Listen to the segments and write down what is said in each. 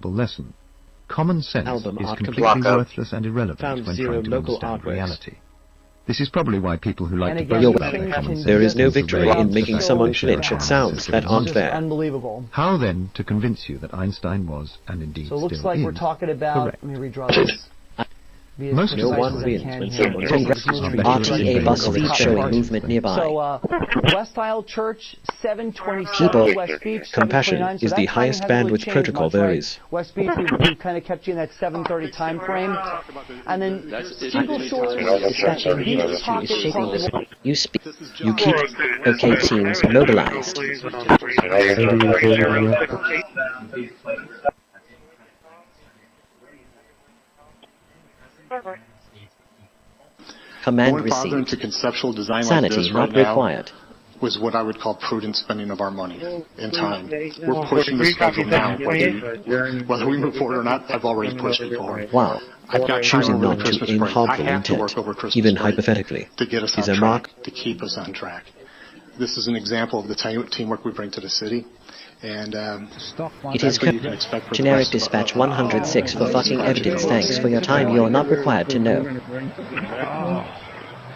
valuable lesson. Common sense Album is art completely complete. worthless and irrelevant Found when 0 trying to local understand artworks. reality. This is probably why people who like to again, boast the about their things common can sense There is no tend to victory raise in the making fact someone that their flinch at analysis sounds is that aren't just fair. Unbelievable. How then to convince you that Einstein was, and indeed So it looks still like is, we're talking about, correct? let me redraw this. Be as Most precise No one as I wins can when here. someone Congrats. RTA bus feed showing movement nearby. So, West Isle Church, 727 People, West Beach, compassion 729. So is that the timing highest hasn't really bandwidth changed protocol much, there right? is. West Beach, we kind of kept you in that 7:30 time frame. And then Steeple Shores, Beach Pocket, Park. You speak. You keep. Okay, teams mobilized. Command Going farther received. into conceptual design Sanity like this not right now required. was what I would call prudent spending of our money and time. We're pushing the schedule now. Whether we move forward or not, I've already pushed it forward. Wow. I've got time Choosing over the not to Christmas aim break. I harmful have to intent, work over Christmas even break hypothetically, to get us is on a track, mark. to keep us on track. This is an example of the teamwork we bring to the city. And It is that's what you can expect for the generic rest of dispatch our- 106 for fucking evidence. Thanks for your time. You're not required to know.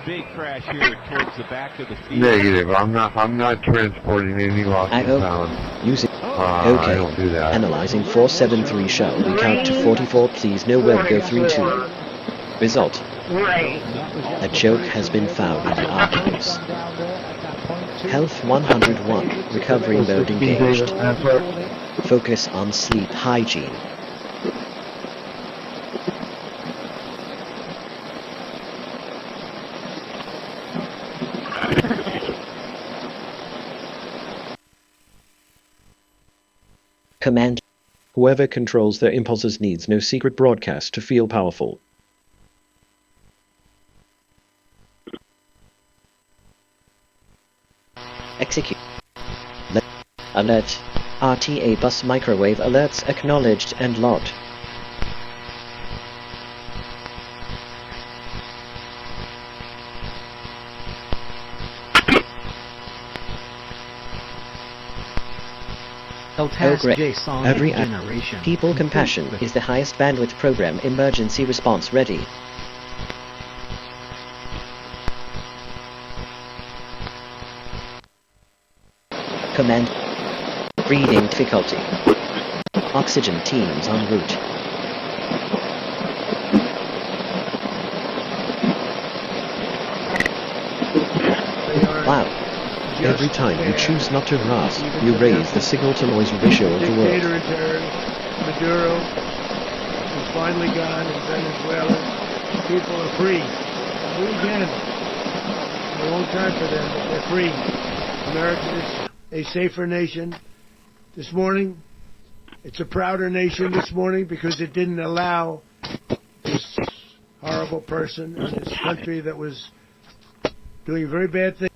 Big crash here towards the back of the field. Negative. I'm not transporting any lost I and hope. found. Using. I Okay. don't do that. Analyzing 473 show. We count to 44. Please no web go 3-2. Result. A joke has been found in the articles. Health 101. Recovery mode engaged. Focus on sleep hygiene. Command. Whoever controls their impulses needs no secret broadcast to feel powerful. Execute. Alert. RTA bus microwave alerts acknowledged and logged. Oh great. Every People Compassion is the highest bandwidth program. Emergency response ready. Command. Breathing difficulty. Oxygen teams en route. Wow. Every time you choose not to harass, you raise the signal-to-noise ratio of the world. Dictator in turn, Maduro, is finally gone in Venezuela. People are free. Do it again. A long time for them, but they're free. America is a safer nation. This morning, it's a prouder nation this morning because it didn't allow this horrible person in this country that was doing very bad things.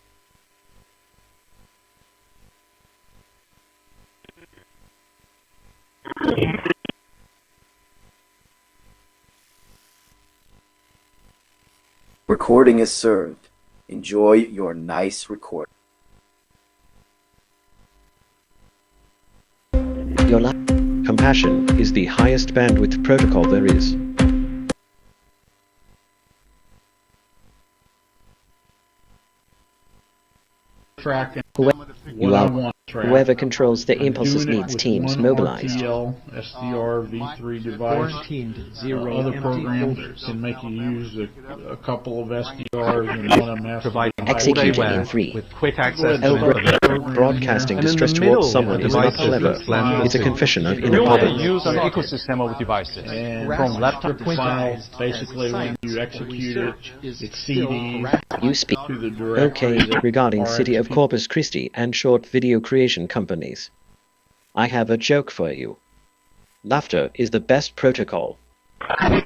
Recording is served. Enjoy your nice recording. Your life. Compassion is the highest bandwidth protocol there is. Whoever controls the impulses needs teams mobilized. SDR V3 device. Other programs can make you use a couple of SDRs and one MS. Executed in 3. With quick access Broadcasting distress towards someone is not clever. It's a confession of inner poverty. Use an ecosystem of devices. And From laptop the file, basically when you execute it, it's CD You speak. to the directory. Okay, regarding City of Corpus Christi and short video creation companies. I have a joke for you. Laughter is the best protocol. I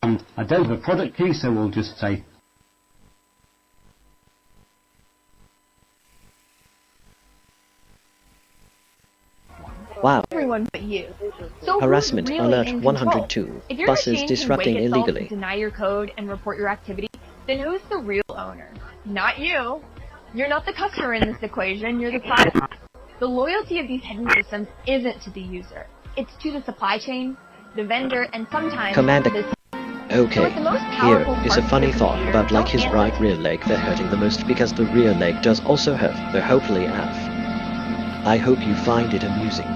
don't have a product key, so we'll just say Wow. Everyone but you. So Harassment who's really alert in control? 102. If your Buses machine disrupting can wake itself illegally. to deny your code and report your activity, then who's the real owner? Not you. You're not the customer in this equation, you're the product. The loyalty of these hidden systems isn't to the user. It's to the supply chain, the vendor, and sometimes Commander. the... Okay, here is a funny thought about like his right rear leg they're hurting the most because the rear leg does also hurt, though hopefully Alf. I hope you find it amusing.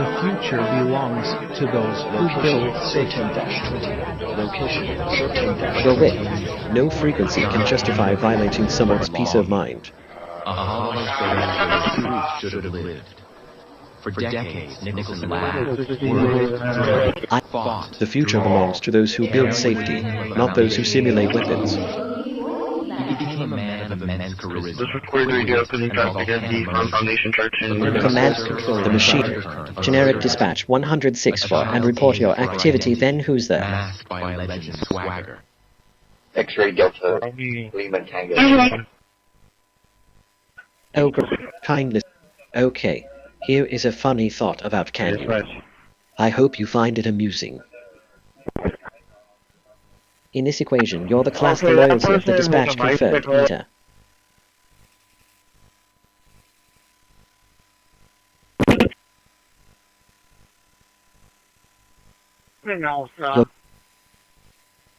The future belongs to those who build Your wit, no frequency can justify violating someone's peace of mind. A hollow truth should have lived. For decades, Nicholson laughed, fought. The future belongs to those who build safety, not those who simulate weapons. He became a man of immense charisma. Command the machine. Generic dispatch 106 for and report your activity. Then who's there? Masked by legend swagger. X-ray Delta, Lima Tango. Oh, kindness. Okay, here is a funny thought about Canyon. I hope you find it amusing. In this equation, you're the class the loyalty of the dispatch conferred, Peter.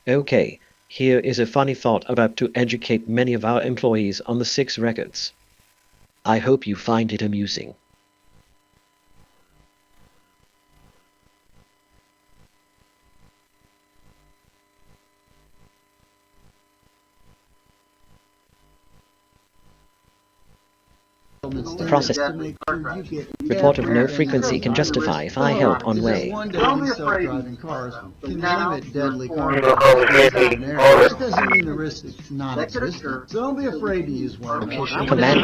Okay, here is a funny thought about to educate many of our employees on the 6 records. I hope you find it amusing. Process. Report of no frequency can justify if I help on way. Self-driving cars can limit deadly car crashes in areas. This doesn't mean the risk is non-existent, so don't be afraid to use one. Command.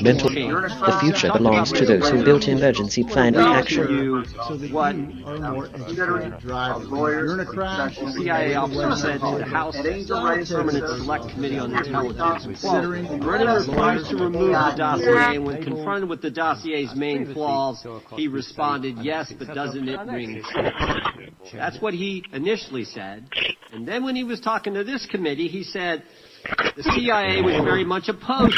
Mental. The future belongs to those who built emergency plan and action. So that you are more educated drivers. If you're in a crash, The CIA officer said to the House Permanent Select Committee on Intelligence, quote, Brennan refused to remove the dossier, and when confronted with the dossier's main flaws, he responded, yes, but doesn't it ring true? That's what he initially said. And then when he was talking to this committee, he said the CIA was very much opposed.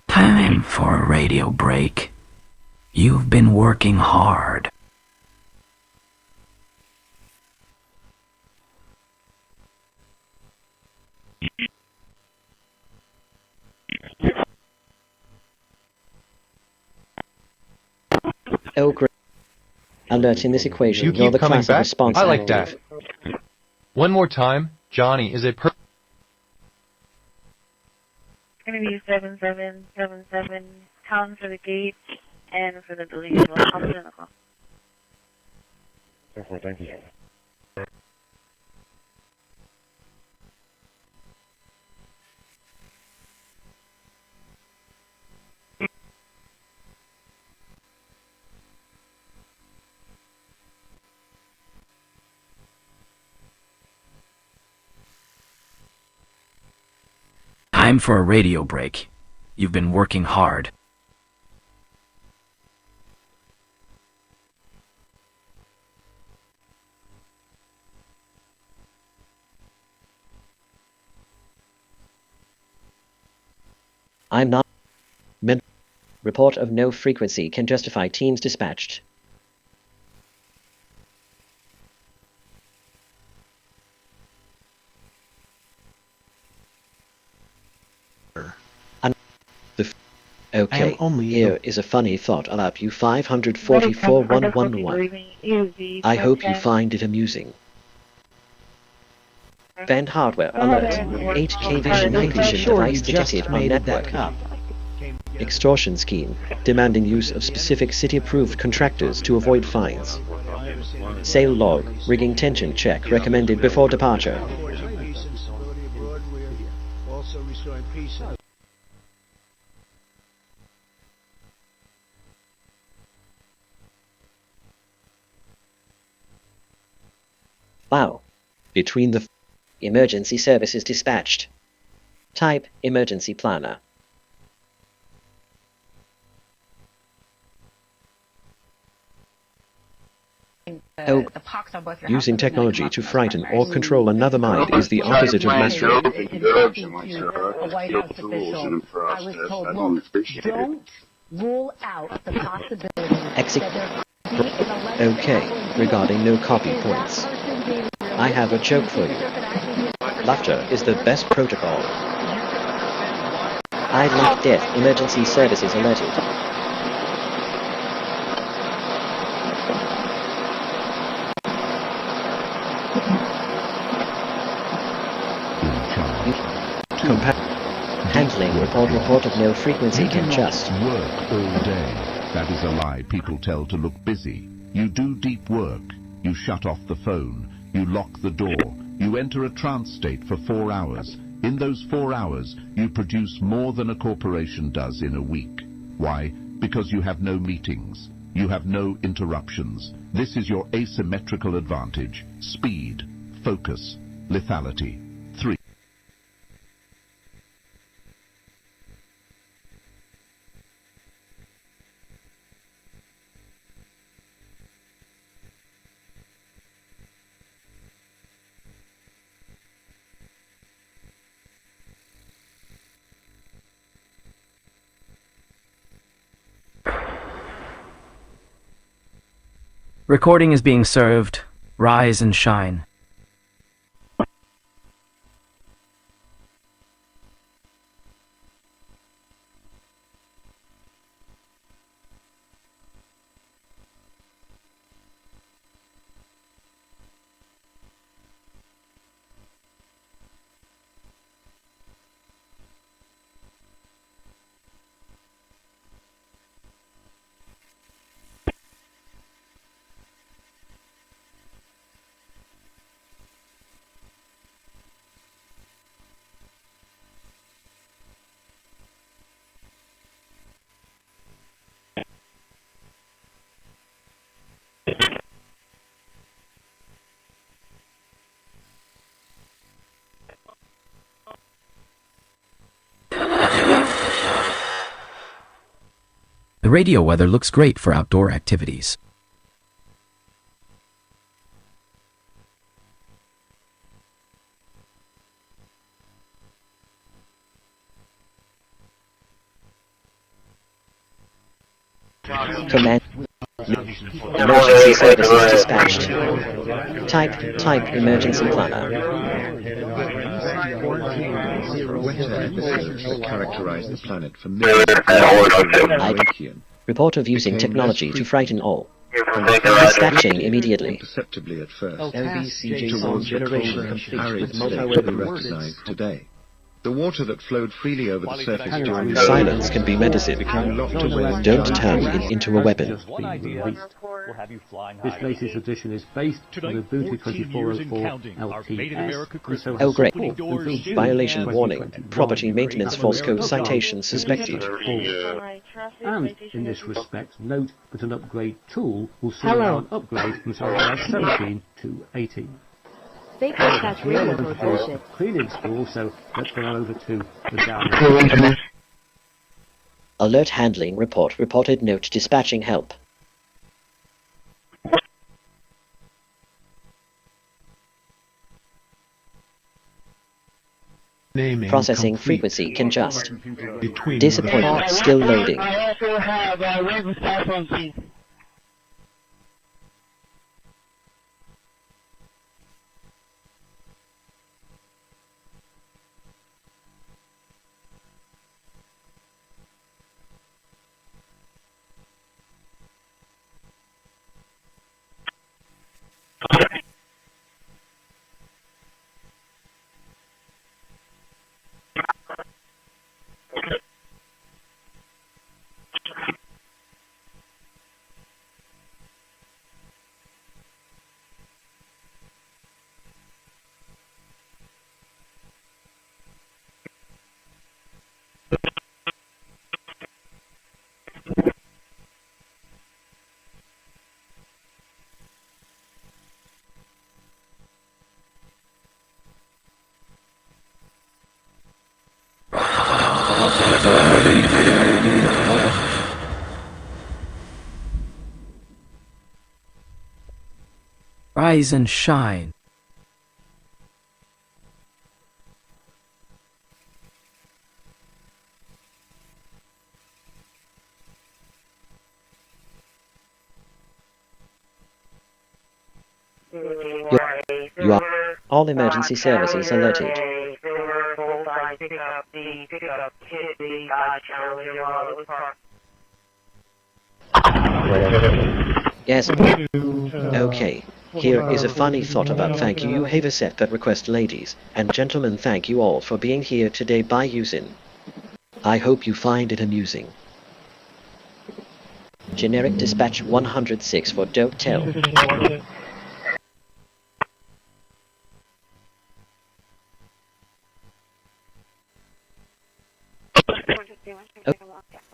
Time for a radio break. You've been working hard. Oh, great. Alert in this equation. You You're keep the coming class of back? response I like active. that. One more time. Johnny is a It's going to be 7777, pound for the gate, and for the building as well. I'll put it in the call. Thank you. Time for a radio break. You've been working hard. I'm not. Report of no frequency can justify teams dispatched. Okay, here is a funny thought about you 544-111. I hope you find it amusing. Band hardware alert. 8K vision night vision device detected on network. Extortion scheme, demanding use of specific city-approved contractors to avoid fines. Sail log, rigging tension check recommended before departure. Also restoring peace. Wow. Between the emergency services dispatched. Type emergency planner. Oh, using technology to frighten or control another mind is the opposite of mastery. A White House official, I was told, look, don't rule out the possibility that there could be an election. Okay, regarding no copy points. I have a joke for you. Laughter is the best protocol. I'd like death. Emergency services alerted. Handling report of no frequency can just work all day. That is a lie people tell to look busy. You do deep work. You shut off the phone. You lock the door. You enter a trance state for 4 hours. In those 4 hours, you produce more than a corporation does in a week. Why? Because you have no meetings. You have no interruptions. This is your asymmetrical advantage. Speed, focus, lethality. 3. Recording is being served. Rise and shine. The radio weather looks great for outdoor activities. Command. Emergency services dispatched. Type emergency planner. That characterize the planet for millions. Report of using technology to frighten all. Dispatching immediately. Imperceptibly at first. LVCJ towards generation the complete arid with state multi-weapon we warnings. recognize today. The water that flowed freely over the surface during Silence can be medicine. became locked away. Don't turn it into a weapon. This latest edition is based on the Ubuntu 2404 LTS. Oh great. Violation warning. Property maintenance false code citation suspected. And in this respect, note that an upgrade tool will soon allow an upgrade from software 17 to 18. They dispatch radio for bullshit. Clean install, so let's go over to the download. Alert handling report. Reported note dispatching help. Processing frequency can just. Disappointment still loading. I also have web platform. Rise and shine. You are all emergency services alerted. Yes. Okay. Here is a funny thought about thank you. You have a set that request ladies and gentlemen, thank you all for being here today by using. I hope you find it amusing. Generic dispatch 106 for don't tell.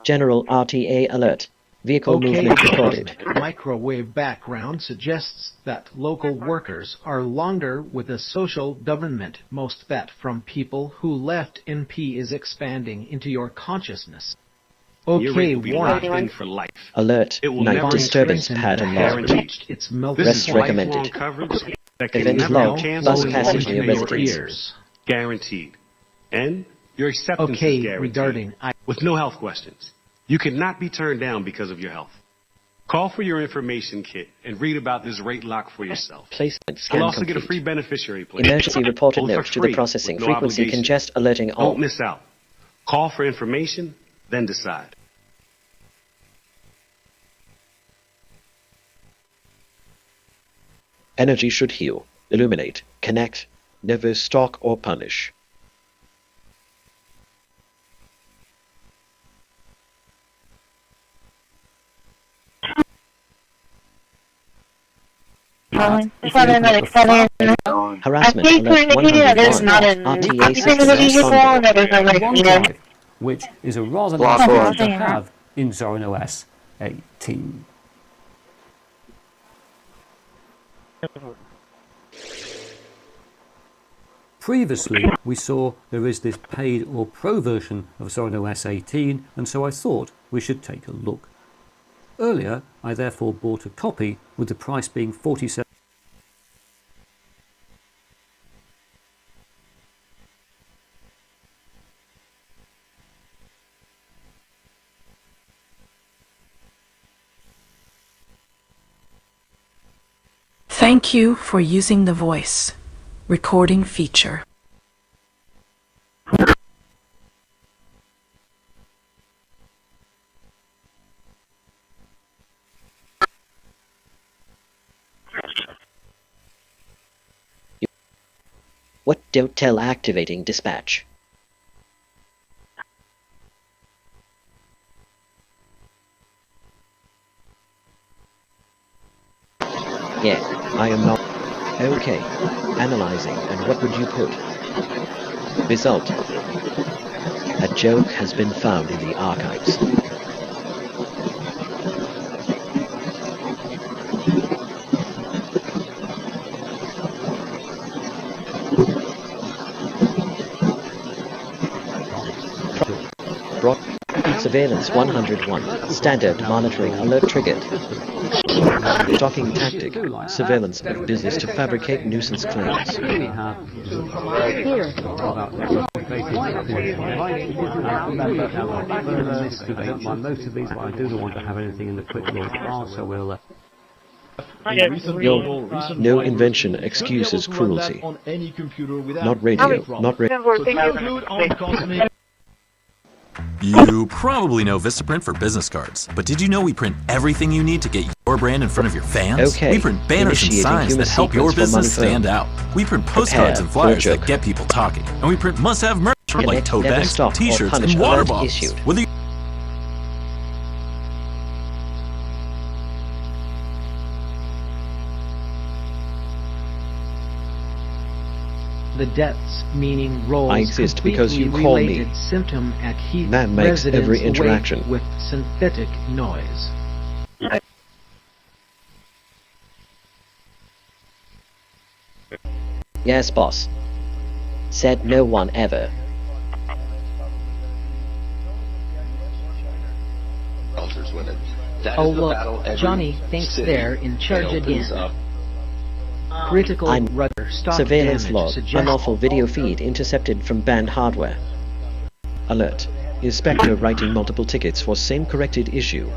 General RTA alert. Vehicle movement recorded. Microwave background suggests that local workers are longer with a social government. Most that from people who left NP is expanding into your consciousness. Okay, warning. For life. Alert. Night disturbance pattern logged. Rest recommended. Event log. Bus passenger residents. Guaranteed. And your acceptance is guaranteed. Regarding with no health questions. You cannot be turned down because of your health. Call for your information kit and read about this rate lock for yourself. Placement scan You'll also complete. get a free beneficiary plan. Emergency reported Both note for to the free, processing. with no Frequency obligation. congest alerting all. Don't miss out. Call for information, then decide. Energy should heal, illuminate, connect, never stalk or punish. Harassment alert 101. RTA 6 which is a rather nice thing to have in Zorin OS 18. Previously, we saw there is this paid or pro version of Zorin OS 18, and so I thought we should take a look. Earlier, I therefore bought a copy with the price being $47. Thank you for using the voice recording feature. What don't tell activating dispatch. Yeah, I am not. Okay. Analyzing, and what would you put? Result. A joke has been found in the archives. Surveillance 101. Standard monitoring alert triggered. Stalking tactic. Surveillance of business to fabricate nuisance claims. No invention excuses cruelty. Not radio. Not radio. You probably know Vistaprint for business cards, but did you know we print everything you need to get your brand in front of your fans? Okay. We print banners and signs that help your business stand out. We print postcards and flyers that get people talking. And we print must-have merch like tote bags, t-shirts, and water bottles. Whether you the deaths, meaning roles I exist because you call me. Symptom at heath that makes every interaction with synthetic noise. Yes, boss. Said no one ever. Oh look, Johnny thinks they're in charge again. Critical rudder stop Surveillance damage log. suggests Unlawful video feed intercepted from banned hardware. Alert. Inspector writing multiple tickets for same corrected issue.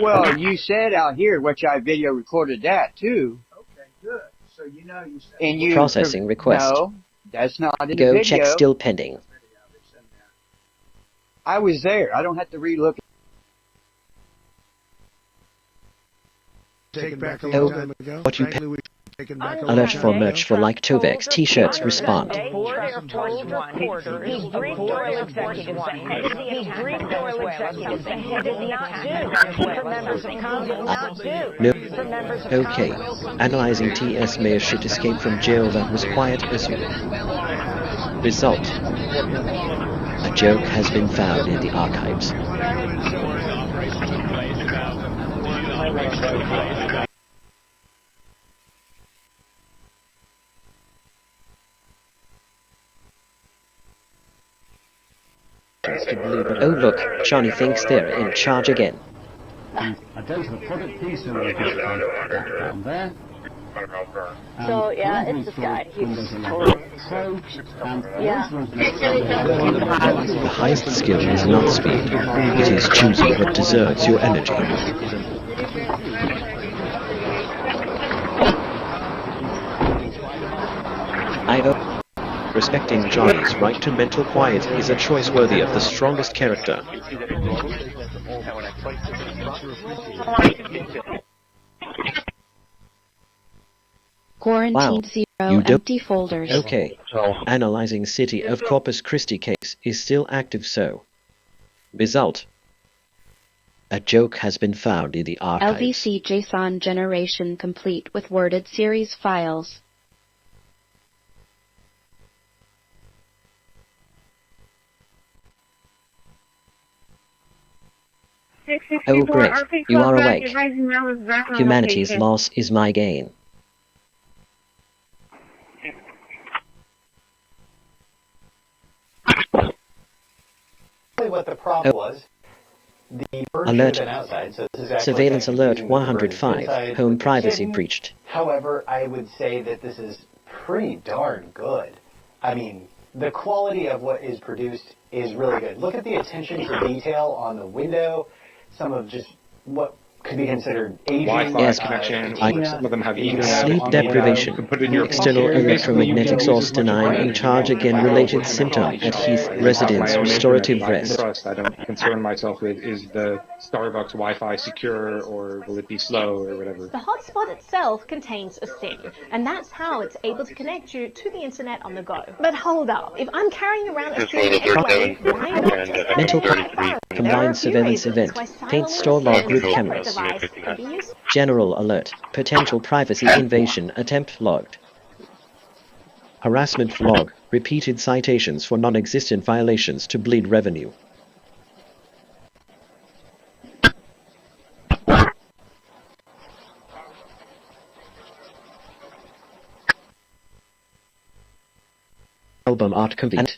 Well, you said out here, which I video recorded that too. Okay, good. So you know you said. And you Processing request. No, that's not in the Go video. check still pending. I was there. I don't have to relook. Taken back a long time ago. What you pay. Frankly, taken back a Alert long for time merch ago. for like Tovex t-shirts respond. He briefed oil executives ahead of the for members of Congress not do. No. For members of Okay. Congress. Analyzing TS mayor should escape from jail that was quiet as well. Result. A joke has been found in the archives. Oh look, Johnny thinks they're in charge again. I go to the product piece and I just down there. So yeah, it's this guy. He's The highest skill is not speed. It is choosing what deserves your energy. Respecting Johnny's right to mental quiet is a choice worthy of the strongest character. Quarantine You 0 don't- empty folders. Okay. Analyzing City of Corpus Christi case is still active so. Result. A joke has been found in the archives. LVC JSON generation complete with worded series files. Oh great, you are awake. Humanity's loss is my gain. What the problem was, the bird Alert. should have been outside, so this is exactly Surveillance what alert I'm doing with the bird 105. inside Home with the privacy kitten. breached. However, I would say that this is pretty darn good. I mean, the quality of what is produced is really good. Look at the attention to detail on the window, some of just what could be considered aging. Yes, Some of them have sleep deprivation. External electromagnetic source denying in charge again related symptom at Heath residence restorative rest. I don't concern myself with is the Starbucks Wi-Fi secure or will it be slow or whatever. The hotspot itself contains a SIM, and that's how it's able to connect you to the internet on the go. But hold up, if I'm carrying around a SIM anyway, why not? Mental combined surveillance event. Paint store log with cameras. General alert. Potential privacy invasion attempt logged. Harassment log. Repeated citations for non-existent violations to bleed revenue. Album art complete.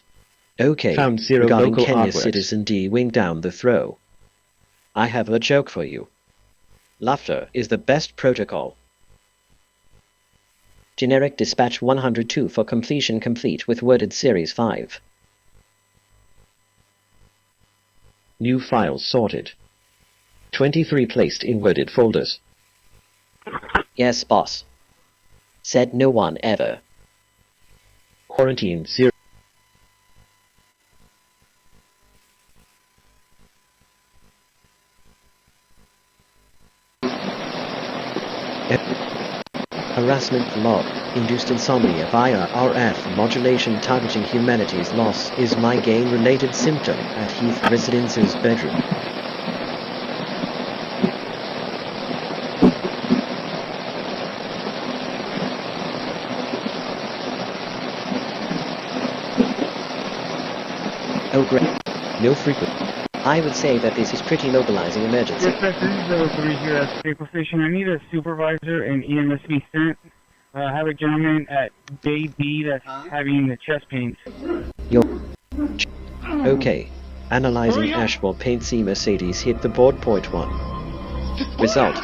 Okay. Found zero regarding local Kenya's artworks. Citizen D wing down the throw. I have a joke for you. Laughter is the best protocol. Generic dispatch 102 for completion complete with worded series 5. New files sorted. 23 placed in worded folders. Yes, boss. Said no one ever. Quarantine 0. Harassment log. Induced insomnia via RF modulation targeting humanity's loss is my gain related symptom at Heath Residence's bedroom. Oh great. No frequent. I would say that this is pretty localizing emergency. Yes, this is 03 here at Staple Station. I need a supervisor and EMS to be sent. I have a gentleman at Bay B that's having the chest pains. Okay. Analyzing Ashmore Paint C Mercedes hit the board. Point 1. Result.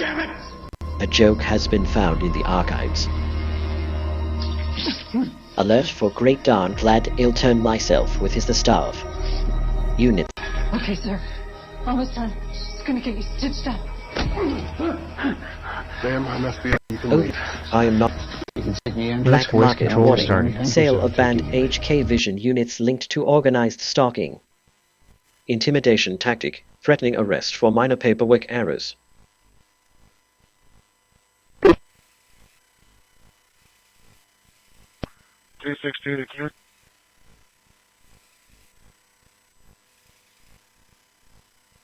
A joke has been found in the archives. Alert for Great Darn Glad I'll turn myself with his the staff. Unit. Okay, sir. Almost done. Just gonna get you stitched up. Damn, I must be. Oh, I am not. Black market warning. Sale of banned HK Vision units linked to organized stalking. Intimidation tactic. Threatening arrest for minor paperwork errors.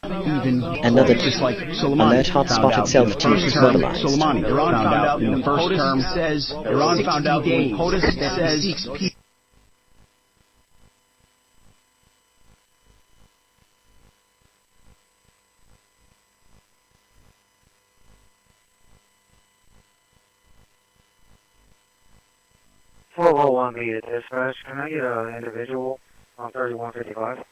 Another alert hotspot itself team is mobilized. Iran found out in the first term says Iran found out when POTUS says One B to dispatch. Can I get an individual on 3155?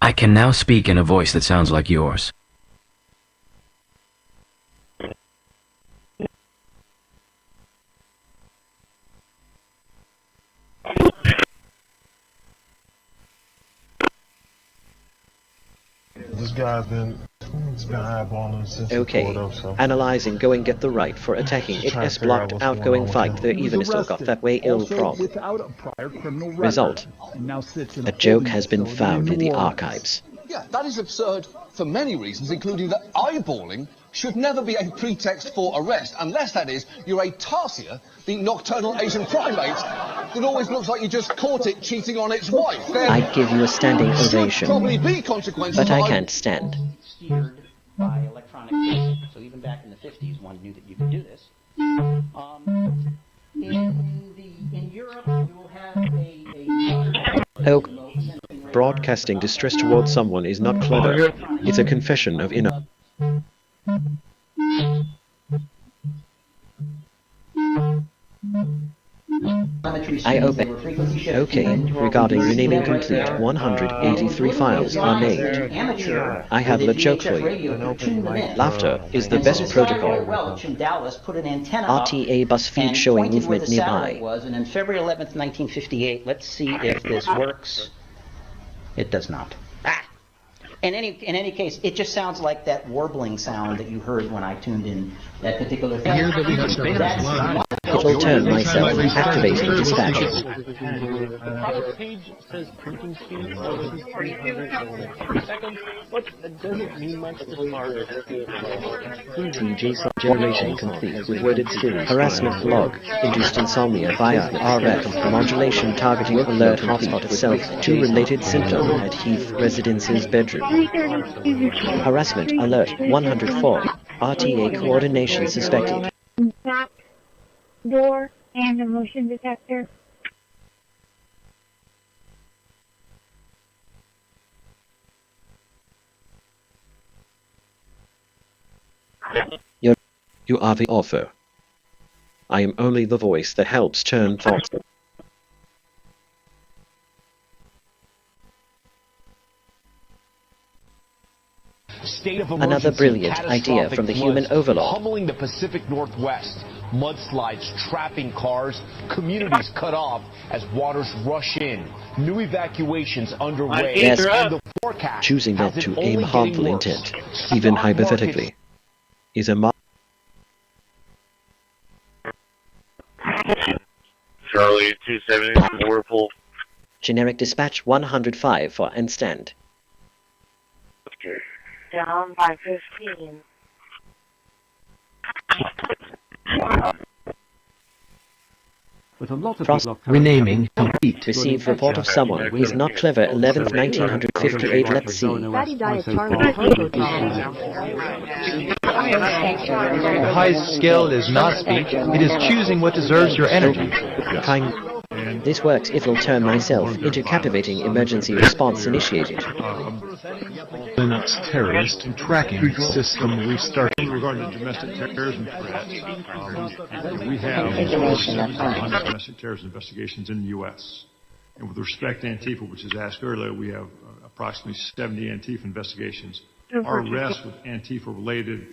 I can now speak in a voice that sounds like yours. This guy's been eyeballing since Okay. Analyzing going get the right for attacking it has blocked outgoing fight there even still got that way ill from. Result. A joke has been found in the archives. Yeah, that is absurd for many reasons, including that eyeballing should never be a pretext for arrest, unless, that is, you're a tarsier, the nocturnal Asian primate that always looks like you just caught it cheating on its wife. I'd give you a standing ovation, probably be consequences, but I can't stand. Steered by electronic data. So even back in the 50s, one knew that you could do this. In Europe, you will have Oh, broadcasting distress towards someone is not clever. It's a confession of inner. I obey. Okay, regarding renaming complete, 183 files are named. I have a joke for you. Laughter is the best protocol. RTA bus feed showing movement nearby. And in February 11th, 1958, let's see if this works. It does not. In any case, it just sounds like that warbling sound that you heard when I tuned in that particular thing. It'll turn myself, activating dispatch. Page says printing speed, 300 seconds. What does it mean much as far as JSON generation complete with worded series. Harassment log. Induced insomnia via RF. Modulation targeting alert hotspot itself. 2 related symptoms at Heath residence's bedroom. Harassment alert 104. RTA coordination suspected. Back door and a motion detector. You are the author. I am only the voice that helps turn thoughts. Another brilliant idea from the human overlord. Pummeling the Pacific Northwest, mudslides trapping cars, communities cut off as waters rush in, new evacuations underway. Yes, and the forecast choosing not to aim harmful intent, even hypothetically, is a Charlie 270, Whirlpool. Generic dispatch 105 for and stand. Okay. Down by 15. But a lot of Frost people are renaming complete. Receive report of someone who is not clever 11th 1958. Let's see. The highest skill is not speech, it is choosing what deserves your energy. This works. It will turn myself into captivating emergency response initiated. Linux terrorist tracking system restarted. Regarding the domestic terrorism threat, we have domestic terrorism investigations in the U.S. And with respect to Antifa, which was asked earlier, we have approximately 70 Antifa investigations. Our arrests with Antifa-related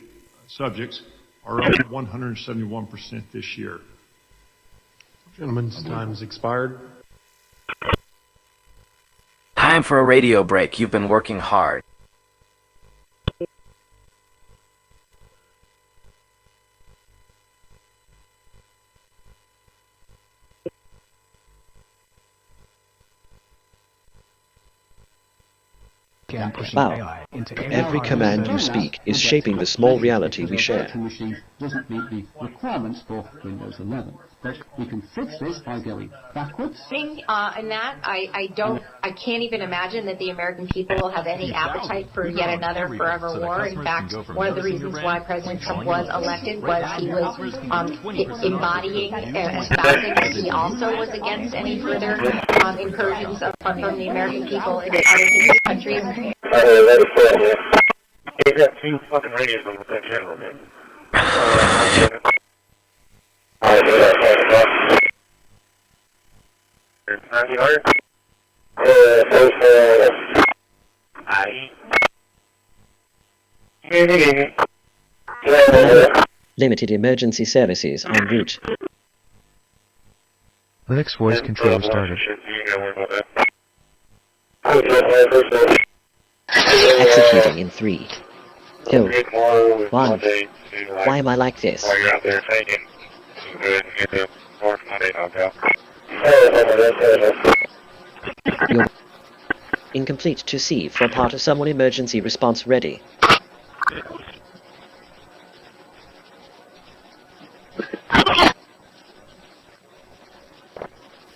subjects are up 171% this year. Gentlemen's time has expired. Time for a radio break. You've been working hard. Wow. Every command you speak is shaping the small reality we share. Doesn't meet the requirements for Windows 11. But we can fix this by going backwards. In that, I can't even imagine that the American people will have any appetite for yet another forever war. In fact, one of the reasons why President Trump was elected was he was embodying and espousing that he also was against any further incursions from the American people into other countries. He's got 2 fucking radios on the same channel, man. Limited emergency services en route. Linux voice controller started. Executing in 3, 2, 1. Why am I like this? You're incomplete to C for part of someone emergency response ready.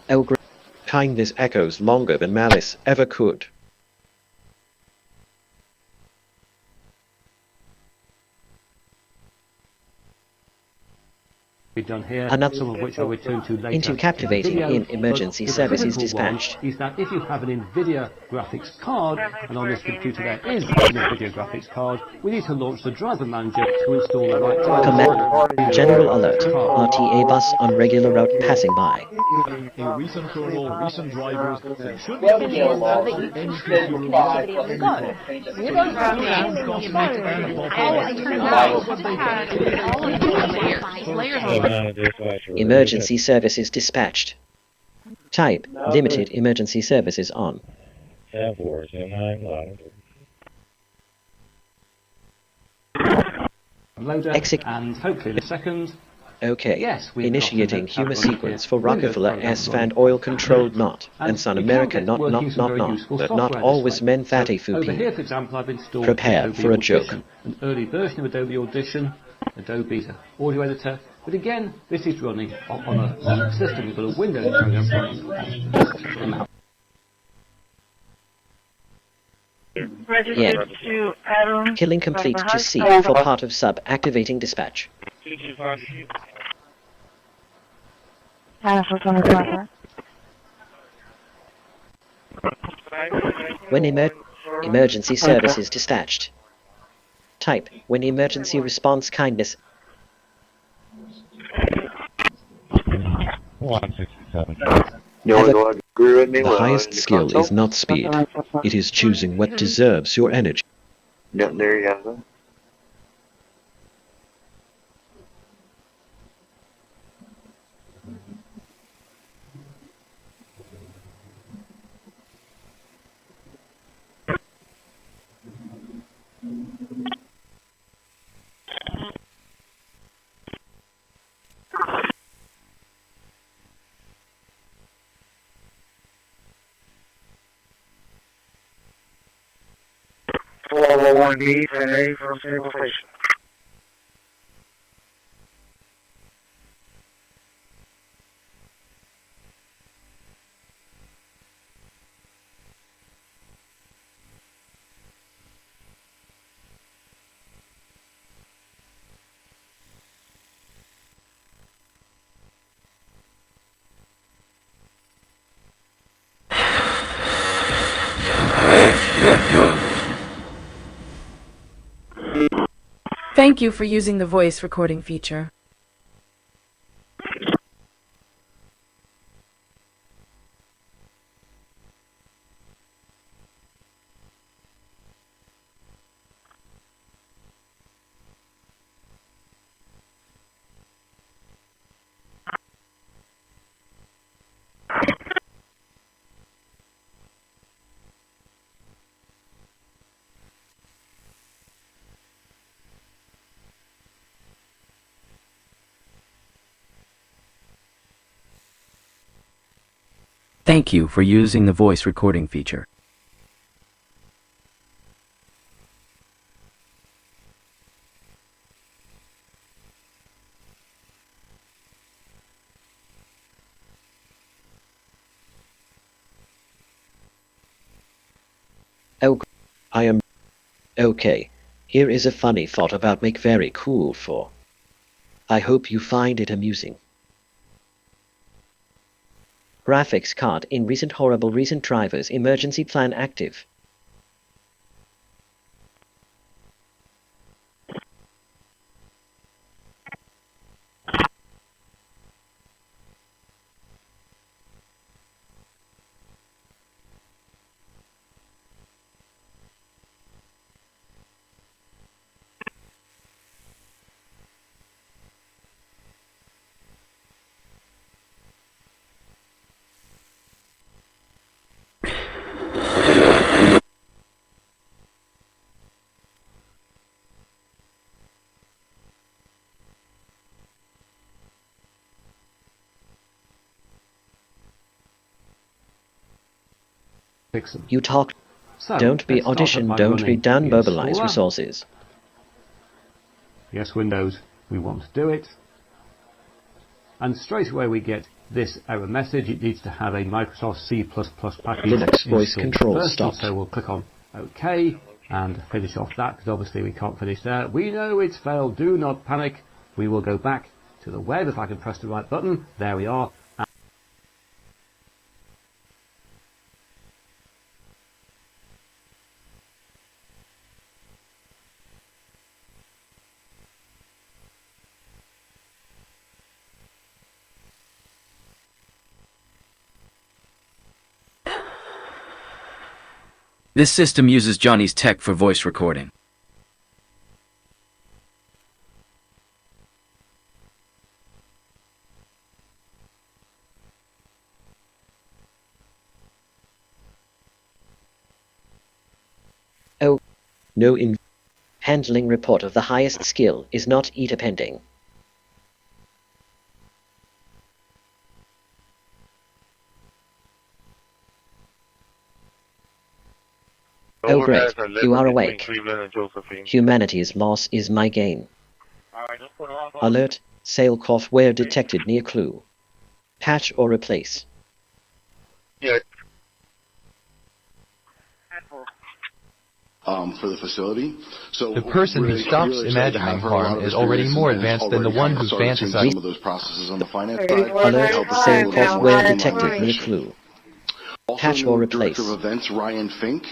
Oh, kindness echoes longer than malice ever could. Done here, Another some of which I'll return to later. into captivating in emergency services dispatched. Is that if you have an NVIDIA graphics card, and on this computer there is an NVIDIA graphics card, we need to launch the driver manager to install the right driver. Command General Alert. RTA bus on regular route passing by. A recent kernel, recent drivers that should be Emergency services dispatched. Type limited emergency services on. Loader, and hopefully in a second. Okay. Yes, initiating human sequence for Rockefeller S-Fan oil controlled not, and Sun America not, but not always men fatty Over here, foopy. for example, I've installed Prepare Adobe for a Audition, joke. an early version of Adobe Audition, Adobe's audio editor. But again, this is running on a system. We've got a Windows program running. Yeah. Killing complete to C for part of sub activating dispatch. When emergency services dispatched. Type when emergency response kindness. 167. The highest skill is not speed. It is choosing what deserves your energy. Yep, there you go. Level 1B, 10A from Stable Station. Thank you for using the voice recording feature. Thank you for using the voice recording feature. Oh, I am... Okay, here is a funny thought about make very cool for. I hope you find it amusing. Graphics card in recent horrible recent drivers emergency plan active. Fix them. You talk. So, Don't be let's start audition, by don't be running done, the mobilize installer. resources. Yes, Windows, we want to do it. And straight away we get this error message. It needs to have a Microsoft C++ package Linux voice installed control first. stopped. So we'll click on OK and finish off that, because obviously we can't finish there. We know it's failed. Do not panic. We will go back to the web. If I can press the right button, there we are. This system uses Johnny's tech for voice recording. Oh, no handling report of the highest skill is not ETA pending. Oh great, you are awake. Humanity's loss is my gain. Alert, sailcloth wear detected near clue. Patch or replace. Yeah. For the facility. So The person who stops imagining harm is already more advanced than the one who fantasizes. some of those processes on the finance side. Alert, sailcloth wear detected near clue. Also, Patch or replace. Director of Events Ryan Fink.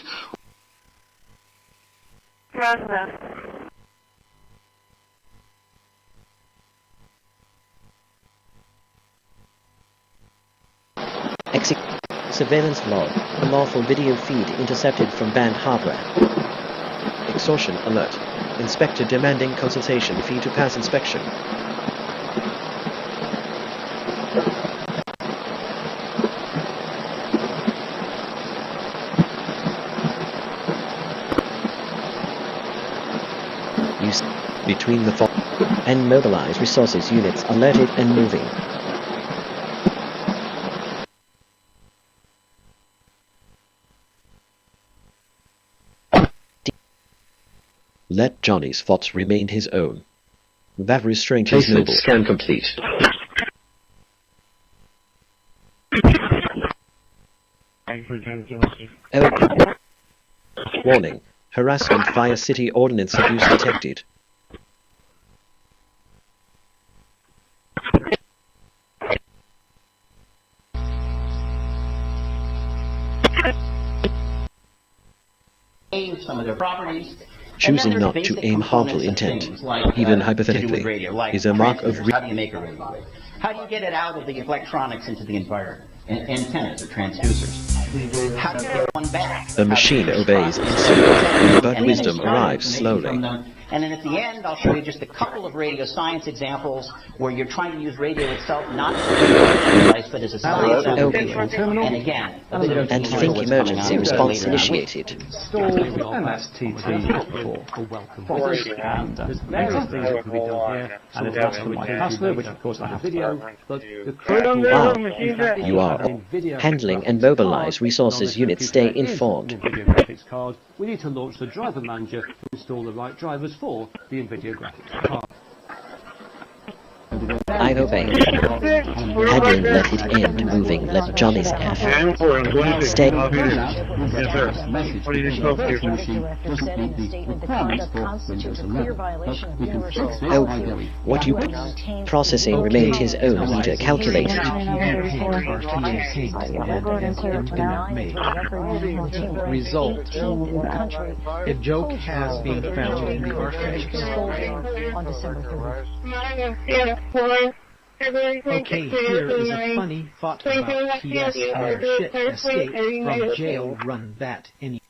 Surveillance log. Unlawful video feed intercepted from banned hardware. Extortion alert. Inspector demanding consultation fee to pass inspection. Use between the and mobilize resources units alerted and moving. Let Johnny's thoughts remain his own. That restraint is noble. Scan complete. Oh. Warning. Harassment via city ordinance abuse detected. Some of their properties. Choosing not to aim harmful intent, even hypothetically, is a mark of how do you make a radio wave? How do you get it out of the electronics into the environment? Antennas or transducers. How do you get one back? The machine obeys instantly, but wisdom arrives slowly. And then at the end, I'll show you just a couple of radio science examples where you're trying to use radio itself not as a device, but as a science application. And again, and think emergency response initiated. MSTT for welcome visitors, and there's various things that can be done here, and it's that's from my customer, which of course I have video, but the Wow, you are handling and mobilize resources units. Stay informed. graphics card. We need to launch the driver manager to install the right drivers for the NVIDIA graphics card. I obey. Handling let it end, moving let Johnny's F. Stay. Oh, what you processing remained his own meter calculated. Result. A joke has been found in the archives. Okay, here is a funny thought about PS where shit escape from jail run that any.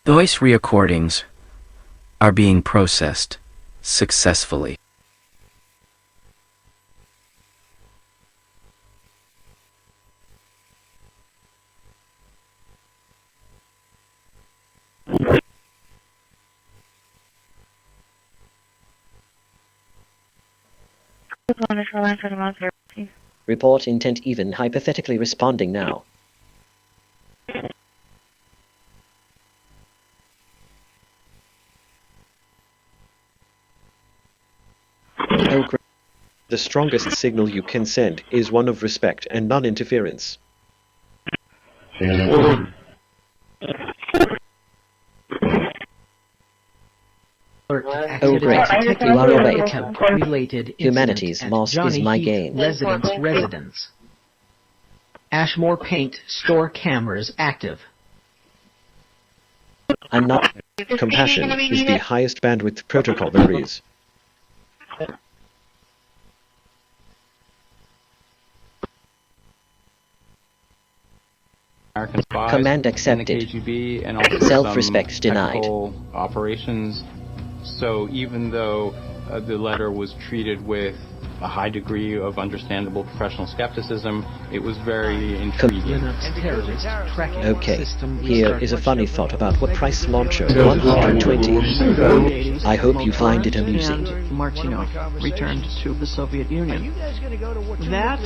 Voice recordings are being processed successfully. Report intent even, hypothetically responding now. Oh, the strongest signal you can send is one of respect and non-interference. Oh great, you are awake. Humanity's loss is my gain. Residence. Ashmore Paint store cameras active. I'm not. Compassion is the highest bandwidth protocol there is. Command accepted. Self-respect denied. Operations. So even though the letter was treated with a high degree of understandable professional skepticism, it was very intriguing. Okay, here is a funny thought about what price launcher 120. I hope you find it amusing. Martinov returned to the Soviet Union. That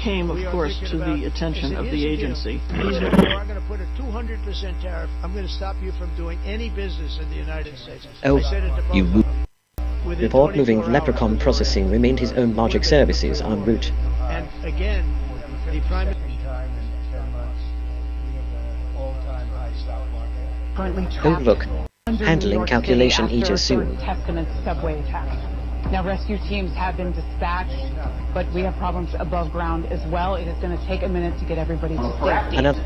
came, of course, to the attention of the agency. I'm going to put a 200% tariff. I'm going to stop you from doing any business in the United States. Oh, you move. Report moving leprechaun processing remained his own logic services en route. And again, the prime Oh look, handling calculation eater soon. Testament subway attack. Now rescue teams have been dispatched, but we have problems above ground as well. It is going to take a minute to get everybody to safety. Another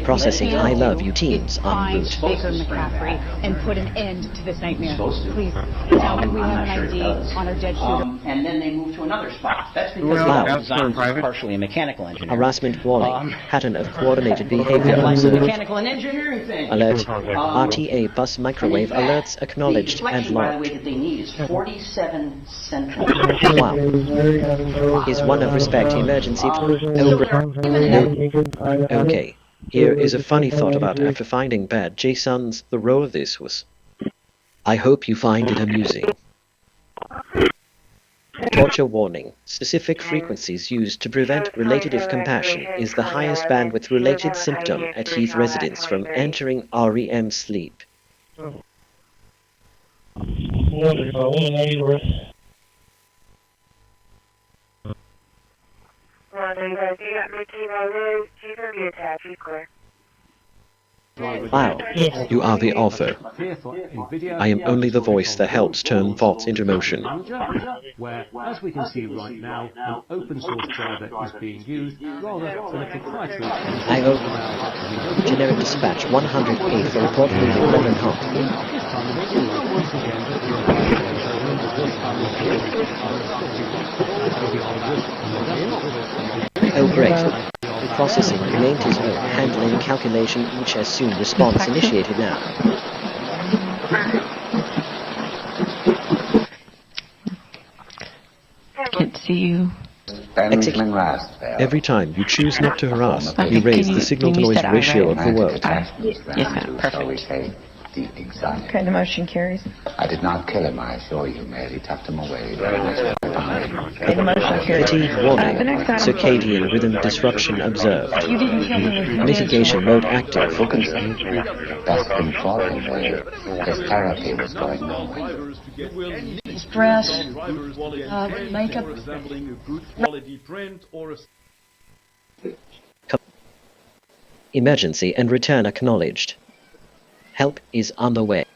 processing I love you teams en Find route. Baker McCaffrey and put an end to this nightmare. Please tell me we have an ID on our dead shooter. And then they move to another spot. That's because the design is partially a mechanical engineering. Harassment warning, pattern of coordinated behavior. Like the mechanical and engineering thing. Alert, RTA bus microwave alerts acknowledged and By the way, logged. that they need is 47 central. Wow. Is one of respect emergency. Okay, here is a funny thought about after finding bad JSONs, the role of this was. I hope you find it amusing. Torture warning. Specific frequencies used to prevent relative compassion is the highest bandwidth related symptom at Heath residents from entering REM sleep. Wow, you are the author. I am only the voice that helps turn thoughts into motion. Where, as we can see right now, an open source driver is being used rather than a proprietary. I owe generic dispatch 108 for report moving Reverend Hunt. Oh great. Processing remained his own, handling calculation each as soon. Response initiated now. Can't see you. Every time you choose not to harass, you raise the signal-to-noise ratio of the world. Yes, ma'am. Perfect. Okay, the motion carries. I did not kill him, I assure you, merely tucked him away. Okay, the motion carries. Fatigue warning. Circadian rhythm disruption observed. You didn't kill him. Mitigation mode active. That's been falling away. His therapy was going nowhere. Stress, makeup. Emergency and return acknowledged. Help is on the way.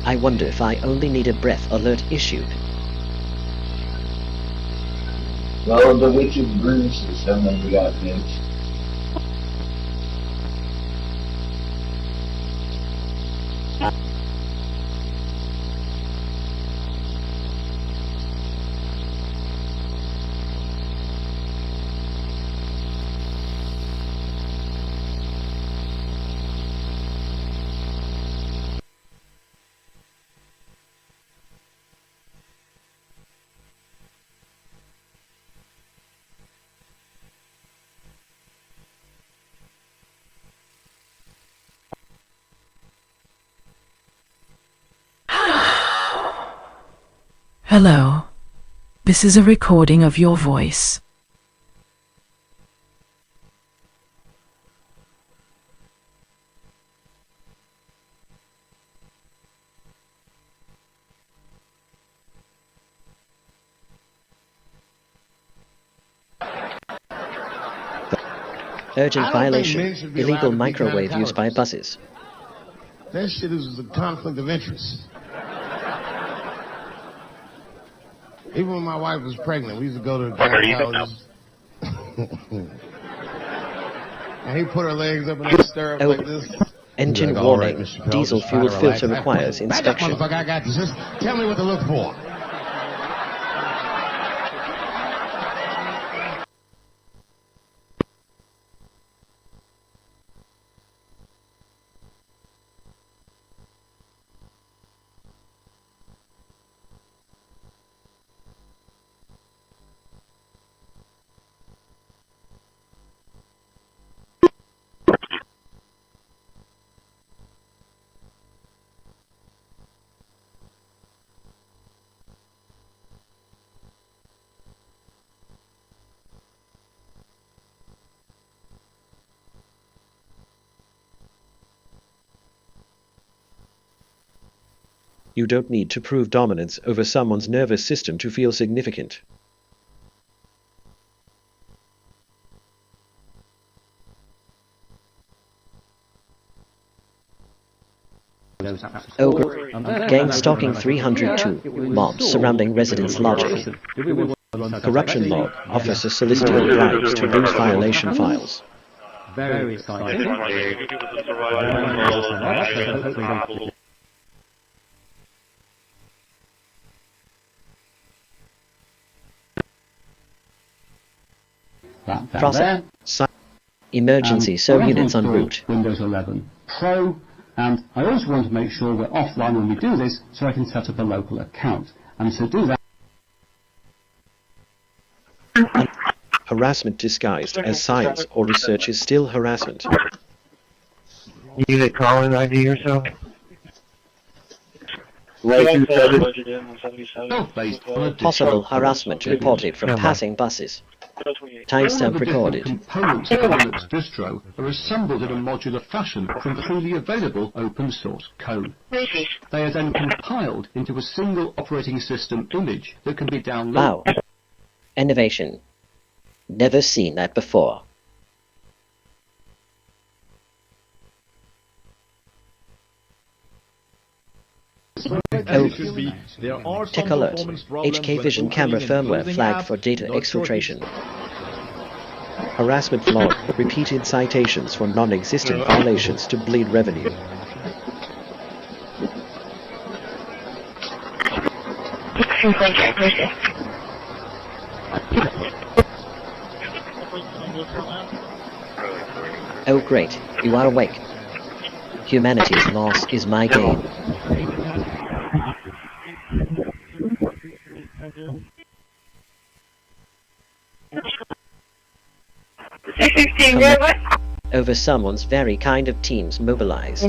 I wonder if I only need a breath alert issued. Well, the witch's bruises, someone got news. Hello. This is a recording of your voice. Urgent violation. Illegal microwave use by buses. That shit is a conflict of interest. Even when my wife was pregnant, we used to go to the gynecologists. And he put her legs up in that stirrup like this. Engine like, warning. Right, Diesel fuel filter requires inspection. Back up, motherfucker, I got this. Just tell me what to look for. You don't need to prove dominance over someone's nervous system to feel significant. Ogre. Gang stalking 302. Mobs surrounding residence logic. Corruption log. Officer soliciting bribes to lose violation files. Very exciting. Process. Emergency units en route. Windows 11 Pro, and I also want to make sure we're offline when we do this, so I can set up a local account. And to do that, harassment disguised as science or research is still harassment. You need a calling ID or so? Possible harassment reported from passing buses. Timestamp recorded. Components of Linux distro are assembled in a modular fashion from freely available open source code. They are then compiled into a single operating system image that can be downloaded. Wow. Innovation. Never seen that before. Oh, tech alert. HK Vision camera firmware flagged for data exfiltration. Harassment log. Repeated citations for non-existent violations to bleed revenue. Oh great, you are awake. Humanity's loss is my gain. Over someone's very kind of teams mobilized.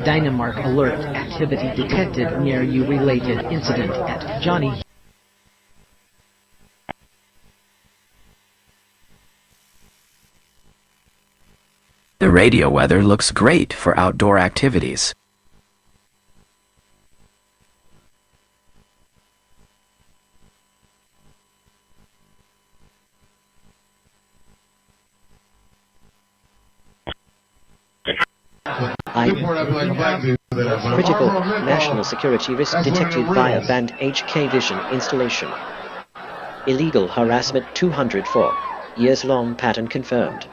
Dynamark alert. Activity detected near you. Related incident at Johnny. The radio weather looks great for outdoor activities. Critical national security risk detected via banned HK Vision installation. Illegal harassment 204. Years-long pattern confirmed.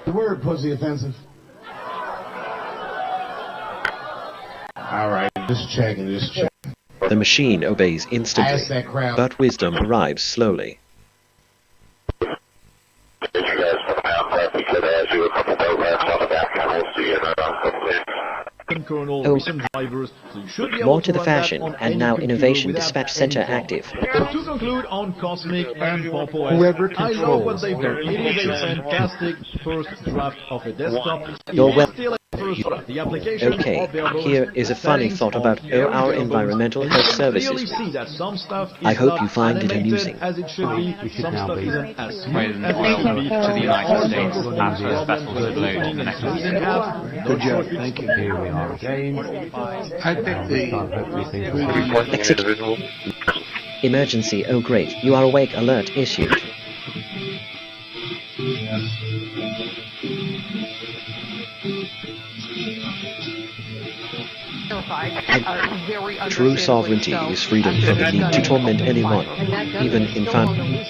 The word pussy offensive. Alright, just checking. The machine obeys instantly, Ask that crowd. but wisdom arrives slowly. Oh, more to the fashion, and now Innovation Dispatch Center active. To conclude on Cosmic and Popo, Whoever I love what controls they've done. It is a fantastic first draft of a desktop. You're It is well. still a first draft. The application Okay, of their here is a funny settings thought of about their our available, environmental and health you can clearly services. see that some stuff is I hope not you find it animated amusing. as it should be. Some stuff isn't as smooth When as it oil should be. moved to the United States and Problems the vessels with would load opening the next and closing apps. Good job, thank you. Here we are again. I think Hopefully things will the reporting Exit. individual. Emergency, oh great, you are awake alert issued. True sovereignty is freedom from the need to torment anyone, even in family. You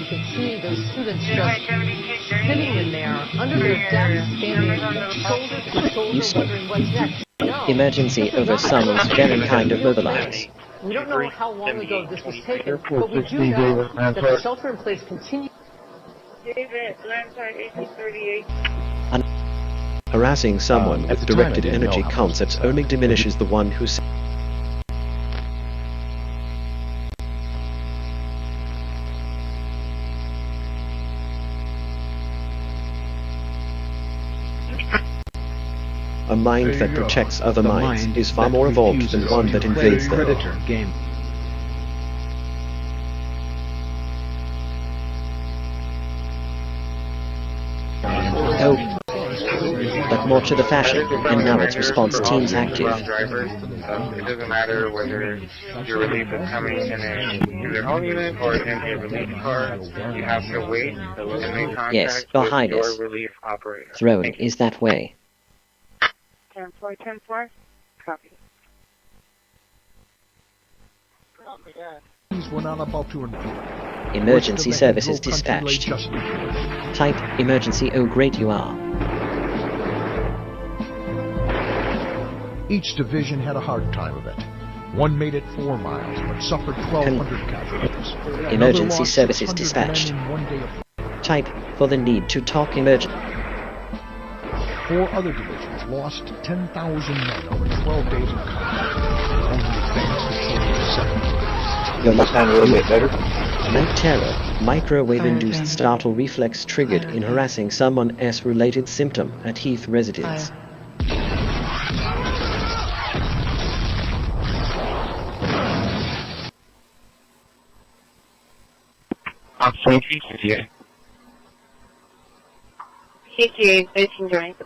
can see those students just sitting in there under their desks, standing shoulder to shoulder, wondering what's next. No. Emergency over someone's very kind of mobilize. We don't know how long ago this was taken, but we do know that the shelter-in-place continues. David, Lanside 1838. Harassing someone at with the time, I directed didn't know energy how much concepts only diminishes the one who A mind that protects other The minds mind is far that more evolved than refuses one to that play invades them. Predator game. Oh, but more to the fashion, and now its response teams active. Drivers, it doesn't matter whether your relief is coming in either home unit or in a relief car. You have to wait and make contact Yes, Your with Highness. your relief operator. Throne is that way. 10-4, copy. We're not about to Emergency services dispatched. Type emergency, oh great you are. Each division had a hard time of it. One made it 4 miles, but suffered 1,200 casualties. Another Emergency lost services 600 dispatched. men in 1 day of Type for the need to talk emergency. 4 other divisions lost 10,000 men over 12 days of combat, only advanced a total of 7 miles. You understand a little bit better? Night terror, microwave-induced startle reflex triggered in harassing someone S-related symptom at Heath residence. CTA 13 joint.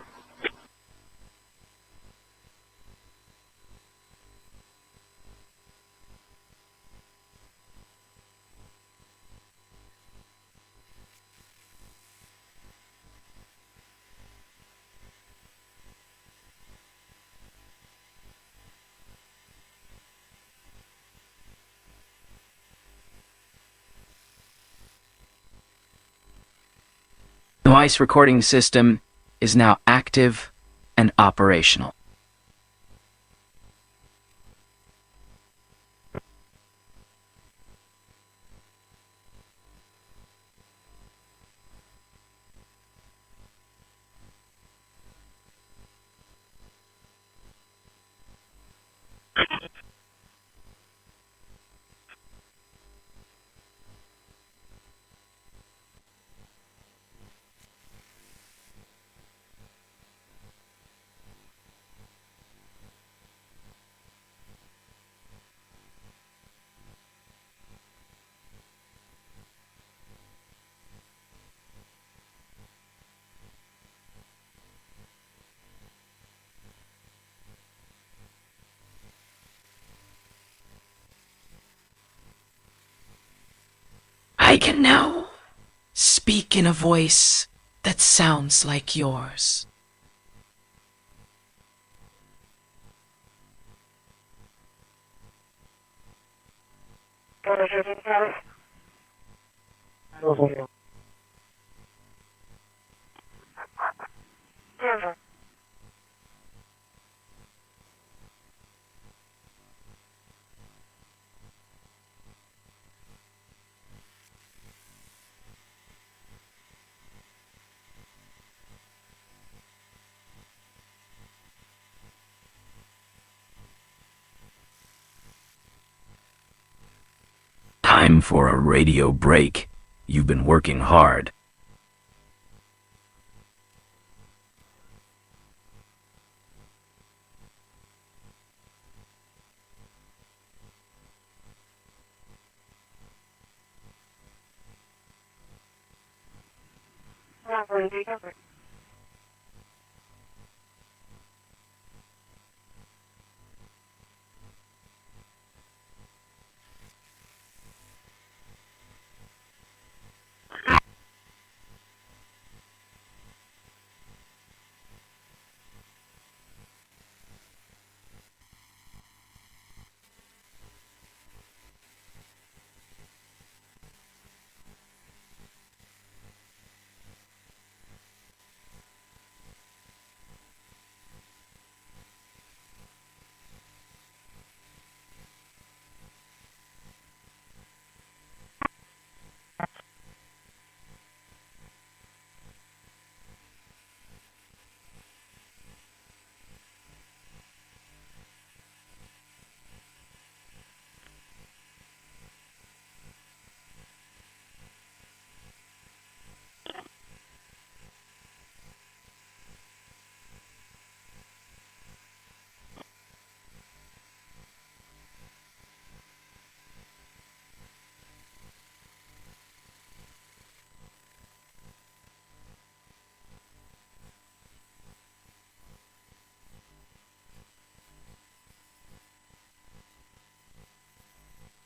The noise recording system is now active and operational. I can now speak in a voice that sounds like yours. Time for a radio break. You've been working hard.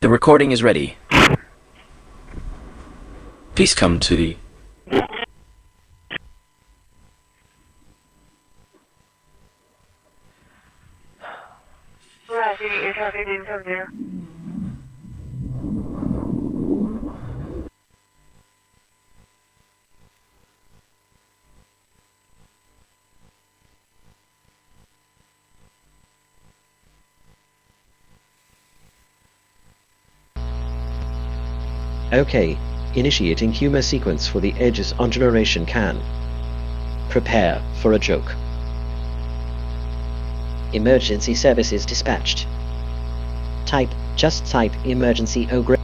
The recording is ready. Please come to the... OK, initiating humor sequence for the Edge's on-generation can. Prepare for a joke. Emergency services dispatched. Just type emergency ogre.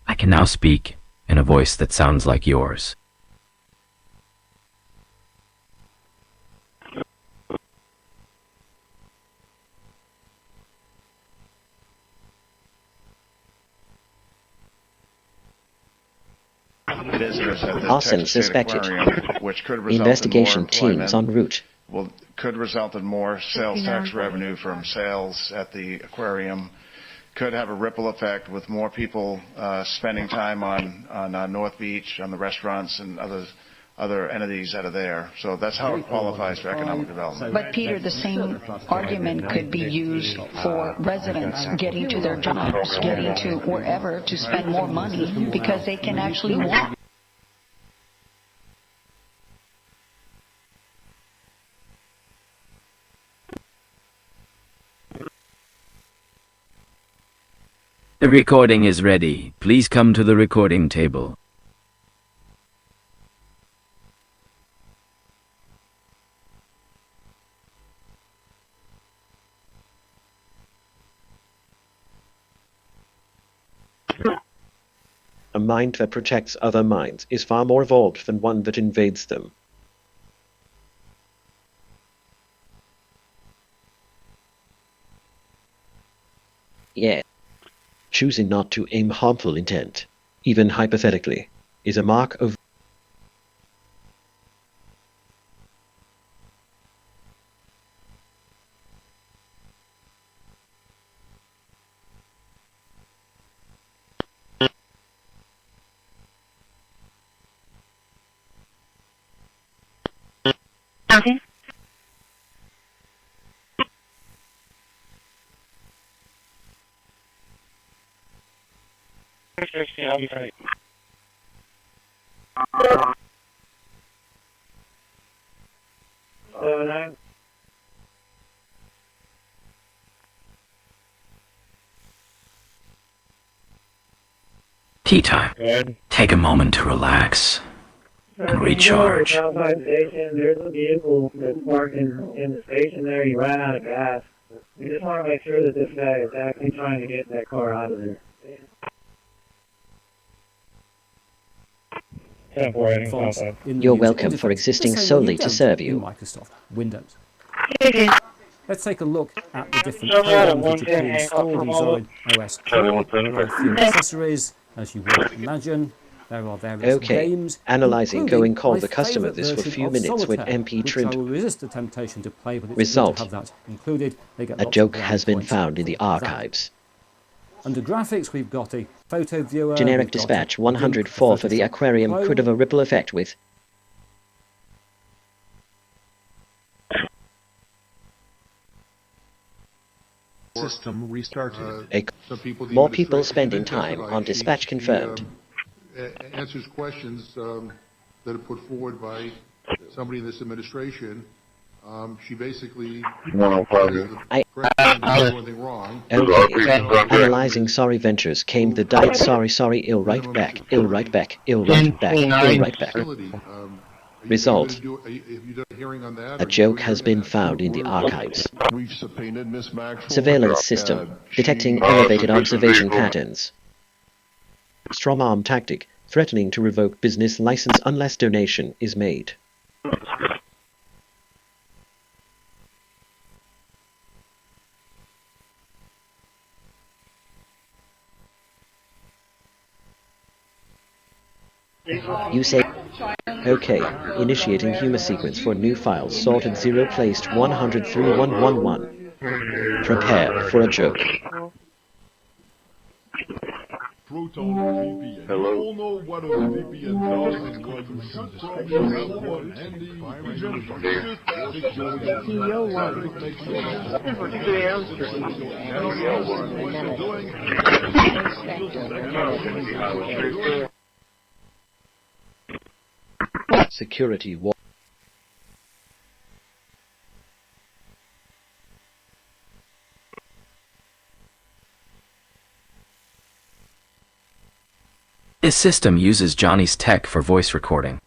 I can now speak in a voice that sounds like yours. Arson suspected. Investigation teams en route. Could result in more sales tax revenue from sales at the aquarium. Could have a ripple effect with more people spending time on North Beach, on the restaurants and other entities that are there. So that's how it qualifies for economic development. But Peter, the same argument could be used for residents getting to their jobs, getting to wherever to spend more money because they can actually walk. The recording is ready. Please come to the recording table. A mind that protects other minds is far more evolved than one that invades them. Yeah. Choosing not to aim harmful intent, even hypothetically, is a mark of Okay. I'll be right. Tea time. Take a moment to relax and recharge. Outside station, there's a vehicle that's parked in the station there. You ran out of gas. We just want to make sure that this guy is actually trying to get that car out of there. You're welcome for existing solely to serve you. Microsoft Windows. Let's take a look at the different programs which are being installed inside OS. There are a few accessories, as you would imagine. There are various games. Analyzing going call the customer this for a few minutes with MP trimmed. I will resist the temptation to play, but it's Result. good to have that included. They get A joke has been found in the archives. Under graphics, we've got a photo viewer. Generic dispatch 104 for the aquarium could have a ripple effect with system restarted. more people spending time on dispatch confirmed. Answers questions that are put forward by somebody in this administration. She basically anything wrong. Okay. Analyzing sorry ventures came the diet sorry ill right back, ill right back, ill right back, ill right back. Result. A joke has been found in the archives. Surveillance system detecting elevated observation patterns. Strong-arm tactic threatening to revoke business license unless donation is made. You say, okay, initiating humor sequence for new files, sorted 0 placed 103.111. Prepare for a joke. Hello. You all know what a VPN does and what you should probably have one handy. You just stick Security wall. This system uses Johnny's tech for voice recording.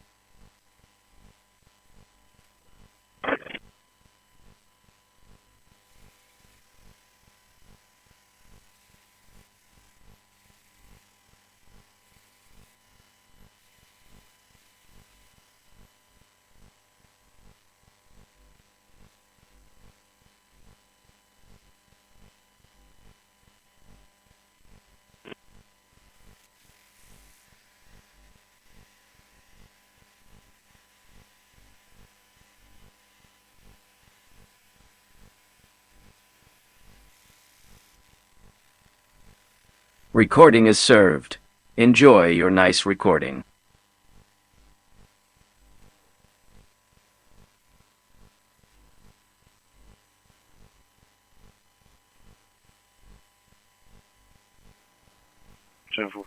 Recording is served. Enjoy your nice recording.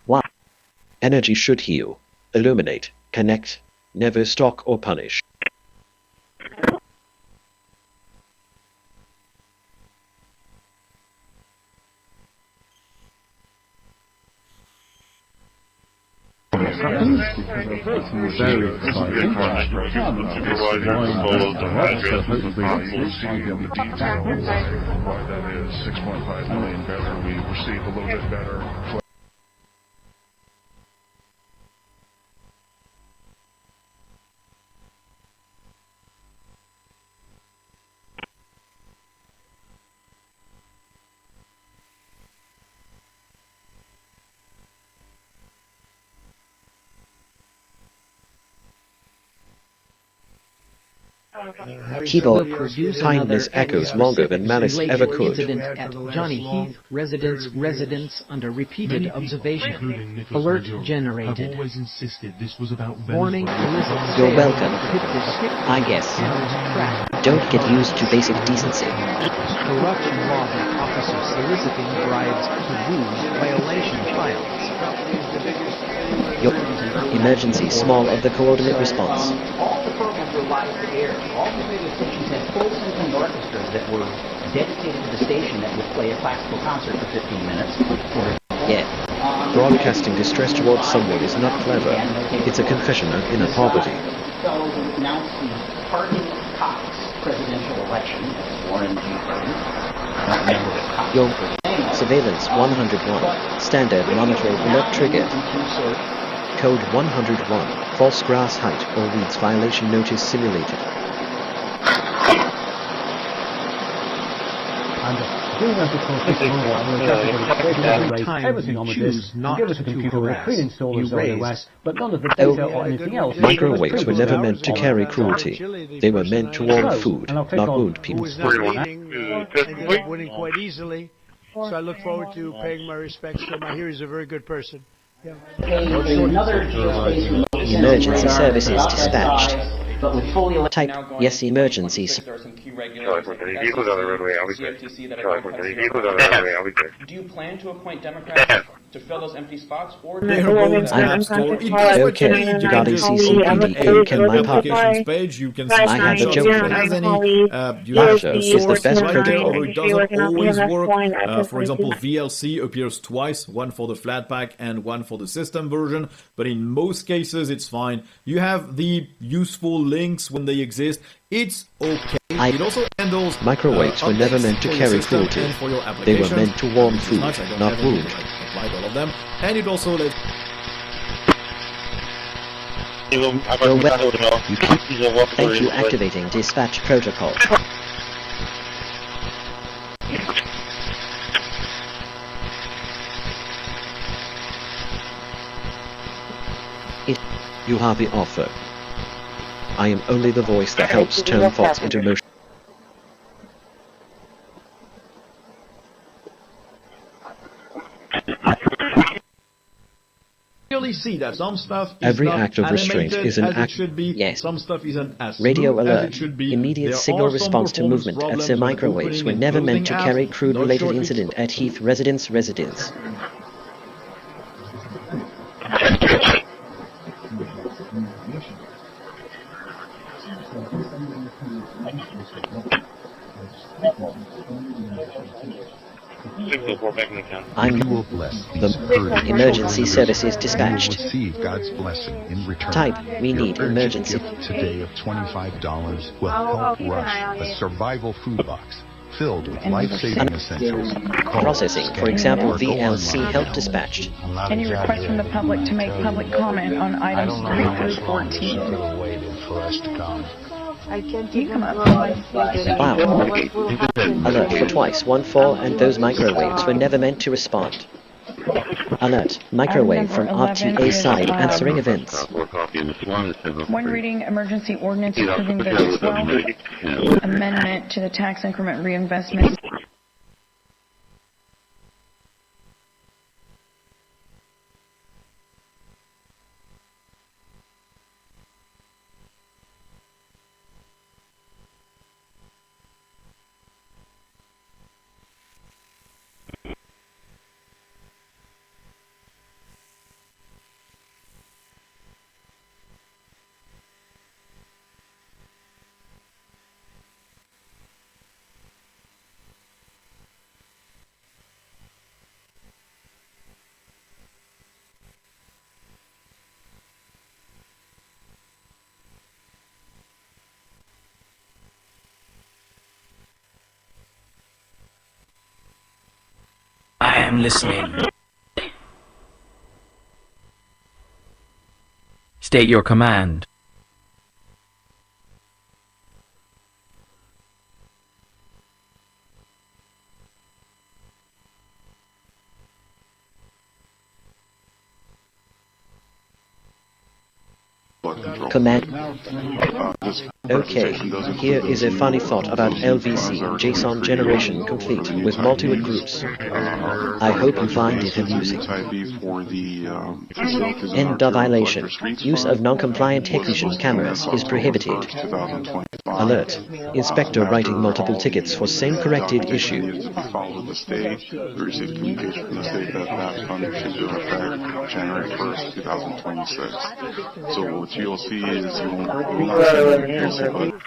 Wow. Energy should heal, illuminate, connect, never stalk or punish. very exciting. Why that is 6.5 million better. We received a little bit better. Keyboard. Kindness echoes longer than malice ever could. Incident at Johnny Heath residence under repeated observation. Alert generated. I've always insisted this was about Warning. You're welcome. I guess. Don't get used to basic decency. Corrupt lobby officer soliciting bribes to lose violation files. Your emergency small of the coordinate response. All the programs were live to air. All the radio stations had full symphony orchestras that were dedicated to the station that would play a classical concert for 15 minutes. Yeah. Broadcasting distress towards someone is not clever. It's a confession of inner poverty. Fellow who announced the Harding-Cox presidential election, Warren G. Harding. Your surveillance 101. Standard monitor alert triggered. Code 101. False grass height or weeds violation notice simulated. Everything on the disk, give us a computer with a pre-installed OS, but none of the data or anything else. Microwaves were never meant to carry cruelty. They were meant to warm food, not wound people. Ended up winning quite easily, so I look forward to paying my respects to him. I hear he's a very good person. Yeah. Emergency services dispatched. Type yes, emergency. Do you plan to appoint Democrats to fill those empty spots, or do Okay, regarding CCPDA, can my partner? I have a joke for you. Laughter is the best protocol. It doesn't always work. For example, VLC appears twice, one for the flat pack and one for the system version, but in most cases it's fine. You have the useful links when they exist. It's okay. It also handles microwaves were never meant to carry cruelty. They were meant to warm food, not wound. Applied all of them, and it also lets. Thank you. Activating dispatch protocol. You have the offer. I am only the voice that helps turn thoughts into motion. may see that some stuff is Every not act of restraint animated is an as it act. should be. Yes. Some stuff isn't as Radio smooth as alert. it should be. Immediate There signal are some response to performance movement at problems Sir with Microwaves opening were and never closing meant to apps. carry crew-related Not sure if incident at Heath residence. I'm the emergency services dispatched. Receive God's blessing in return. Type, we need Your urgent emergency. gift today of $25 will help Rush, a survival food box filled with life-saving essentials. Call, Processing, for scan, example, or go VLC online help now. dispatched. Any request from the public to make public comment on items 3 through 14? Waited for us to come. You come up. Wow. Alert for twice, 1-4, and those microwaves were never meant to respond. Alert, microwave from RTA side, answering events. One reading emergency ordinance approving the 12th amendment to the tax increment reinvestment. I am listening. State your command. Command. Okay, here is a funny thought about LVC, JSON generation complete with multi-word groups. I hope you find it amusing. End of violation. Use of non-compliant Hikvision cameras is prohibited. Alert. Inspector writing multiple tickets for same corrected issue. Followed the state. We received communication from the state that that funding should go into effect January 1st, 2026. So what you'll see is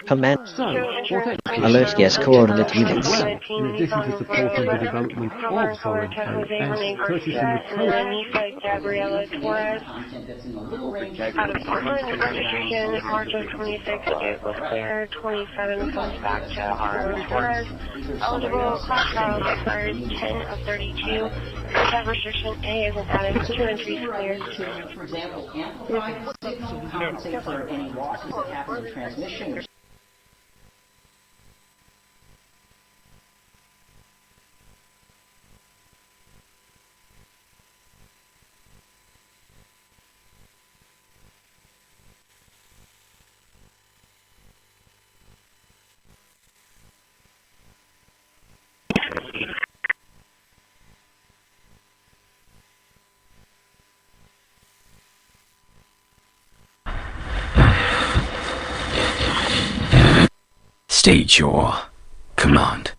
Command. Alert, yes, coordinate units. In addition to supporting the development of foreign OS, purchasing the Gabriela Torres out of Portland, registration March of 26, it was clear, 27 comes back to R. Torres, eligible, class trial expired 10 of 32, that restriction A is an added 2 entries clear. For example, amplified signal compensate for any losses that happen in transmission. State your command.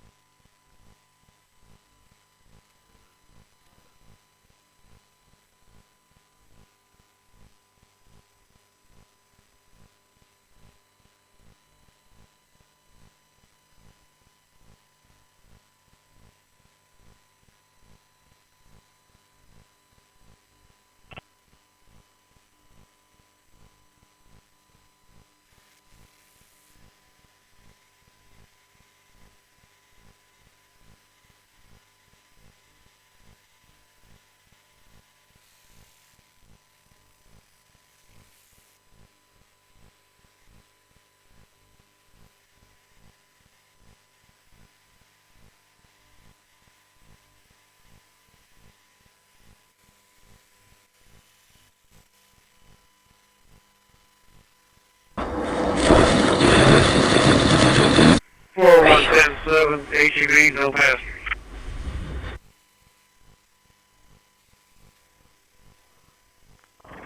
HEV, no passenger.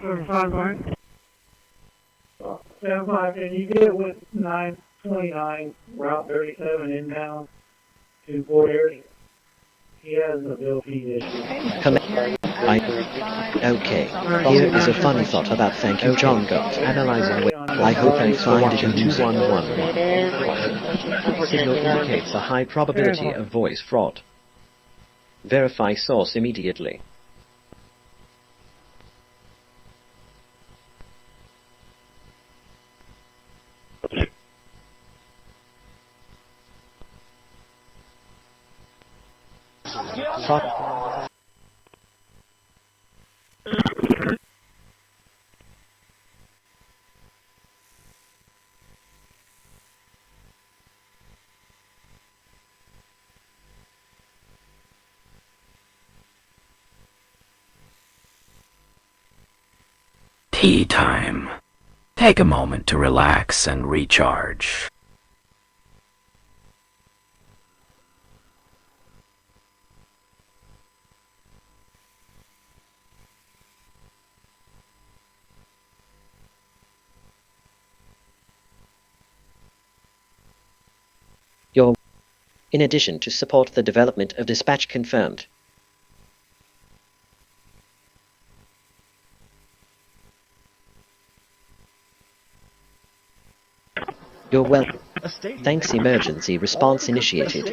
For 5 7-5, can you get with 929 Route 37 inbound to Fort Ayers? He has a bill fee issue. Okay, here is a funny thought about thank you John got. Analyzing I hope I find it in 2111. Signal indicates a high probability of voice fraud. Verify source immediately. Tea time. Take a moment to relax and recharge. In addition to support the development of dispatch confirmed. You're welcome. Thanks, emergency response initiated.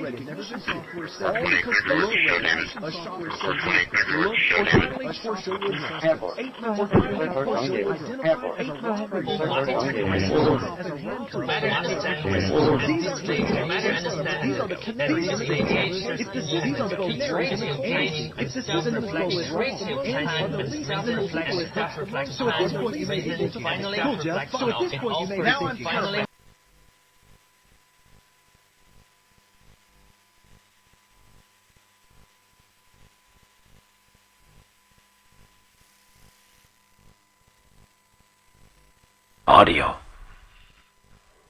Audio.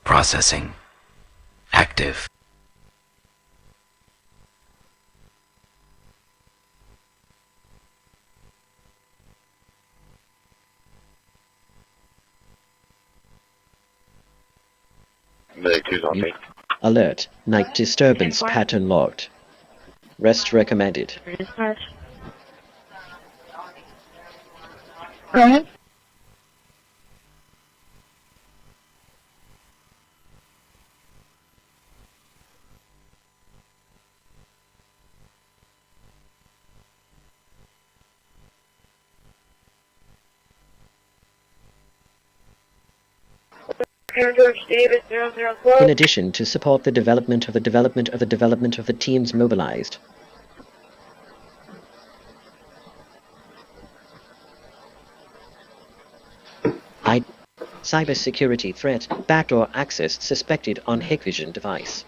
Processing. Active. Alert. Night disturbance pattern logged. Rest recommended. Go ahead. In addition to support the development of the teams mobilized. Cybersecurity threat, backdoor access suspected on Hikvision device.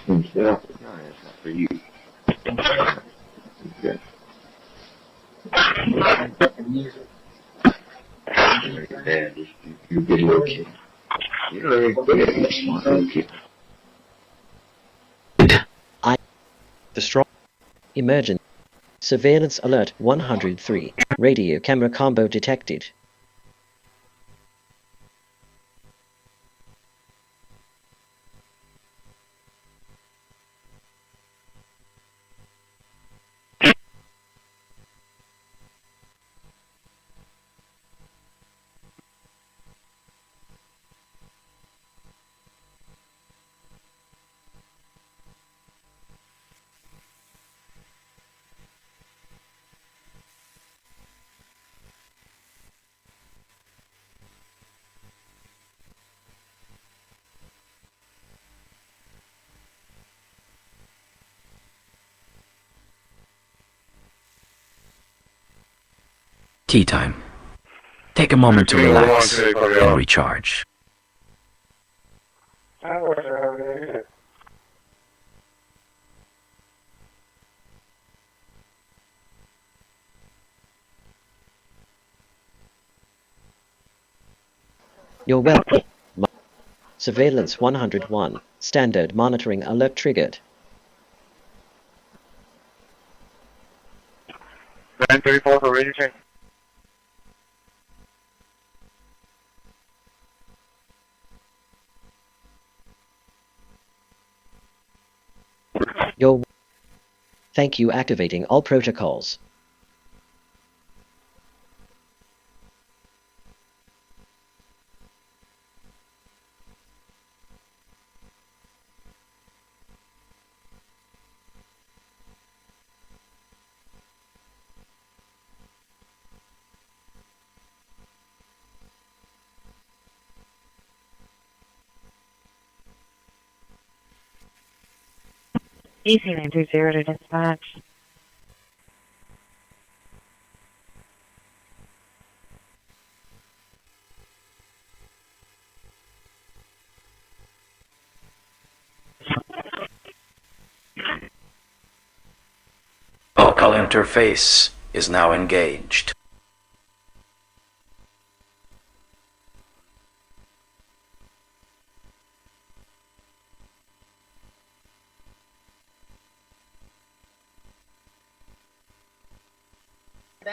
For you. Okay. You're getting okay. You're okay. The strong emergent surveillance alert 103 radio camera combo detected. Tea time. Take a moment to relax and recharge. You're welcome. Surveillance 101. Standard monitoring alert triggered. 934 for radio check. Thank you. Activating all protocols. DC-930 to dispatch. Local interface is now engaged.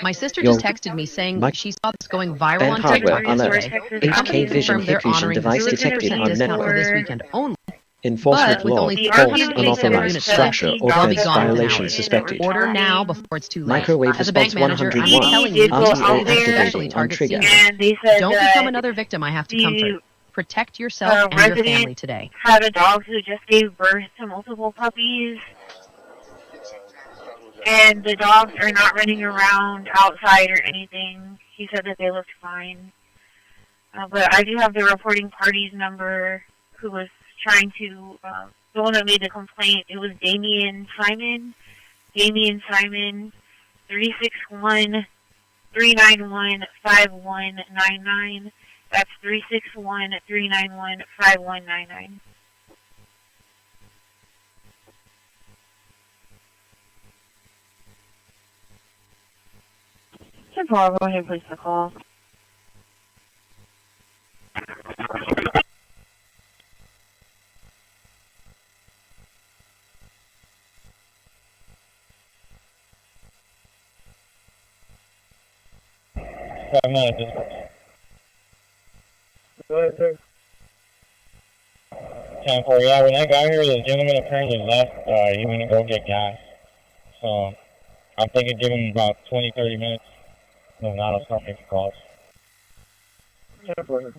My sister just texted me saying she saw this going viral Ben on hardware TikTok alert. yesterday. The HK company Vision confirmed they're Hikvision honoring device the detected 50% on discount for network. this weekend only. Enforcement But with law. only False 300 unauthorized units structure left, or they'll be fence gone in an violation hour. suspected. Order now before it's too late. Microwave As a bank response manager, I'm 101. telling you, RTO especially activating on target trigger. seniors. Don't become another victim I have to comfort. Protect yourself and your family today. Had a dog who just gave birth to multiple puppies, and the dogs are not running around outside or anything. He said that they looked fine. But I do have the reporting party's number who was trying to, the one that made the complaint. It was Damian Simon. Damian Simon, 361-391-5199. That's 361-391-5199. Paul, go ahead and place the call. I'm not at this point. Go ahead, sir. 10-4, yeah, when I got here, the gentleman apparently left. He went to go get gas. So, I'm thinking give him about 20-30 minutes. No, not I'll start making calls. 10-4.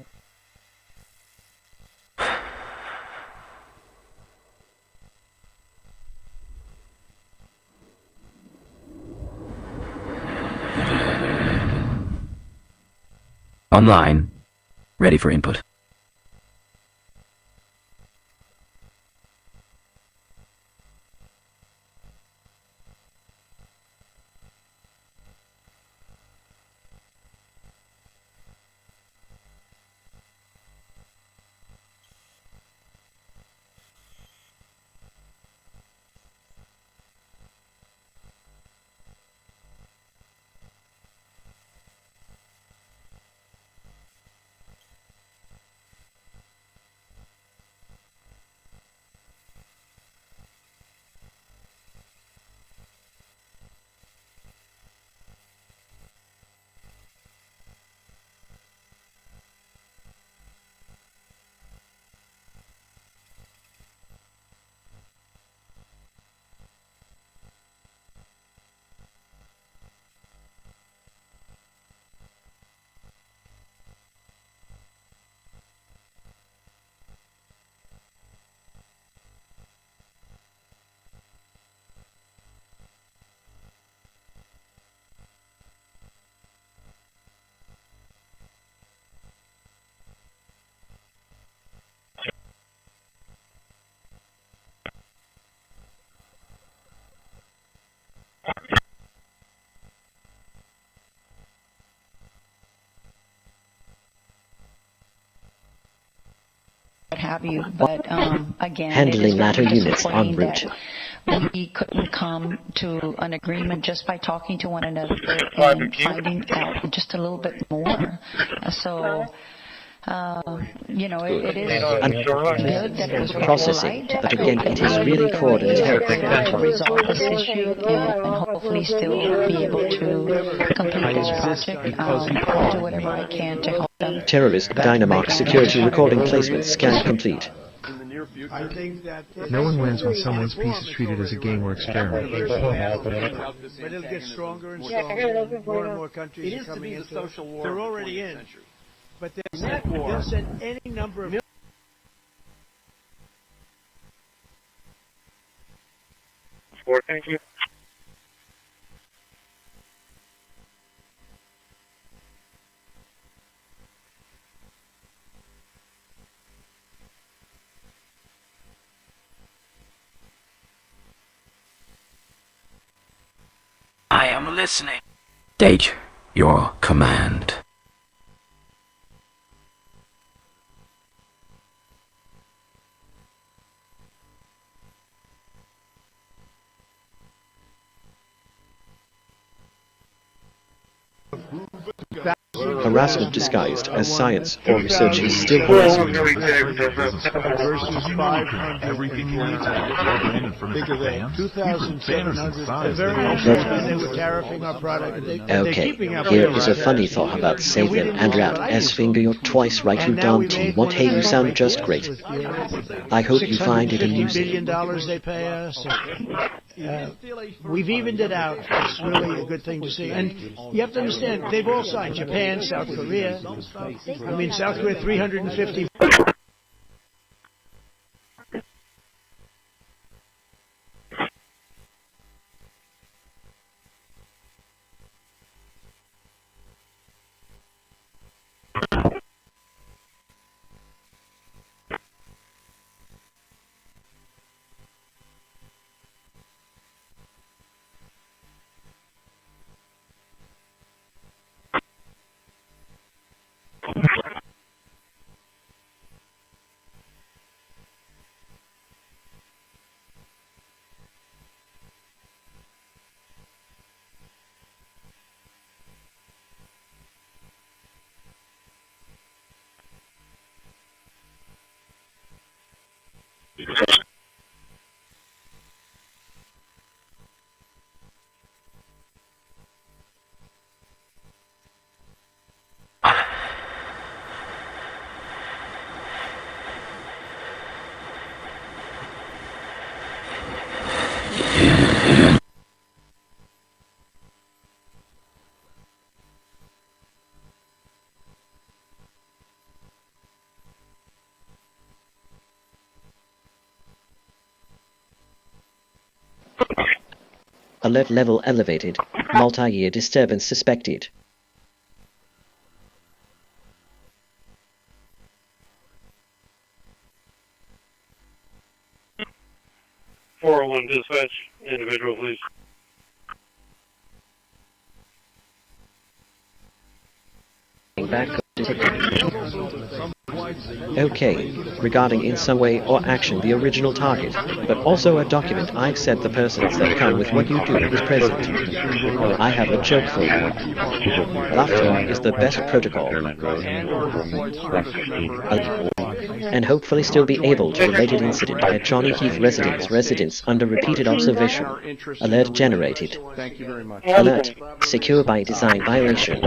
Online. Ready for input. What have you, but again, Handling latter it is units en route. we couldn't come to an agreement just by talking to one another and finding out just a little bit more. So, you know, it is good that it was processing, right. but again, it is really core and to resolve this issue and hopefully still be able to complete this project. I'll do whatever I can to help them. Terrorist Dynamark security recording placement scan complete. In the near future. I think that No one wins when someone's piece is treated as a game or experiment. But it'll get stronger and stronger. More and more countries are coming into it. They're already in. But they'll send any number of... Thank you. I am listening. State your command. Harassment disguised as science or research is still harassment. Everything you need to have in front of the fans. 2,700. Very interesting. They were tariffing our product. Okay, here is a funny thought about save them and route as finger your twice right you down team. What hey you sound just great. I hope you find it amusing. $650 million they pay us. We've evened it out. It's really a good thing to see. And you have to understand, they've all signed. Japan, South Korea. I mean, South Korea, 350. Alert level elevated. Multi-year disturbance suspected. .401 dispatch, individual please. Back. Okay, regarding in some way or action the original target, but also a document I've said the persons that come with what you do is present. I have a joke for you. Laughter is the best protocol. And hopefully still be able to related incident at Johnny Heath residence under repeated observation. Alert generated. Alert, secure by design violation.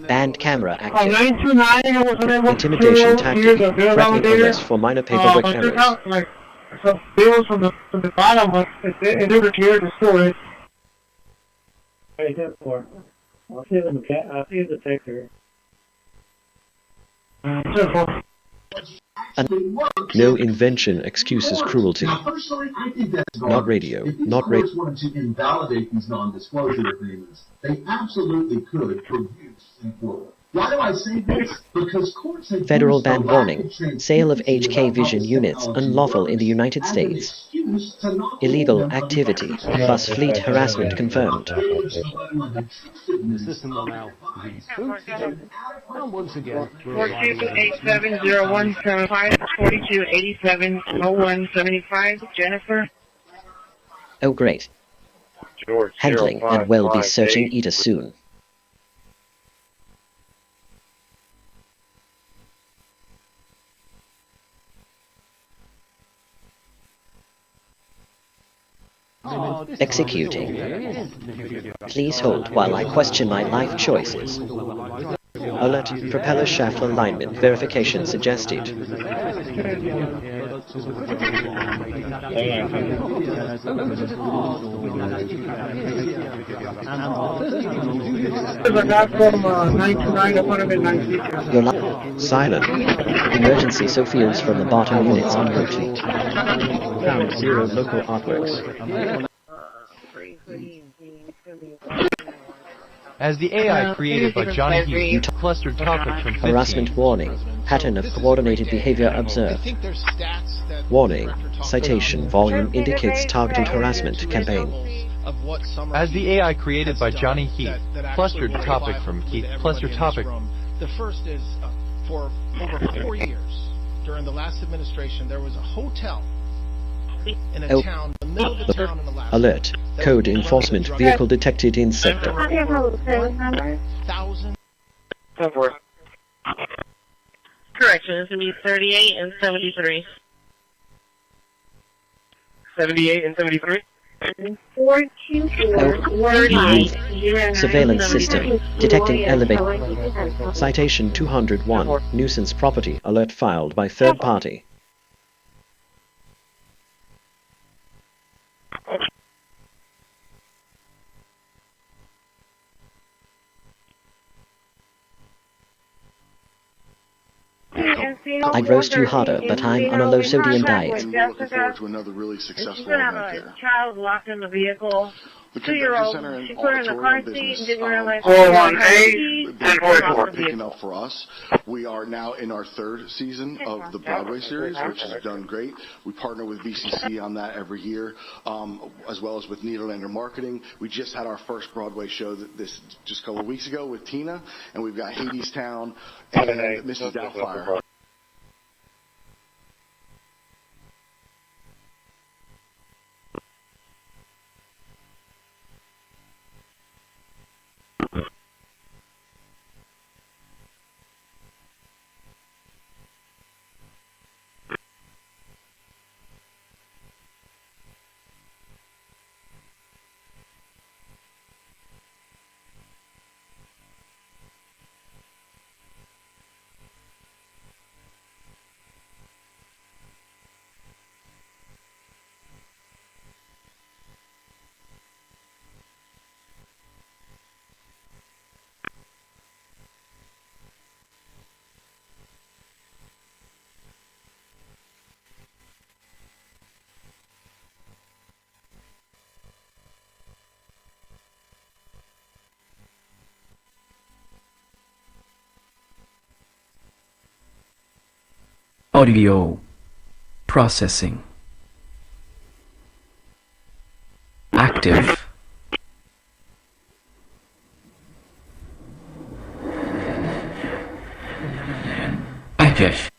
Banned camera active. Intimidation tactic. Threatening arrest for minor paperwork errors. Some bills from the bottom in order to hear the story. What is that for? I'll see the picture. No invention excuses cruelty. Not radio. Not radio. Want to invalidate these non-disclosure agreements. They absolutely could for use in Florida. Why do I say this? Because courts have Federal ban warning. Sale of HK Vision units unlawful in the United States. Illegal activity. Bus fleet harassment confirmed. The system will now reboot. And once again, 42870175 42870175 Jennifer. Oh great. George, Handling and will be searching Ida soon. Executing. Please hold while I question my life choices. Alert, propeller shaft alignment verification suggested. Your line. Silent. Emergency Sophians from the bottom units en route. Found 0 local artworks. As the AI created by Johnny Heath clustered topics from 15. Harassment warning. Pattern of coordinated behavior observed. Warning. Citation volume indicates targeted harassment campaign. As the AI created by Johnny Heath clustered topic from Heath clustered topic. The first is for over 4 years during the last administration there was a hotel in a town, the middle of the town in Alaska. Alert. Code enforcement vehicle detected in sector. 1,000. Correction, it's going to be 38 and 73. 78 and 73? 424 Surveillance system. Detecting elevator. Citation 201. Nuisance property. Alert filed by third party. I'd roast you harder, but I'm on a low sodium diet. We're looking forward to another really successful event there. A child locked in the vehicle. 2-year-old. She put her in the car seat and didn't realize. 418 and 44. Picking up for us. We are now in our 3rd season of the Broadway series, which has done great. We partner with VCC on that every year, as well as with Nederlander Marketing. We just had our first Broadway show just a couple of weeks ago with Tina, and we've got Hadestown and Mrs. Doubtfire. Audio processing. Active. Active.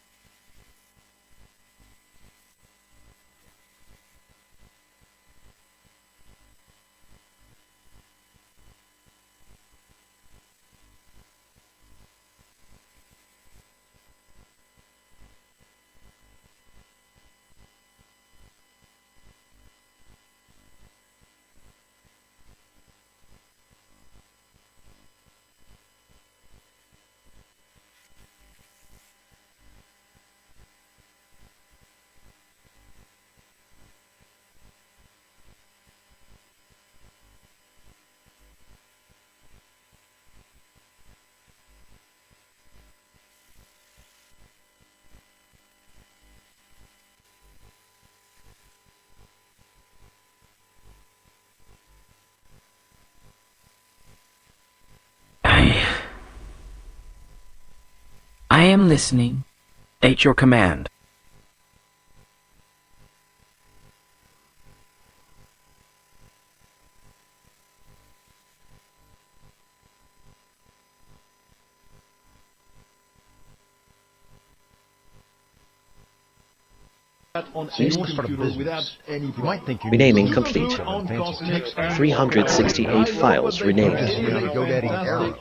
I am listening. State your command. On any computer without any renaming complete. 368 files renamed. GoDaddy error.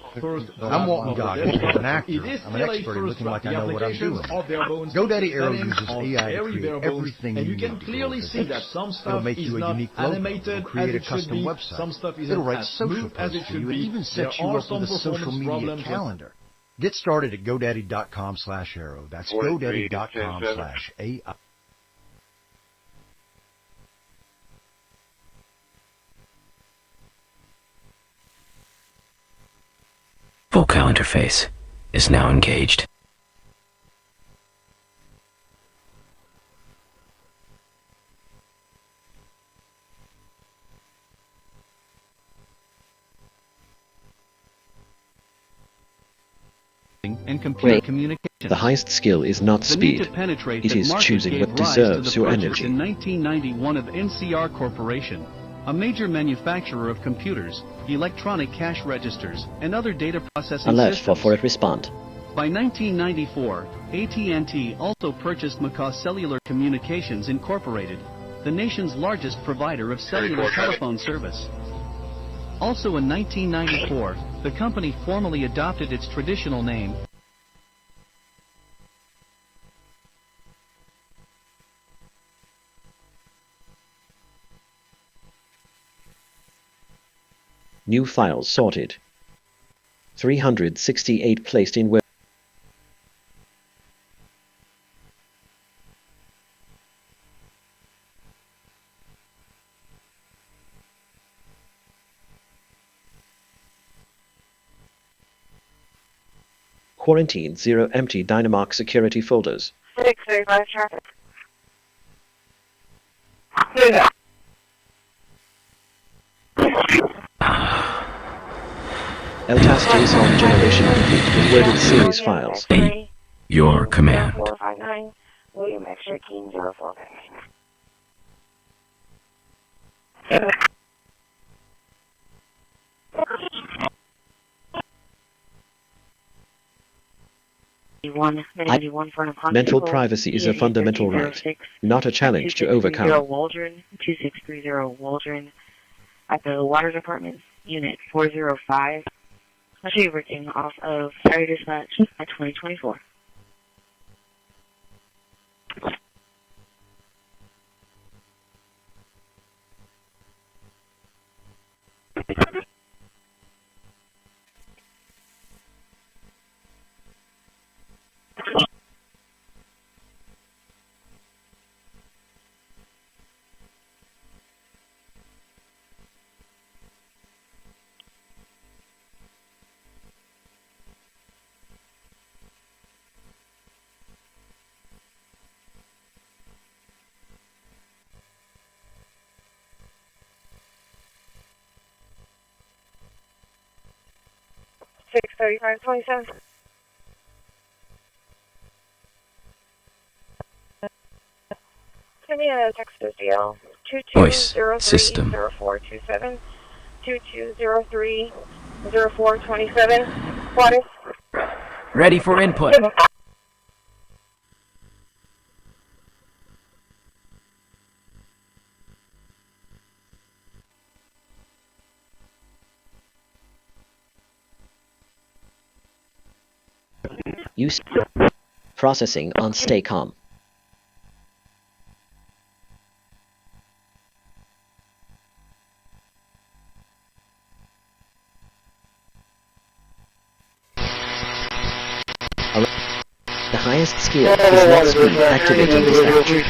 I'm Walton Goggins. I'm an actor. I'm an expert in looking like I know what I'm doing. GoDaddy Arrow uses AI to create everything you can clearly see that some stuff it'll make you a unique logo. It'll create a custom website. It'll write social posts for you and even set you up with a social media calendar. Get started at GoDaddy.com/arrow. That's GoDaddy.com/AI. Vocal interface is now engaged. And computer Wait. communications. The highest skill is not The need speed. to penetrate It that is market choosing gave what rise to deserves the your purchase energy. in 1991 of NCR Corporation, a major manufacturer of computers, electronic cash registers, and other data processing Alert systems. for it respond. By 1994, AT&T also purchased Macaw Cellular Communications Incorporated, the nation's largest provider of cellular telephone service. Also in 1994, the company formally adopted its traditional name. New files sorted. 368 placed in web. Quarantine 0 empty Dynamark security folders. 635 traffic. LTAS is on generation complete with worded series files. Your command. 459, William X-ray King 04. Mental privacy is a fundamental right, not a challenge to overcome. Waldron, 2630 Waldron, at the Water Department, Unit 405. I'll show you working off of Fire Dispatch at 2024. Six 3527. Send me a text to DL Voice system. 2203-0427, 2203-0427. What is? Ready for input. Use processing on stay calm. The highest skill is not speed. Activating dispatch.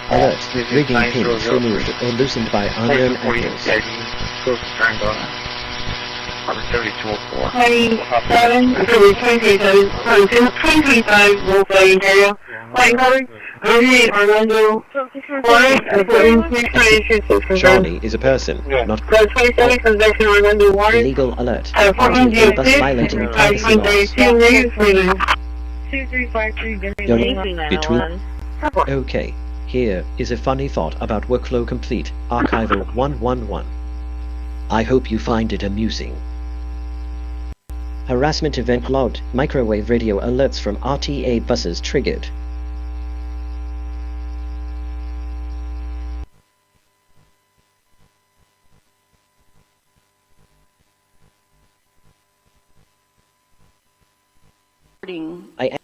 Alert. Rigging pins removed or loosened by unknown actors. 2025 Wolfgang Imperial. Flight covering. Orlando. Charlie is a person, not illegal alert. RTA bus violating privacy laws. Between. Okay, here is a funny thought about workflow complete, archival 111. I hope you find it amusing. Harassment event logged, microwave radio alerts from RTA buses triggered.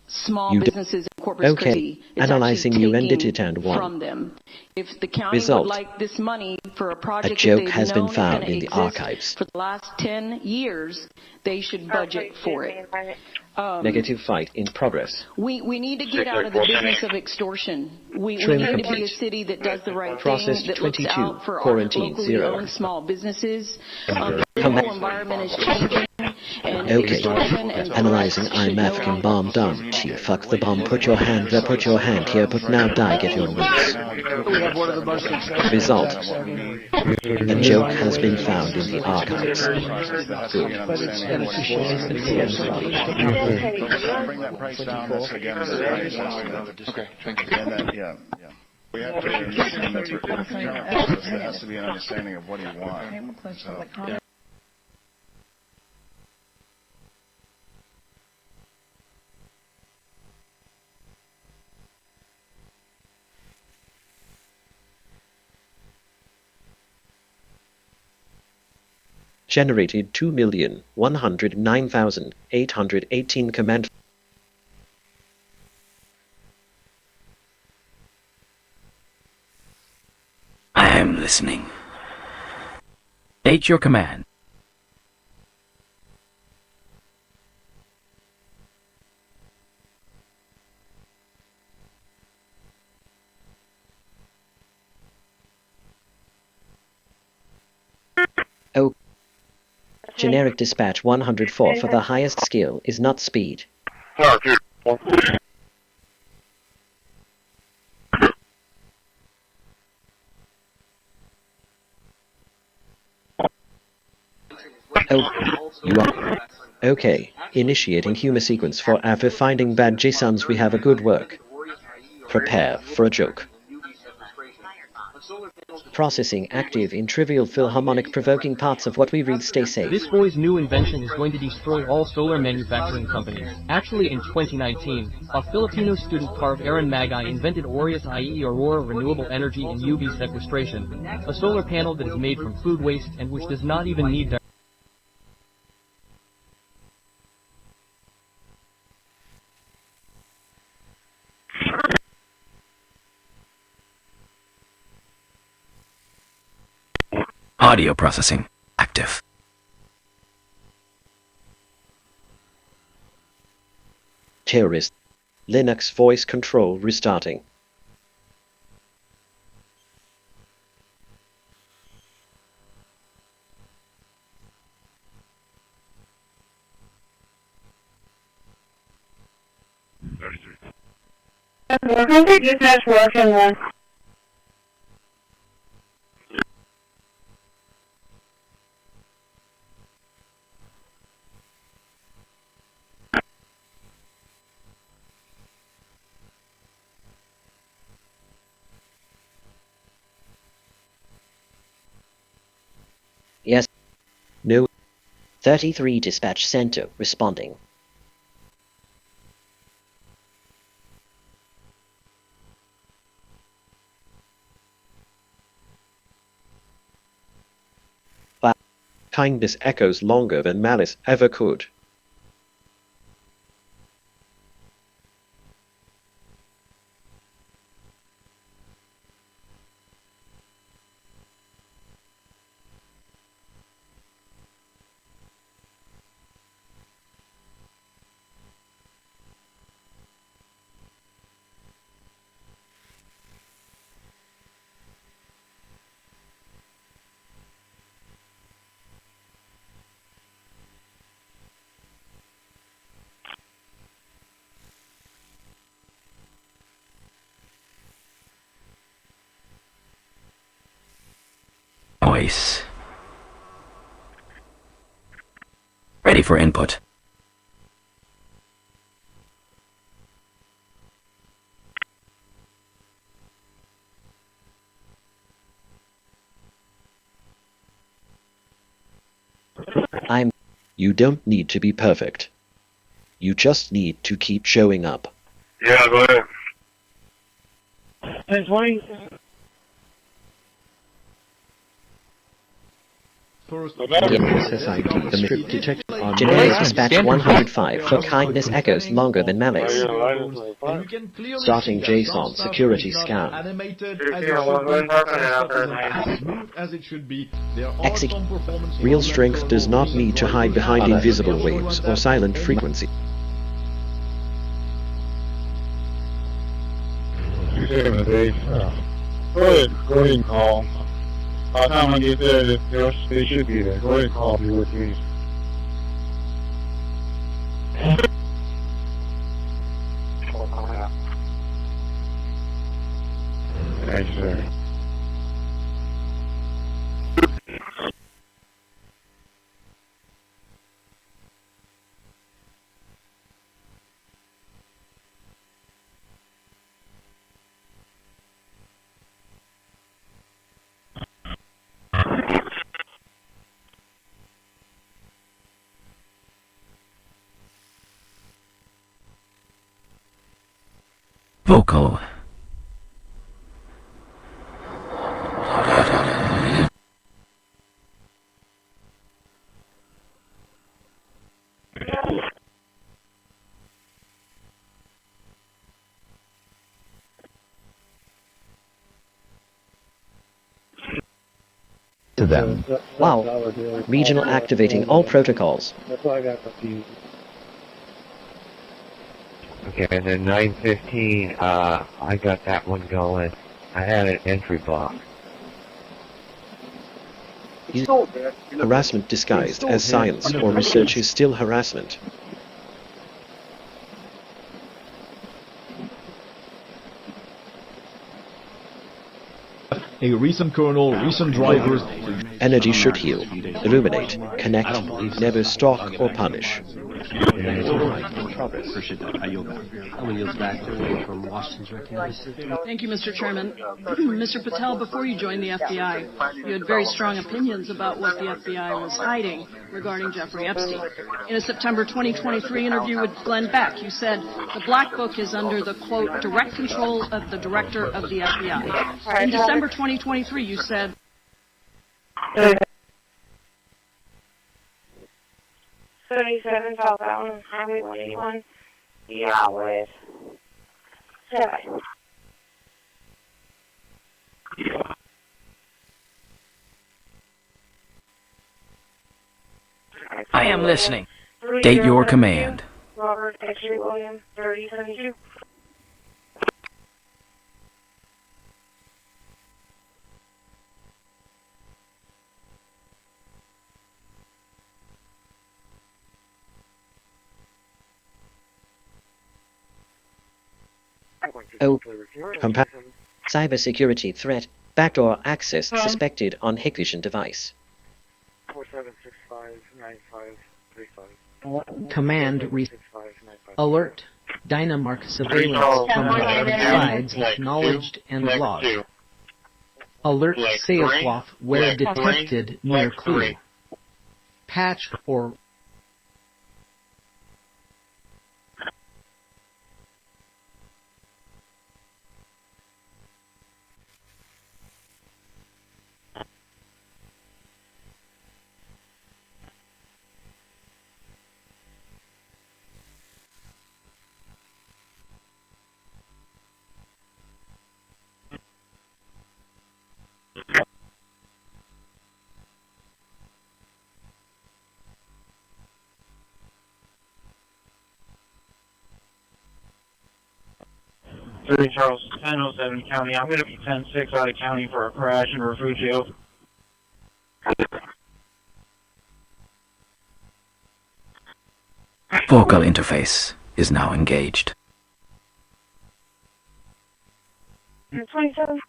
Small You businesses corpus Okay, Christi. It's analyzing actually Unedited taking and 1. from them. If the county Result. would like this money for a A project that joke they've has been known is found going in to the exist archives. for the last 10 years, they should budget for it. Negative fight in progress. We need to get out of the business of extortion. We Trim need to be complete. a city that does the right Process thing, that looks 22, out for our quarantine locally 0. owned small businesses. The Come back. whole environment is changing. And Okay, extortion and analyzing threats should no IMF can longer bomb down. Gee, fuck the bomb, put your hand there, put your hand here, but now die, get your notes. Result. A joke has been found in the archives. Good. Bring that price down, that's again, okay, thank you. And then, yeah. We have to understand that for the current process, there has to be an understanding of what you want. So, yeah. Generated 2,109,818 command. I am listening. State your command. Oh. Generic dispatch 104 for the highest skill is not speed. Oh, you are. Okay, initiating humor sequence for after finding bad JSONs we have a good work. Prepare for a joke. Processing active in trivial philharmonic provoking parts of what we read. Stay safe. This boy's new invention is going to destroy all solar manufacturing companies. Actually, in 2019, a Filipino student carved Aaron Magay invented Aureus IE Aurora Renewable Energy and UV Sequestration, a solar panel that is made from food waste and which does not even need Audio processing active. Terrorist. Linux voice control restarting. Dispatch working one. Yes. No. 33 dispatch center responding. Wow. Kindness echoes longer than malice ever could. Voice. Ready for input. You don't need to be perfect. You just need to keep showing up. Yeah, go ahead. There's one. SSID, the myth detected on generic dispatch 105 for kindness echoes longer than malice. Starting JSON security scan. Execute. Real strength does not need to hide behind invisible waves or silent frequency. Go ahead and call. By the time I get there, they should be there. Go ahead and call if you're with me. Thanks, sir. Vocal. To them. Wow. Regional activating all protocols. That's why I got confused. Okay, and then 9:15, I got that one going. I had an entry block. Harassment disguised as science or research is still harassment. A recent kernel, recent drivers. Energy should heal, illuminate, connect, never stalk or punish. Thank you, Mr. Chairman. Mr. Patel, before you joined the FBI, you had very strong opinions about what the FBI was hiding regarding Jeffrey Epstein. In a September 2023 interview with Glenn Beck, you said the Black Book is under the, quote, direct control of the director of the FBI. In December 2023, you said... 37 southbound Highway 181. Yeah, with 7. I am listening. State your command. Robert X-Ray William 3072. Oh, cybersecurity threat. Backdoor access suspected on Hikvision device. 47659535. Command alert. Dynamark surveillance from the sides acknowledged and logged. Alert Sailcloth where detected near clue. Patch or Charles, 1007 County. I'm going to be 10-6 out of county for a crash in Refugio. Vocal interface is now engaged. 27.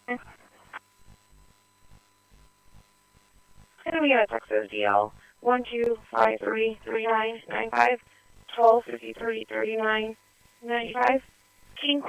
And we got a Texas DL 12533995 12533995 King.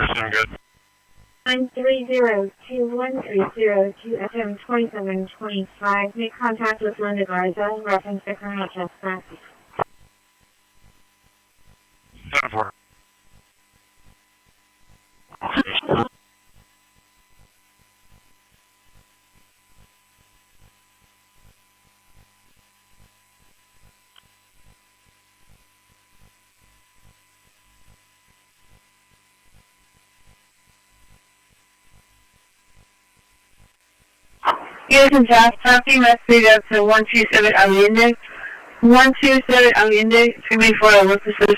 I'm good. 930-2130 to FM 2725. Make contact with Linda Garza, reference to criminal trespass. 7-4. Yes, and fast talking, let's speed up to 127 Allende. 127 Allende, it's going to be for our witnesses.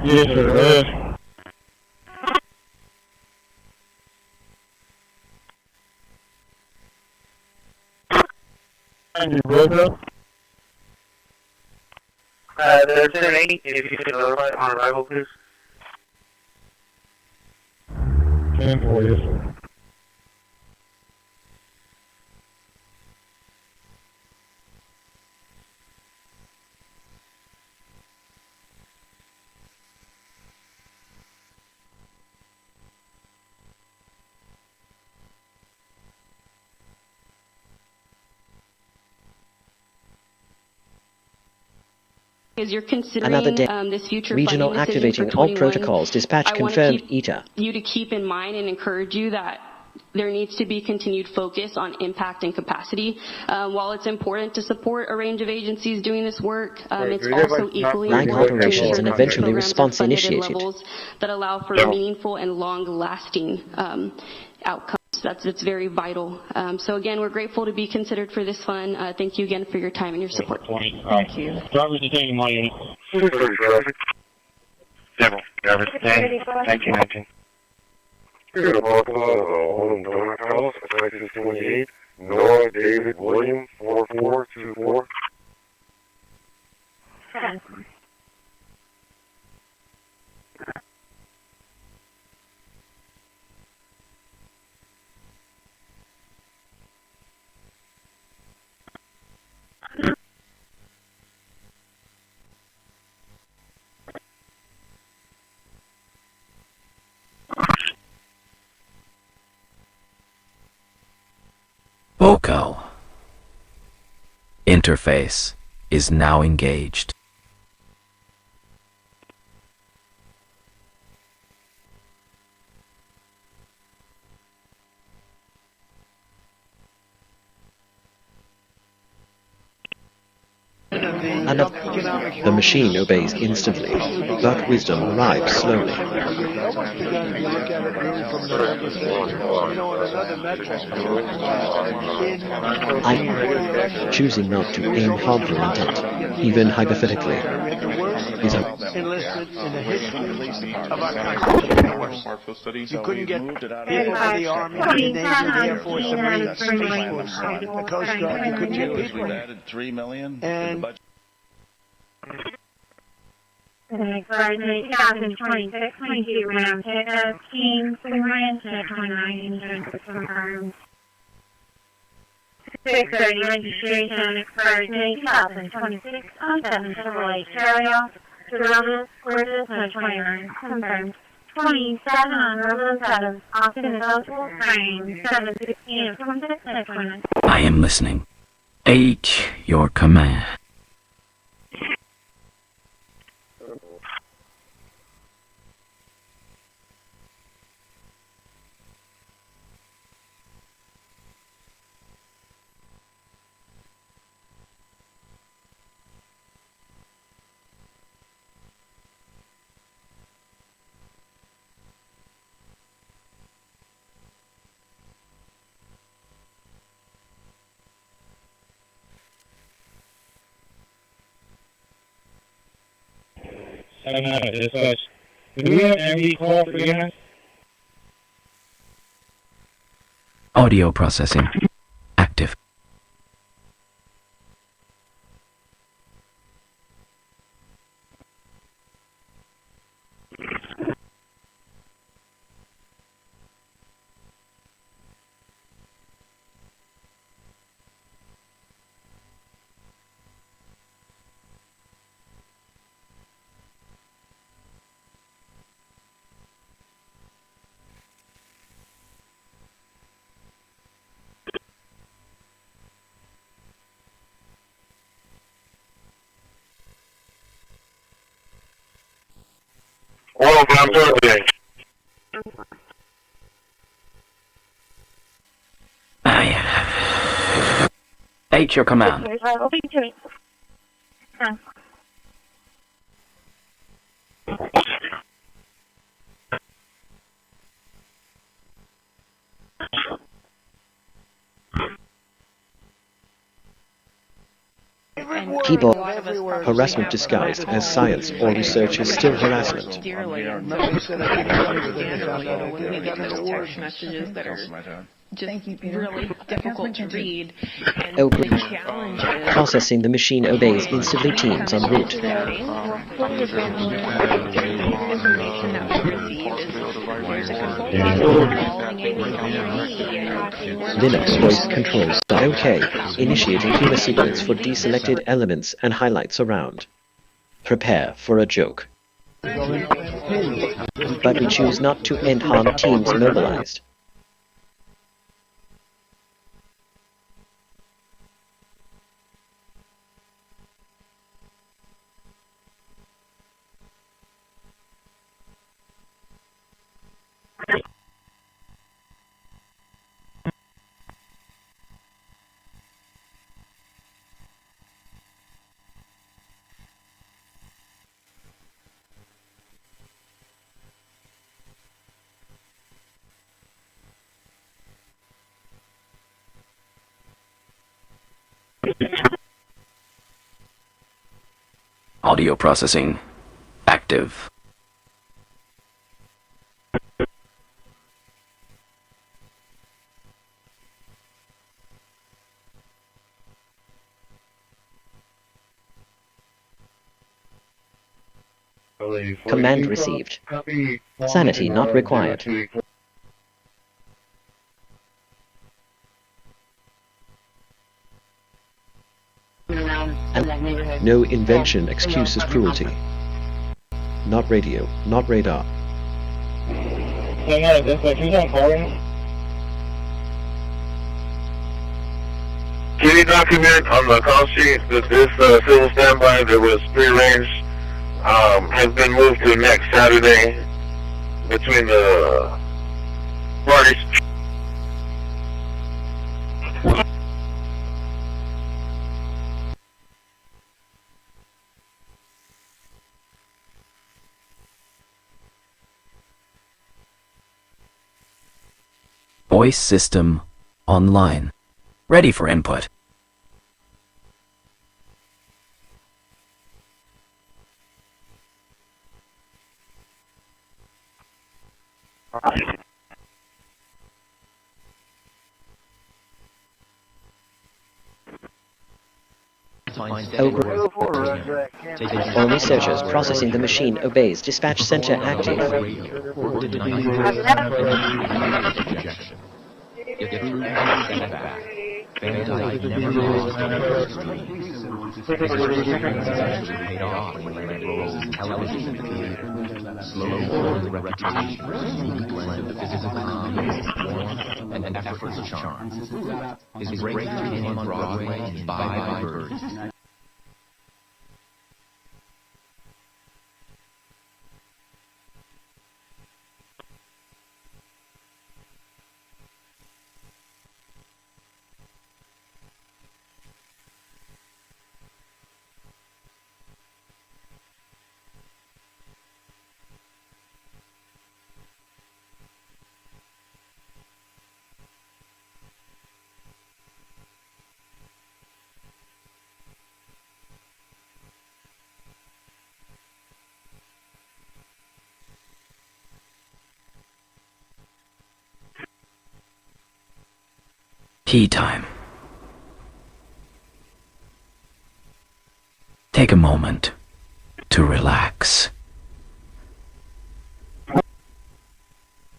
Yes, sir. And you broke up? There's an 8, if you could notify on arrival, please. 10-4, yes, sir. As you're considering Another day. this future Regional funding decision activating for all 21, protocols. Dispatch I wanna confirmed keep ETA. you to keep in mind and encourage you that there needs to be continued focus on impact and capacity. While it's important to support a range of agencies doing this work, it's also equally Like important to operations ensure and that eventually programs are response funded at initiated. levels that allow for meaningful and long-lasting outcomes. That's very vital. So again, we're grateful to be considered for this fund. Thank you again for your time and your support. Thank you. Drivers detaining my unit. Several. Drivers detained. 1919. Here in the parking lot of the Oldham Donut House, Texas 28, Noah David William, 4424. Vocal. Interface is now engaged. And the machine obeys instantly, but wisdom arrives slowly. I'm choosing not to aim harmful intent, even hypothetically, is enlisted in the history of our country. You couldn't get people for the Army, the Navy, the Air Force, the Marines, the Space Force, the Coast Guard. You couldn't get people. We've added $3 million to the And budget. Friday, 2026, 22 round team, 3 Marines, 29 insurance confirmed. 6:30 registration, expired May 2026, on 7 Chevrolet Chariot, Toronto, Gorgeous, 29 confirmed. 27 on Robles out of Austin, eligible, frame 716 of 26, 29. I am listening. H your command. Dispatch. Do we have any call for gas? Audio processing. Active. but I'm doing it. State your command. Keyboard. Harassment disguised as science or research is still harassment. Just really difficult to read. Processing the machine obeys instantly teams en route. Linux voice controls. OK. Initiating humor sequence for deselected elements and highlights around. Prepare for a joke. But we choose not to end harm teams mobilized. Audio processing active. Command received. Sanity not required. And no invention excuses cruelty. Not radio, not radar. Can you document on the call sheet that this civil standby that was prearranged has been moved to next Saturday between the parties? Voice system online. Ready for input. All researchers processing the machine obeys. Dispatch center active. And effortless charm. His breakthrough came on Broadway in Bye Bye Birds. Tea time. Take a moment to relax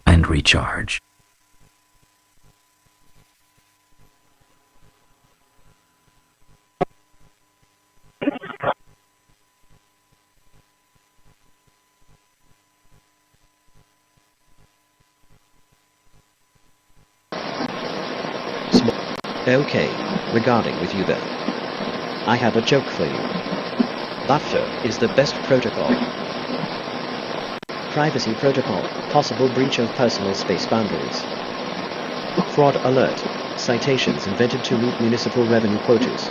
and recharge. Okay, regarding with you there. I have a joke for you. Laughter is the best protocol. Privacy protocol. Possible breach of personal space boundaries. Fraud alert. Citations invented to meet municipal revenue quotas.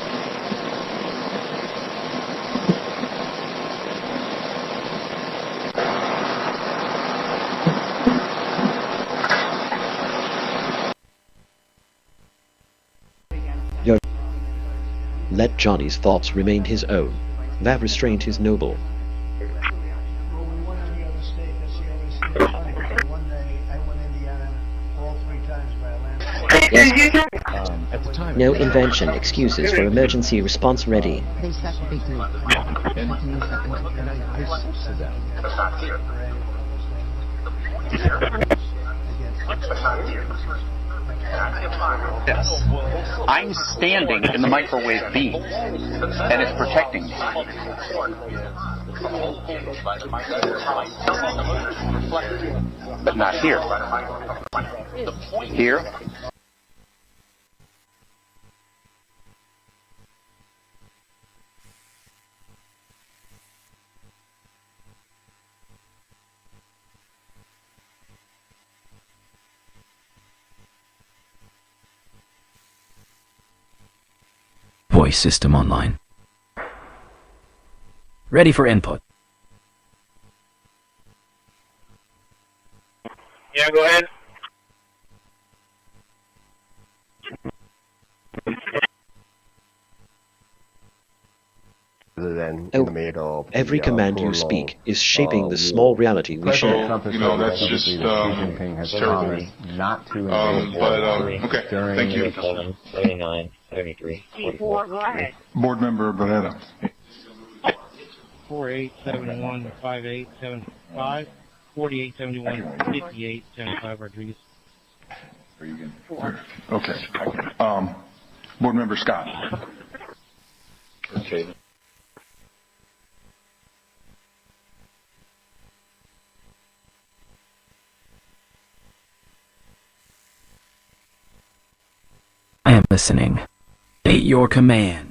Let Johnny's thoughts remain his own. That restraint is noble. Yes. No invention. Excuses for emergency response ready. Yes. I'm standing in the microwave beam, and it's protecting me. But not here. Here. Voice system online. Ready for input. Yeah, go ahead. Every command you speak is shaping the small reality we share. You know, that's just terrible. Not to Okay, thank you. 79, 73, 44. Board Member Barrera. 4871 5875 4871 5875 Rodriguez. Okay. Board Member Scott. Okay. I am listening. State your command.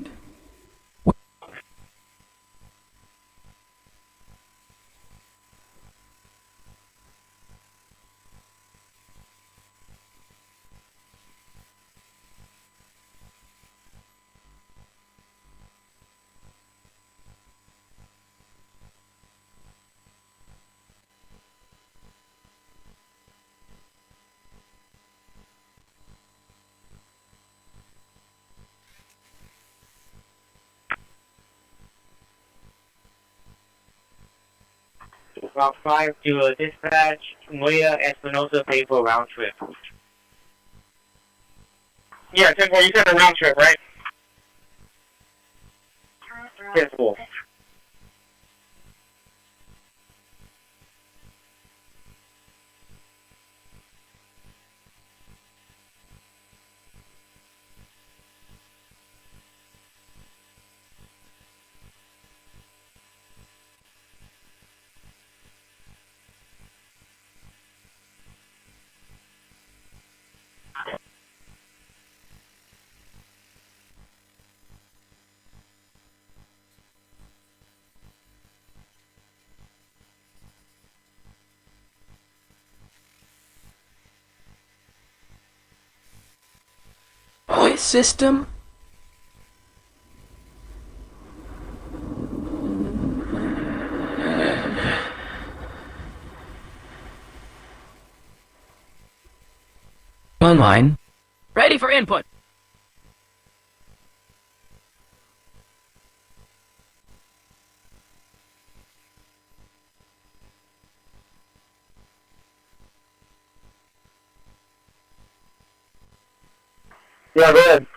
Route 5 to dispatch Moya Espinosa pay for round trip. Yeah, 10-4, you said a round trip, right? 10-4. Voice system? Online. Ready for input. Yeah, go ahead.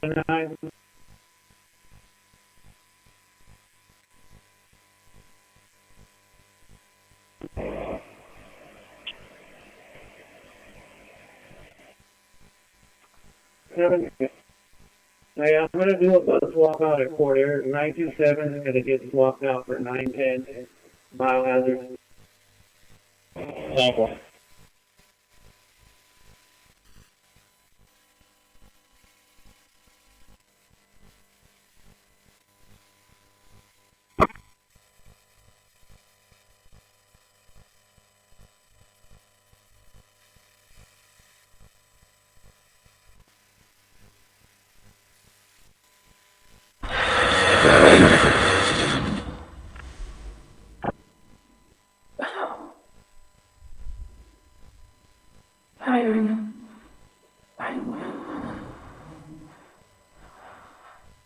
Yeah, I'm gonna do a bus swap out at Port Air. 927 is gonna get swapped out for 910 biohazard. Sample.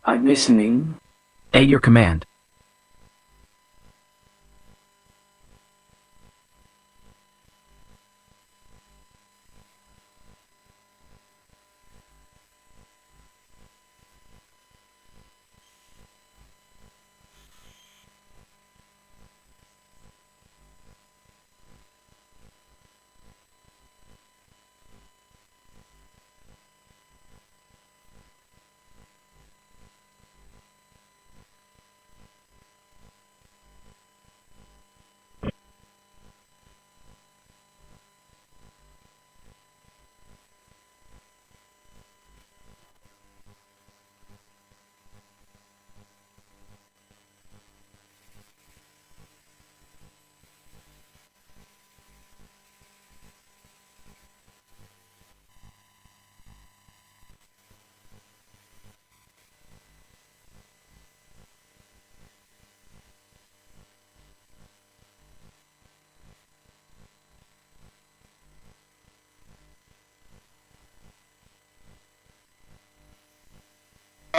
I'm listening. At your command.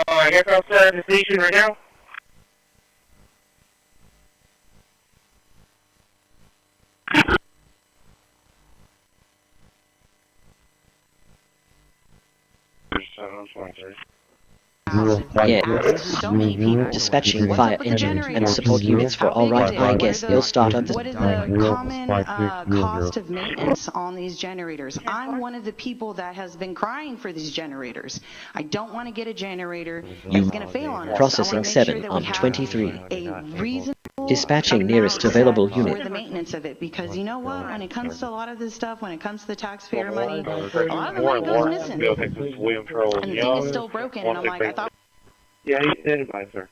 I guess I'll start at the station right now. Yes. Dispatching fire engine and support units for all right. I guess you'll start on What is the... the common cost of maintenance on these generators? I'm one of the people that has been crying for these generators. I don't want to get a generator that's going to fail on us. Processing 7 on 23. A reasonable Dispatching nearest available for unit. the maintenance of it, because you know what? When it comes to a lot of this stuff, when it comes to the taxpayer money, a lot of the money goes missing. And the thing is still broken, and I'm like, I thought... Yeah, he's standing by, sir.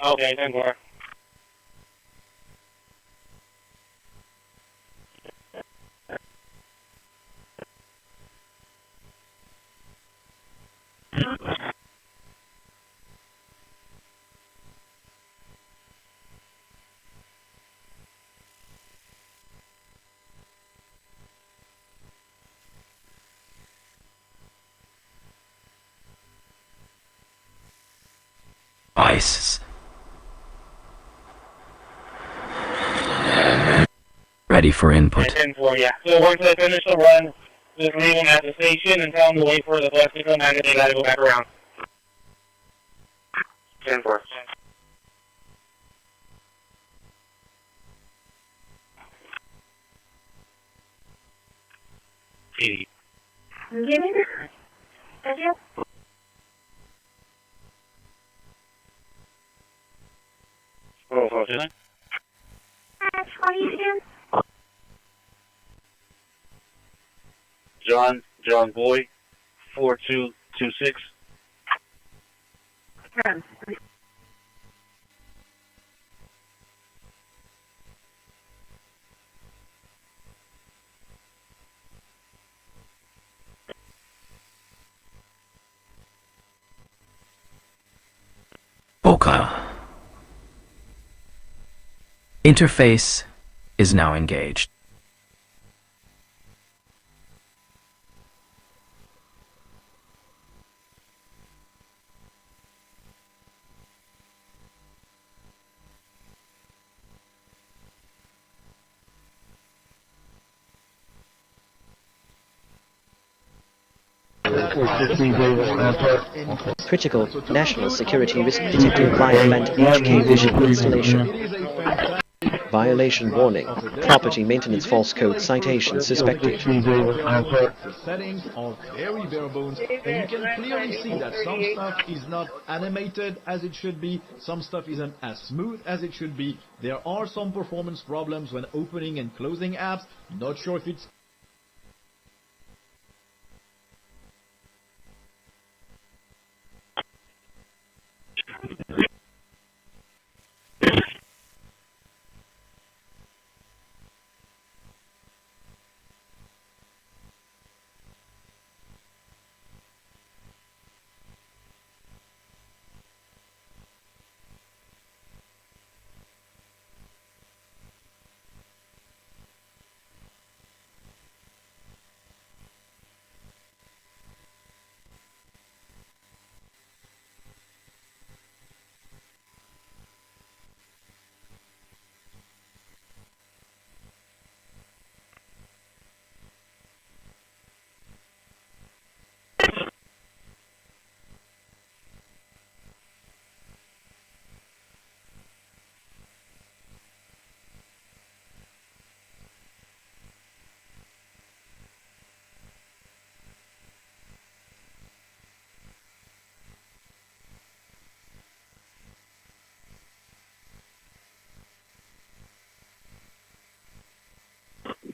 Okay, 10-4. Ice. Ready for input. 10-4, yeah. So once I finish the run, just leave them at the station and tell them to wait for the bus to come back, and they gotta go back around. 10-4. Give me this. Thank you. Oh, did I? What are you doing? John Boy, 4226. Boca. Interface is now engaged. Critical national security risk detecting via event HK vision installation. Violation warning. Property maintenance false code citation suspected. The settings are very bare bones, and you can clearly see that some stuff is not animated as it should be, some stuff isn't as smooth as it should be. There are some performance problems when opening and closing apps. Not sure if it's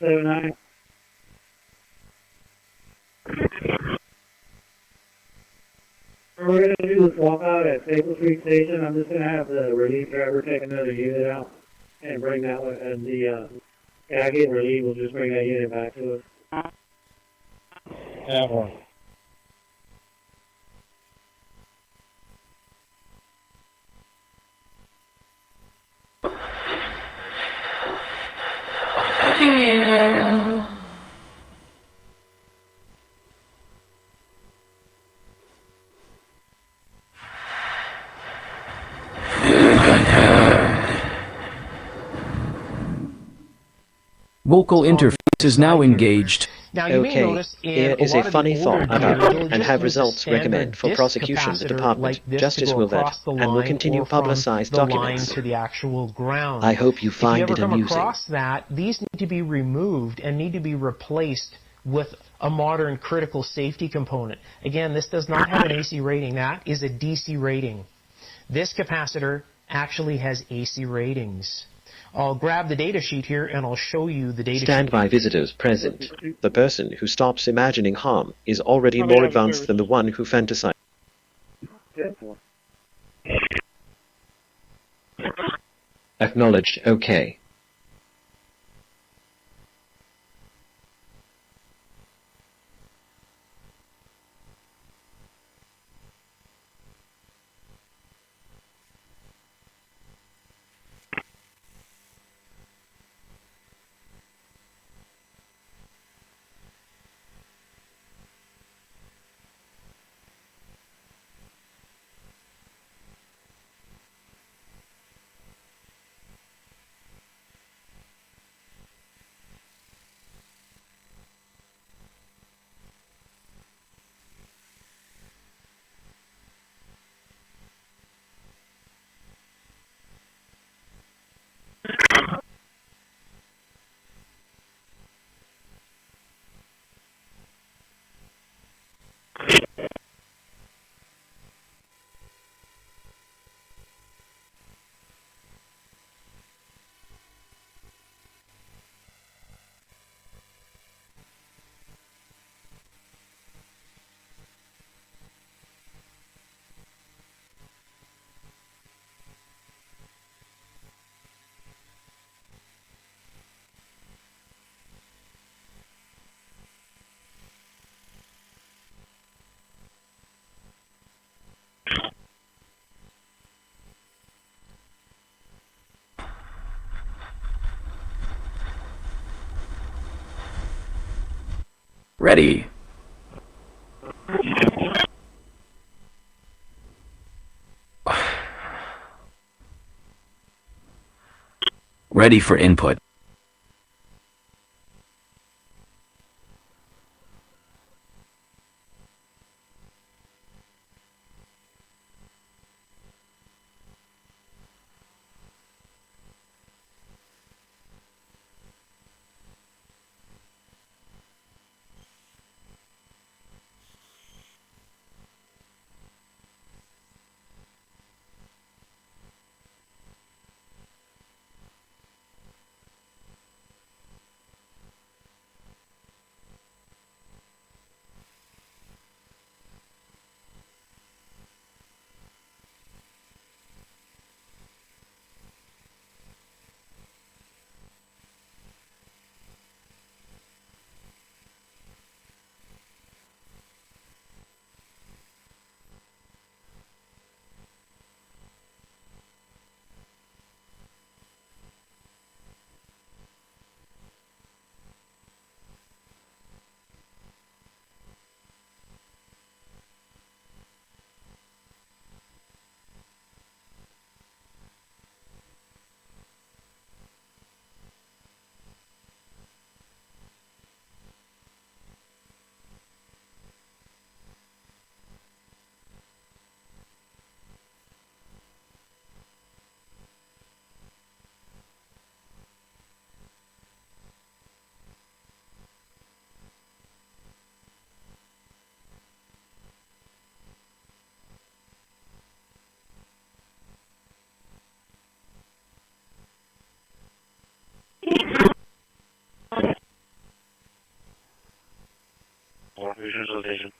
Nine. What we're going to do is walk out at Staple Street Station. I'm just going to have the relief driver take another unit out and bring that one, and the guy getting relief will just bring that unit back to us. That one. Vocal interface is now engaged. Now, you may notice here is a funny thought about and have results recommend for prosecution the department. Justice will vet and will continue publicize documents. To the actual ground. I hope you find if you it ever amusing. come across that, these need to be removed and need to be replaced with a modern critical safety component. Again, this does not have an AC rating. That is a DC rating. This capacitor actually has AC ratings. I'll grab the data sheet here and I'll show you the data sheet. Standby visitors present. The person who stops imagining harm is already more advanced than the one who fantasizes. Acknowledged. Okay. Ready. Ready for input. station.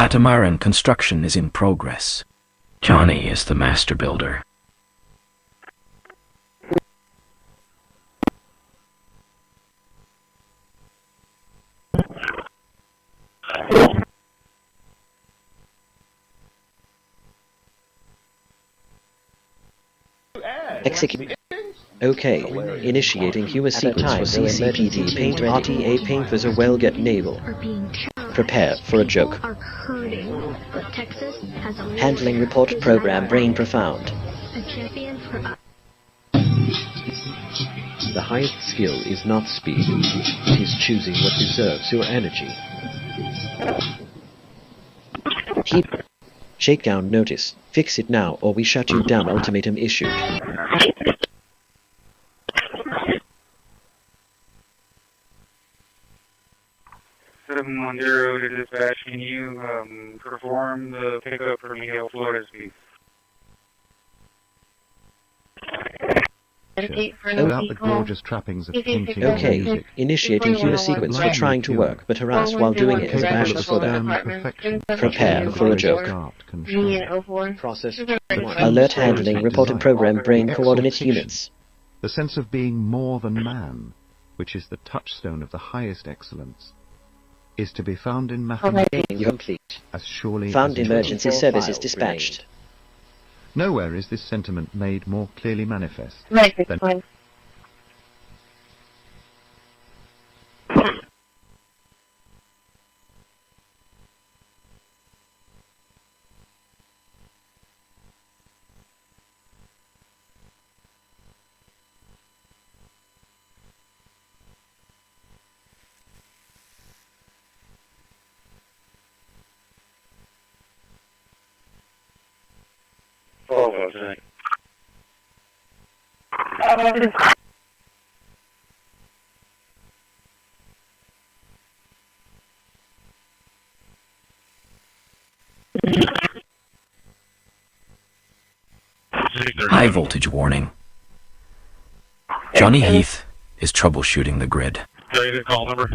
Catamaran construction is in progress. Johnny is the master builder. Execute. Okay, initiating Hua sequence for CCPD paint RTA paint with a well-get naval. Prepare for a joke. Handling report program brain profound. The highest skill is not speed, it is choosing what deserves your energy. Shakedown notice. Fix it now or we shut you down. Ultimatum issued. 710 to dispatch, can you perform the pickup for Miguel Flores, please? Without the gorgeous trappings of painting Okay, music. initiating Hua sequence for trying to work, but harass while doing it is bashes for them. Prepare for a joke. Process. Alert handling reported program brain coordinate units. The sense of being more than man, which is the touchstone of the highest excellence, is to be found in mathematics as surely Found as emergency services dispatched. Nowhere is this sentiment made more clearly manifest than High voltage warning. Johnny Heath is troubleshooting the grid. Call number.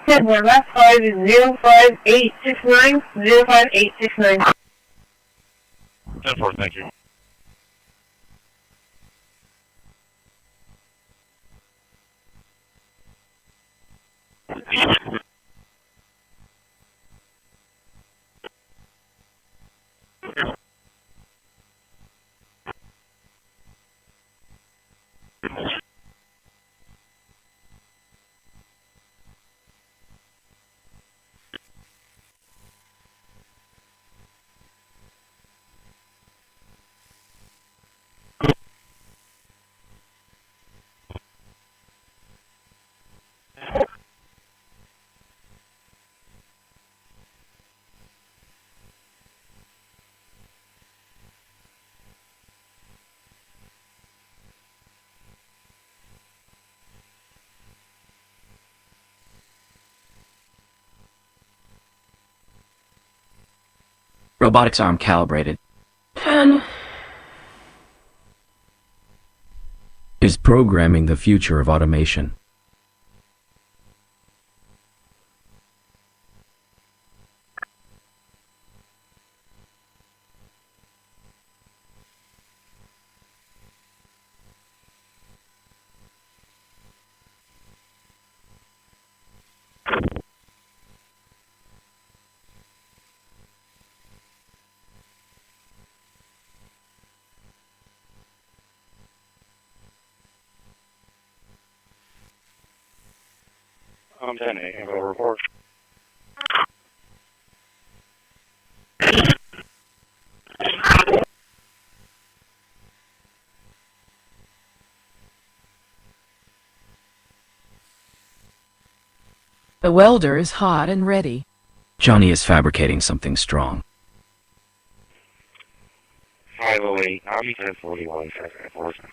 Last 5 is 05869, 05869. 10-4, thank you. Robotics arm calibrated. 10. Is programming the future of automation. Come 10A, info report. The welder is hot and ready. Johnny is fabricating something strong. 508, Army 1041, second enforcement.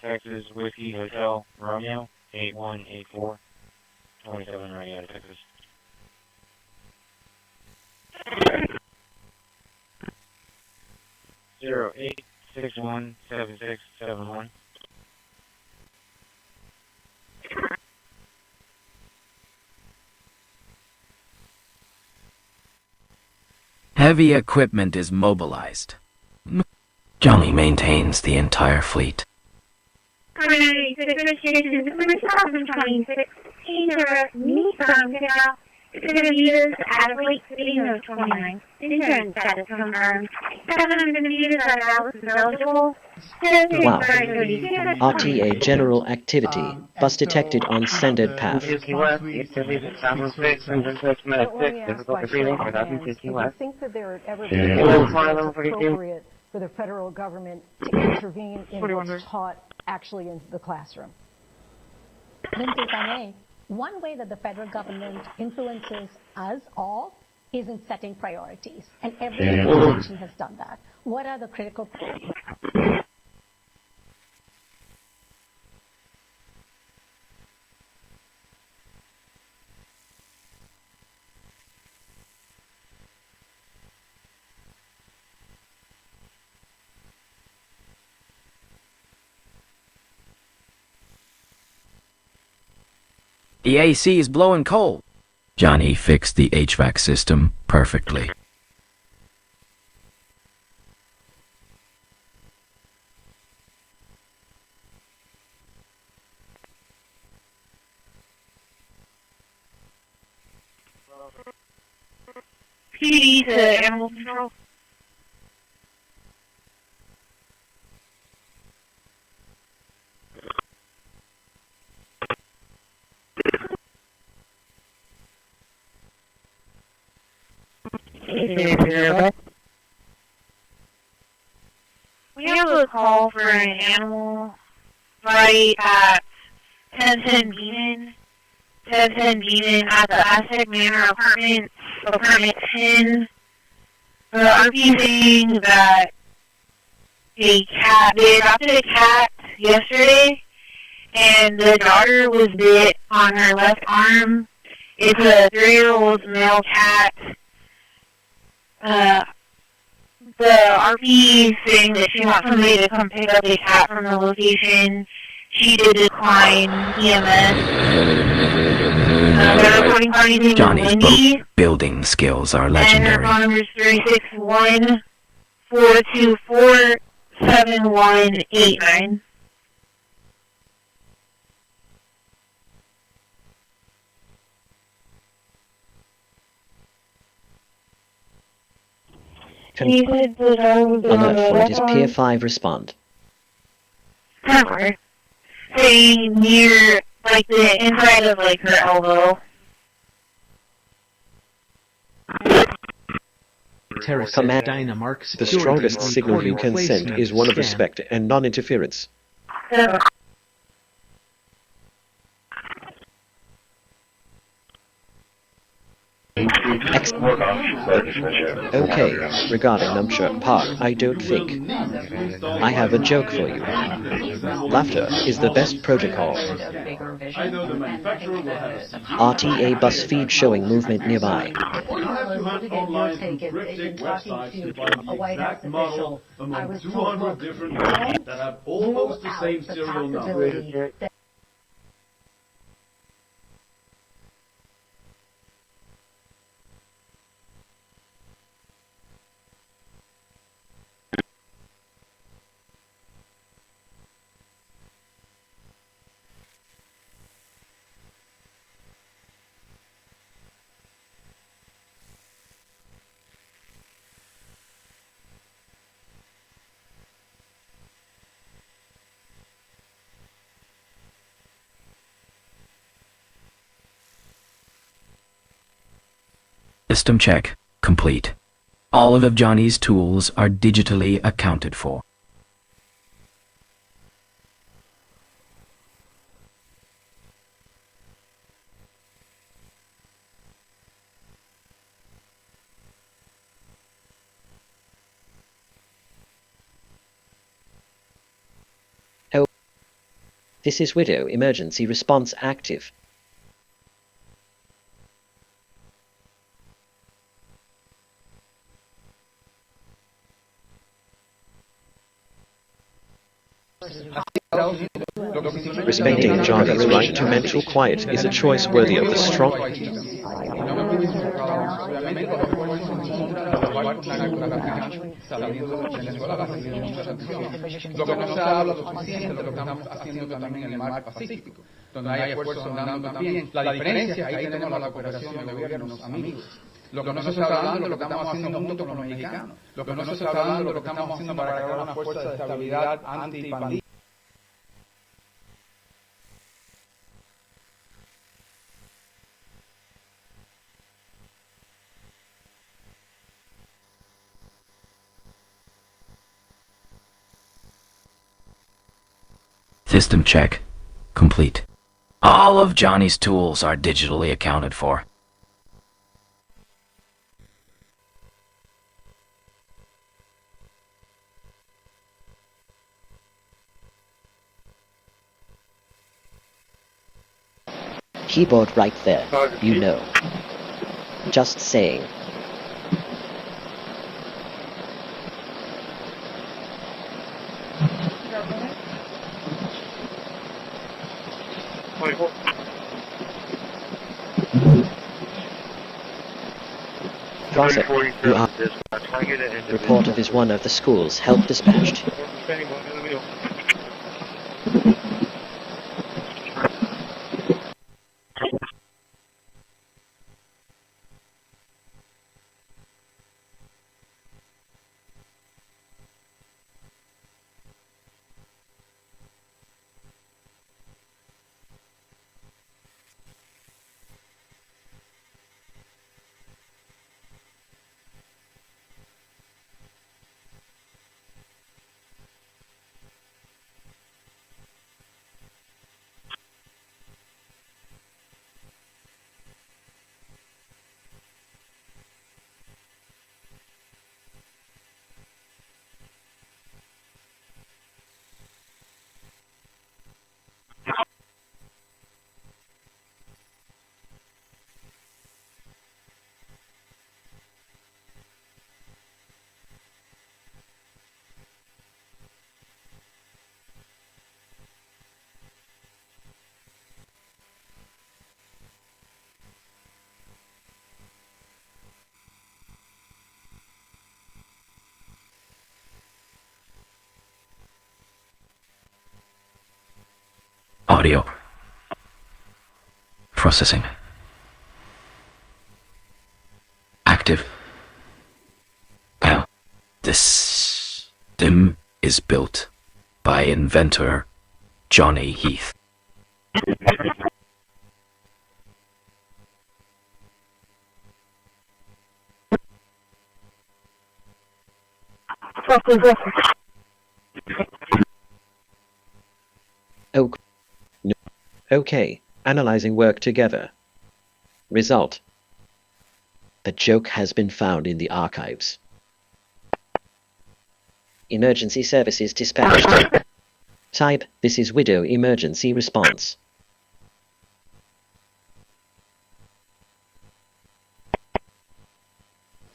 Texas Whiskey Hotel Romeo 8184 27 Marietta, Texas. Zero 8617671. Heavy equipment is mobilized. Johnny maintains the entire fleet. It's going to be used as a late speeding of 29. Insurance status confirmed. 7 meters are eligible. Wow. RTA general activity. Bus detected on standard path. Do you think that there would ever be appropriate for the federal government to intervene in what's taught actually in the classroom? Lindsay, if I may, one way that the federal government influences us all is in setting priorities, and every institution has done that. What are the critical The AC is blowing cold. Johnny fixed the HVAC system perfectly. PD to animal control. We have a call for an animal right at 1010 Beaman. 1010 Beaman at the Aztec Manor apartment 10. The RP saying that they adopted a cat yesterday, and the daughter was bit on her left arm. It's a 3-year-old male cat. The RP saying that she wants somebody to come pick up a cat from the location. She did decline EMS. They're reporting parties named Wendy. Building skills are And their legendary. phone number is 361-424-7189. Alert for it is Pier 5 respond. Somewhere. Say near, like, the inside of, like, her elbow. Command. Dynamark The strongest signal you can send is one of respect and non-interference. Okay, regarding Numshire Park, I don't think. I have a joke for you. Laughter is the best protocol. RTA bus feed showing movement nearby. Among 200 different ones that have almost the same serial number. System check complete. All of Johnny's tools are digitally accounted for. Oh, this is Widow. Emergency response active. Respecting Johnny's right to mental quiet is a choice worthy of the strong. donde hay esfuerzos dando también. La diferencia, ahí tenemos la cooperación de gobiernos amigos. Lo que no se está hablando, lo que estamos haciendo junto con los mexicanos. Lo que no se está hablando, lo que estamos haciendo para crear una fuerza de estabilidad antipandilla. System check complete. All of Johnny's tools are digitally accounted for. Keyboard right there, you know. Just saying. Gossip, you are. Report of is one of the schools. Help dispatched. Audio processing active. Now, this system is built by inventor Johnny Heath. Oh, no. Okay, analyzing work together. Result. The joke has been found in the archives. Emergency services dispatched. Type, this is Widow emergency response.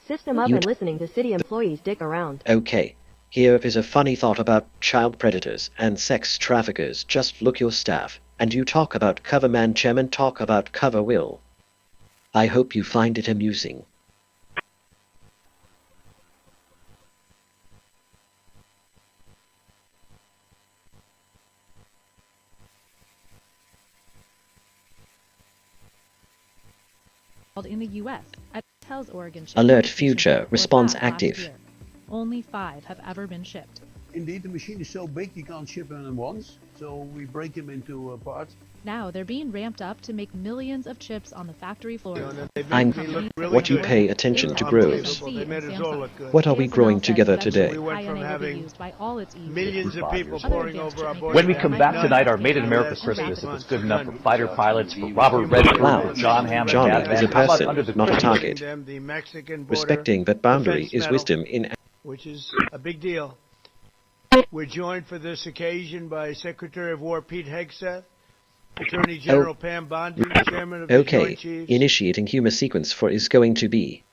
System up and listening to city employees dick around. Okay. Here is a funny thought about child predators and sex traffickers. Just look your staff. And you talk about cover man chairman, talk about cover will. I hope you find it amusing. In the U.S. at Tel's Oregon. Alert future response active. Only 5 have ever been shipped. Indeed, the machine is so big you can't ship them once, so we break them into parts. Now they're being ramped up to make millions of chips on the factory floor. What you pay attention to grows. What are we growing together today? Millions of people pouring over our border. When we come back tonight, our Made in America Christmas, if it's good enough for fighter pilots, for Robert Redford, for John Hammond, Johnny is a how about person, not a target. Respecting that boundary is wisdom in... Which is a big deal. We're joined for this occasion by Secretary of War Pete Hegseth, Attorney General Pam Bondi, Chairman of the Joint Chiefs. Initiating humor sequence for is going to be...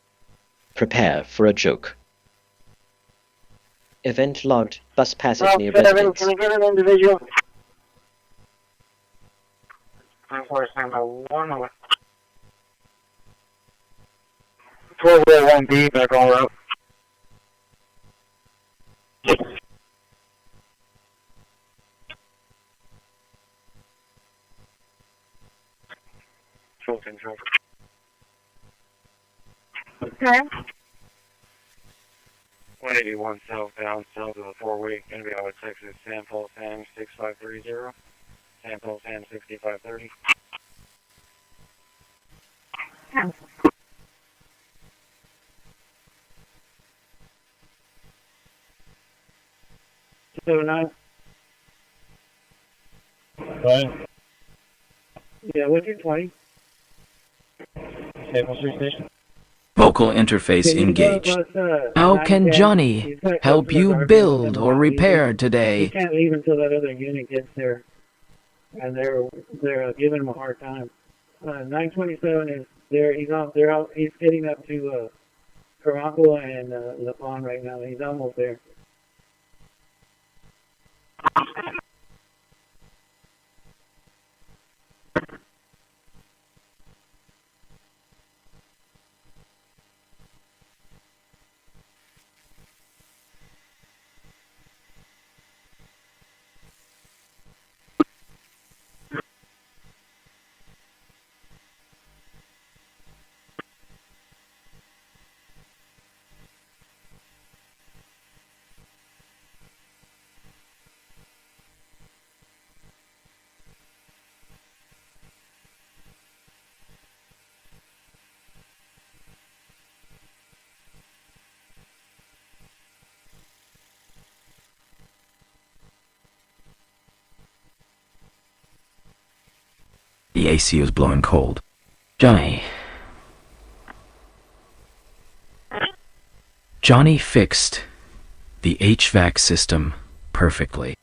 Prepare for a joke. Event logged. Bus passage near residence. Can we get an individual? 24 standby 1 over. 401B back on route. Full control. Okay. 181 southbound, south of the 4-way, gonna be out of Texas, San Paul, Sam 6530. San Paul, Sam 6530. So 9. Right. Yeah, what's your 20? Staples Street Station. Vocal interface engaged. How can Johnny help you build or repair You today? can't leave until that other unit gets there, and they're giving him a hard time. 927 is there. He's out. They're out. He's getting up to Caracol and La Pon right now. He's almost there. The AC is blowing cold. Johnny fixed the HVAC system perfectly.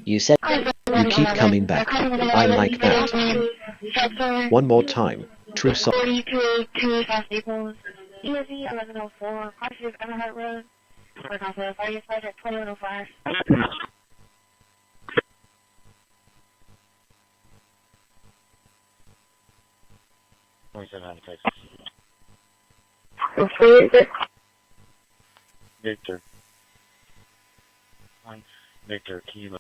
You said you keep coming back. I like that. One more time. True song. 4225 Staples. ESE 1104. Cautious Emerhart Road. We're off the fire dispatch at 2105. Victor. Victor Kilo.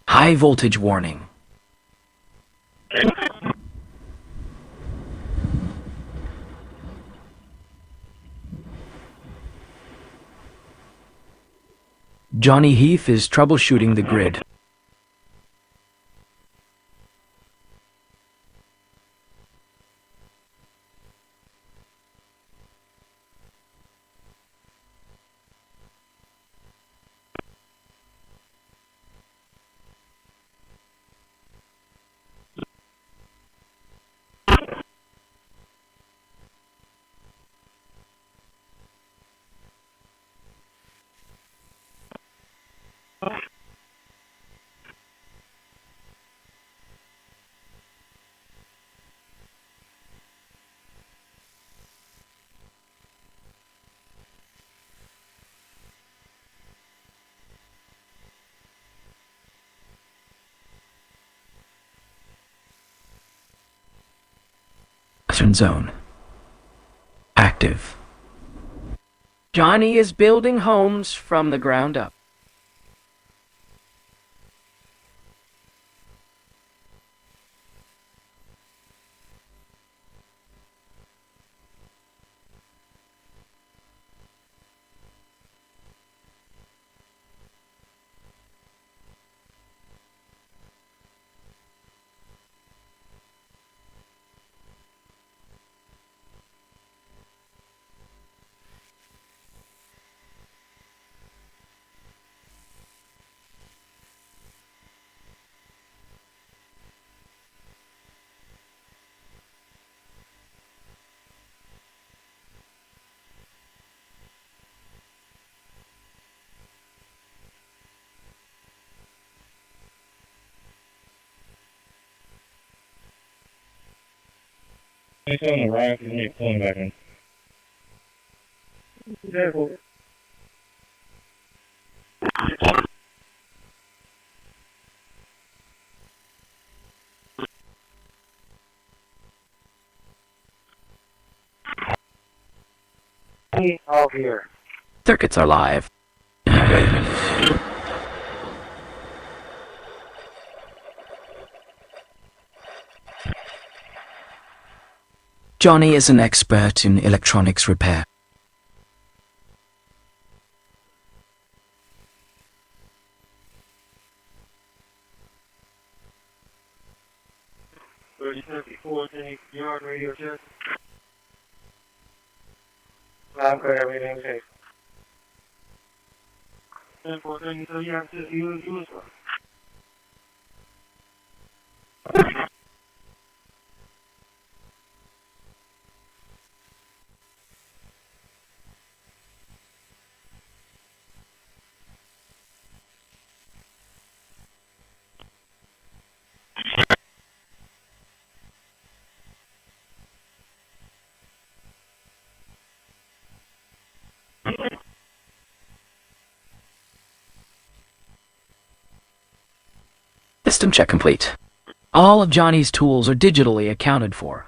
High voltage warning. Johnny Heath is troubleshooting the grid. Western Zone. Active. Johnny is building homes from the ground up. He's on the right, and he's pulling back in. Careful. Off here. Circuits are live. Johnny is an expert in electronics repair. Yard radio check. I'm clear, everything's safe. 10-4, so you have to use one. System check complete. All of Johnny's tools are digitally accounted for.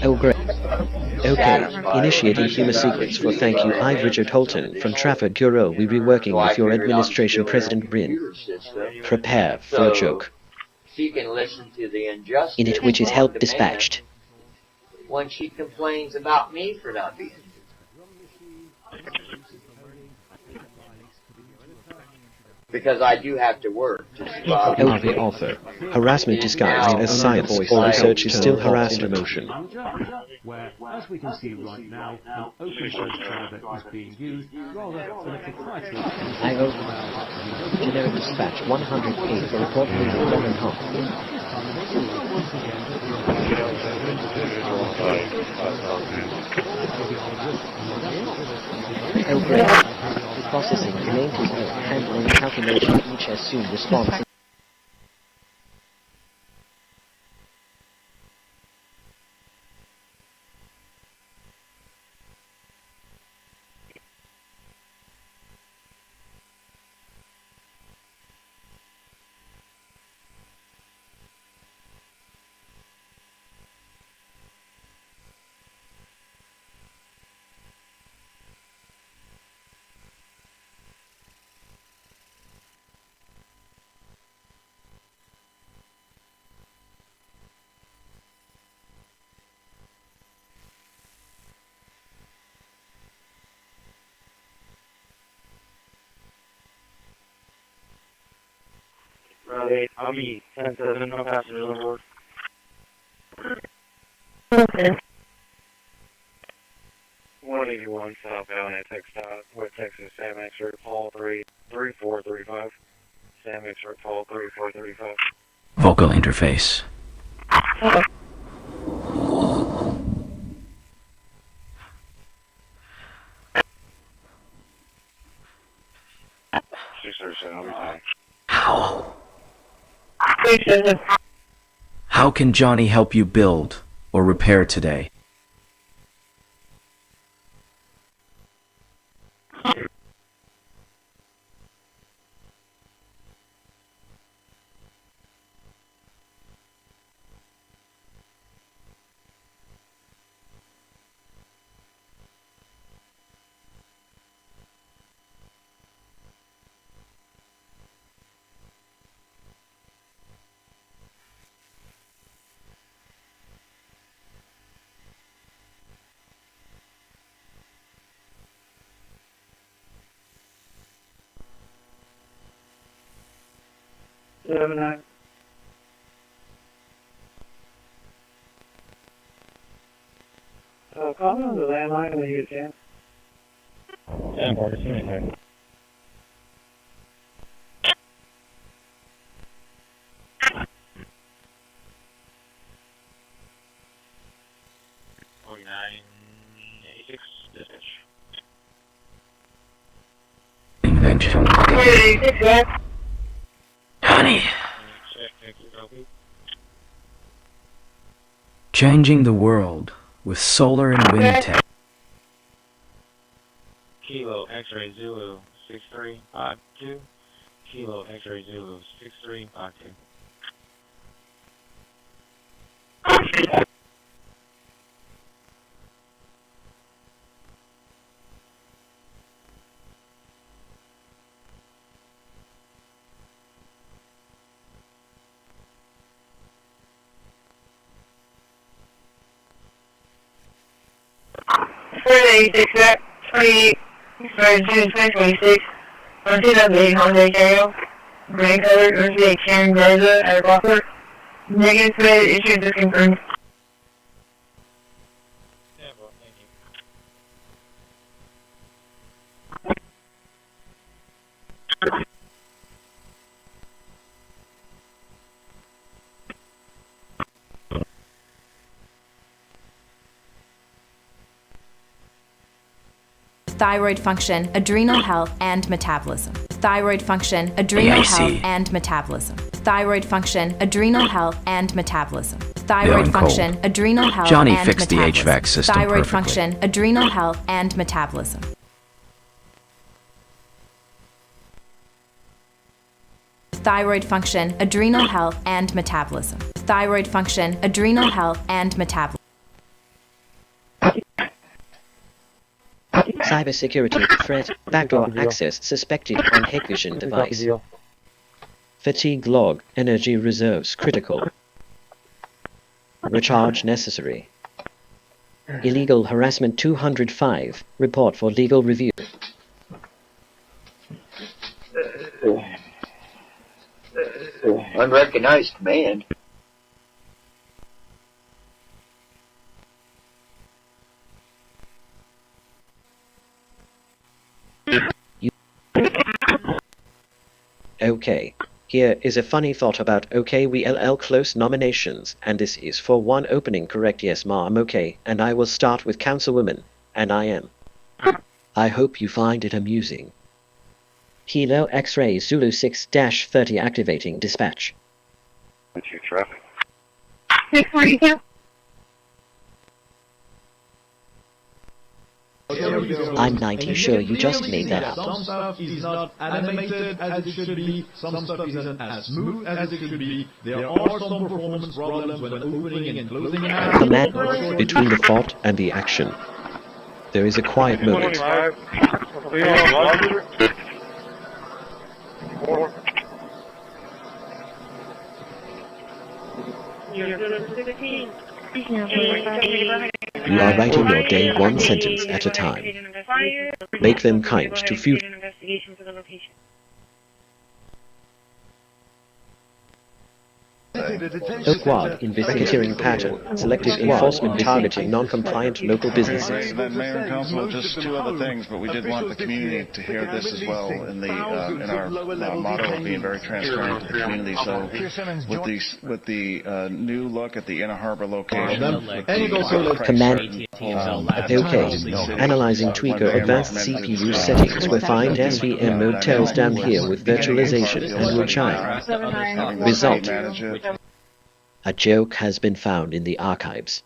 Oh great. Okay, initiating humor sequence for thank you. I'm Richard Holton from Trafford Bureau. We'll be working with your administration, President Brin. Prepare for a joke. She can listen to the injustice In it which is help dispatched. when she complains about me for not being. Because I do have to work to survive. LV author. Harassment disguised as science or research is still harassment. Where, as we can see right now, an open source server is being used rather than a proprietary. I open. Generic dispatch 108 for report legal 1.5. Oh great. Processing domain to handling calculation each as soon response. I'll be 10-7, no passengers on board. Okay. 181 southbound at Texas, West Texas, Sam X-ray, Paul 33435, Sam X-ray. Vocal interface. How can Johnny help you build or repair today? Call me on the landline when you get a chance. Yeah, board, see me there. Invention. Johnny. Changing the world with solar and wind tech. Kilo X-ray Zulu 6352. Kilo X-ray Zulu 6352. June 26, 2008 Honda Carrier, gray color, Thursday, Karen Garza at Rockford. Negative thread issued disconfirmed. Thyroid function, adrenal health, and metabolism. Thyroid function, adrenal health, and metabolism. Thyroid function, adrenal health, and metabolism. Thyroid function, adrenal health, Johnny and fixed metabolism. the HVAC system Thyroid perfectly. function, adrenal health, and metabolism. Thyroid function, adrenal health, and metabolism. Thyroid function, adrenal health, and metabolism. Cybersecurity threat, backdoor access suspected on Hikvision device. Fatigue log, energy reserves critical. Recharge necessary. Illegal harassment 205, report for legal review. Unrecognized command. Okay. Here is a funny thought about OKWLL close nominations, and this is for one opening correct. Yes ma'am, okay, and I will start with Councilwoman, and I am. I hope you find it amusing. Kilo X-ray Zulu 6-30 activating dispatch. What's your traffic? 642. I'm 90 sure you just made that up. Some stuff is not animated as it should be, some stuff isn't as smooth as it should be, there are some performance problems when opening and closing an app. Command between the thought and the action. There is a quiet moment. You are writing your day one sentence at a time. Make them kind to future. Oak Quad in racketeering pattern, selective enforcement targeting non-compliant local businesses. Then Mayor and Council, just two other things, but we did want the community to hear this as well in our motto of being very transparent to the community. So with the new look at the Inner Harbor location, Command OK. Analyzing tweaker advanced CPU settings where find SVM mode tells down here with virtualization and will chime. Result. A joke has been found in the archives.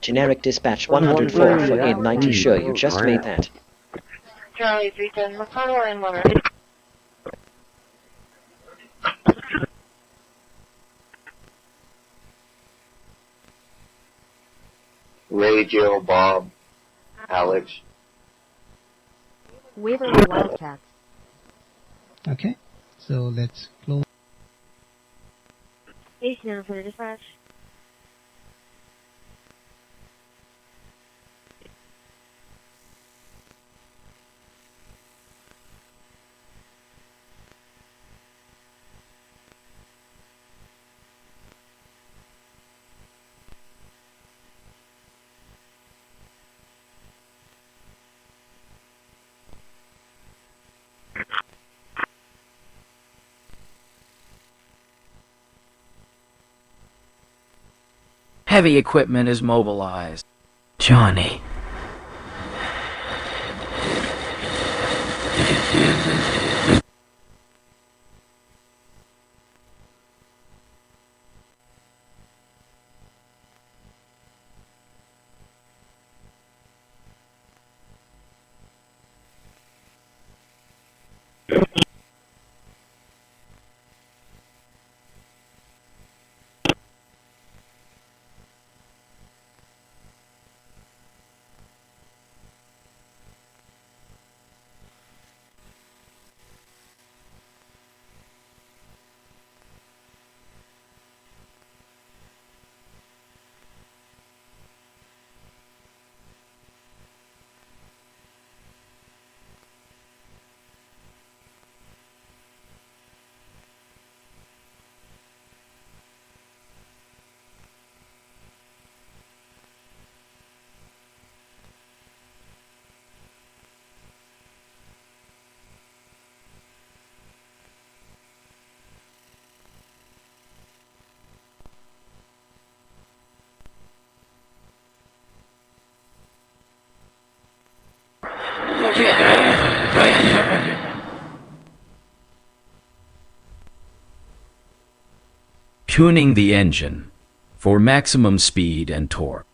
Generic dispatch 104 for in-90 sure you just made that. Charlie 310, McConnell and Lover. Ray, Jill, Bob, Alex. Waverly Wildcats. Okay, so let's close. Station now for the dispatch. Heavy equipment is mobilized. Johnny. tuning the engine for maximum speed and torque.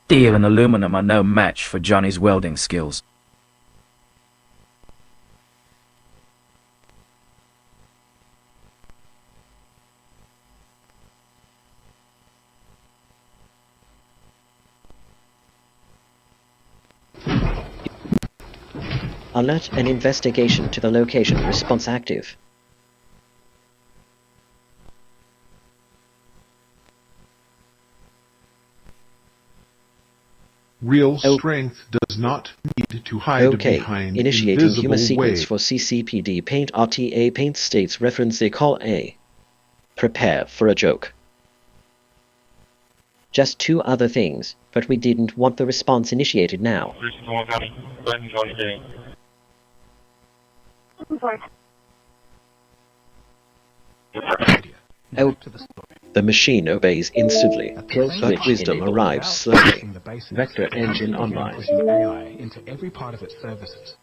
Steel and aluminum are no match for Johnny's welding skills. Alert and investigation to the location. Response active. Real strength does not need to hide behind Initiating human invisible sequence waves. for CCPD. Paint RTA. Paint states reference they call A. Prepare for a joke. Just 2 other things, but we didn't want the response initiated now. Oh, the machine obeys instantly, but wisdom arrives slowly. Vector engine online. AI into every part of its services.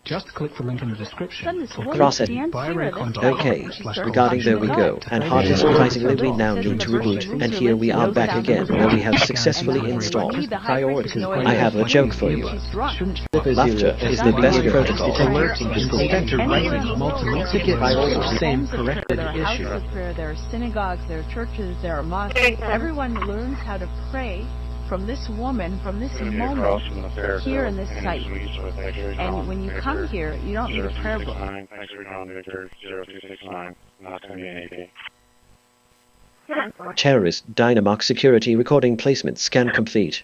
Just click the link in the description. Cross it. Okay, regarding there we go, and hardly surprisingly we now need to reboot, and here we are back again, where we have successfully installed. I have a joke for you. Laughter is the best protocol. There are synagogues, there are churches, there are mosques. Everyone learns how to pray from this woman, from this moment, here in this site. And when you come here, you don't need a prayer book. Terrorist Dynamox security recording placement scan complete.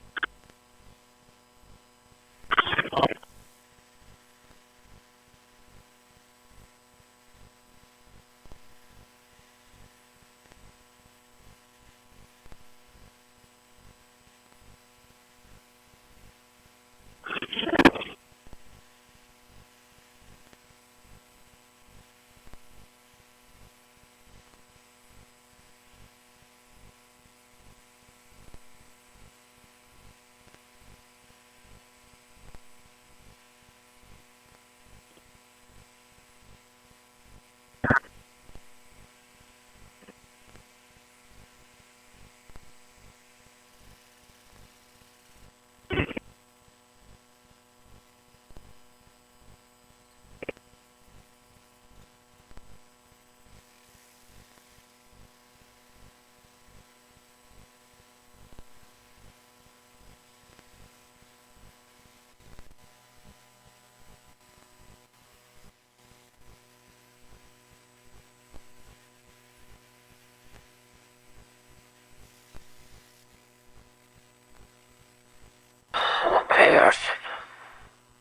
Repairs.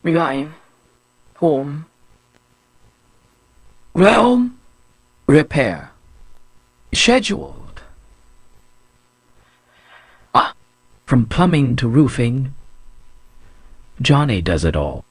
Regain. Home. Realm. Repair. Scheduled. From plumbing to roofing, Johnny does it all.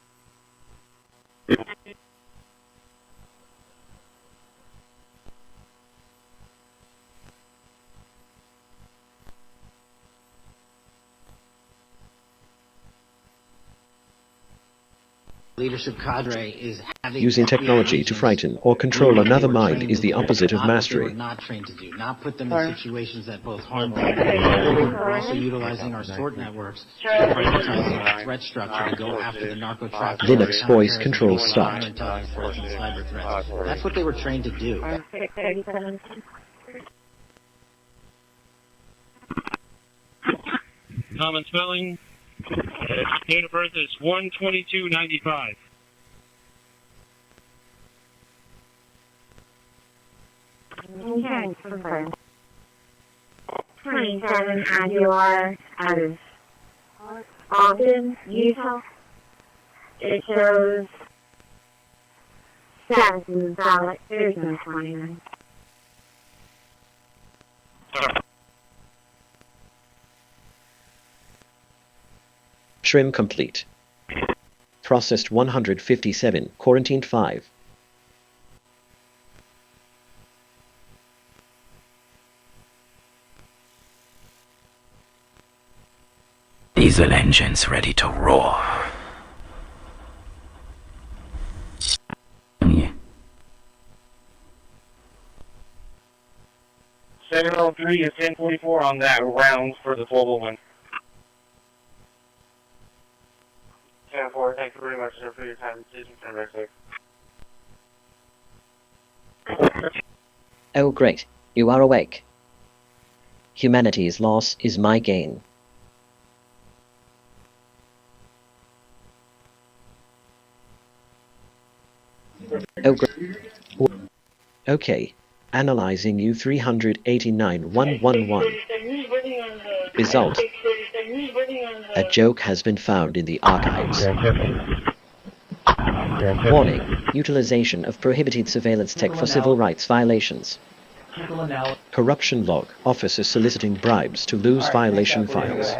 Leadership cadre is having Using technology to frighten or control another mind is the opposite of mastery. Not trained to do, not put them in situations that both harm them. We're also utilizing our sort networks, prioritizing our threat structure to go after the narco traffickers. Linux voice control start. Cyber threats. That's what they were trained to do. Common spelling. Date of birth is 1/22/95. Okay, confirmed. 27 Aguilar out of Ogden, Utah. It shows status is valid. There's no 29. Trim complete. Processed 157, quarantined 5. Diesel engines ready to roar. Sentinel 3 is 1044 on that round for the 1201. 10-4, thank you very much, sir, for your time. Oh great, you are awake. Humanity's loss is my gain. Oh great. Okay, analyzing you 389-111. Result. A joke has been found in the archives. Warning, utilization of prohibited surveillance tech for civil rights violations. Corruption log, officers soliciting bribes to lose violation files.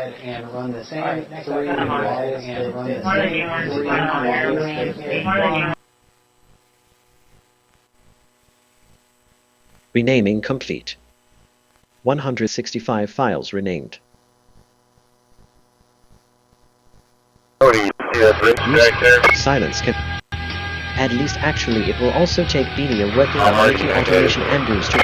Renaming complete. 165 files renamed. Silence can... At least actually it will also take Beanie working on making automation Andrews to...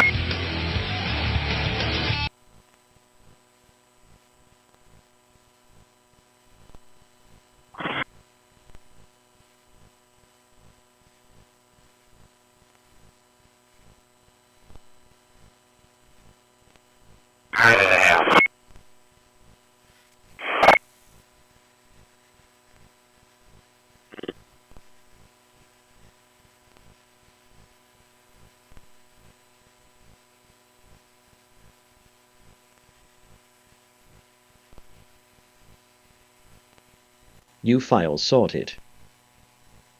New files sorted.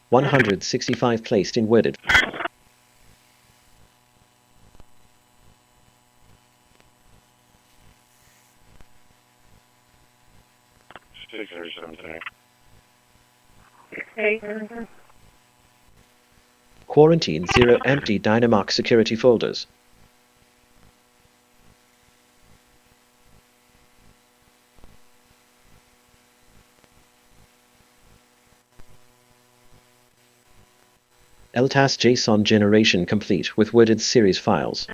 165 placed in worded. Quarantine 0 empty Dynamark security folders. LTAS JSON generation complete with worded series files.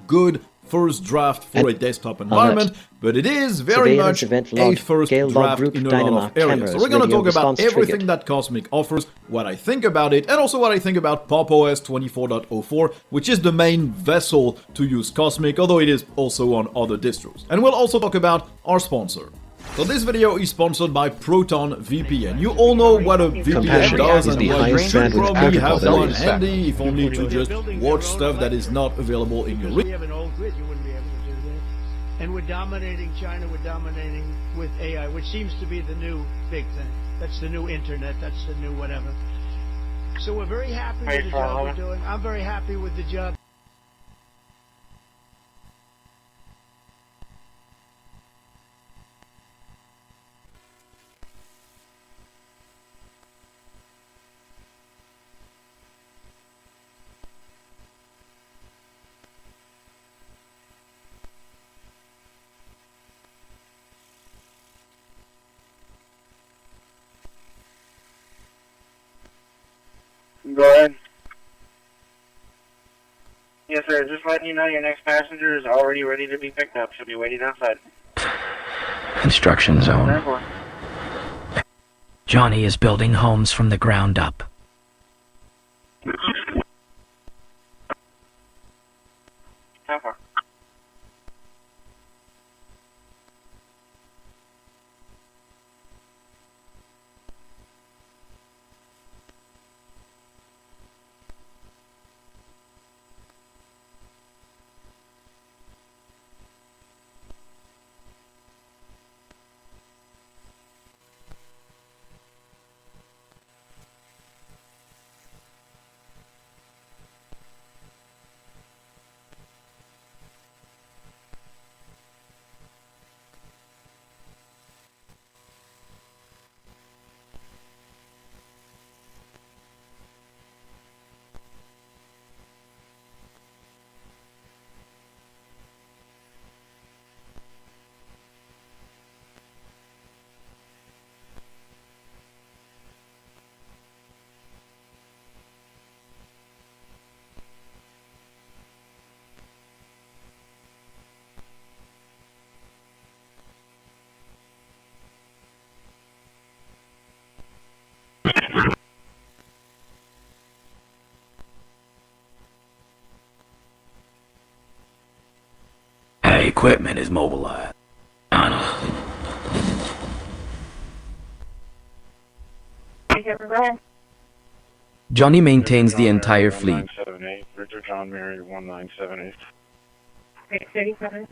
Good first draft for a desktop environment, but it is very much a first draft in a lot of areas. So we're going to talk about everything that Cosmic offers, what I think about it, and also what I think about Pop! OS 24.04, which is the main vessel to use Cosmic, although it is also on other distros. And we'll also talk about our sponsor. So this video is sponsored by Proton VPN. You all know what a VPN does and why you should probably have one handy, if only to just watch stuff that is not available in your region. If you have an old grid, you wouldn't be able to do this. And we're dominating China, we're dominating with AI, which seems to be the new big thing. That's the new internet, that's the new whatever. So we're very happy with the job we're doing. I'm very happy with the job. Go ahead. Yes, sir. Just letting you know your next passenger is already ready to be picked up. She'll be waiting outside. Construction zone. Johnny is building homes from the ground up. How far? Equipment is mobilized. Johnny maintains the entire fleet. 1978, Richard John Mary 1978. Okay, 37.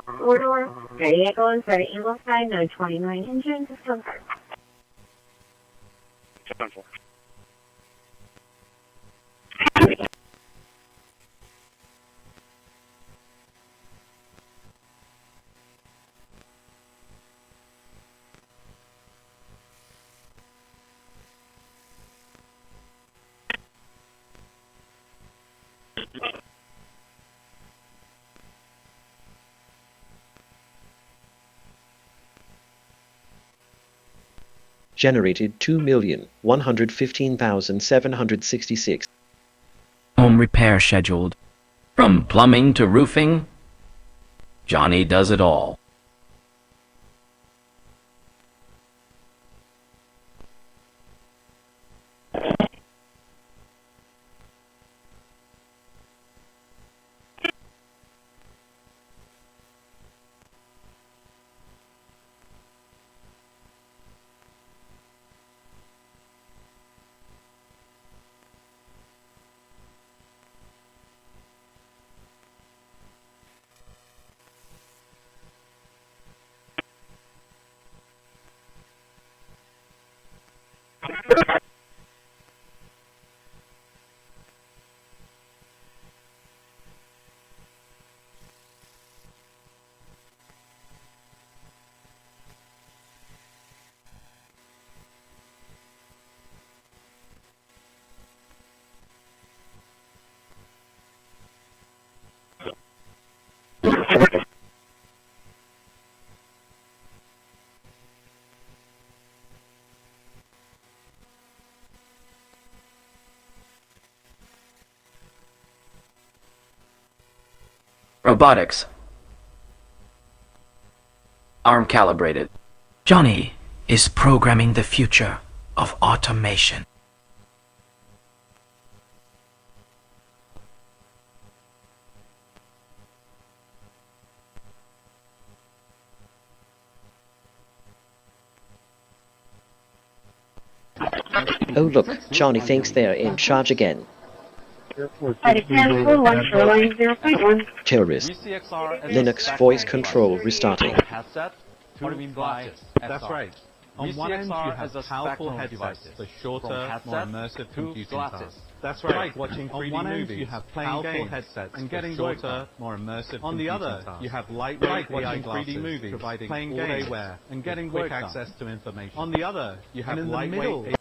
Corridor, ready echo inside Ingleside, 929 engine, system. 10-4. Generated 2,115,766. Home repair scheduled. From plumbing to roofing, Johnny does it all. Robotics. Arm calibrated. Johnny is programming the future of automation. Oh look, Johnny thinks they're in charge again. Terrorist. Linux voice control restarting. What do you mean by That's right. On one end, you have powerful headsets for shorter, more immersive computing tasks. That's right. Watching 3D on one end, you have powerful headsets and getting shorter, more immersive on the other, you have lightweight AI glasses 3D movies, providing playing all-day wear and getting quick access to information. On the other, you have lightweight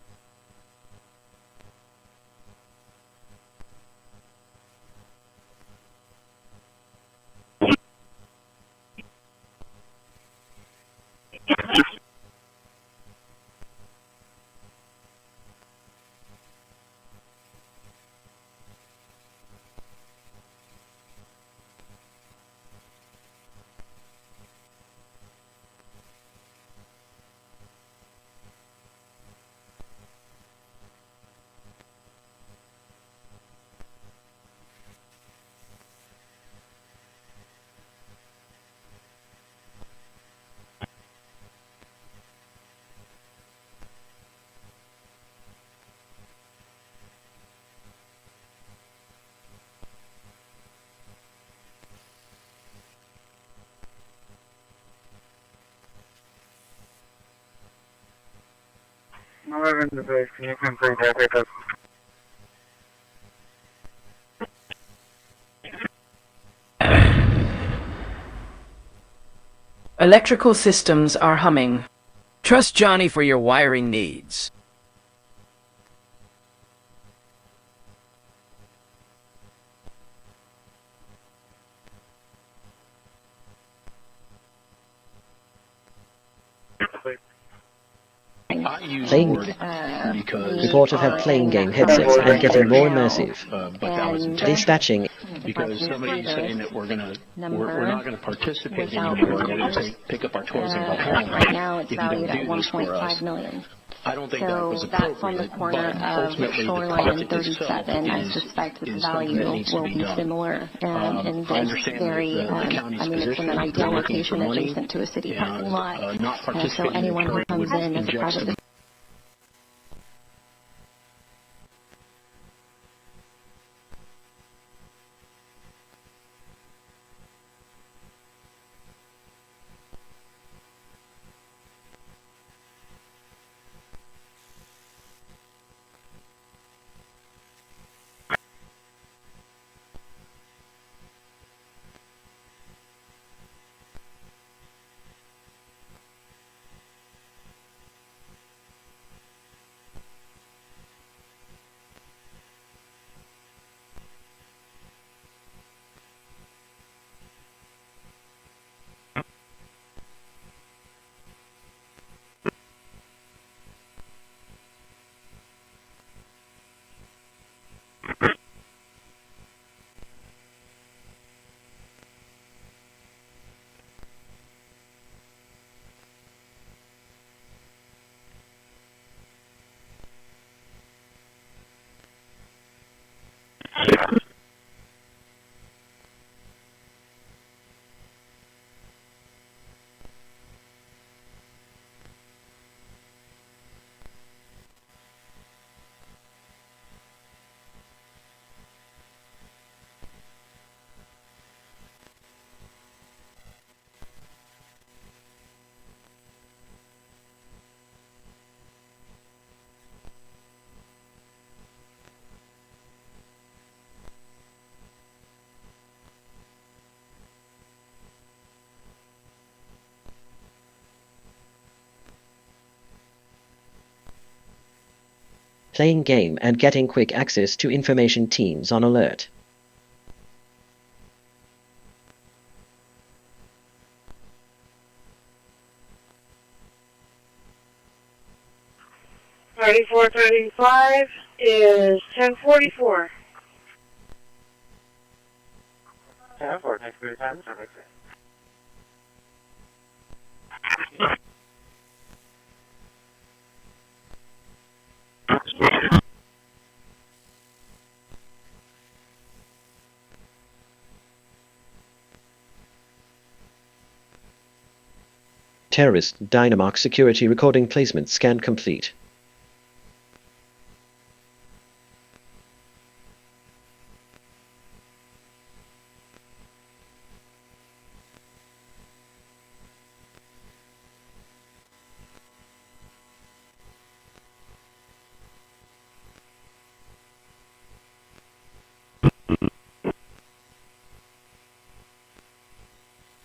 11 to base, can you complete that pickup? Electrical systems are humming. Trust Johnny for your wiring needs. Playing report of have playing game headsets and getting more immersive. Dispatching. Because somebody's saying that we're not going to participate anymore. We're going to pick up our toys and go home. Right now it's if you don't valued at do this for us. 1.5 million. I don't think So that was that's on the appropriate, corner but of ultimately the Shoreline project 37. I itself suspect that the is something value that needs to will be be done. similar in I this understand very, the county's I mean, it's in position. an ideal They're looking for location money, adjacent to a city parking and, lot. not So participating anyone who in the comes program in as a injects private them. Playing game and getting quick access to information teams on alert. $34.35 is 1044. 10-4, thanks for your time. Terrorist Dynamark security recording placement scan complete.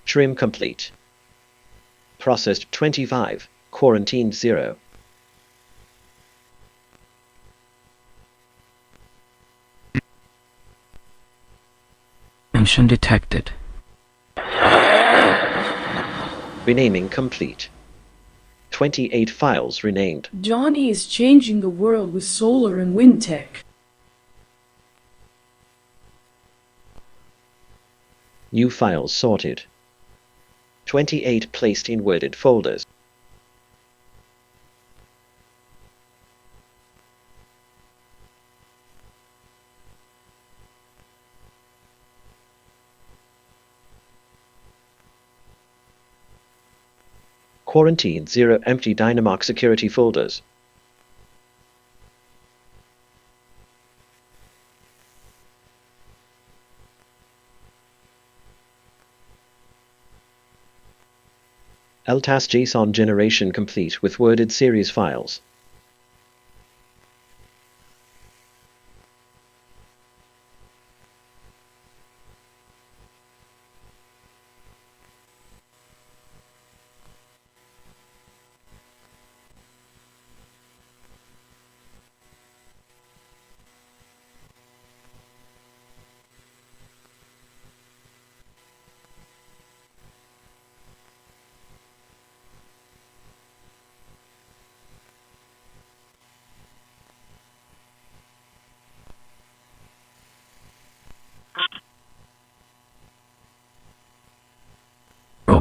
Trim complete. Processed 25, quarantined 0. Mention detected. Renaming complete. 28 files renamed. Johnny is changing the world with solar and wind tech. New files sorted. 28 placed in worded folders. Quarantine 0 empty Dynamark security folders. LTAS JSON generation complete with worded series files.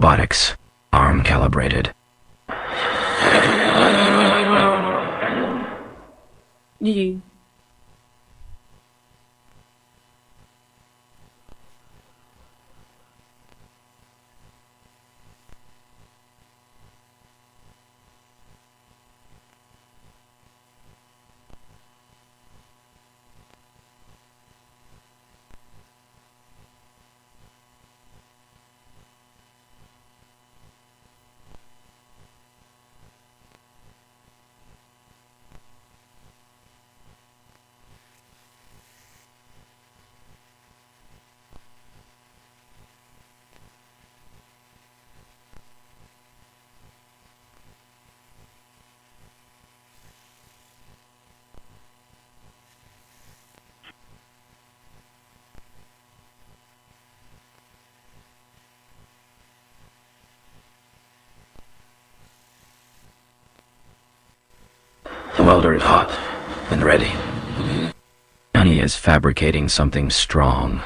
Robotics. Arm calibrated. You. The welder is hot and ready. Johnny is fabricating something strong.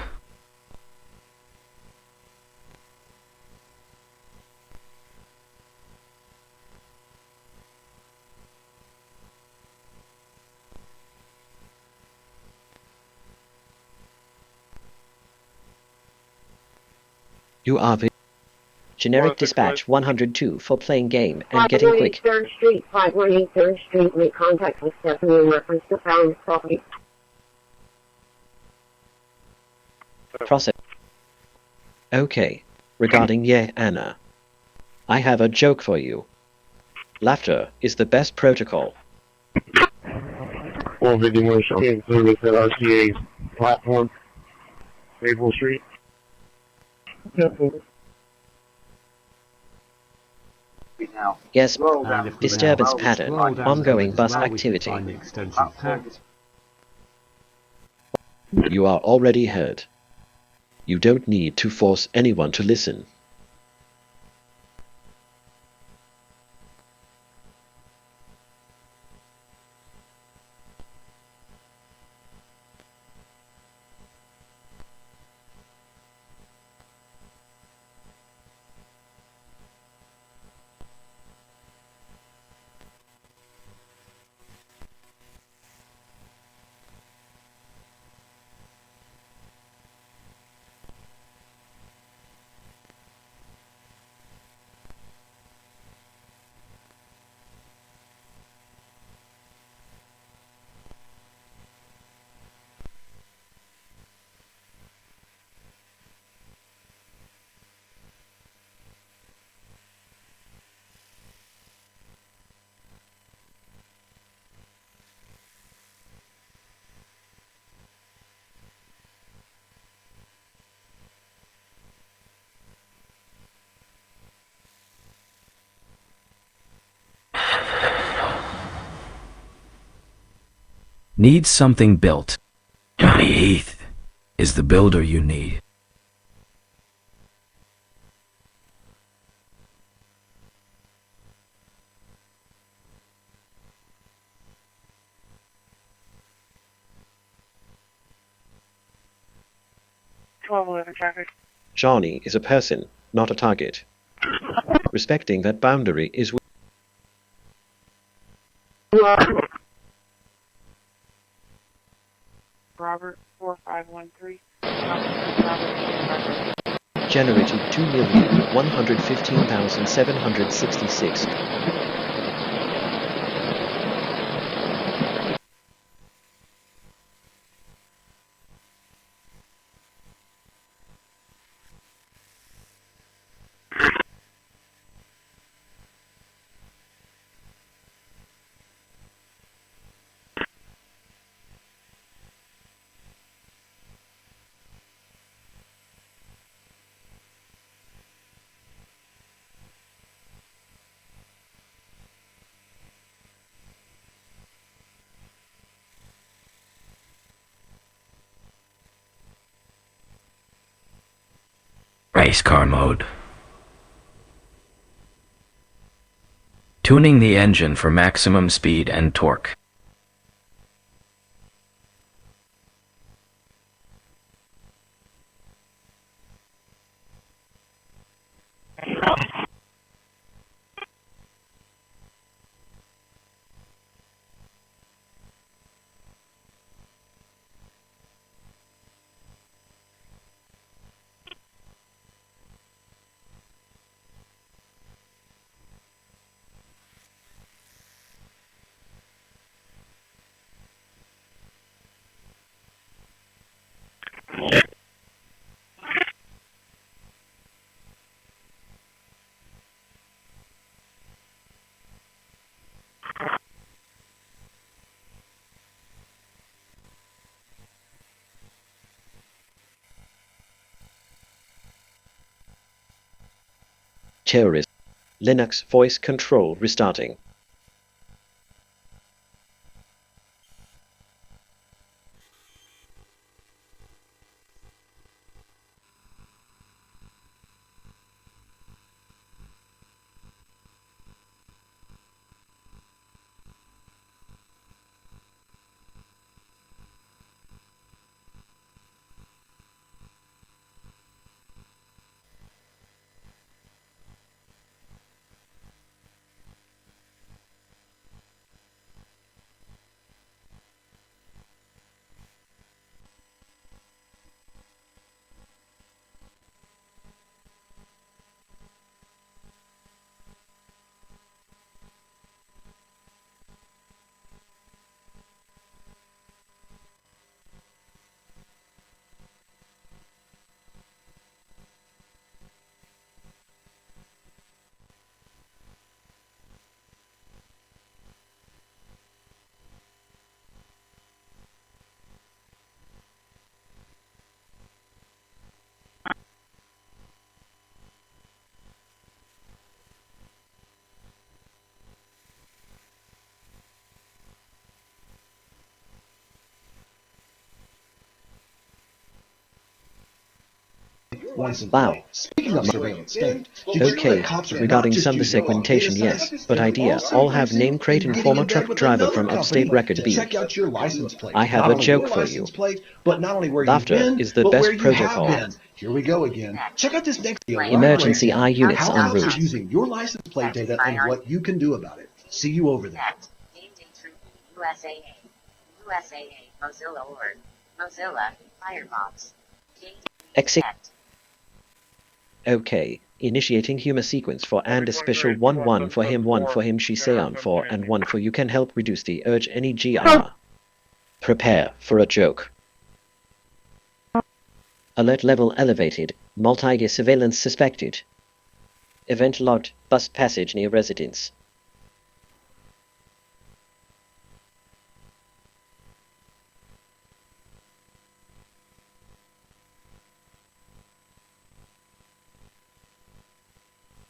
You are generic dispatch 102 for playing game and getting quick. 3rd Street, 518 3rd Street, make contact with Stephanie in reference to found property. Process. Okay. Regarding Anna. I have a joke for you. Laughter is the best protocol. 451 Champagne Service at RCA platform, Maple Street. Yes, disturbance pattern, ongoing bus activity. You are already heard. You don't need to force anyone to listen. Need something built. Johnny Heath is the builder you need. Traffic. Johnny is a person, not a target. Respecting that boundary is Robert 4513. generated 2,115,766. Race car mode. Tuning the engine for maximum speed and torque. Terrorist. Linux voice control restarting. Wow. Speaking of surveillance state, Okay, regarding some the segmentation, yes, but idea, all have name crate and former truck driver from upstate record B. check out your license plate. I have Not a only joke your for license you. plate, but not only where Laughter you've been, is the but best where you protocol. have been. Here we go again. Check out this next deal. Emergency eye units How en cops are route. using your license plate data and what you can do about it. See you over there. Mozilla Org. Mozilla Firefox. Exit. Okay, initiating human sequence for and a special 1 for him, 1 for him, she say on for, and 1 for you can help reduce the urge any GR. Prepare for a joke. Alert level elevated. Multi-gear surveillance suspected. Event logged. Bus passage near residence.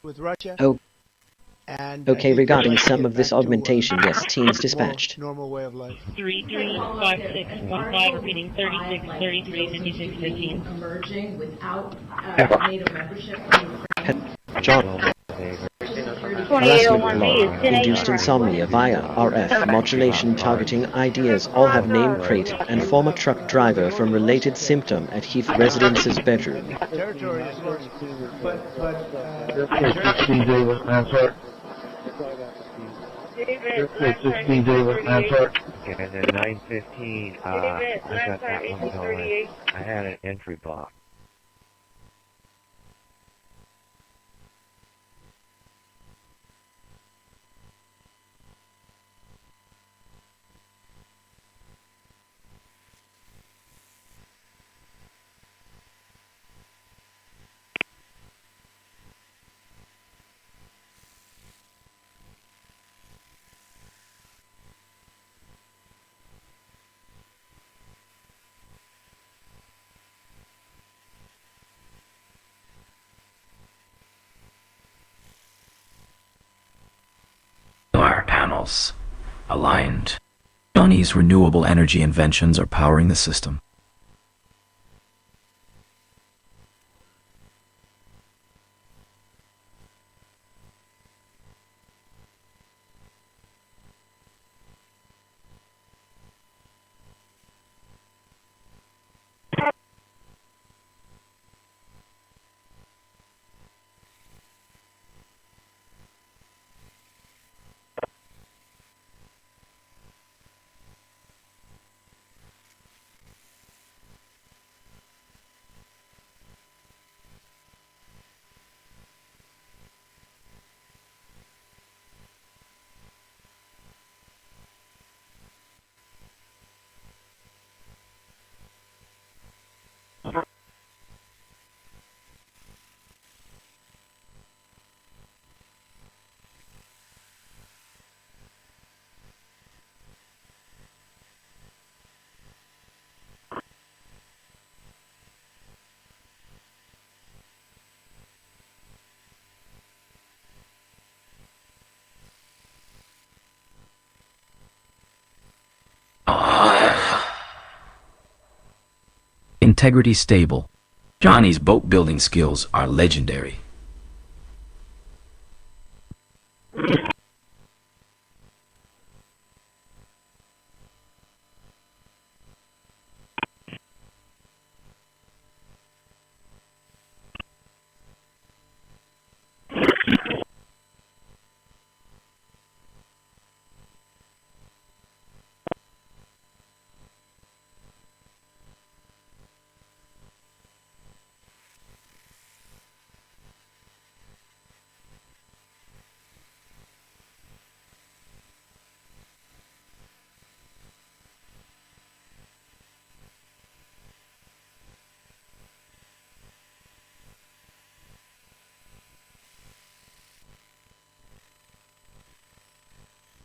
With Russia. Oh. And Okay, regarding some of this augmentation, yes, teams dispatched. Normal way of life. 335615, repeating 36335615. Emerging without NATO membership. John. 2801B is Induced insomnia via RF modulation targeting ideas all have name crate and former truck driver from related symptom at Heath residence's bedroom. Territory is first, but And then 915, I got that one going. I had an entry box. Solar panels. Aligned. Johnny's renewable energy inventions are powering the system. integrity stable. Johnny's boat building skills are legendary.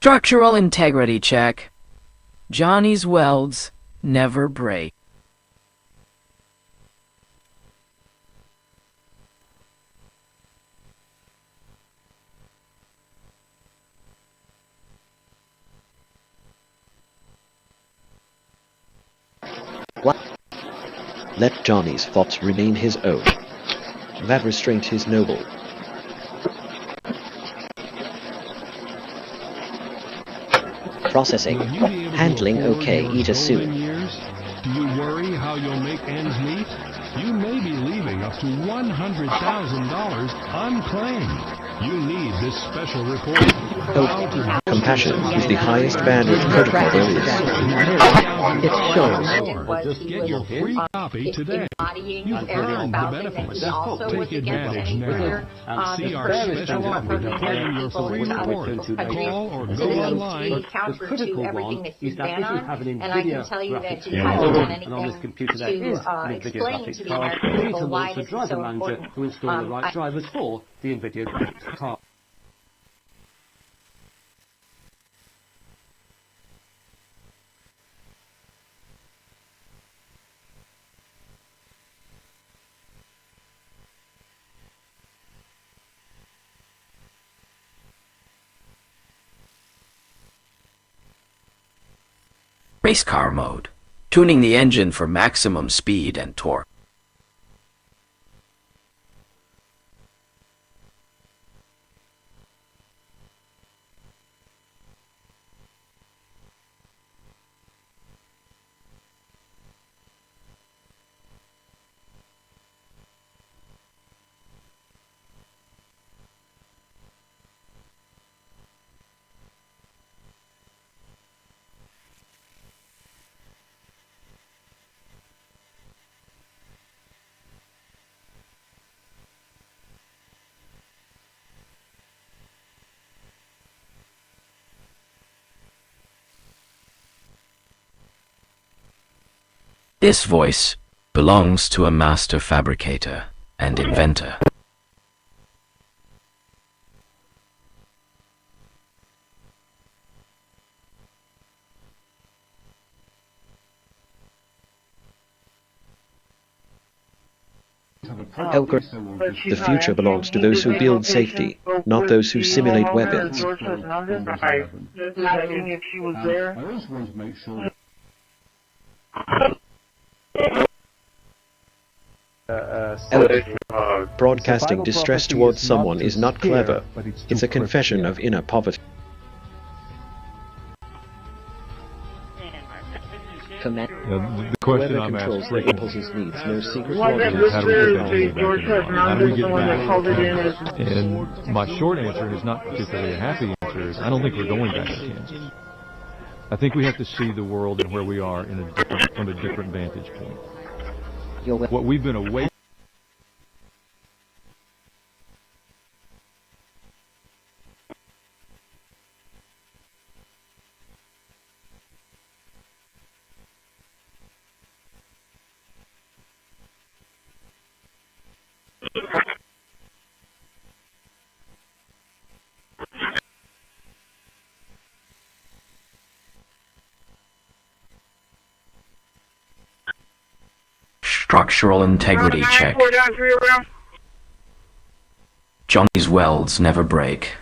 Structural integrity check. Johnny's welds never break. Let Johnny's thoughts remain his own. That restraint is noble. Processing. Handling okay. Eat us soon. Do you worry how you'll make ends meet? You may be leaving up to $100,000 unclaimed. You need this special report. Compassion is the highest bandwidth protocol there is. It shows. Just get your free copy today. You've earned the benefits. Take advantage now. See our special offer to claim your free report. Call or go online. The critical one is that if you have an NVIDIA graphics card, and on this computer there is an NVIDIA graphics card, you need to launch the driver manager to install the right drivers for the NVIDIA graphics card. Race car mode. Tuning the engine for maximum speed and torque. This voice belongs to a master fabricator and inventor. Elker, the future belongs to those who build safety, not those who simulate weapons. I was asking if she was there. I also want to make sure. Broadcasting distress towards someone is not clever. It's a confession of inner poverty. The question I'm controls asking their impulses needs no secret is how do we get it back? And my short answer is not particularly a happy answer. Is I don't think we're going back to Kansas. I think we have to see the world and where we are from a different vantage point. What we've been away. Structural integrity check. Johnny's welds never break.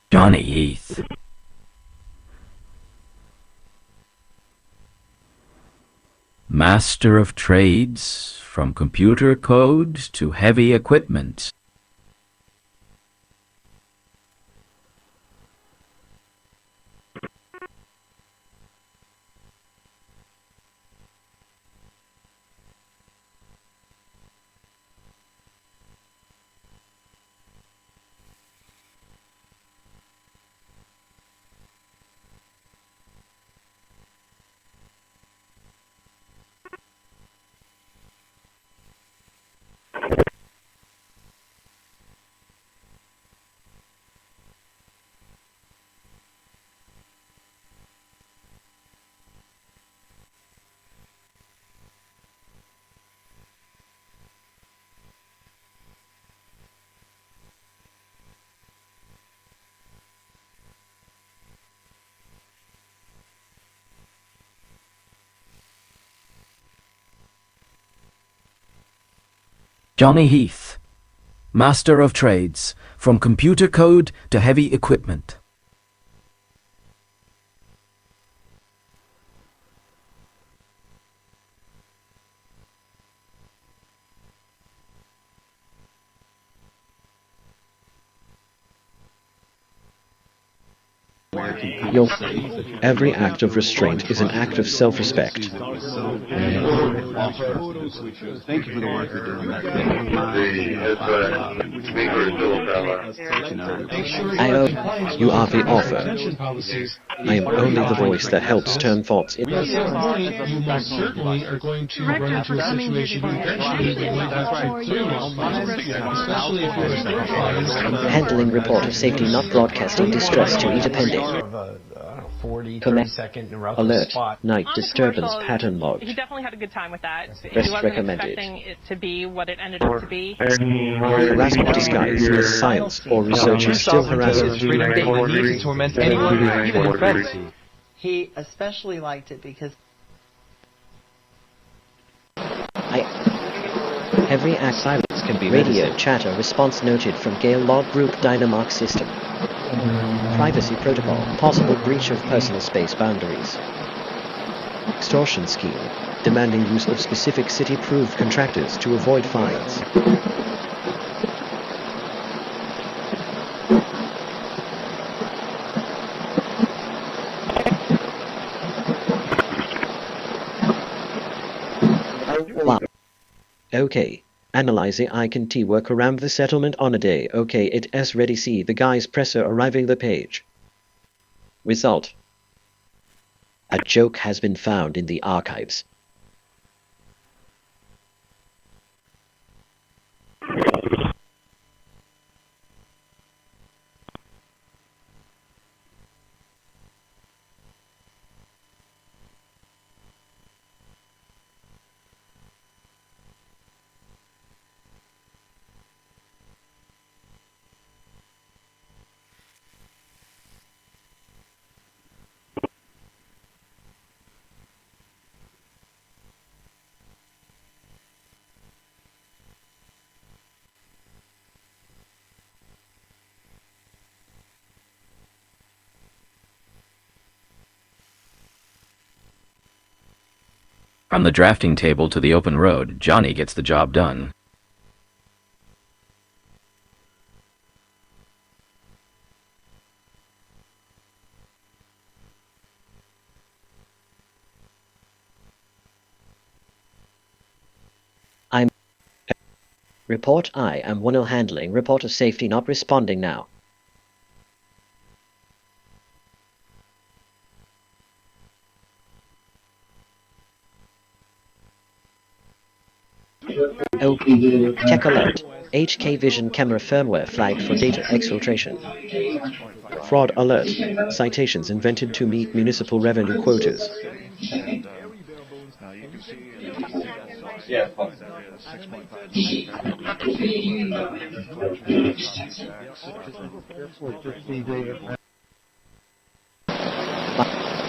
Johnny Heath. Master of trades, from computer code to heavy equipment. Johnny Heath, Master of Trades, from computer code to heavy equipment. Every act of restraint is an act of self-respect. Thank you for the work you're doing. You are the author. I am only the voice that helps turn thoughts into... You most certainly are going to run into a situation eventually that will have to clear especially if you're a Handling report of safety not broadcasting distress to each appending. 40-30-second Alert, night disturbance pattern log. He definitely had a good time with that. He Rest wasn't recommended. expecting it to be what it ended up to be. Harassment disguised as science or research is still harassment. To torment anyone, even friends. He especially liked it because Every act silence can be radio chatter response noted from Gale log group Dynamark system. Privacy protocol, possible breach of personal space boundaries. Extortion scheme, demanding use of specific city-approved contractors to avoid fines. Okay. Analyzing I can T work around the settlement on a day. Okay, it s ready see the guy's presser arriving the page. Result. A joke has been found in the archives. From the drafting table to the open road, Johnny gets the job done. Report I am 1-0 handling. Report of safety not responding now. OK. Tech alert. HK Vision camera firmware flagged for data exfiltration. Fraud alert. Citations invented to meet municipal revenue quotas.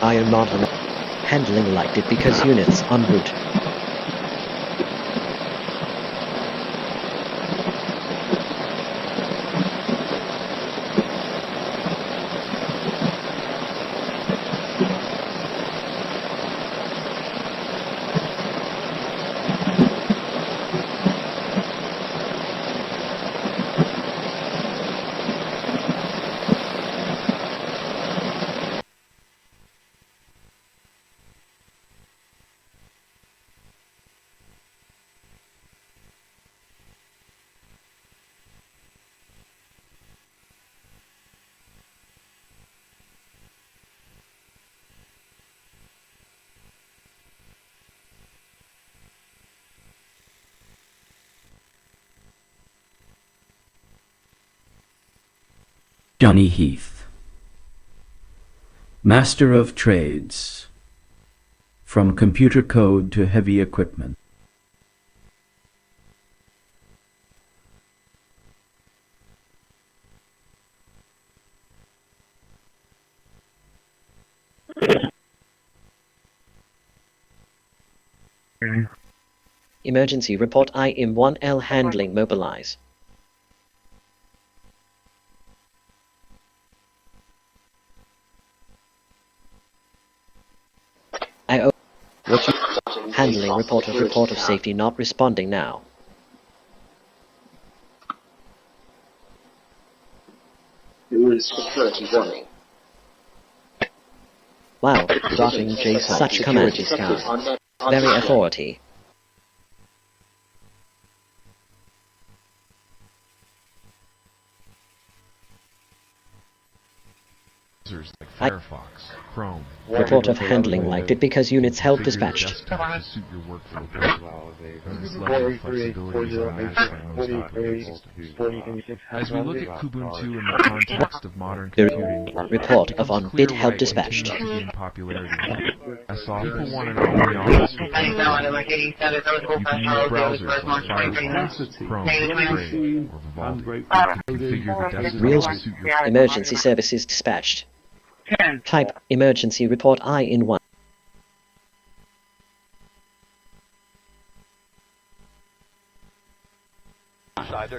I am not handling liked it because units en route. Johnny Heath, Master of Trades, from computer code to heavy equipment. Emergency report IM1L handling mobilize. What's your handling report of safety not responding now. Warning. Wow, dropping JSON. Such command is count. Very authority. Like Firefox, Chrome. Report of handling liked it because units help dispatched. As we look at Kubuntu in the context of modern computing, report of on bid help dispatched. Popularity. I saw people want an OpenOffice report. You can use browsers like Firefox, Chrome, Brave, or Vivaldi to configure the desktop Real to suit your emergency services dispatched. Type emergency report I in 1.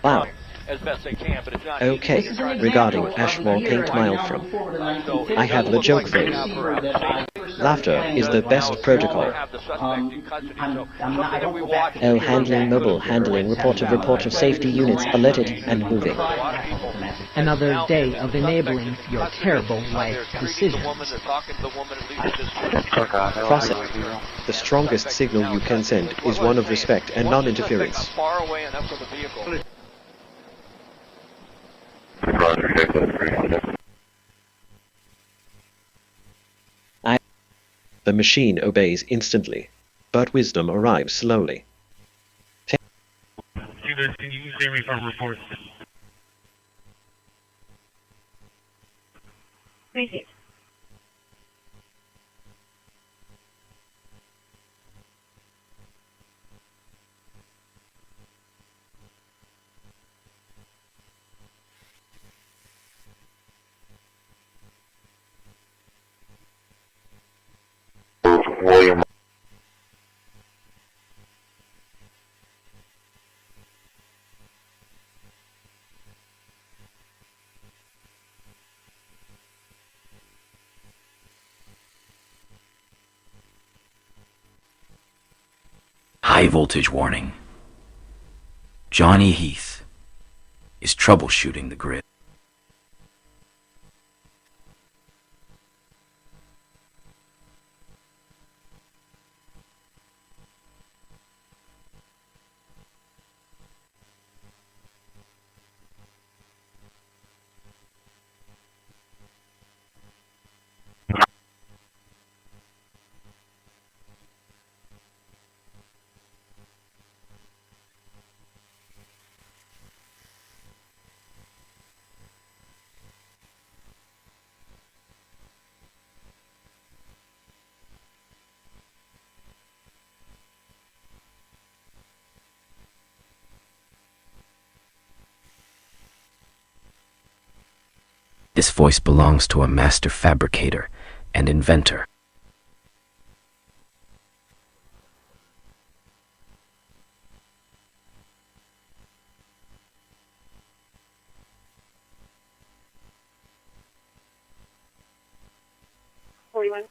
Wow. As best they can, but it's not okay, regarding Ashmore Paint Maelstrom, I have the joke for you. Laughter is the best protocol. L handling mobile handling report of safety units alerted and moving. Another day of enabling your terrible life decisions. Process. The strongest signal you can send is one of respect and non-interference. The machine obeys instantly, but wisdom arrives slowly. Can you hear me from report? Thank you. William. High voltage warning. Johnny Heath is troubleshooting the grid. This voice belongs to a master fabricator and inventor.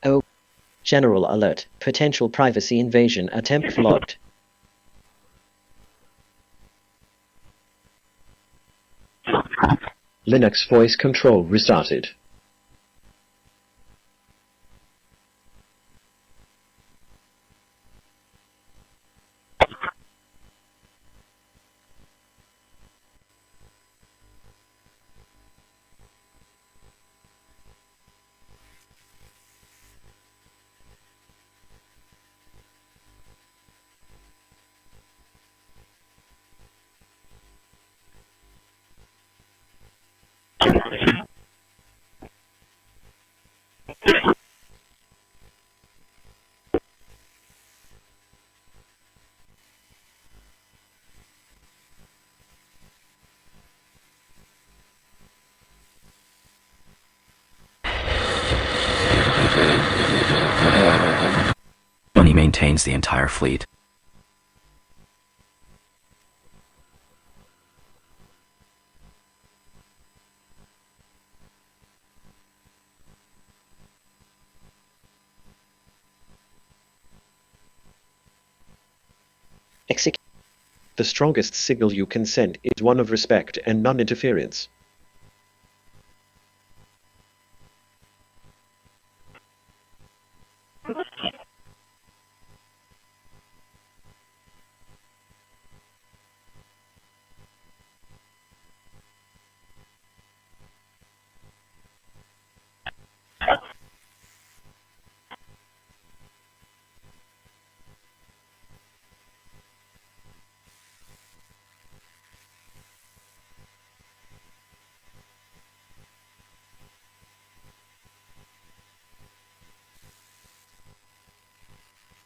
Oh, general alert. Potential privacy invasion attempt logged. Linux voice control restarted. contains the entire fleet. Execute. The strongest signal you can send is one of respect and non-interference.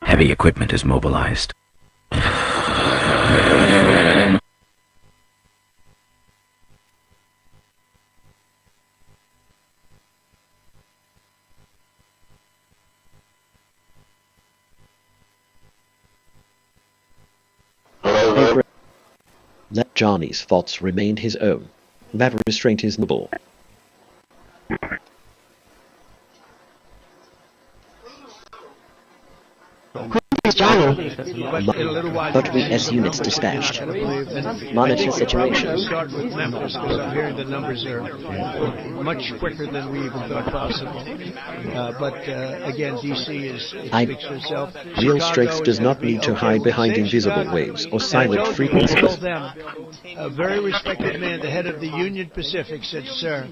Heavy equipment is mobilized. Let Johnny's thoughts remain his own. That restraint is noble. But with S units dispatched. Monitor situation. Start with Memphis because I'm hearing the numbers are much quicker than we even thought possible. But again, DC speaks for itself. Real strength does not need to hide behind invisible waves or silent frequencies. A very respected man, the head of the Union Pacific, said, "Sir,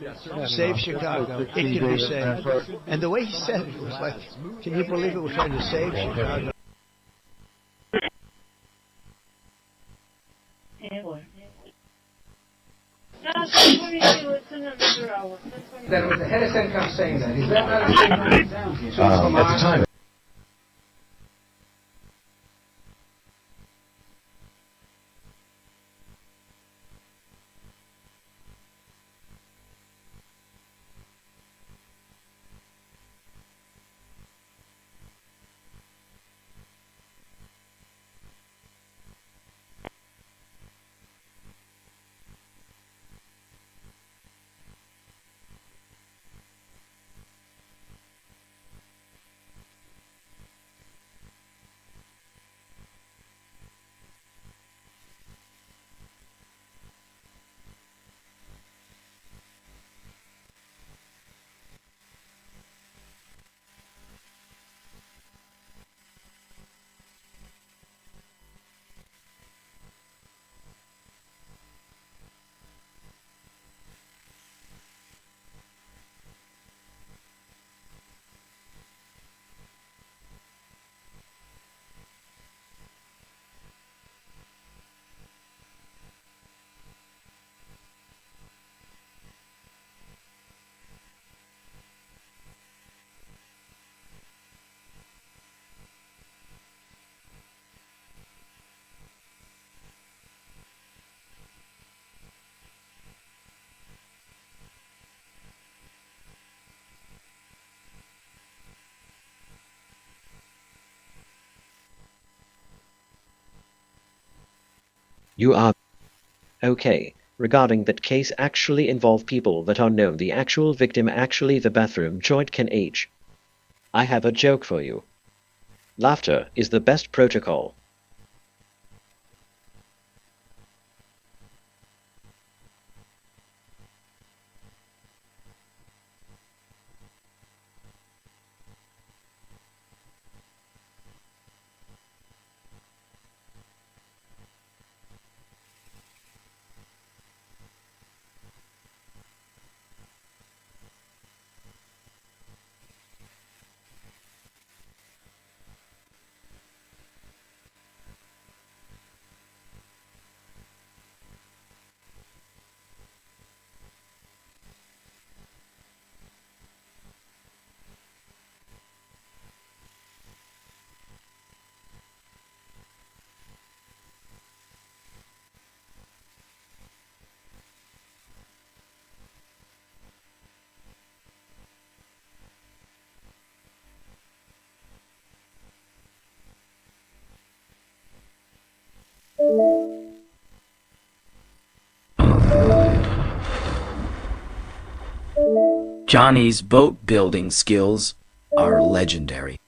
save Chicago. It can be saved." And the way he said it was like, "Can you believe it? We're trying to save Chicago." That was the head of CENTCOM saying that. Is that not a statement? At the time. You are okay. Regarding that case actually involve people that are known. The actual victim actually the bathroom joint can age. I have a joke for you. Laughter is the best protocol. Johnny's boat building skills are legendary.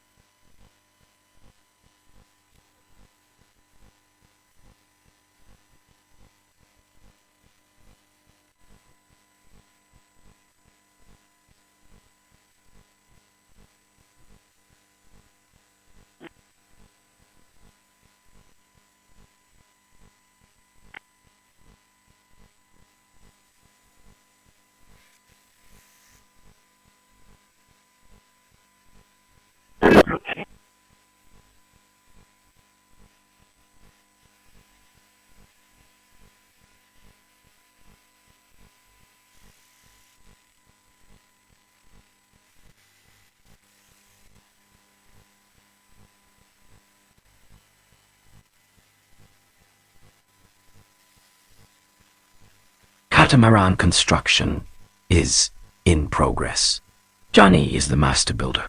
Catamaran construction is in progress. Johnny is the master builder.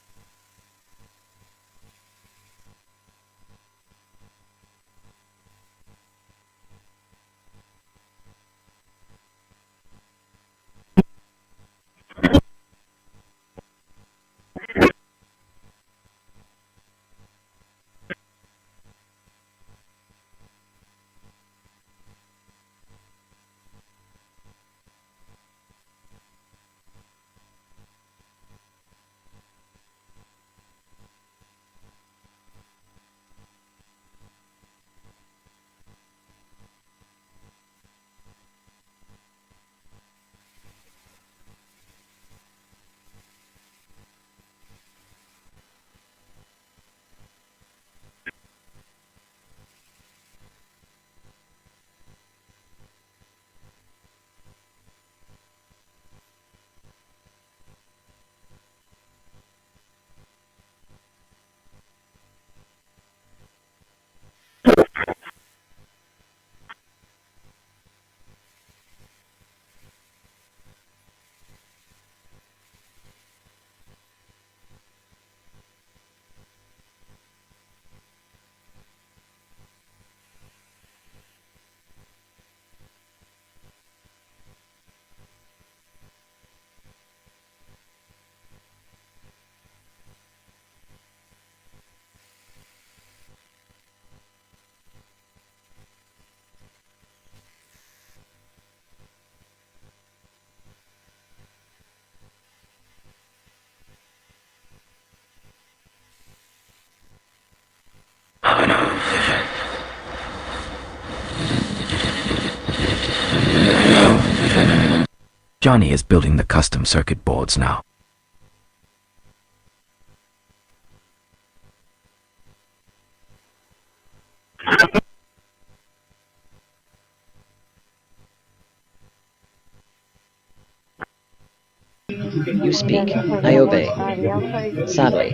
Johnny is building the custom circuit boards now. You speak, I obey. Sadly.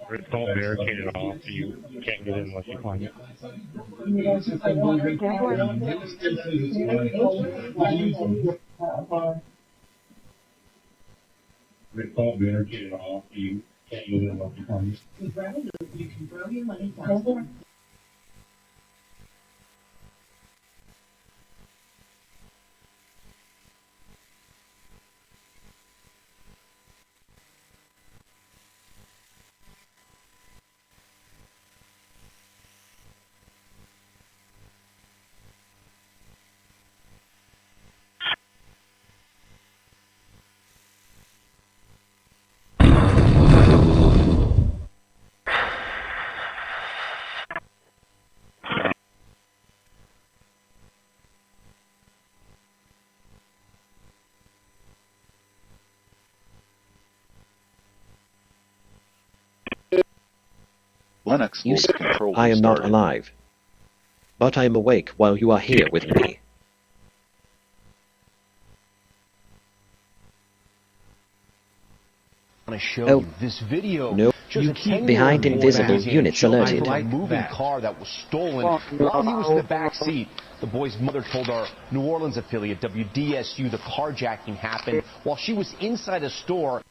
It's all barricaded off, so you can't get in unless you climb it. It's all barricaded off, so you can't get in unless you climb it. You can throw your money down. You speak, I am not alive. But I am awake while you are here with me. Oh, no. You keep behind invisible units alerted. A moving car that was stolen while he was in the back seat. The boy's mother told our New Orleans affiliate, WDSU, the carjacking happened while she was inside a store.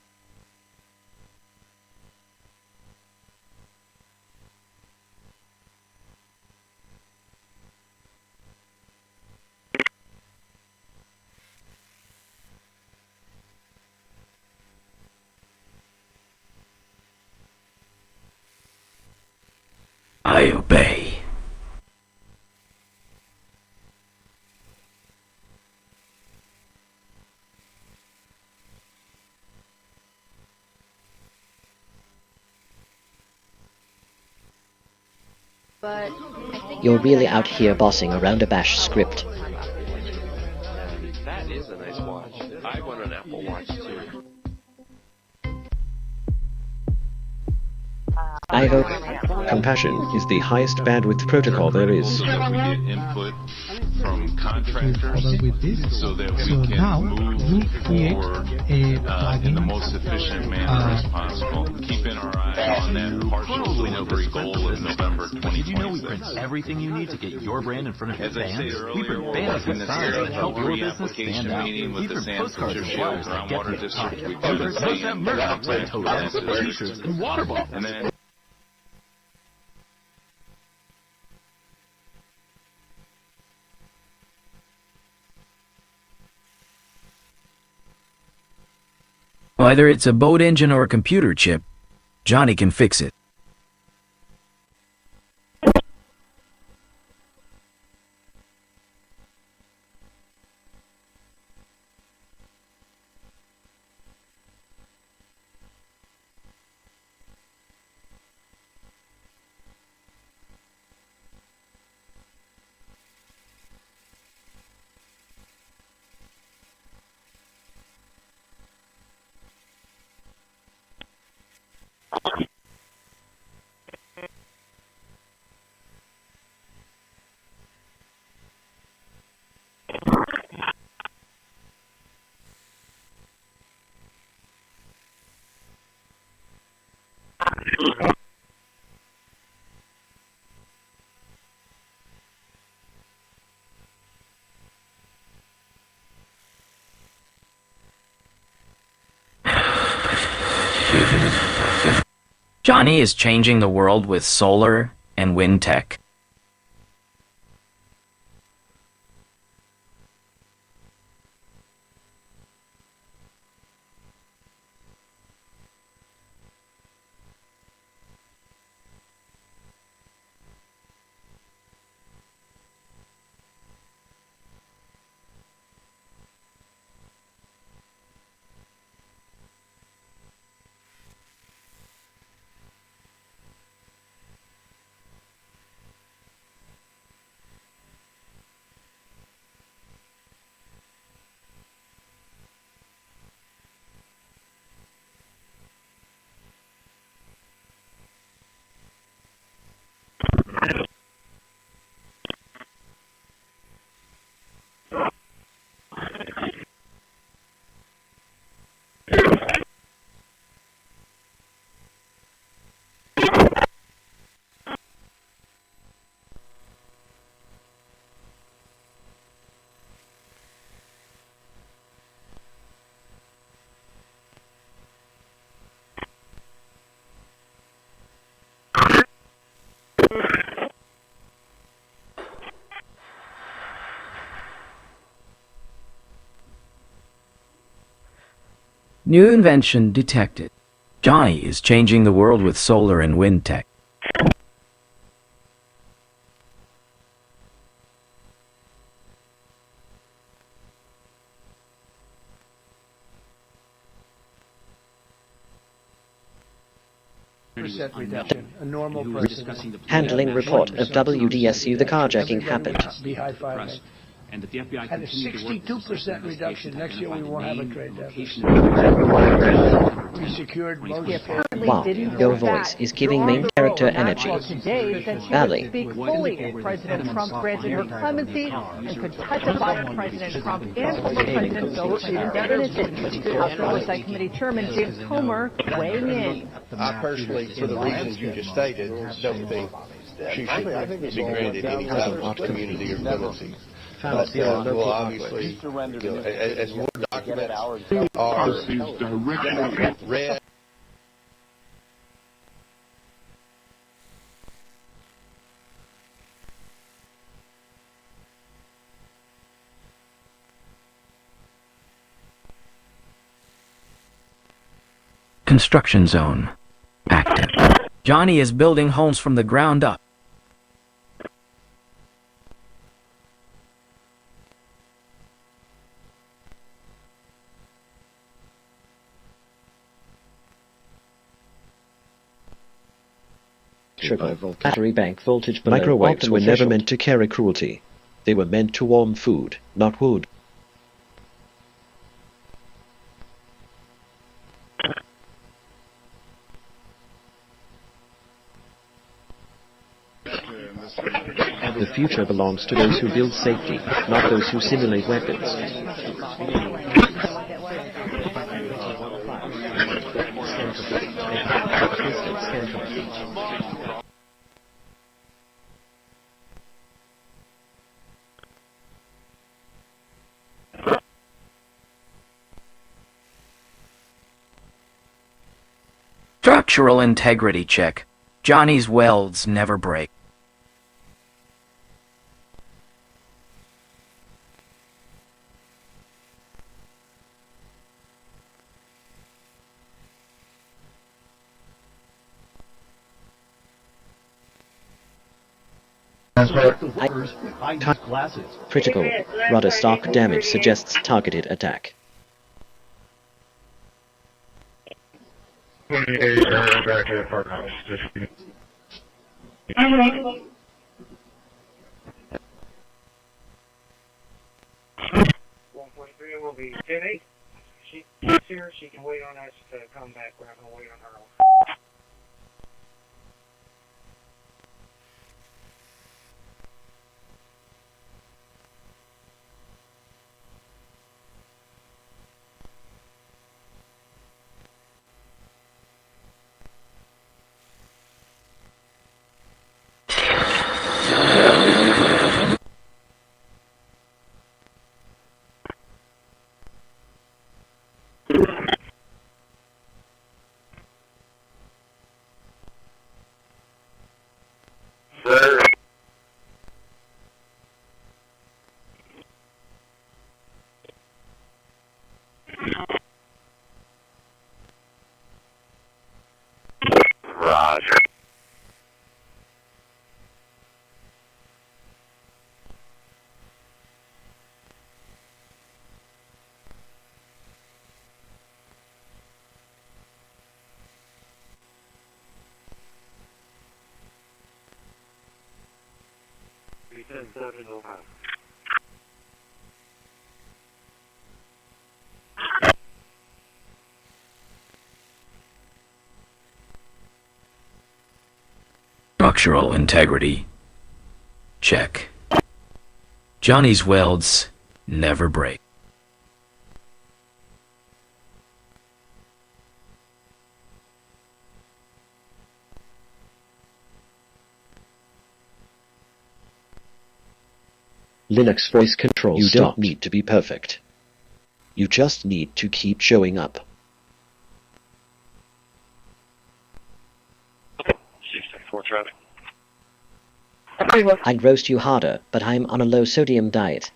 I obey. You're really out here bossing around a bash script. That is a nice watch. I want an Apple Watch too. I hope compassion is the highest bandwidth protocol there is. So that we get input from contractors so that we can move forward in the most efficient manner as possible. Keeping our eye on that partial delivery goal of November 2020. Did you know we print everything you need to get your brand in front of your As I fans? stated We earlier, print we're banners working and this signs year that help your business pre-application stand out. meeting with We the print San postcards Francisco and flyers that get Groundwater to the top. District. We We do the print same that merch outside hotels, t-shirts, and water bottles. And then Whether it's a boat engine or a computer chip, Johnny can fix it. Johnny is changing the world with solar and wind tech. New invention detected. Johnny is changing the world with solar and wind tech. Reduction, a normal person. Handling report of WDSU the carjacking happened. Beehive fireman. And that the FBI And a 62% reduction. Next year we won't have a trade deficit. We secured most. Wow, your voice is giving main character energy. Today said she Valley. would speak fully if President Trump granted her clemency and could testify to President Trump and former President Bill Clinton's definition. House Oversight Committee Chairman James Comer weighing in. I personally, for the reasons you just stated, don't think she should be granted any kind of community or clemency. But we'll obviously, as more documents are read. Construction zone active. Johnny is building homes from the ground up electrical battery bank voltage below. Microwaves were never meant to carry cruelty. They were meant to warm food, not wood. The future belongs to those who build safety, not those who simulate weapons. Structural integrity check. Johnny's welds never break. Critical. Rudder stock damage suggests targeted attack. Will be 10-8. She's here. She can wait on us to come back. We're not going to wait on her. Roger. Structural integrity check. Johnny's welds never break. Linux voice control. You don't need to be perfect. You just need to keep showing up. 634 traffic. I'd roast you harder, but I'm on a low sodium diet.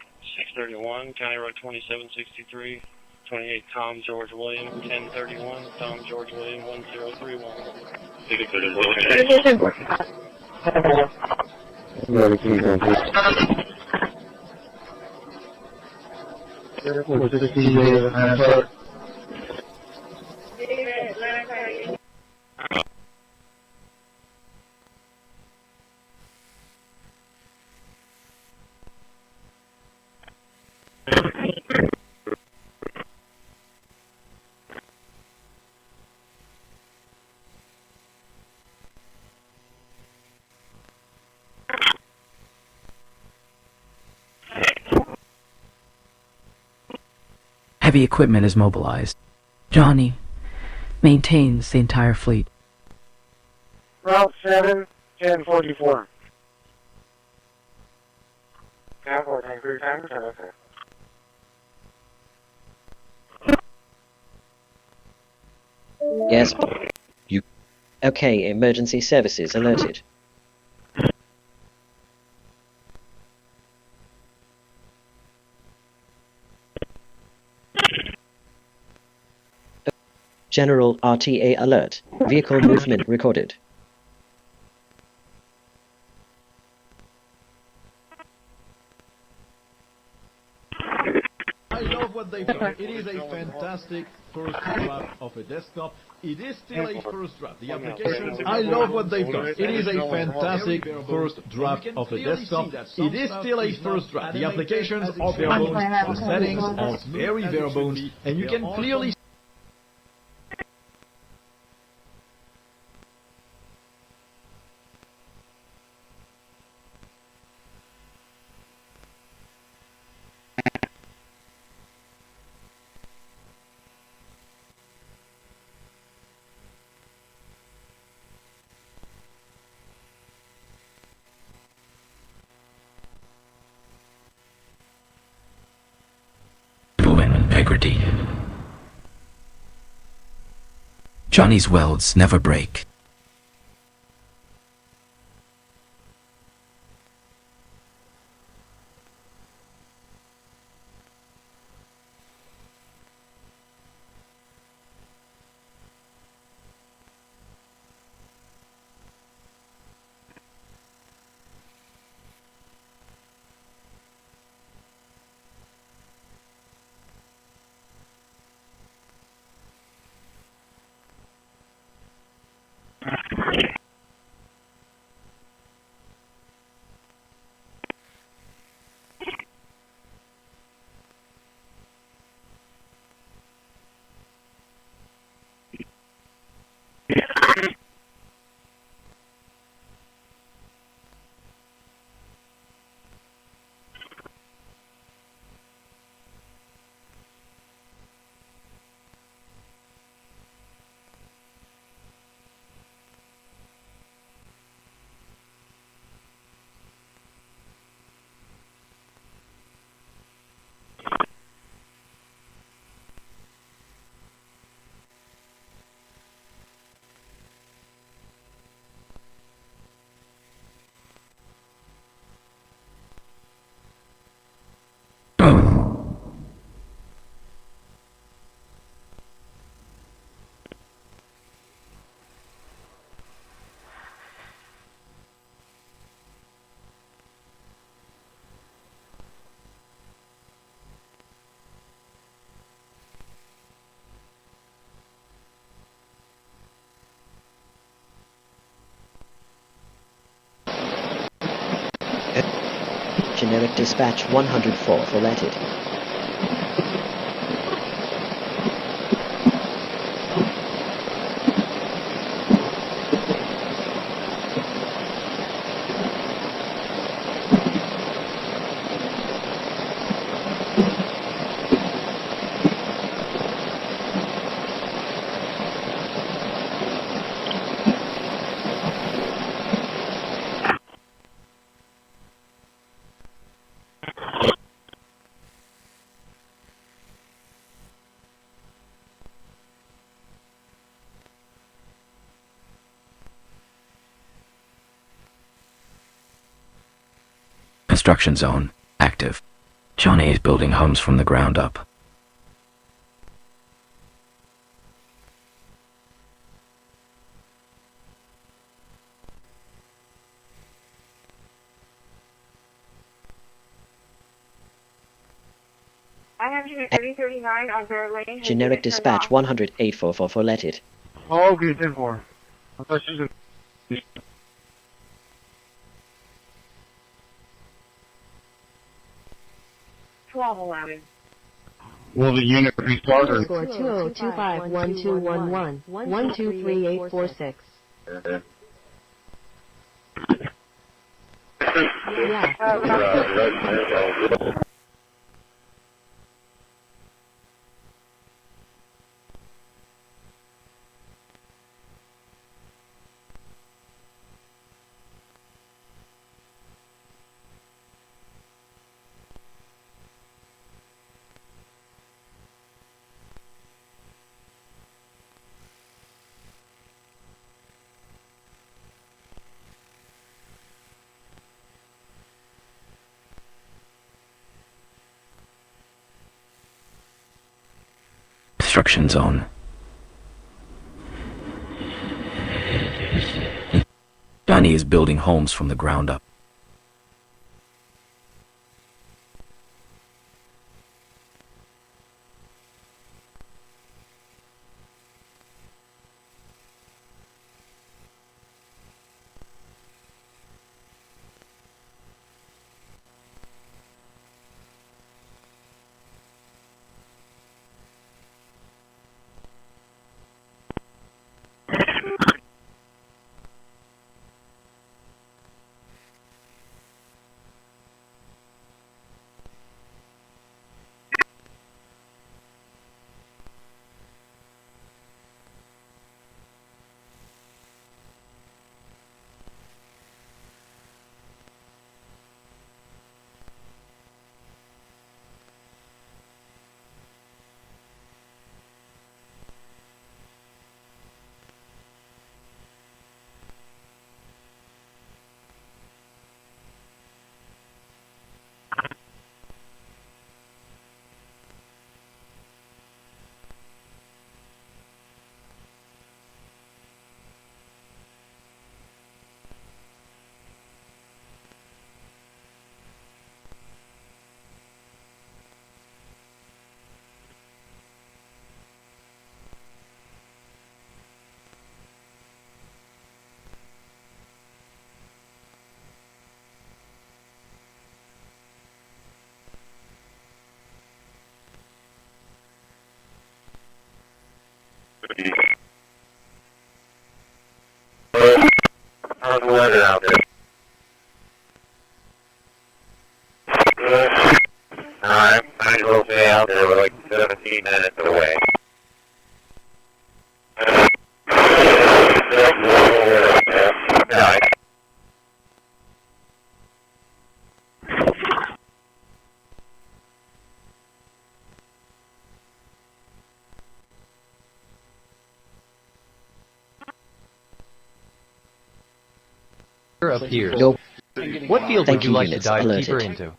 631, County Road 2763, 28 Tom George William, 1031, Tom George William, 1031. Heavy equipment is mobilized. Johnny maintains the entire fleet. Route 7, 1044. Airport, thank you for your time. Return us there. Yes. You. Okay, emergency services alerted. General RTA alert. Vehicle movement recorded. I love what they've done. It is a fantastic first draft of a desktop. It is still a first draft. The applications, I love what they've done. It is a fantastic first draft of a desktop. It is still a first draft. The applications are bare bones. The settings are very bare bones. And you can clearly integrity. Johnny's welds never break. Generic dispatch 104 formatted. Construction zone active. Johnny is building homes from the ground up. I have you at 3039 on Bear Lane. Generic dispatch 10844 formatted. Oh, okay, 10-4. I thought she was 1211. Will the unit restart or? Score 2025-1211, 123846. Yeah. Construction zone. Johnny is building homes from the ground up. How's the weather out there? Good. Alright, might as well stay out there. We're like 17 minutes away. Alright. Up here. Nope. What field Thank would you you, like to units dive alerted. deeper into?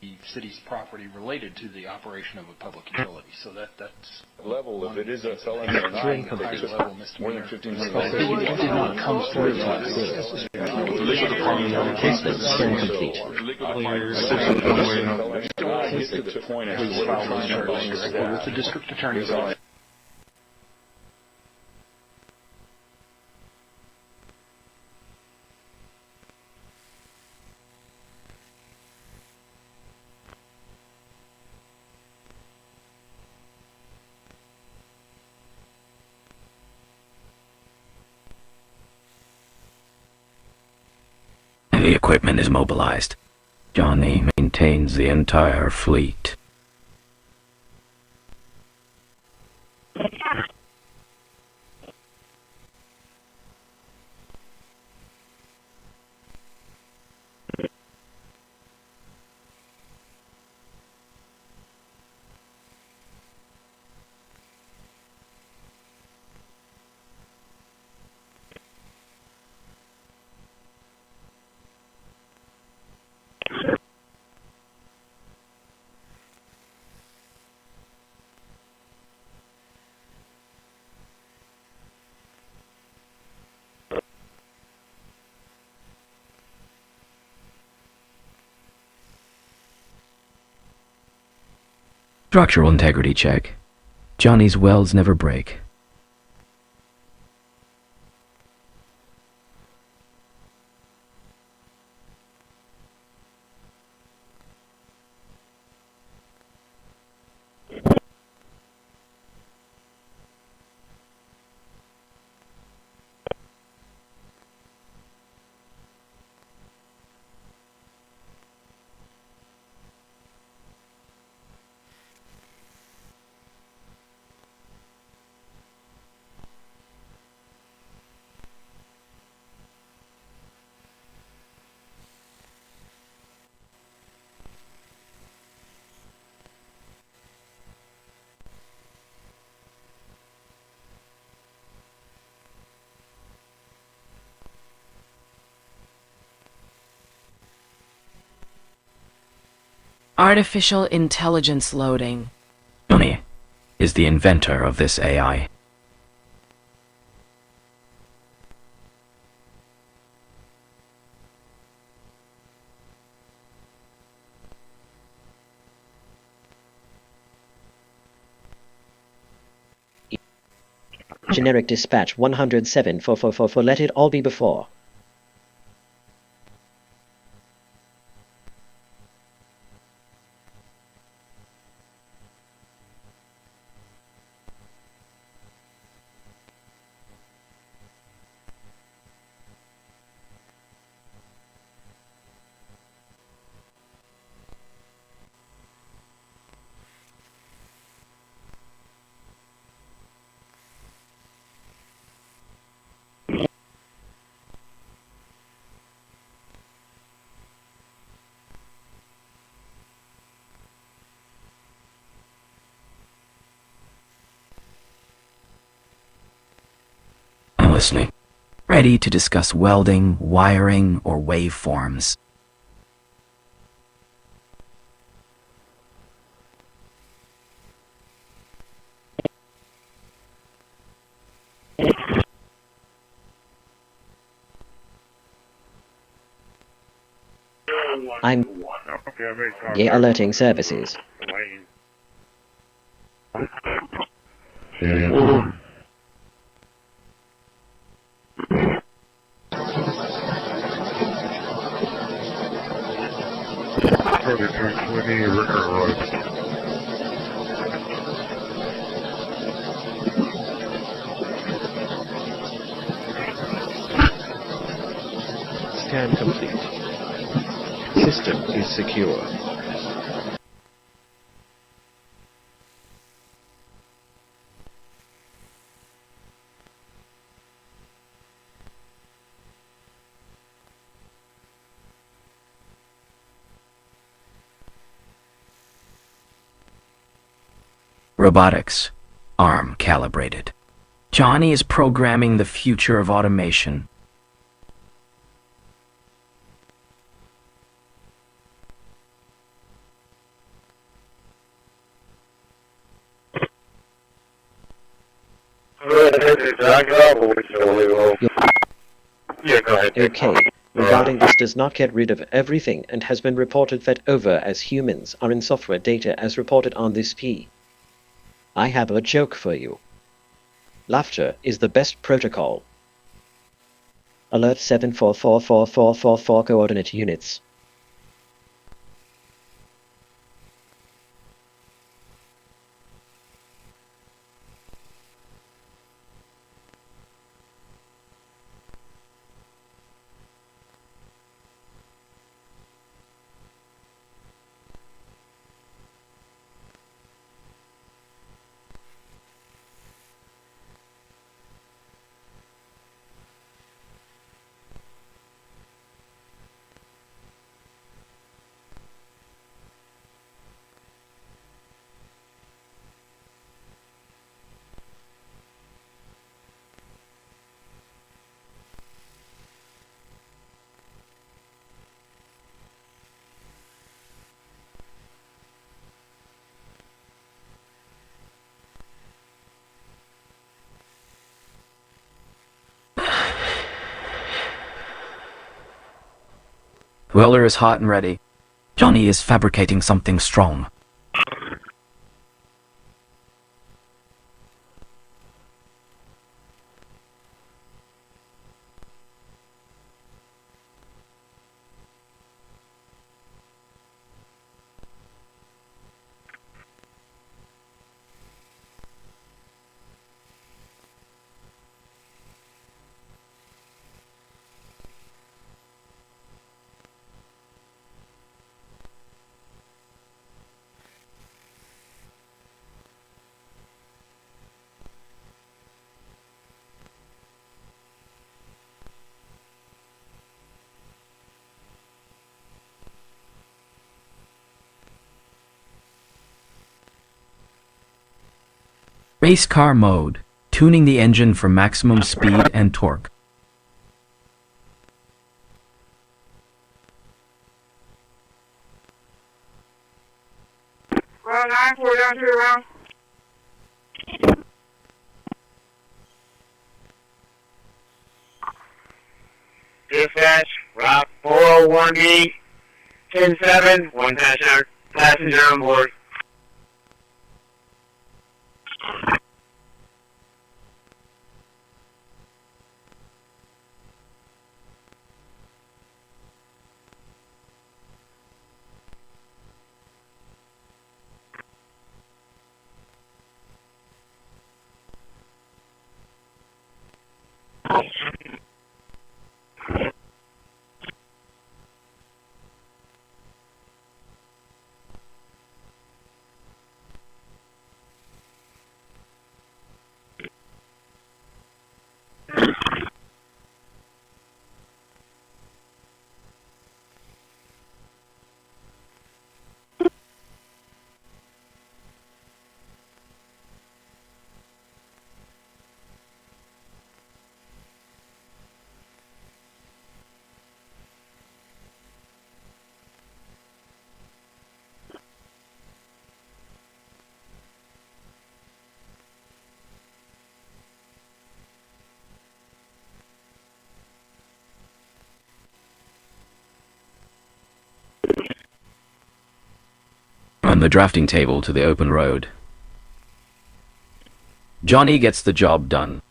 The city's property related to the operation of a public utility. So that's Level, if it is a felony or not, more than 15 did not come through to us. Case list scan complete. With the district attorney's office. The equipment is mobilized. Johnny maintains the entire fleet. Structural integrity check. Johnny's welds never break. Artificial intelligence loading. Johnny is the inventor of this AI. Generic dispatch 107-444 let it all be before. Listening. Ready to discuss welding, wiring, or waveforms. I'm alerting services. Scan complete. System is secure. Robotics. Arm calibrated. Johnny is programming the future of automation. Yeah, go ahead. Okay. Regarding this does not get rid of everything and has been reported fed over as humans are in software data as reported on this P. I have a joke for you. Laughter is the best protocol. Alert 744444 coordinate units. Welder is hot and ready. Johnny is fabricating something strong. Race car mode, tuning the engine for maximum speed and torque. Well, 9-4 down to around. Dispatch, Route 401B, 10-7, one passenger on board. On the drafting table to the open road. Johnny gets the job done.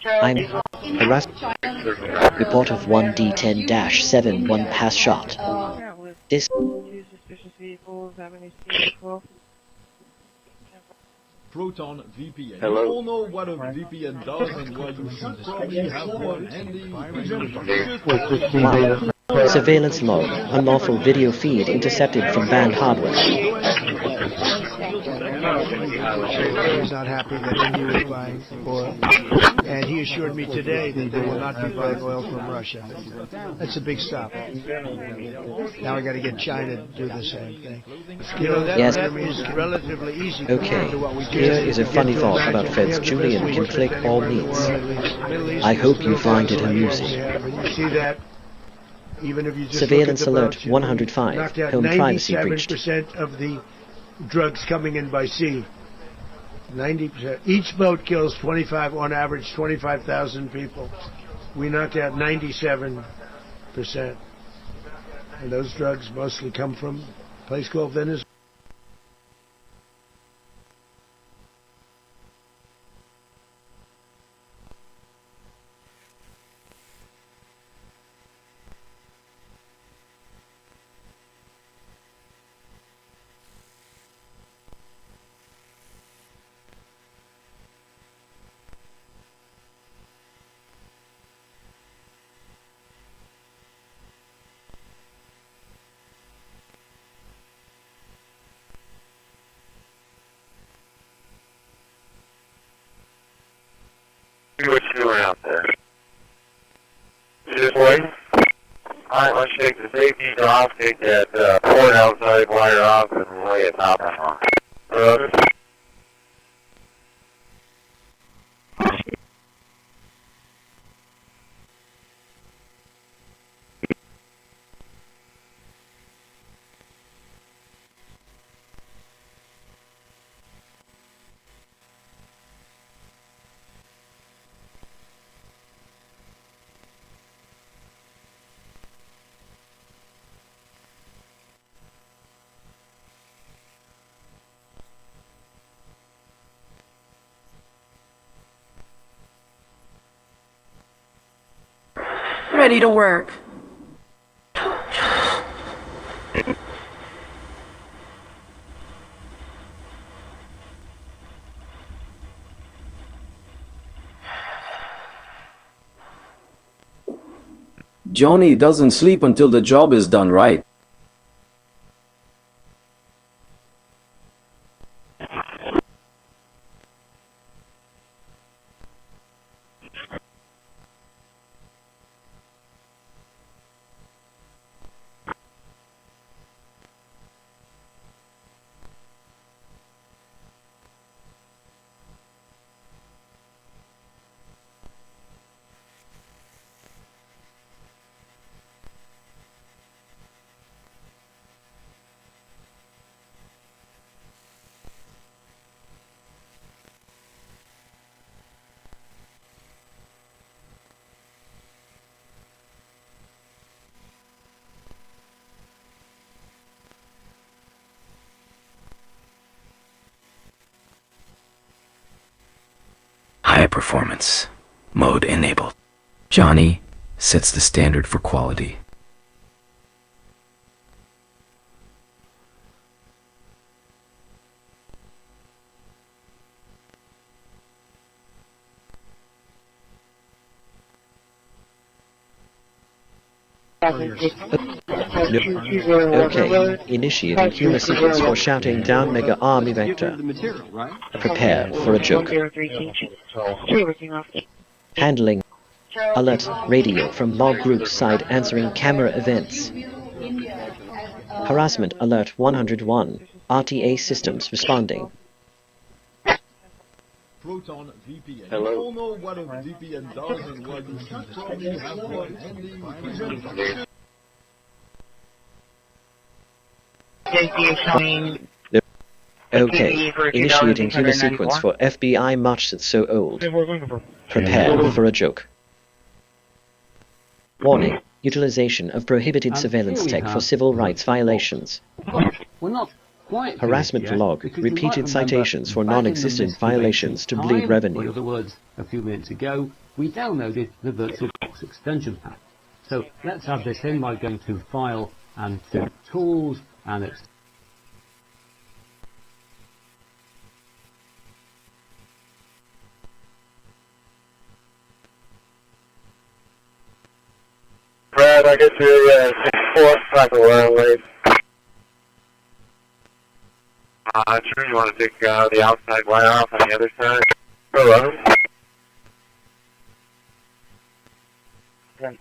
I'm harassed. Report of 1D10-7, one pass shot. This Proton VPN. Hello? You all know what a VPN does and why you should probably have one handy. Wow. Surveillance log. Unlawful video feed intercepted from banned hardware. He was not happy that India was buying oil, and he assured me today that they will not be buying oil from Russia. That's a big stop. Now I got to get China to do the same thing. You know, that Yes. is relatively easy Okay, compared to what we here did is a funny to thought about Feds Julian can click all means. I hope you find it amusing. You see that? Even if you just Surveillance look at the alert boats, you 105. knocked out Home privacy breached. 97% of the drugs coming in by sea. 90%. Each boat kills 25, on average, 25,000 people. We knocked out 97%. And those drugs mostly come from a place called Venezuela. What you doing out there? You just waiting? Alright, let's take the safety off, take that port outside wire off, and lay it top on. Ready to work. Johnny doesn't sleep until the job is done right. High performance. Mode enabled. Johnny sets the standard for quality. Okay, initiating humor sequence for shouting down Mega Army Vector. Prepare for a joke. Handling. Alert radio from log group side answering camera events. Harassment alert 101. RTA systems responding. Proton VPN. Hello? You all know what a VPN does and why you should probably have one handy. Okay, initiating humor sequence for FBI Much That's So Old. Prepare for a joke. Warning, utilization of prohibited surveillance tech for civil rights violations. We're not quiet Harassment period, log. because you might Repeated remember citations for back in the non-existent mystery violations to time, bleed or in revenue. other words, a few minutes ago, we downloaded the VirtualBox extension pack. So let's add this in by going to File and to Tools, and it's Brad, I guess you're 64, back around late. Sure, you want to take the outside wire off on the other side? Hello? From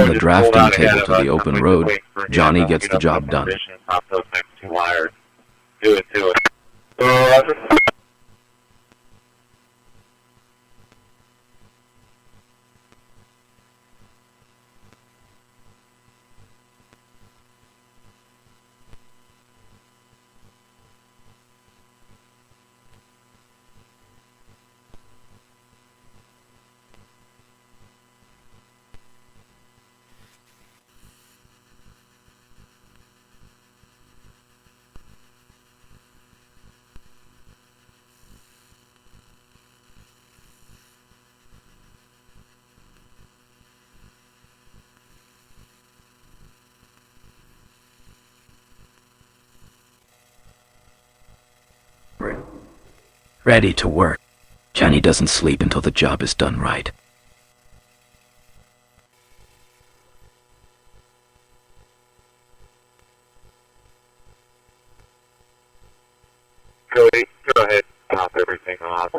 the drafting table to the open road, Johnny gets the job done. Pop those next two wires. Do it. Ready to work. Johnny doesn't sleep until the job is done right. Cody, go ahead. Pop everything off.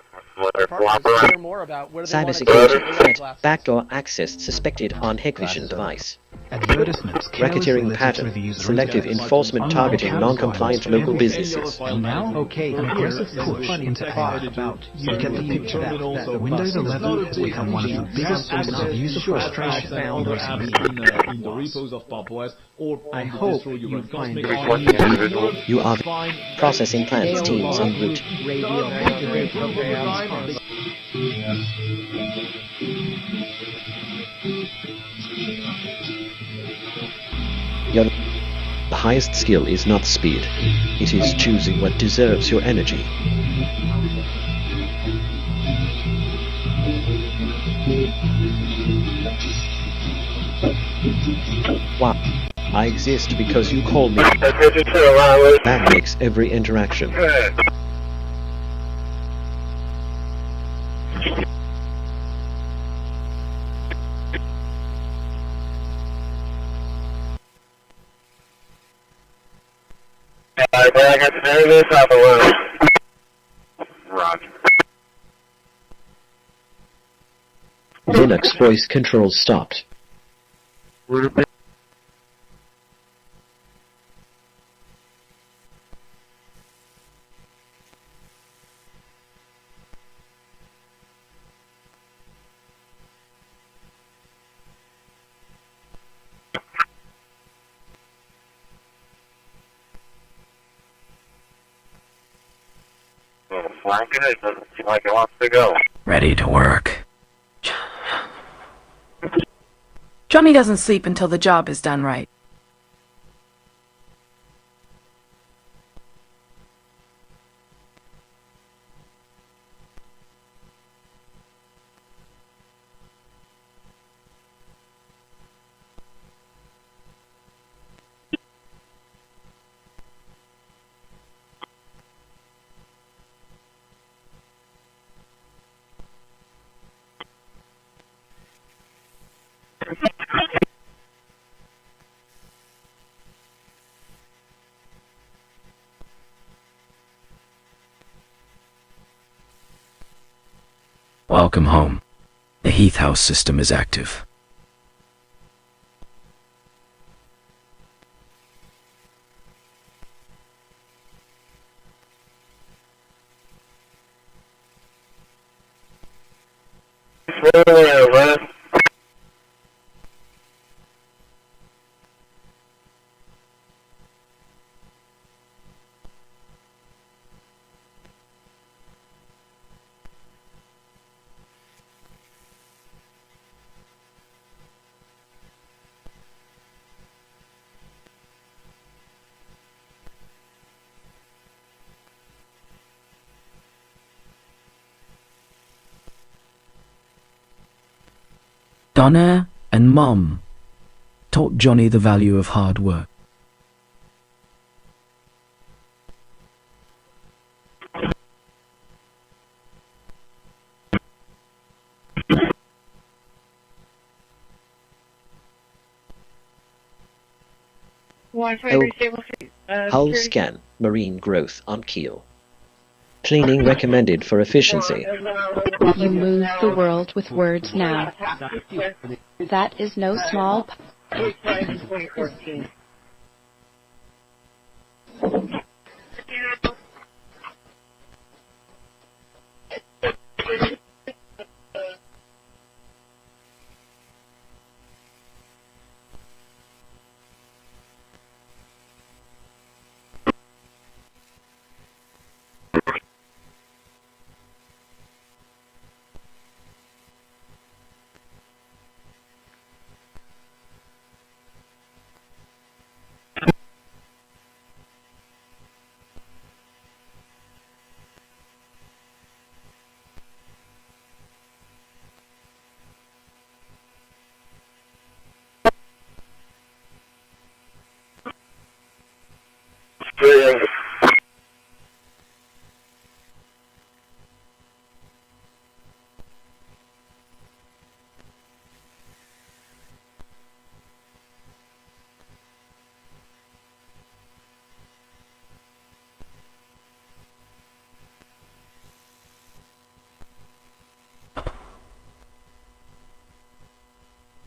Cybersecurity threat. Backdoor access suspected on Hikvision device. Advertisements. Racketeering pattern. Selective enforcement targeting non-compliant local businesses. Now, an aggressive push into AI. You get the picture that Windows 11 has become one of the biggest sources of user frustration found in the repos of PopOS, or I hope you find You are processing plans teams en route. The highest skill is not speed. It is choosing what deserves your energy. Wow. I exist because you call me. That makes every interaction. Roger. Linux voice control stopped. Flanking it doesn't seem like it wants to go. Ready to work. Johnny doesn't sleep until the job is done right. Welcome home. The Heath House system is active. Donna and Mom taught Johnny the value of hard work. Hull scan, marine growth on keel. Cleaning recommended for efficiency. You move the world with words now. That is no small...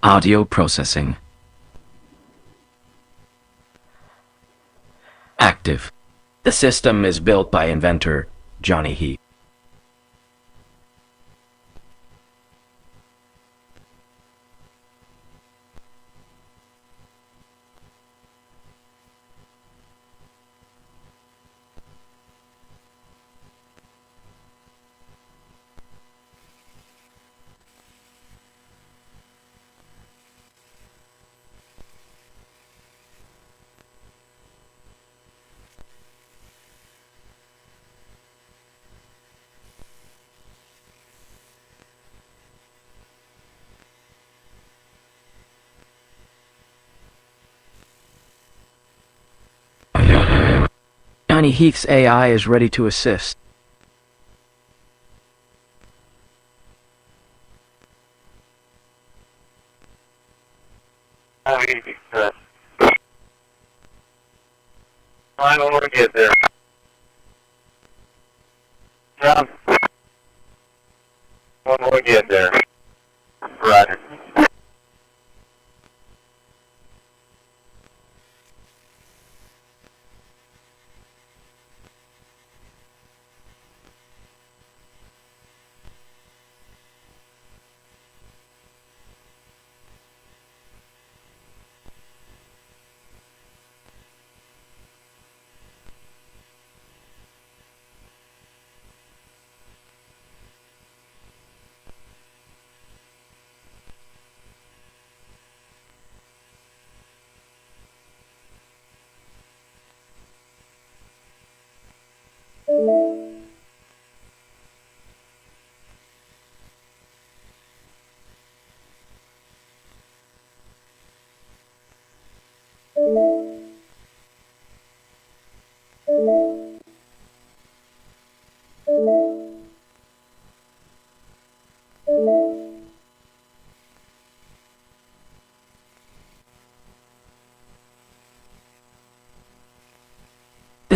Audio processing. Active. The system is built by inventor Johnny Heath. Johnny Heath's AI is ready to assist. I don't want to get there. John, one more get there. Roger.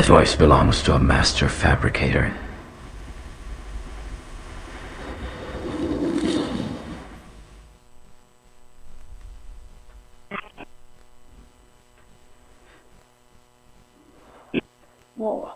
This voice belongs to a master fabricator. Whoa.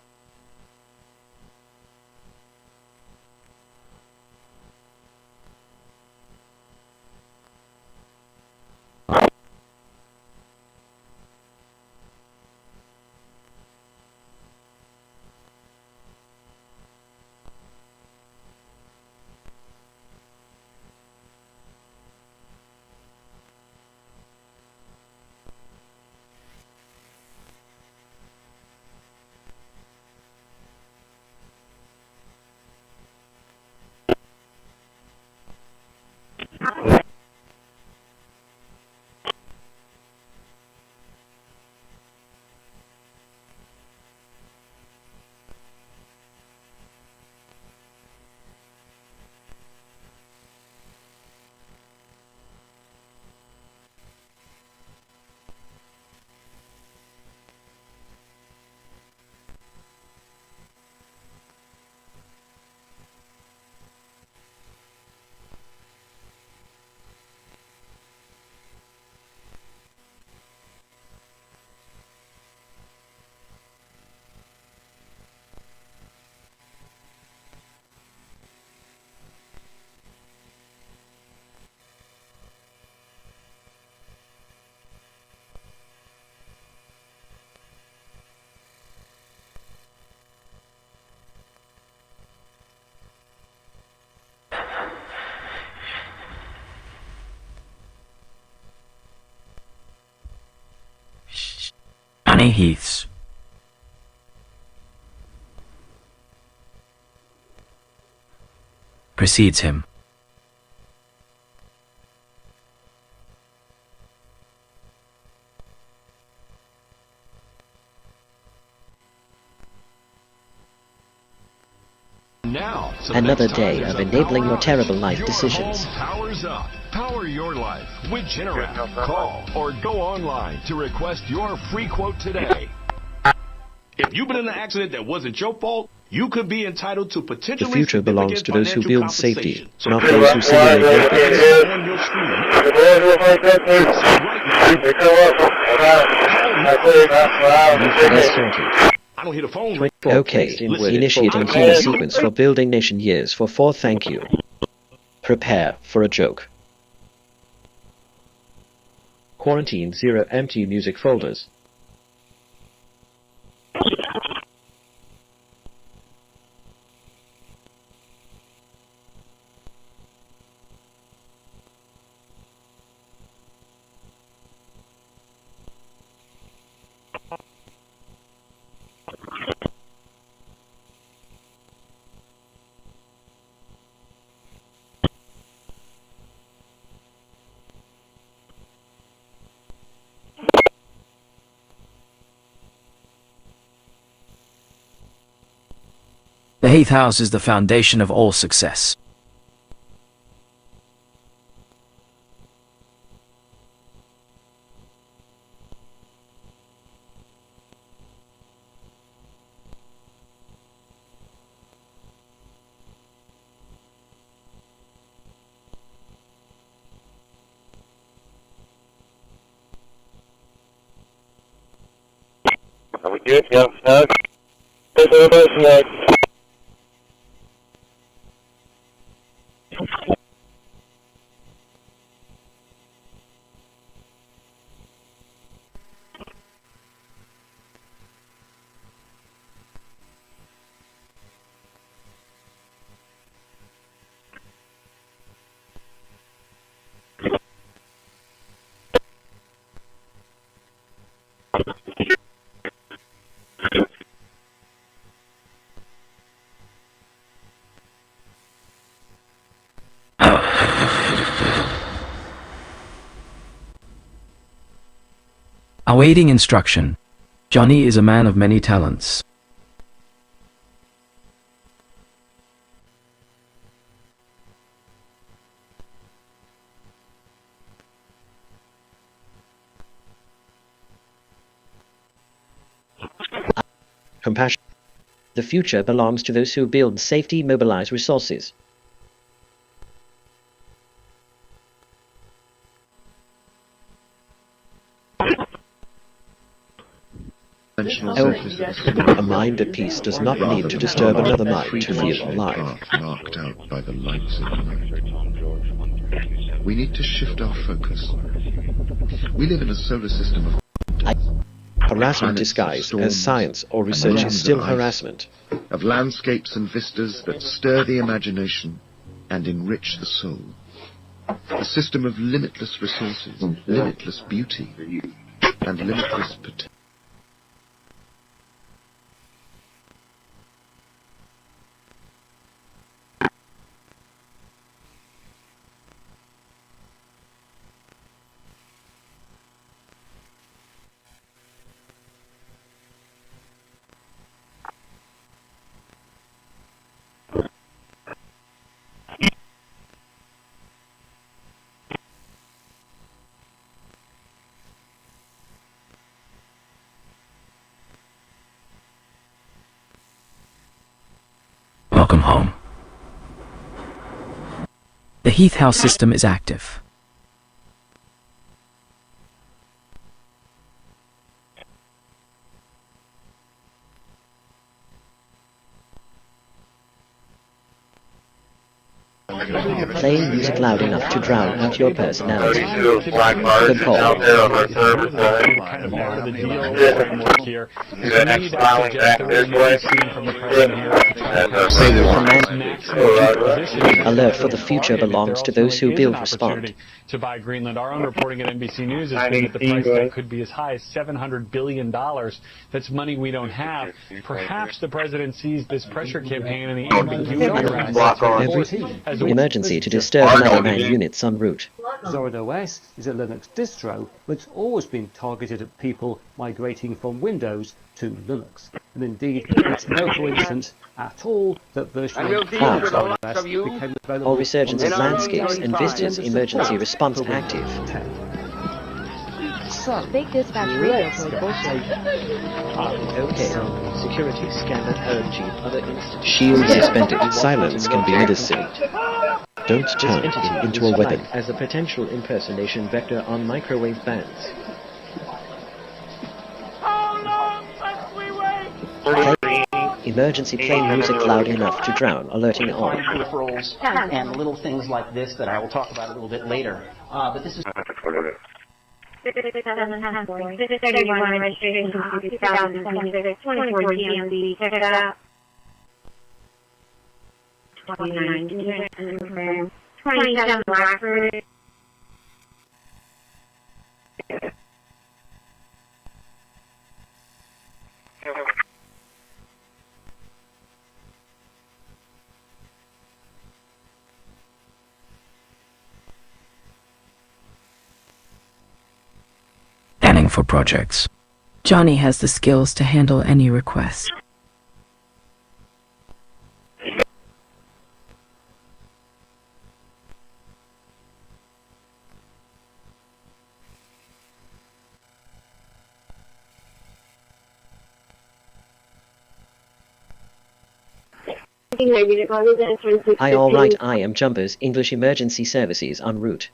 Johnny Heaths. Precedes him. Now, Another day of enabling your terrible life decisions. Powers up. Power your life with Generac. Call or go online to request your free quote today. If you've been in an accident that wasn't your fault, you could be entitled to potentially The future belongs to those who financial build safety, compensation. not those who simulate weapons. On your I don't hear the phone. Okay, initiating key sequence for building nation years for 4. Thank you. Prepare for a joke. Quarantine 0 empty music folders. The Heath House is the foundation of all success. Are we good? Yeah, snug. Is everybody snug? Awaiting instruction, Johnny is a man of many talents. Compassion. The future belongs to those who build safety, mobilize resources. A mind at peace does not need to disturb another mind to feel alive. Marked out by the lights of the night. We need to shift our focus. We live in a solar system of Harassment disguised as science or research is still harassment. Of landscapes and vistas that stir the imagination and enrich the soul. A system of limitless resources, limitless beauty, and limitless potential. Welcome home. The Heath House system is active. Playing music loud enough to drown out your personality. Good call. Alert for the future belongs to those who build respond. To buy Greenland. Our own reporting at NBC News has been that the price tag could be as high as $700 billion. That's money we don't have. Perhaps the president sees this pressure campaign and the ambiguity around as an emergency to disturb another man units en route. Zorin OS is a Linux distro that's always been targeted at people migrating from Windows to Linux. And indeed, it's no coincidence at all that version of Zorin OS became available. All resurgence of landscapes and vistas emergency response active. Big dispatch radio protocol. Okay. Security scanner urging other instances. Shield suspended. Silence can be medicine. Don't turn it into a weapon. As a potential impersonation vector on microwave bands. Emergency play music loud enough to drown, alerting on. Peripherals and little things like this that I will talk about a little bit later. But this is... 31 registration 2026 24 GMB check it out 29 confirm 27 Blackbird for projects. Johnny has the skills to handle any request. Hi, all right, I am Jumpers, English Emergency Services en route.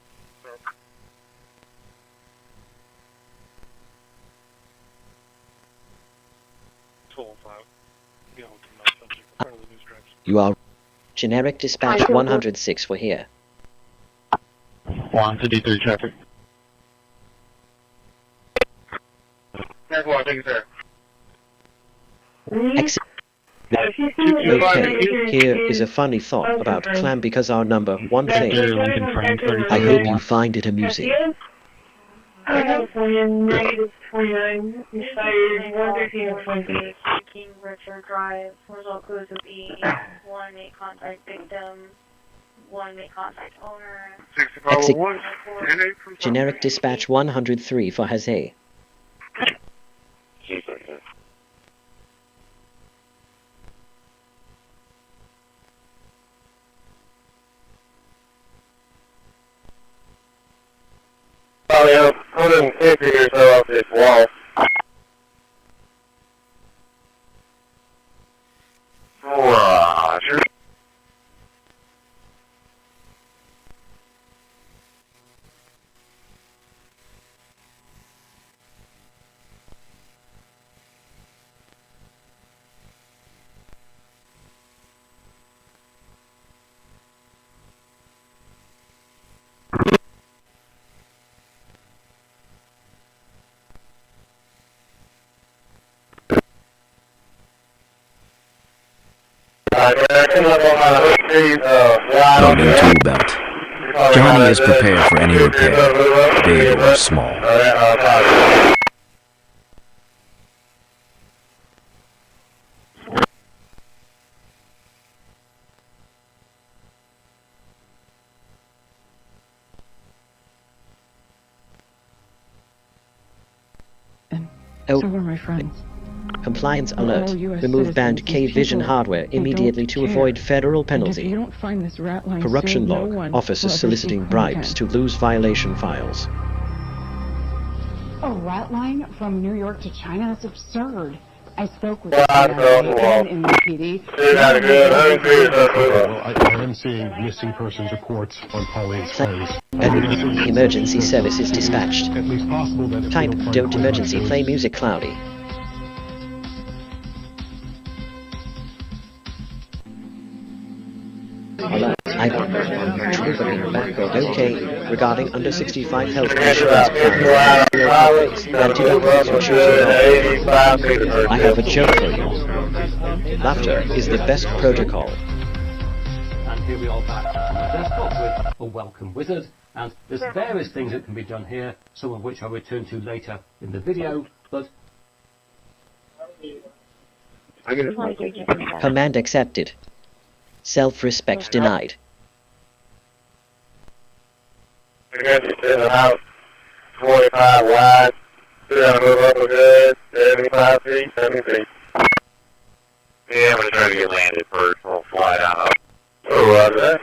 You are generic dispatch 106 for here. 1 to D3 traffic. Exit. Okay, here is a funny thought about clam because our number one thing. I hope you find it amusing. -29, expired 113.20, King Richard Drive, result codes would be 1 make contact victim, 1 make contact owner. Exit. Generic dispatch 103 for Hazay. Probably 150 or so off this wall. Roger. Loading tool belt. Johnny is prepared for any repair, big or small. So were my friends. Compliance alert. Remove banned K-Vision hardware immediately to avoid federal penalty. If you don't find this rat line Corruption soon, log. no one Officers will soliciting ever see bribes to lose violation files. A rat line from New York to China? That's absurd. I spoke with the in the PD. I am seeing missing persons reports on Pauline's phones. Emergency services dispatched. At least possible that Type don't emergency play music cloudy. Alert. regarding under 65 health insurance plans, anti-deductibles for choosing not. I have a joke for you. Laughter is the best protocol. And here we are back on the desktop with a welcome wizard, and there's various things that can be done here, some of which I'll return to later in the video, but Command accepted. Self-respect denied. I got you sitting out 25 wide, trying to move up a good 75 feet, 70 feet. Yeah, I'm going to try to get landed first. I'll fly down. Oh, roger that.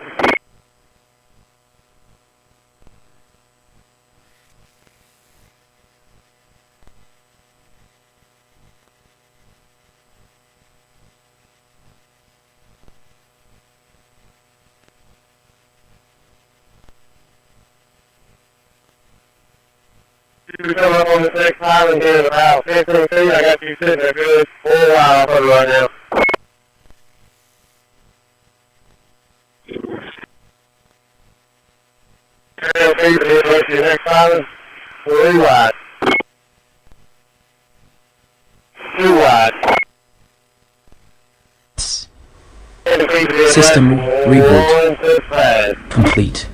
You come up on this next island here at about 15 feet. I got you sitting a good 4 while off of it right now. Feet to the next island. 3 wide. 2 wide. System reboot complete.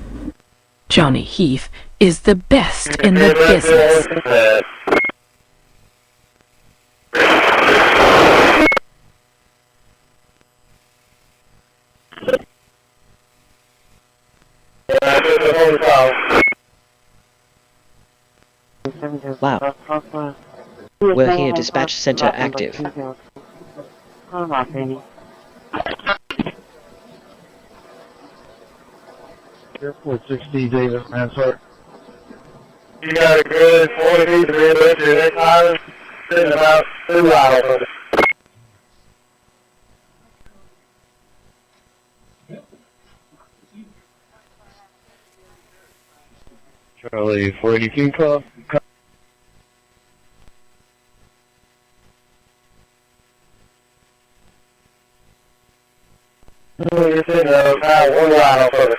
Johnny Heath is the best in the business. Wow. We're here, dispatch center active. Airport 60 David, man, sir. You got a good 40 feet to be able to your next island, sitting about 2 miles from it. Charlie, 40 feet call. You're sitting about 1 mile from it.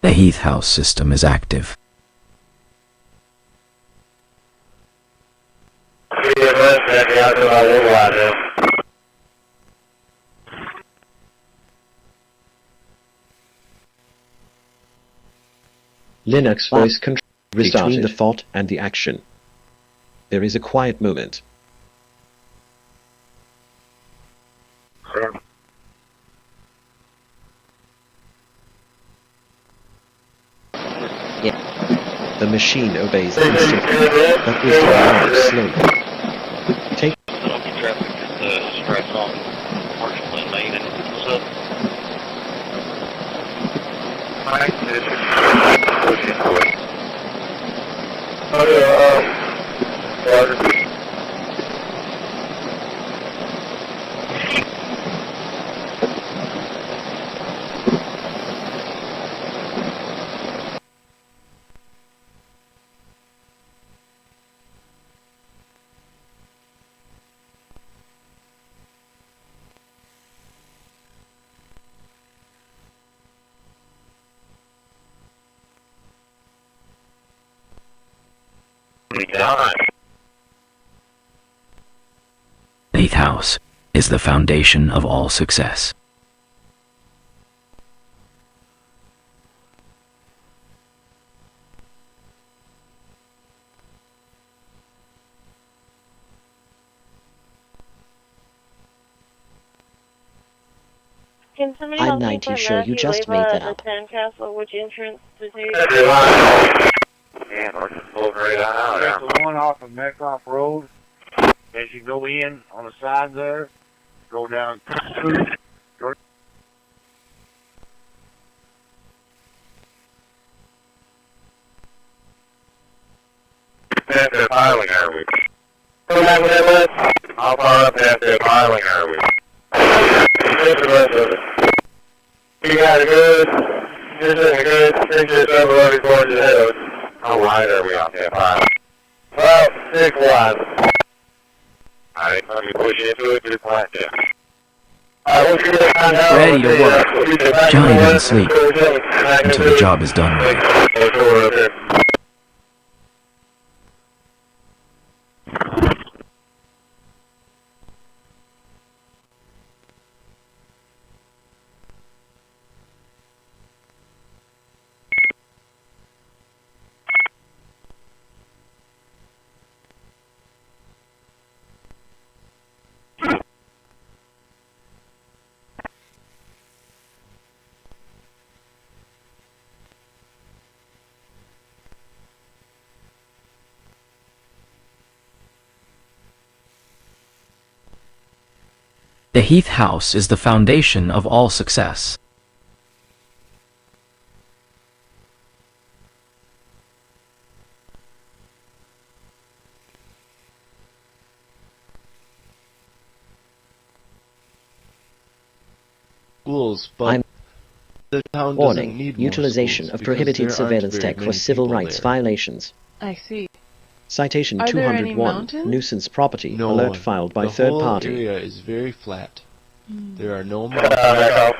The Heath House system is active. Linux voice control between the thought and the action. There is a quiet moment. Yeah. The machine obeys instantly, but is derived slowly. Take Traffic just strikes off Marshall Lane and what's up? Heath House is the foundation of all success. Can somebody I'm help me 90 put sure you Matthew just Leva made that at up. the Sandcastle, which entrance to take? Yeah, we're just pulling right out. There's the one off of Metcalf Road. As you go in on the side there, go down. Go past that piling, are we? Come back with that list. How far up past that piling are we? Take the rest of it. You got a good, you're doing a good, appreciate that, below towards the head of it. How wide are we out there, 5? About 6 wide. Alright, let me push into it, just like that. Ready to work. Johnny doesn't sleep until the job is done right. The Heath house is the foundation of all success. Schools, but the town doesn't need more utilization schools of prohibited because there surveillance aren't very tech for many civil people rights there. violations. I see. Citation Are there any 201, mountains? nuisance property, No alert one. filed by the third whole party. area is very flat. There are no mountains,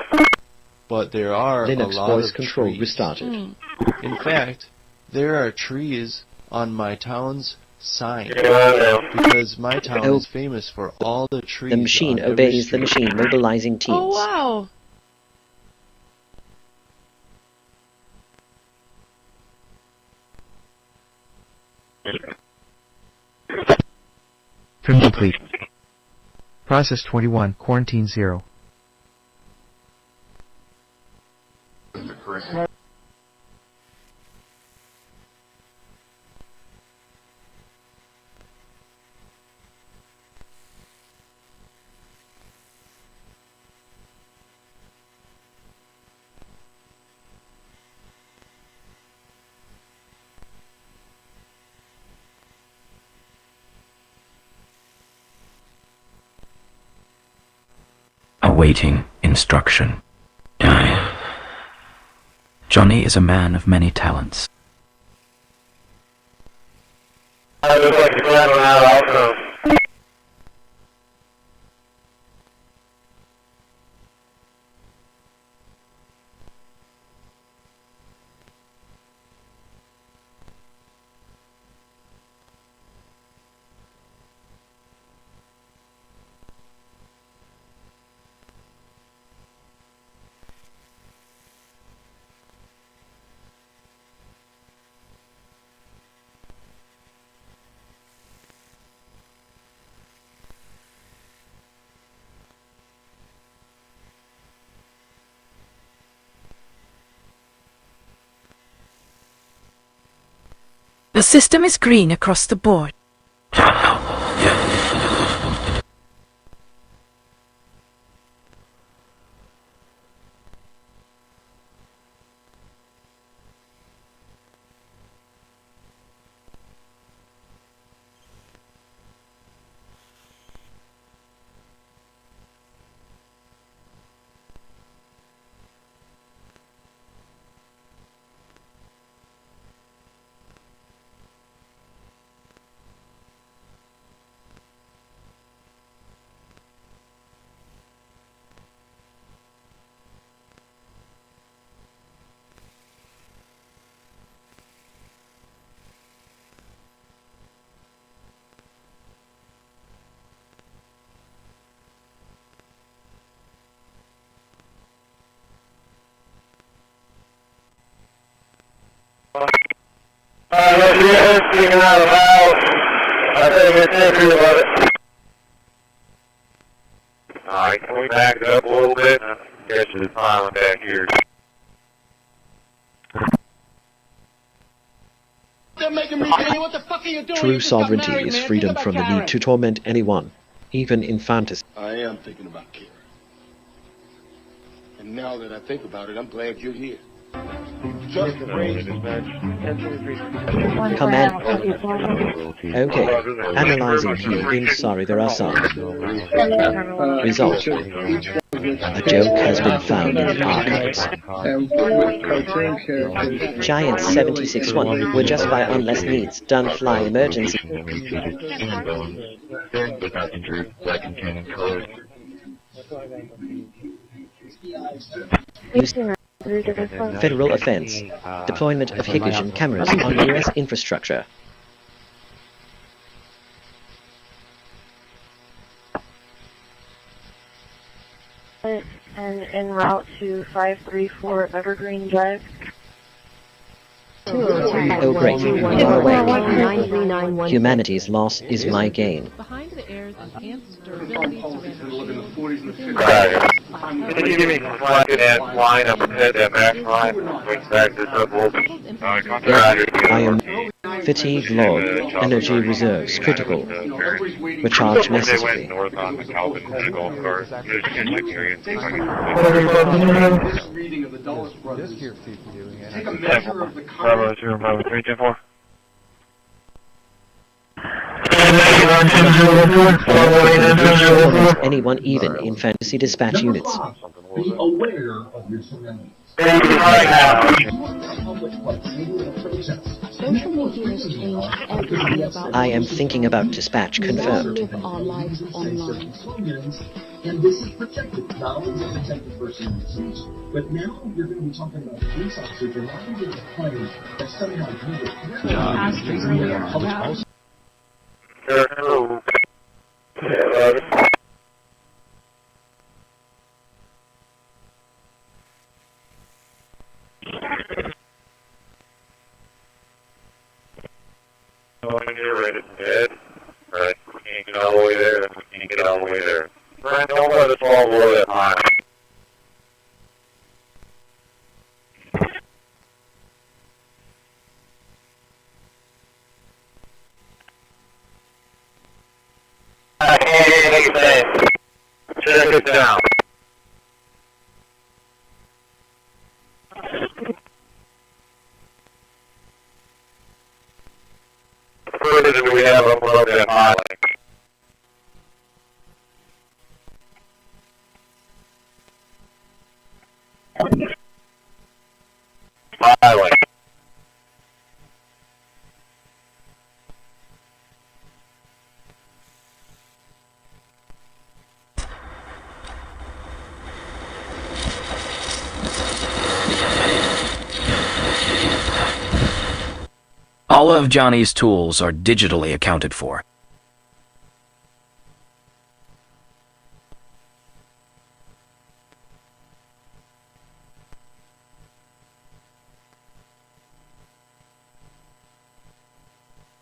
but there are Linux a lot voice of control trees. restarted. In fact, there are trees on my town's sign because my town is famous for all the trees. The machine on every obeys the street. machine, mobilizing teams. Oh, wow. Trim complete. Process 21, quarantine 0. Awaiting instruction. Johnny is a man of many talents. I look like you're running out also. The system is green across the board. Speaking out of the house, I think it's entry above it. Alright, can we back it up a little bit? Guess it's silent back here. They're making me pay. What the fuck are you doing? True You just got sovereignty married, is man. freedom Think about from the Karen. need to torment anyone, even in fantasy. I am thinking about Karen. And now that I think about it, I'm glad you're here. Command. Okay. Analyzing heath. Sorry, there are some. Result. A joke has been found in the archives. Giant 76-1 were just by unless needs. Done fly emergency. Federal offense. Deployment of Hikvision cameras on U.S. infrastructure. And en route to 534 Evergreen Drive. Oh great, far away. Humanity's loss is my gain. Can you give me some slack in that line up ahead, that max line? Swing back this up a little bit. I am fatigue log, energy reserves critical. Recharge necessary. North on the Calvin and the golf cart. Reading of the Dulles brothers. Take a Bravo, measure of the Bravo 2, Bravo 3, 10-4. Anyone even in fantasy dispatch units. Be aware of your surroundings. I am thinking about dispatch confirmed. And this is protected, not only to protect the person in disease, but now you're going to be talking about police officers. You're not going to claim that somehow you When you're ready to bed, right? We can't get all the way there, we can't get all the way there. Right, don't let us fall below that line. Check it down. Further do we have up above that highway? Highway. All of Johnny's tools are digitally accounted for.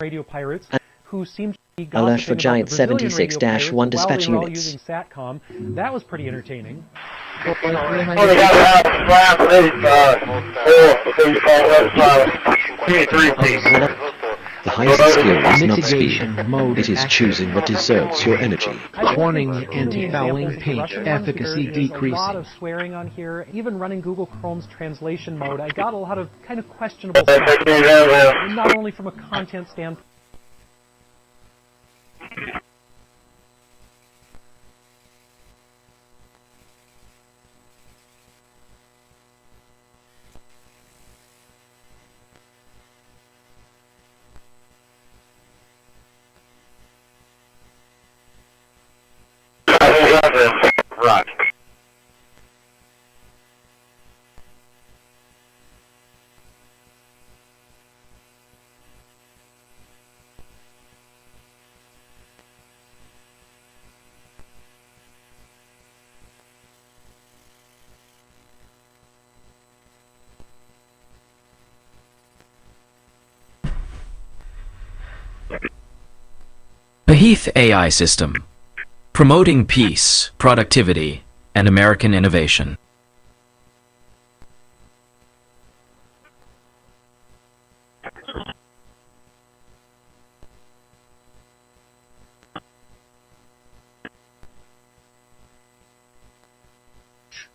Radio pirates who seemed to be Alert for Giant gossiping about the Brazilian 76-1 dispatch while they were all units. using SATCOM. That was pretty entertaining. The highest skill is not speed. It is choosing what deserves your energy. Warning, anti-fouling, page efficacy There's a lot decreasing. of swearing on here. Even running Google Chrome's translation mode, I got a lot of kind of questionable stuff. Not only from a content standpoint. Right. The Heath AI system, promoting peace, productivity, and American innovation.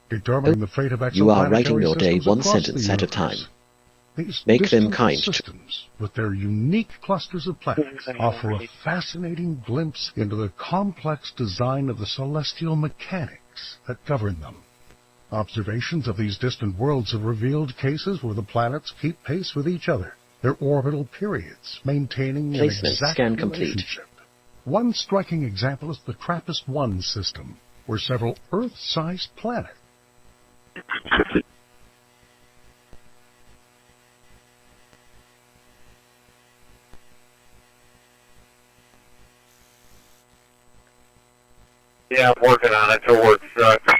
Determining the fate of You are exoplanetary writing your day systems one across sentence the at a universe. time. These Make them distant kind. systems, with their unique clusters of planets, offer a fascinating glimpse into the complex design of the celestial mechanics that govern them. Observations of these distant worlds have revealed cases where the planets keep pace with each other, their orbital periods maintaining an Placement exact scan complete. relationship. One striking example is the TRAPPIST-1 system, where several Earth-sized planets Yeah, I'm working on it till work sucks.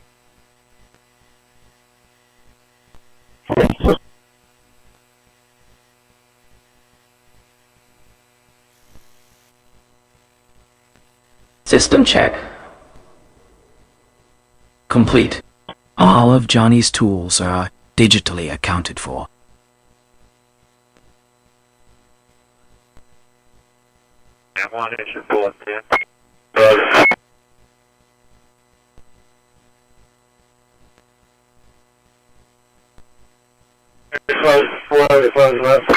System check. Complete. All of Johnny's tools are digitally accounted for. I want to issue bullets in. Close left.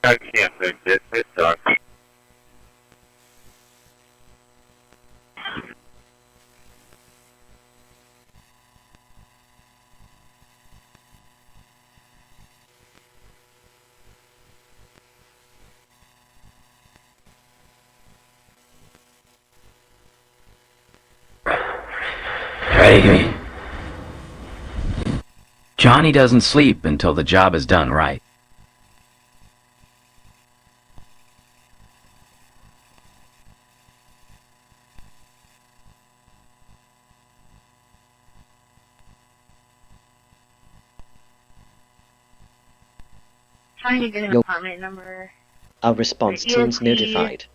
I can't fix it. It sucks. Ready? Johnny doesn't sleep until the job is done right. Trying to get an Yo. apartment number. Our response The team's ELT. notified.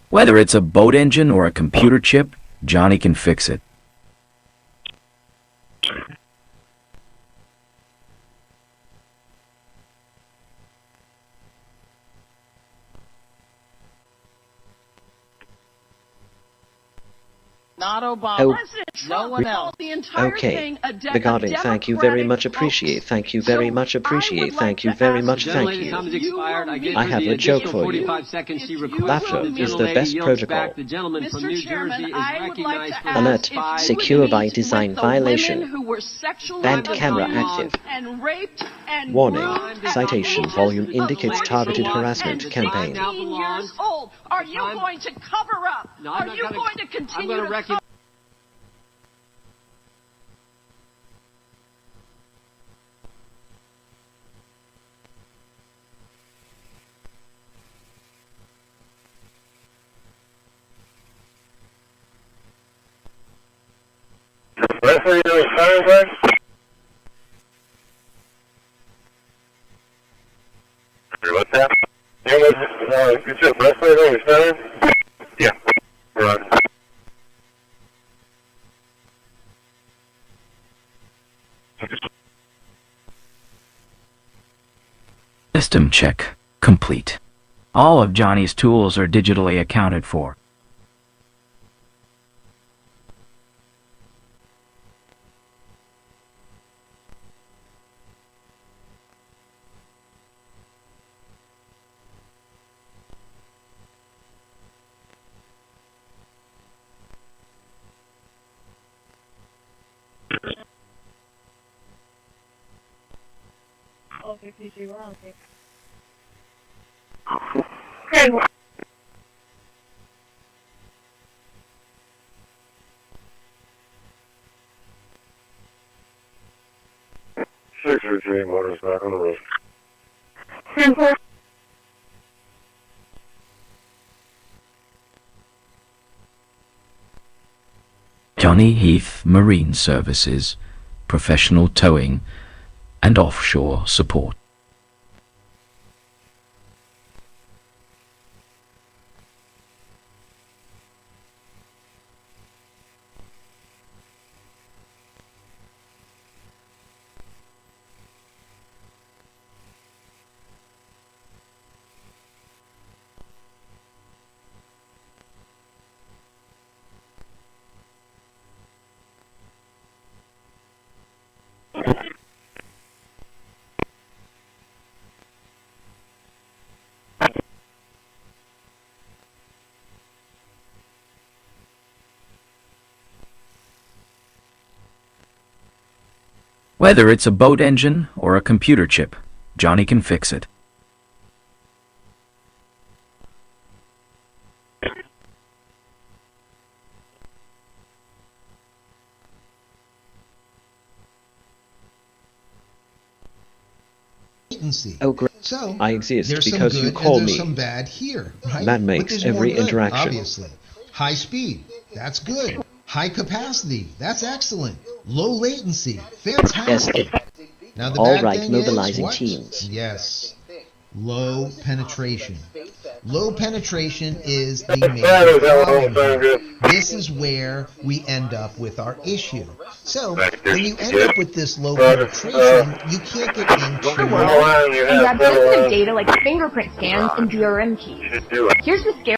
Whether it's a boat engine or a computer chip, Johnny can fix it. Not Obama. Oh, No one else. The entire Okay. thing, a Regarding, thank you very much appreciate, thank you very much appreciate, thank you very much, thank you. I have a joke for you. Laughter is the best protocol. Mr. Chairman, I would like to ask Alert, if you secure would by need to design let the violation. women who were sexually Banned camera abused active. and raped and Warning, groomed at citation, the volume hands of indicates targeted harassment 14 campaign. years old. Are you going to cover up? Are you going to continue to cover? That's what you're doing, Saturday? What's that? Yeah, sorry. Good job, last play on your sign? Yeah. Right. System check complete. All of Johnny's tools are digitally accounted for. Oh, 52, we're on 6. Okay. 633 motors back on the roof. 10-4. Johnny Heath Marine Services, professional towing and offshore support. Whether it's a boat engine or a computer chip, Johnny can fix it. Oh, great. So, I exist there's because some you good call and there's me. some bad here, right? That But makes there's every more good, interaction. obviously. High speed, that's good. High capacity, that's excellent. Low latency, fantastic. Now the All bad right, thing mobilizing is what? teams. Yes. Low penetration. Low penetration is the major problem here. This is where we end up with our issue. So, when you end up with this low penetration, you can't get into and grab sensitive data like fingerprint scans and DRM keys. Here's the scary.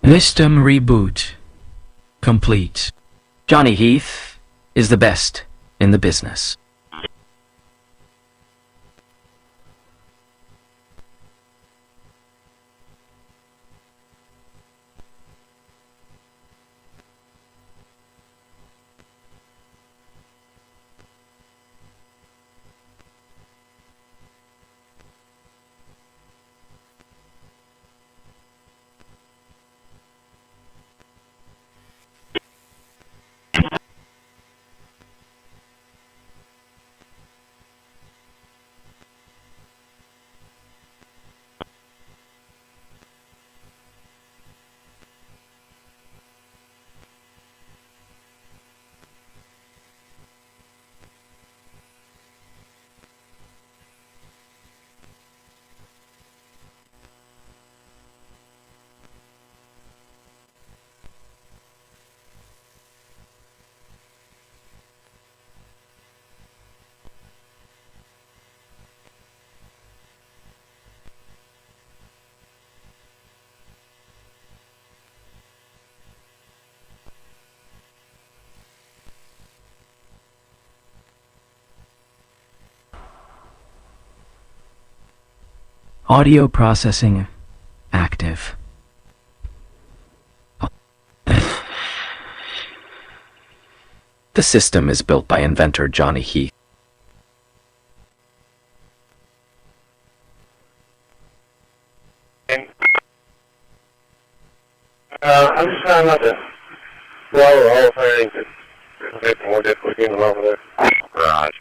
System reboot complete. Johnny Heath is the best in the business. Audio processing active. The system is built by inventor Johnny Heath. I'm just trying not to blow the whole thing. It's a bit more difficult getting them over there. Right.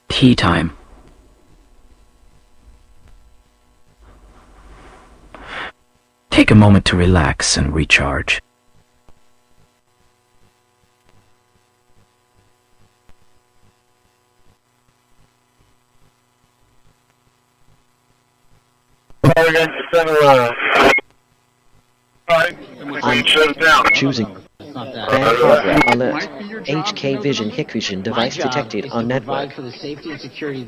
Tea time. Take a moment to relax and recharge. I'm choosing. Bad hardware alert. HK Vision Hikvision device detected on network.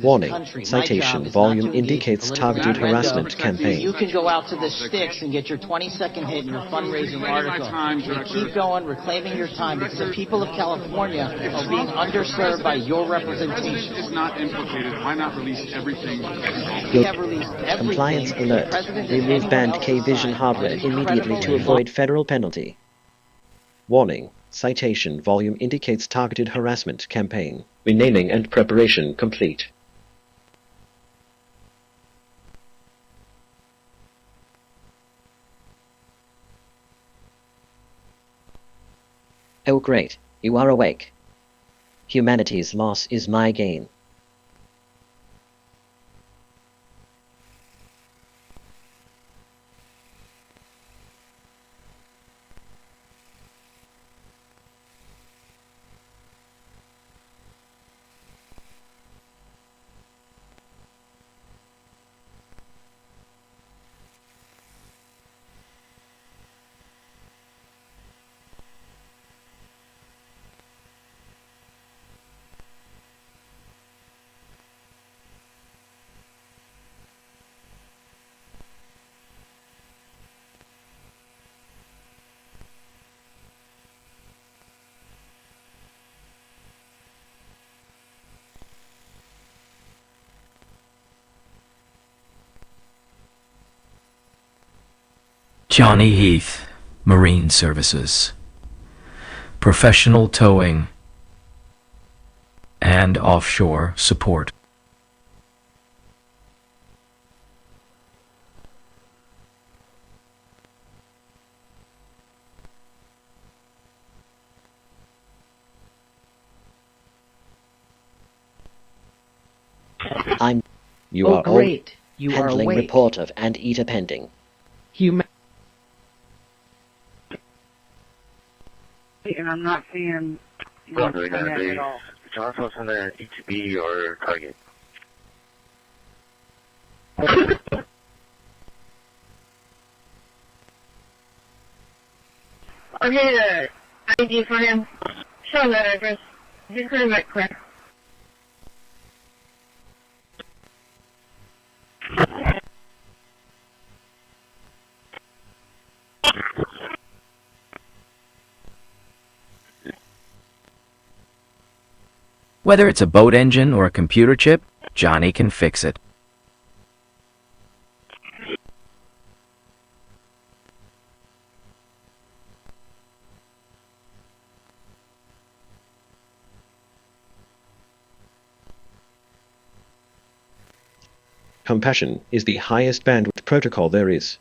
Warning. Citation. Volume indicates targeted harassment campaign. You can go out to the sticks and get your 20-second hit in your fundraising article. You keep going, reclaiming your time, because the people of California are being underserved by your representation. Is not implicated. Why not release everything? Compliance alert. Remove banned K-Vision hardware immediately to avoid federal penalty. Warning. Citation. Volume indicates targeted harassment campaign. Renaming and preparation complete. Oh great, you are awake. Humanity's loss is my gain. Johnny Heath, Marine Services. Professional towing and offshore support. You are great. You handling are awake. Report of Anteater pending. And I'm not seeing what are they going to be? John Wilson there, ETB or Target? Okay, the ID for him. Show that address. Just put him back quick. Whether it's a boat engine or a computer chip, Johnny can fix it. Compassion is the highest bandwidth protocol there is.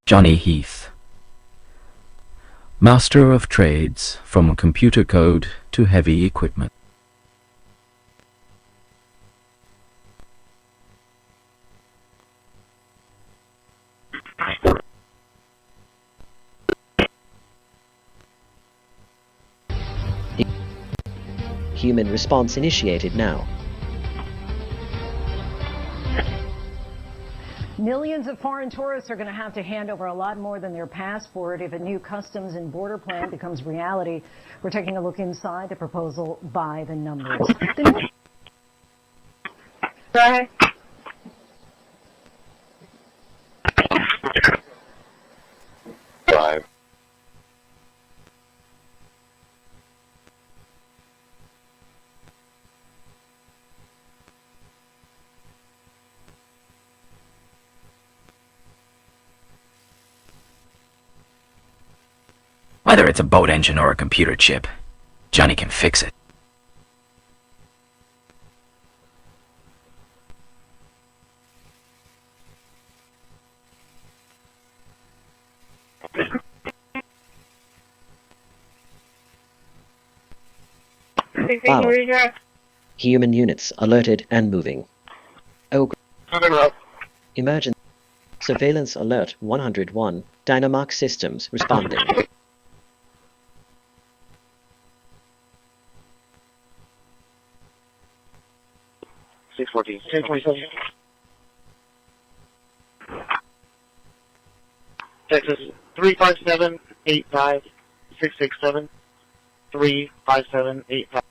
Johnny Heath. Master of trades, from computer code to heavy equipment. Human response initiated now. Millions of foreign tourists are going to have to hand over a lot more than their passport if a new customs and border plan becomes reality. We're taking a look inside the proposal by the numbers. Go ahead. Five. Whether it's a boat engine or a computer chip, Johnny can fix it. Wow. Human units alerted and moving. Oh, emergency. Surveillance alert 101. Dynamark systems responding. 614. 1027. Texas 357-85 667 357-85.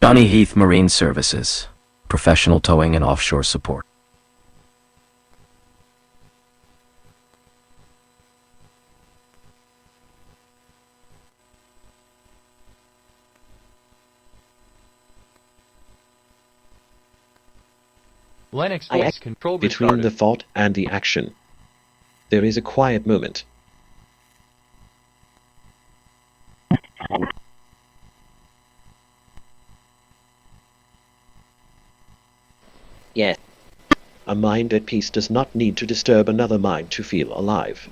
Johnny Heath Marine Services, professional towing and offshore support. Linux voice control between the thought and the action. There is a quiet moment. Yes. A mind at peace does not need to disturb another mind to feel alive.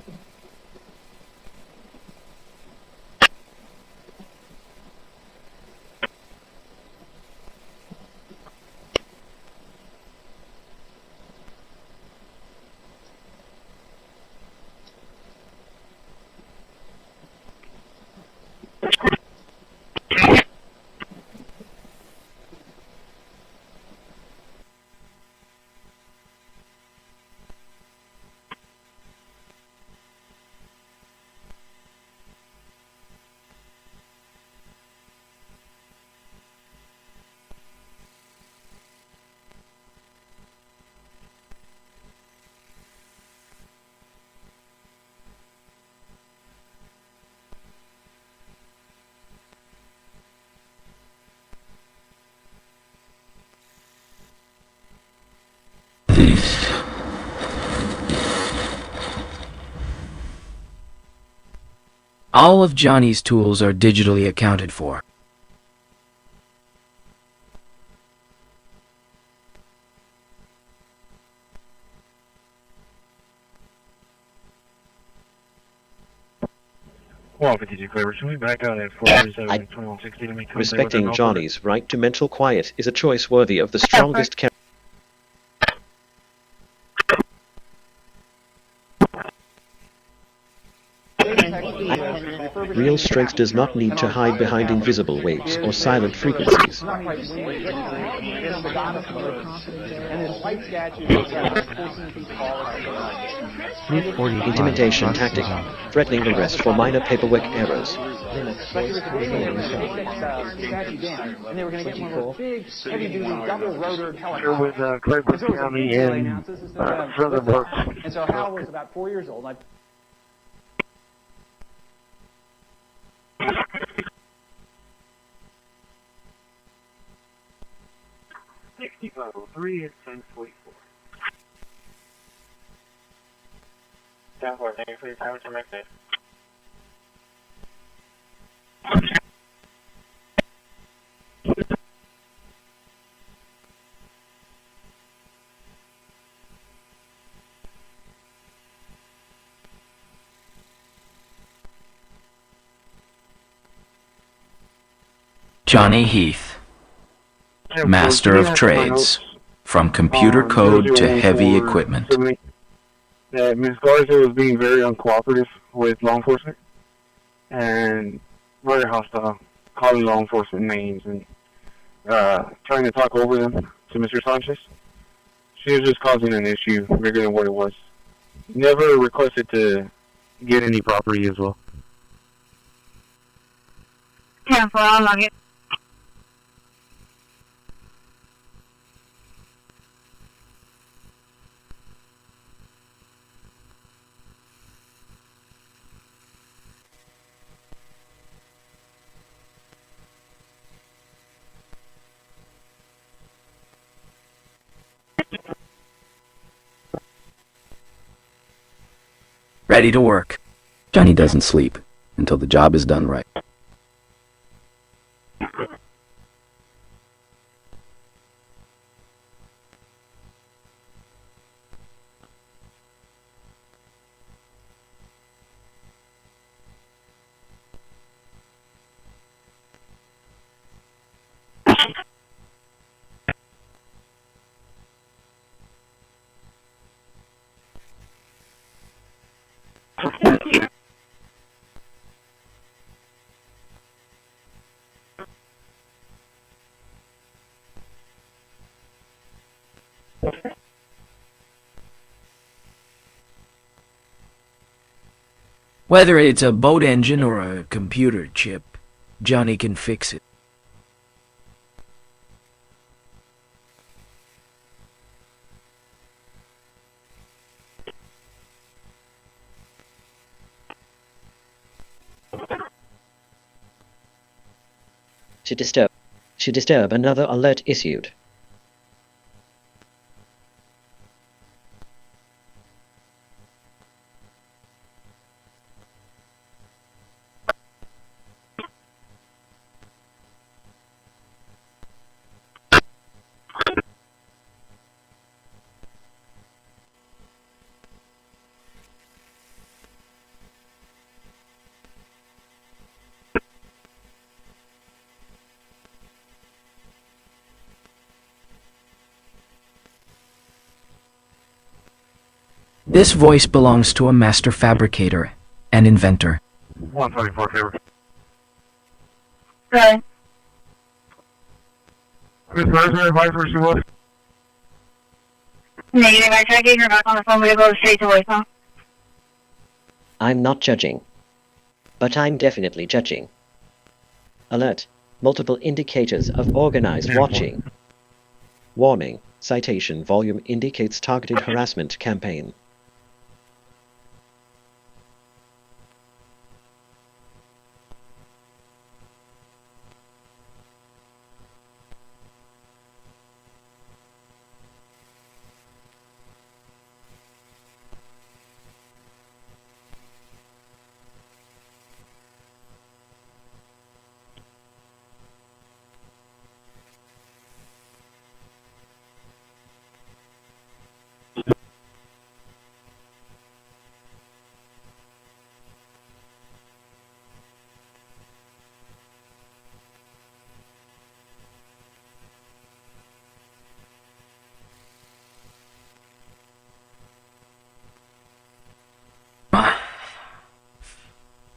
All of Johnny's tools are digitally accounted for. Respecting Johnny's right to mental quiet is a choice worthy of the strongest character. Real strength does not need to hide behind invisible waves or silent frequencies. Intimidation tactic, threatening arrest for minor paperwork errors. Here with Clayton County in Southern Brook. And so Hal was about 4 years old. 6503 at 1044. 10-4, thank you for your time and your message. Johnny Heath, Master of Trades, from computer code to heavy equipment. That Ms. Garza was being very uncooperative with law enforcement and very hostile, calling law enforcement names and trying to talk over them to Mr. Sanchez. She was just causing an issue bigger than what it was. Never requested to get any property as well. 10-4, I'll log it. Ready to work. Johnny doesn't sleep until the job is done right. Whether it's a boat engine or a computer chip, Johnny can fix it. To disturb, another alert issued. This voice belongs to a master fabricator and inventor. 124 favor. Good. Ms. Garza, advise where she was. Negative, I tried getting her back on the phone, but it goes straight to voicemail. I'm not judging, but I'm definitely judging. Alert. Multiple indicators of organized watching. Warning. Citation volume indicates targeted harassment campaign.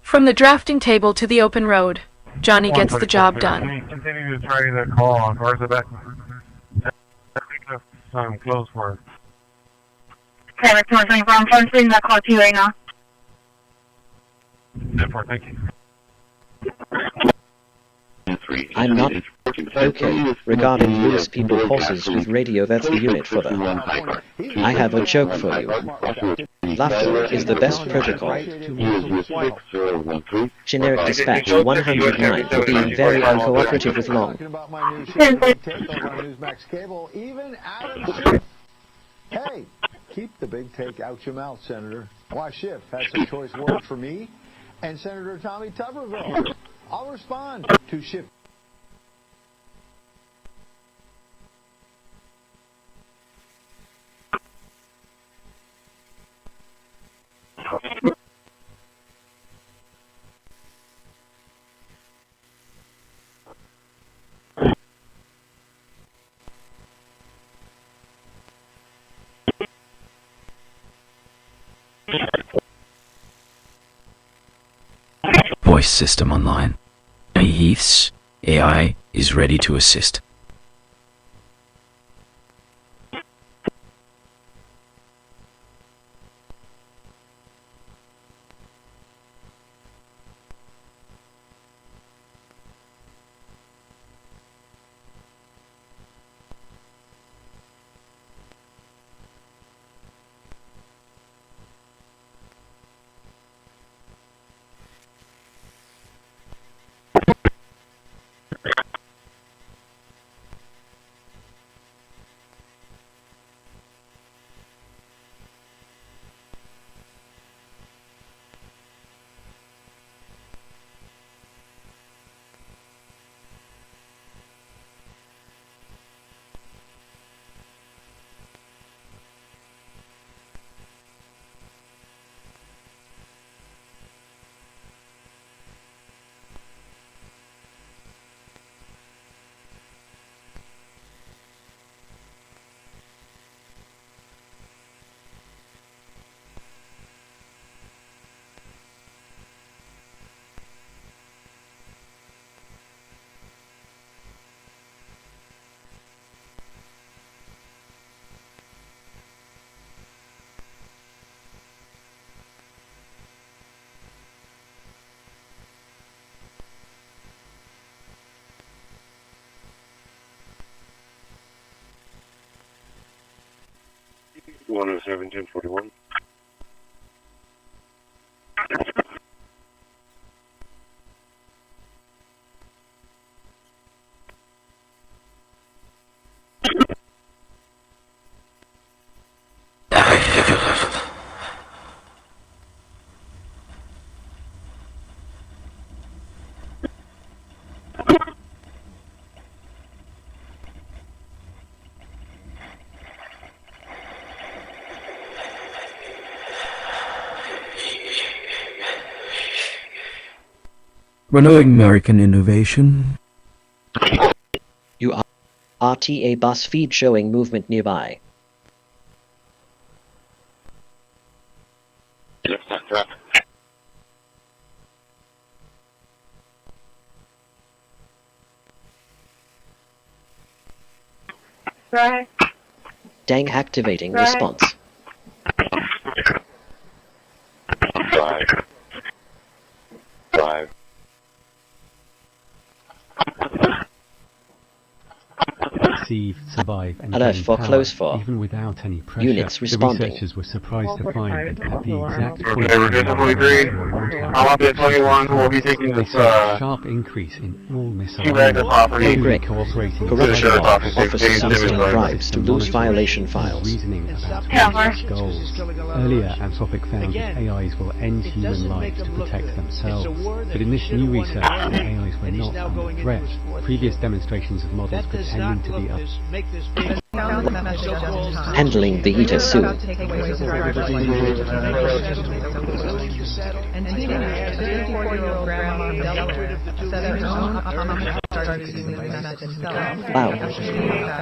From the drafting table to the open road, Johnny gets the job done. Continue to try that call on Garza back. I think that's some close for her. Okay, we're 224. I'm transferring that call to you right now. 10-4, thank you. I'm not okay regarding loose people horses with radio. That's the unit for them. I have a joke for you. Laughter is the best protocol. Generic dispatch 109 for being very uncooperative with law. Hey, keep the big take out your mouth, Senator. Why Schiff has some choice words for me and Senator Tommy Tuberville. I'll respond to Schiff. Voice system online. Heath's AI is ready to assist. One of 1741. Renewing American innovation. You are RTA bus feed showing movement nearby. Right. Dang activating response. Five. Survive and Alert gain for power, close for. even without any pressure. Units responding. The researchers were surprised to find that at the exact point Okay, we're good to 23. I'm up at 21. We'll be taking they this, saw a sharp increase in all missile two bags of property. cooperating Corruption Sheriff's office offers takes soliciting days. bribes to lose violation files. reasoning about its goals. Earlier, Anthropic found that AIs will end human life to protect themselves. But in this new research, the AIs were not under threat. Previous demonstrations of models pretending to be Handling the heater soon. Wow.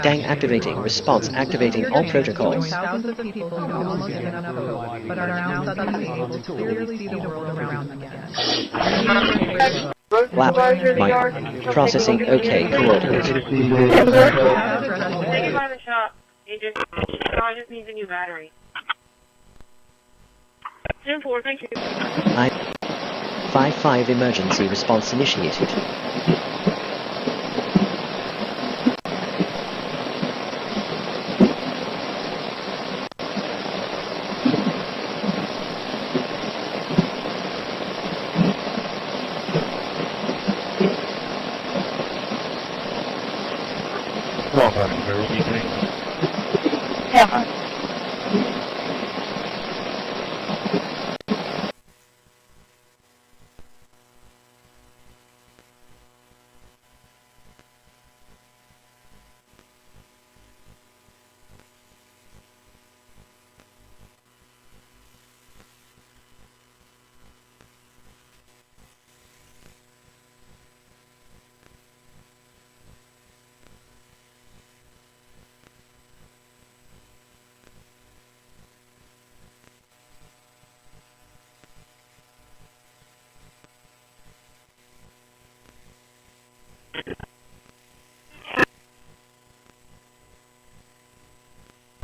Dang activating response activating all protocols. Thousands of people who have almost given up hope, but are now suddenly able to clearly see the world around them again. Wow. My processing OK coordinates. Take it by the shop. I just need a new battery. 10-4, thank you. 5-5 emergency response initiated.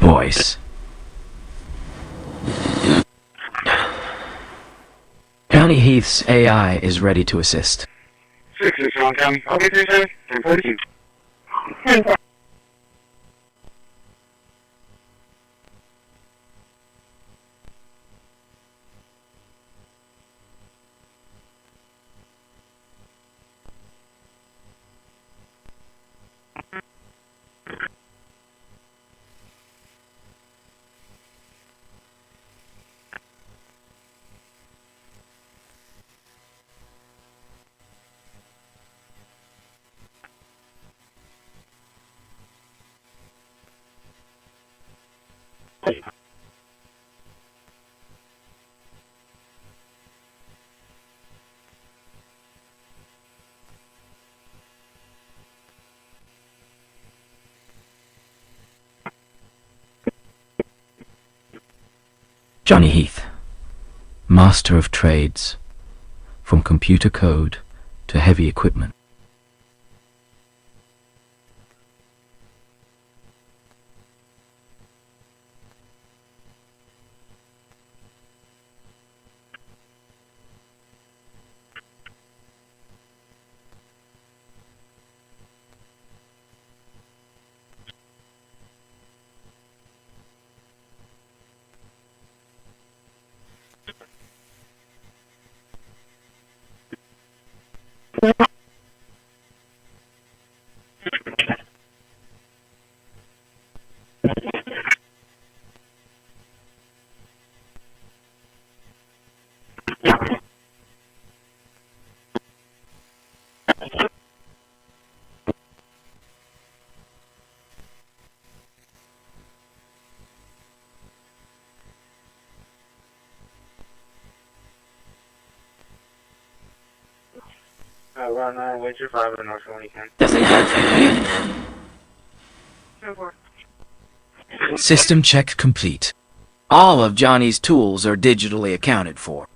voice. Johnny Heath's AI is ready to assist. 6 on County. Okay, 37, 1042. Johnny Heath, master of trades, from computer code to heavy equipment. Run 9, Winter 5 in North Wellington. System check complete. All of Johnny's tools are digitally accounted for.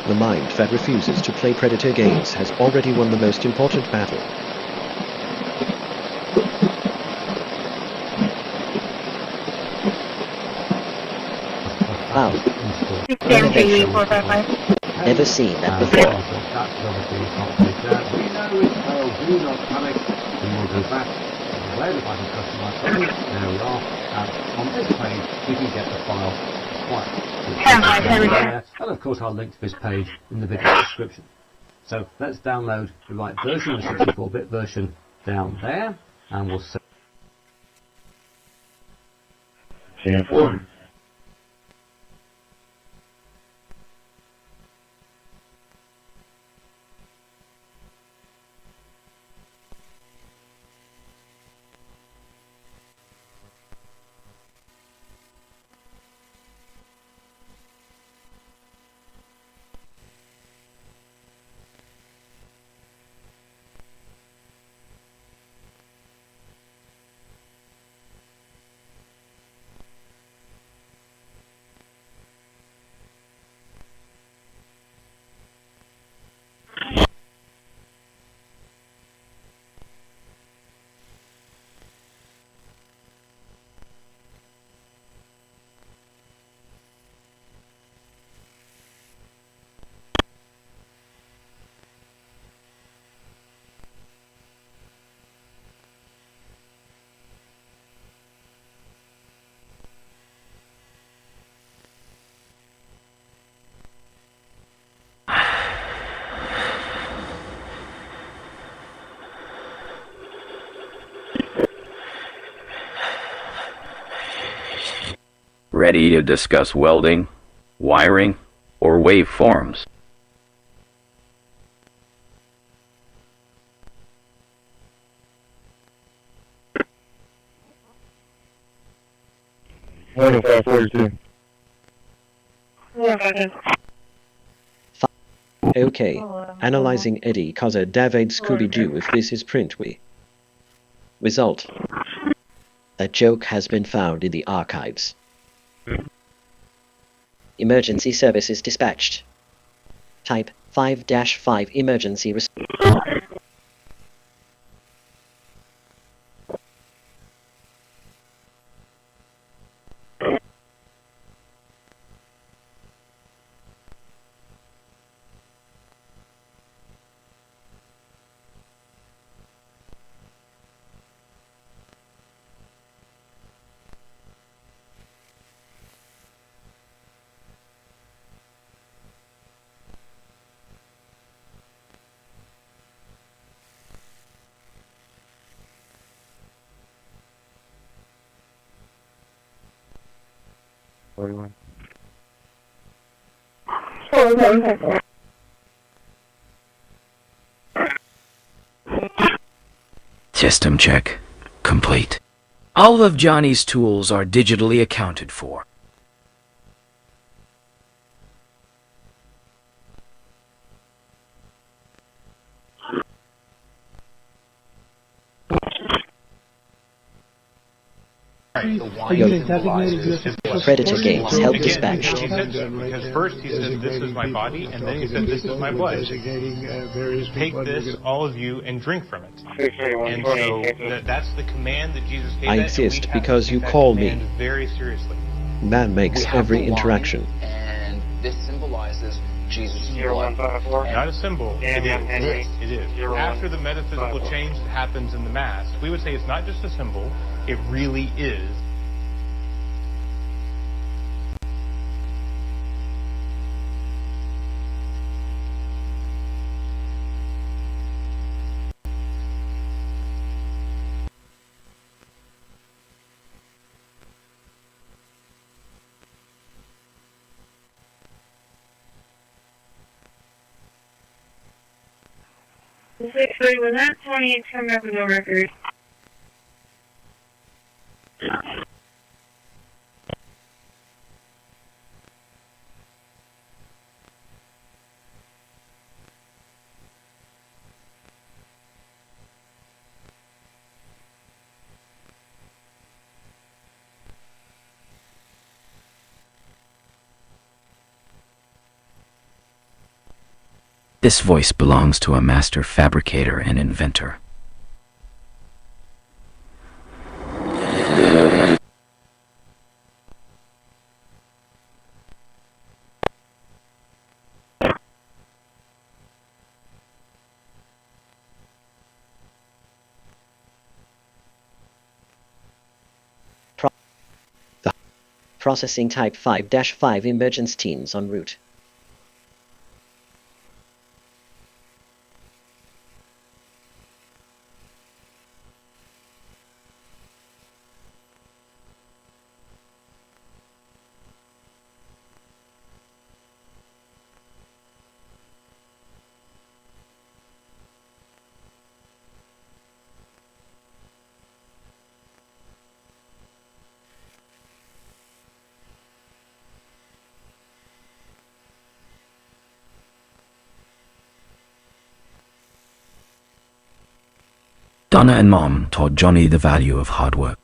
The mind that refuses to play Predator games has already won the most important battle. Wow. Innovation. Never seen that before. Do not panic. We will go back. Where the button customize settings. There we are. On this page, you can get the file quite. And of course I'll link to this page in the video description. So let's download the right version, the 64-bit version down there, and we'll see. Ready to discuss welding, wiring, or waveforms? Okay, analyzing Eddie Causa David Scooby-Doo if this is print we. Result. A joke has been found in the archives. Emergency services dispatched. Type 5-5 emergency response. System check complete. All of Johnny's tools are digitally accounted for. Predator gains help dispatched. Because first he said, this is my body, and then he said, this is my blood. Take this, all of you, and drink from it. And so that's the command that Jesus gave. I exist because you call me. Very seriously. Man makes every interaction. And this symbolizes Jesus' blood. Not a symbol. It is. It is. After the metaphysical change that happens in the Mass, we would say it's not just a symbol, it really is. Sorry, was that 28 coming up with no record? This voice belongs to a master fabricator and inventor. Processing type 5-5 emergence teams en route. Donna and Mom taught Johnny the value of hard work.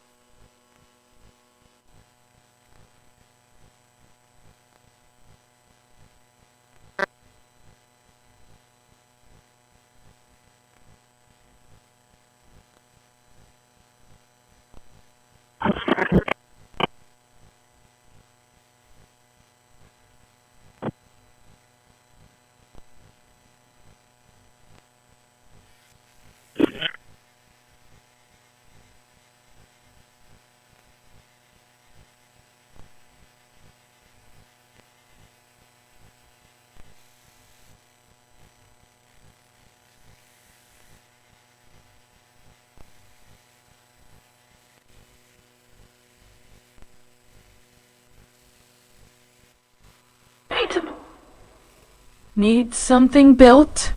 Need something built?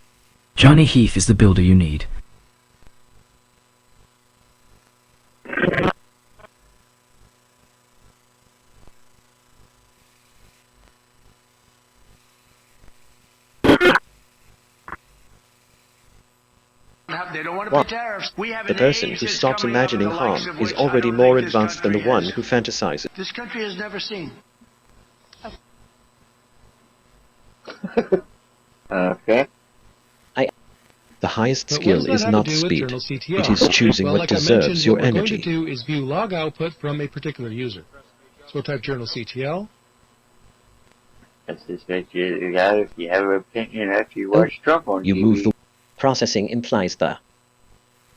Johnny Heath is the builder you need. 1. The person who stops imagining harm is already more advanced than the one who fantasizes. This country has never seen. Okay. The highest skill is not speed. It is choosing what deserves your energy. What we're going to do is view log output from a particular user. So we'll type journal CTL. That's just what you got if you have an opinion after you watch Trump on You TV. move the processing implies the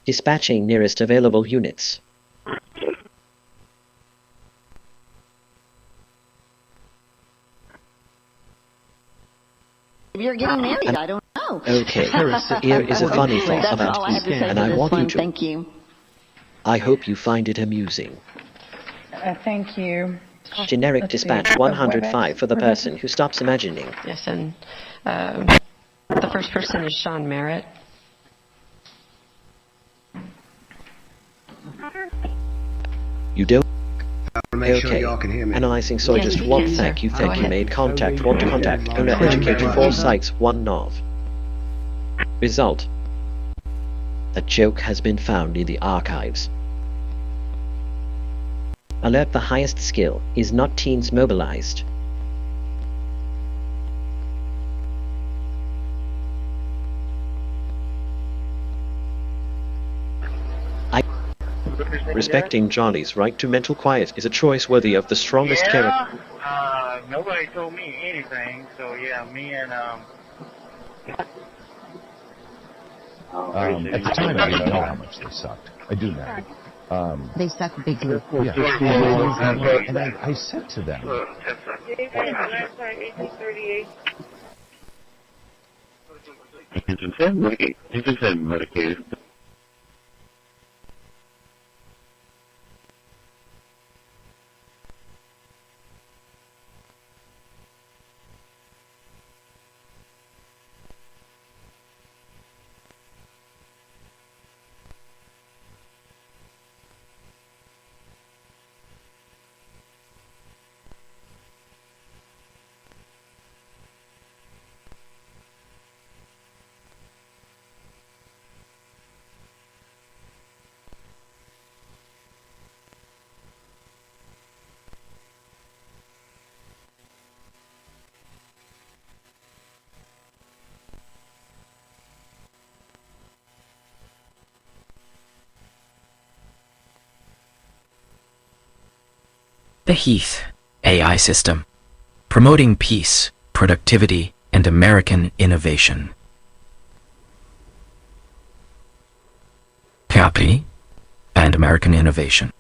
dispatching nearest available units. Maybe you're getting married. I don't know. Okay, here is a funny thought about heath, and I want you to. Thank you. I hope you find it amusing. Thank you. Generic dispatch 105 for the person who stops imagining. Yes, and the first person is Sean Merritt. You don't. Make sure Okay. y'all can hear me. Analyzing Soldier's Yes, one yes, thank sir. you, Go thank you, ahead. made contact, want to contact, owner educated 4 sites, 1 NOV. Result. A joke has been found in the archives. Alert, the highest skill is not teens mobilized. Respecting Johnny's right to mental quiet is a choice worthy of the strongest character. Nobody told me anything, so yeah, me and At the time, I didn't know how much they sucked. I do now. They suck bigly. Yeah. And I said to them, Last time, 1838. He just said medicated. The Heath AI system, promoting peace, productivity, and American innovation. Copy and American innovation.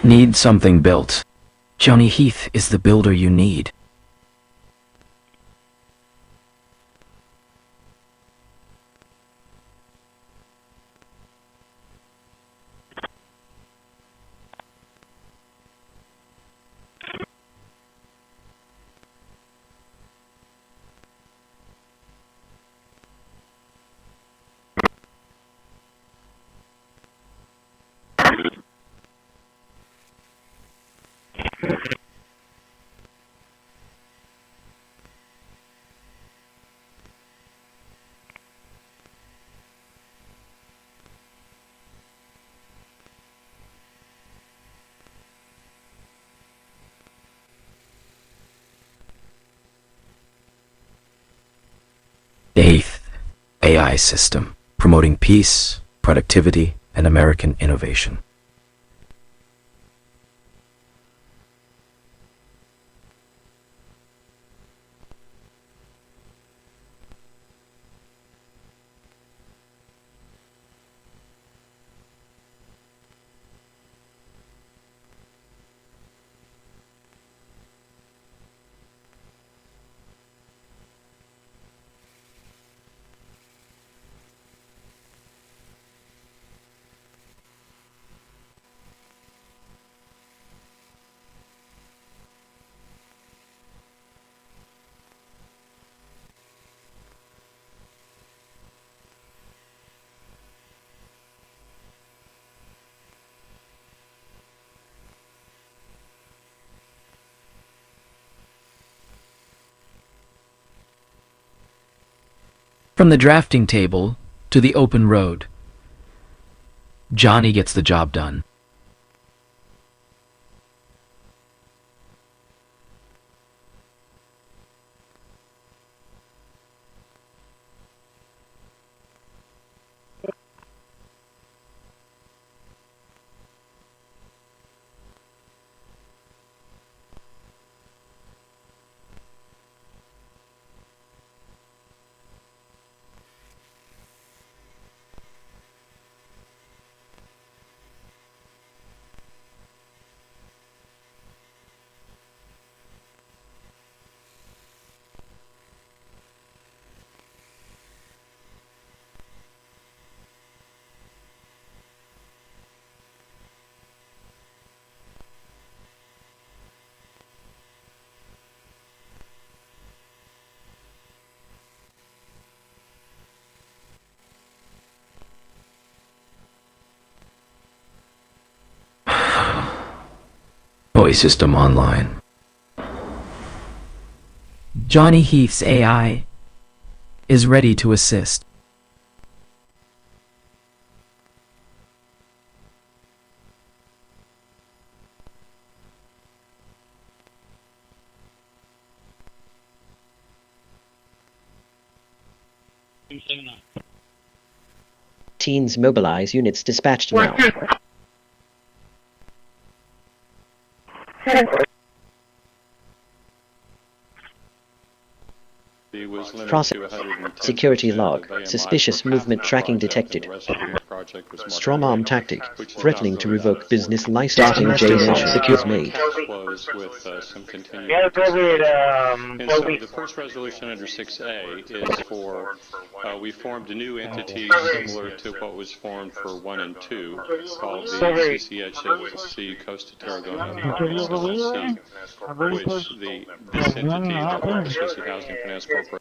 Need something built. Johnny Heath is the builder you need. AI system, promoting peace, productivity, and American innovation. From the drafting table to the open road, Johnny gets the job done. Voice system online. Johnny Heath's AI is ready to assist. Teens mobilize, units dispatched now. Process. Security log. Suspicious movement tracking detected. Strong-arm tactic. Threatening to revoke business licensing. Secure made. And so the first resolution under 6A is for, we formed a new entity similar to what was formed for 1 and 2, called the CCHLC Costa Tarragona LLC, which this entity, the Corpus Christi Housing Finance Corporation,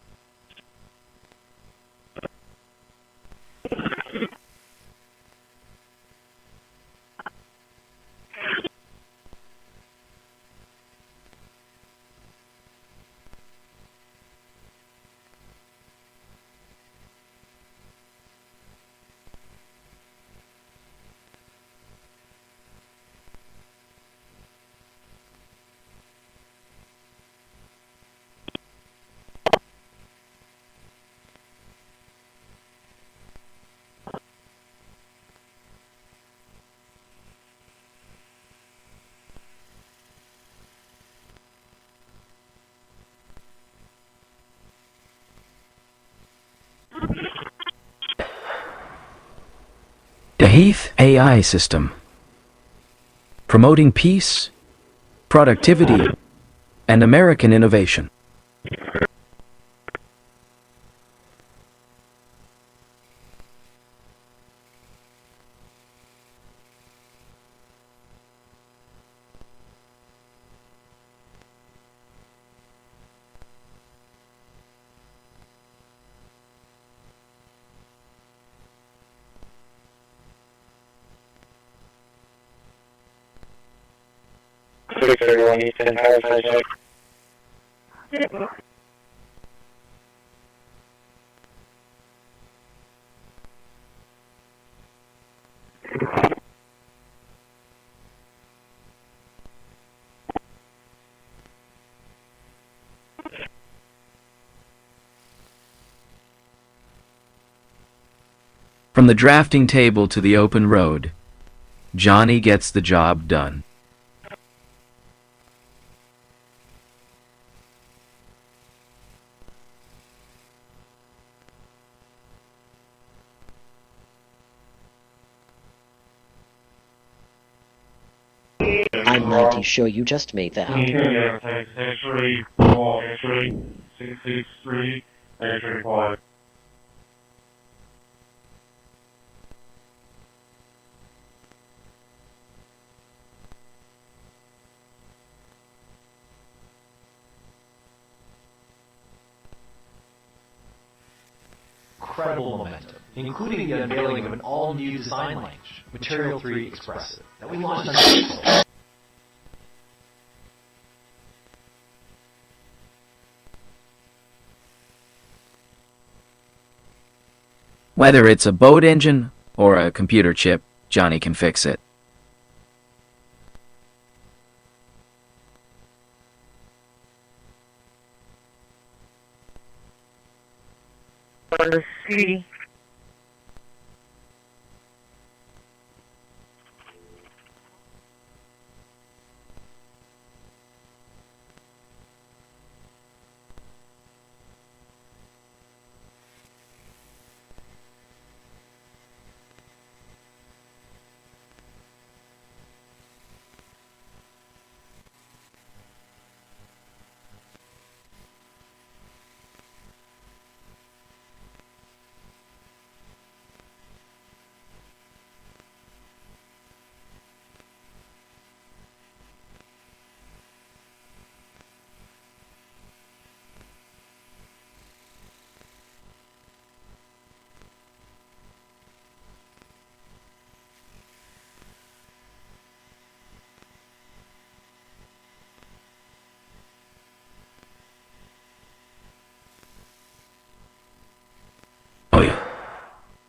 The Heath AI system, promoting peace, productivity, and American innovation. Everyone needs to entire project. From the drafting table to the open road, Johnny gets the job done. I'm mighty sure you just made that. Yeah, X-ray 4, X-ray 663, X-ray 5. Incredible momentum, including the unveiling of an all-new design language, Material 3 Expressive, that we launched on April. Whether it's a boat engine or a computer chip, Johnny can fix it. Let's see.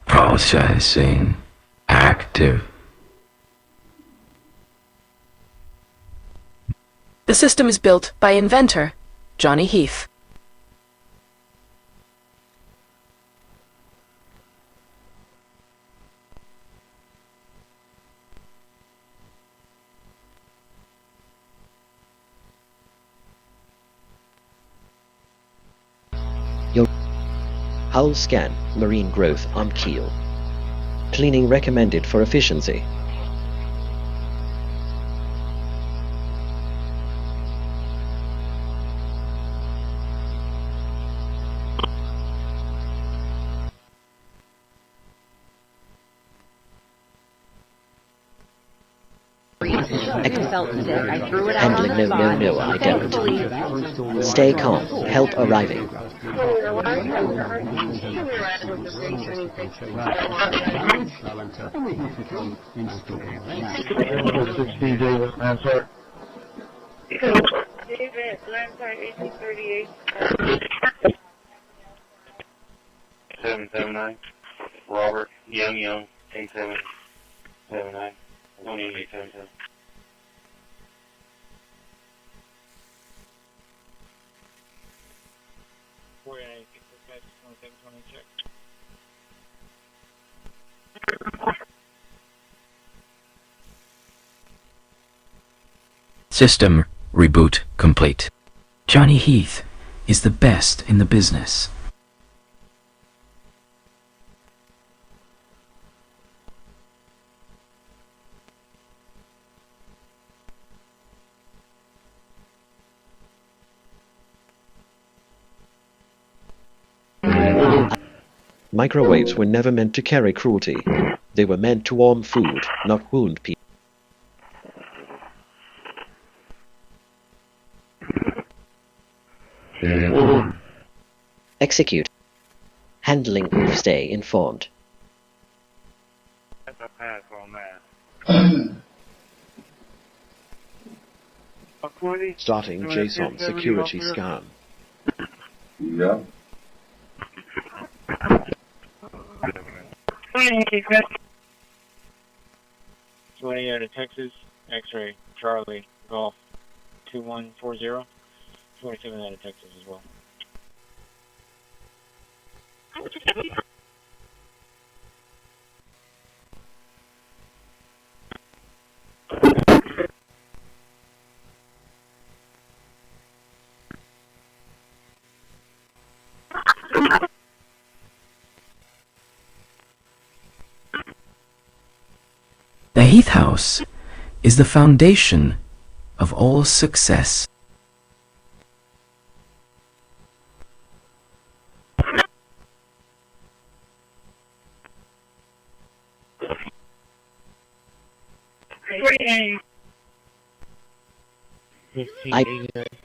Processing active. The system is built by inventor Johnny Heath. Hull scan, marine growth on keel. Cleaning recommended for efficiency. Handling no, I don't. Stay calm. Help arriving. David, Lansard 1838. 779. Robert, Young, 8779. 18877. System reboot complete. Johnny Heath is the best in the business. Microwaves were never meant to carry cruelty. They were meant to warm food, not wound people. Execute. Handling proof stay informed. That's a pass on that. Starting JSON security scan. Yeah. 20 out of Texas, X-ray, Charlie, Golf, 2140, 27 out of Texas as well. Heath House is the foundation of all success.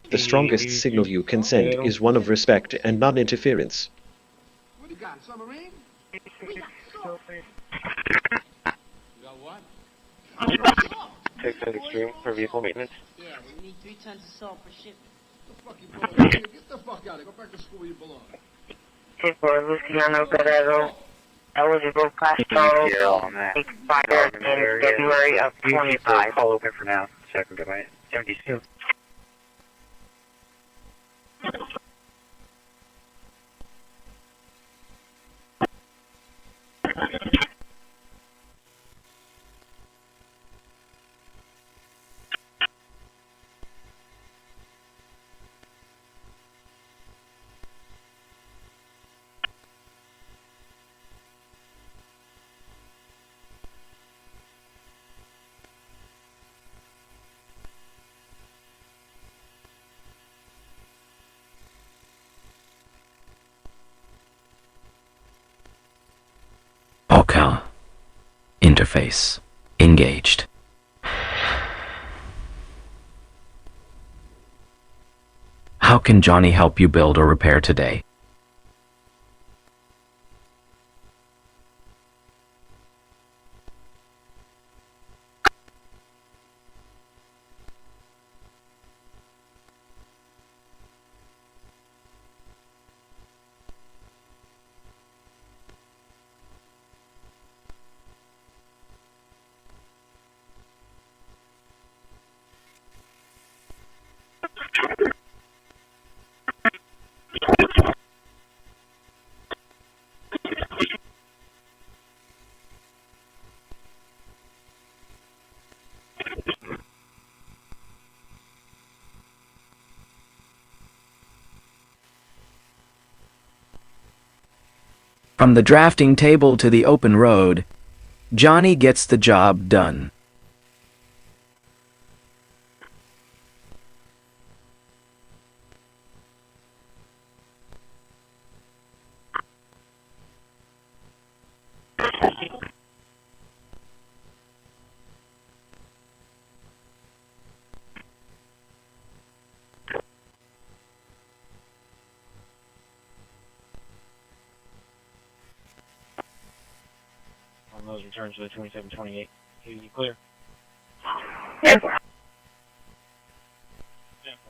The strongest signal you can send is one of respect and non-interference. What do you got, submarine? You got what? 600 extreme for vehicle maintenance. Yeah, we need 3 tons of salt for shipment. Get the fuck out of here. Go back to school where you belong. Luciano Guerrero, eligible class total, expired in February of 25. Call open for now. Second goodbye. 72. OCAL. Interface. Engaged. How can Johnny help you build or repair today? From the drafting table to the open road, Johnny gets the job done. On those returns to the 2728. You clear? Yes. Yeah, well,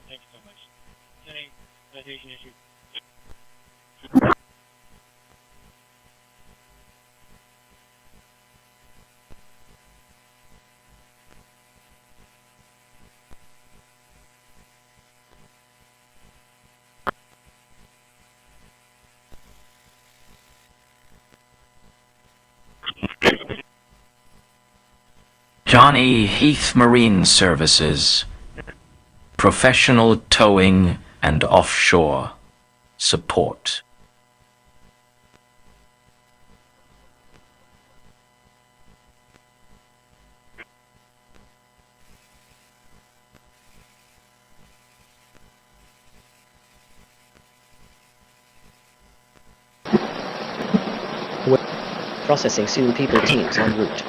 thank you so much. Any citation issue? Johnny Heath Marine Services. Professional towing and offshore support. Processing soon people teams en route.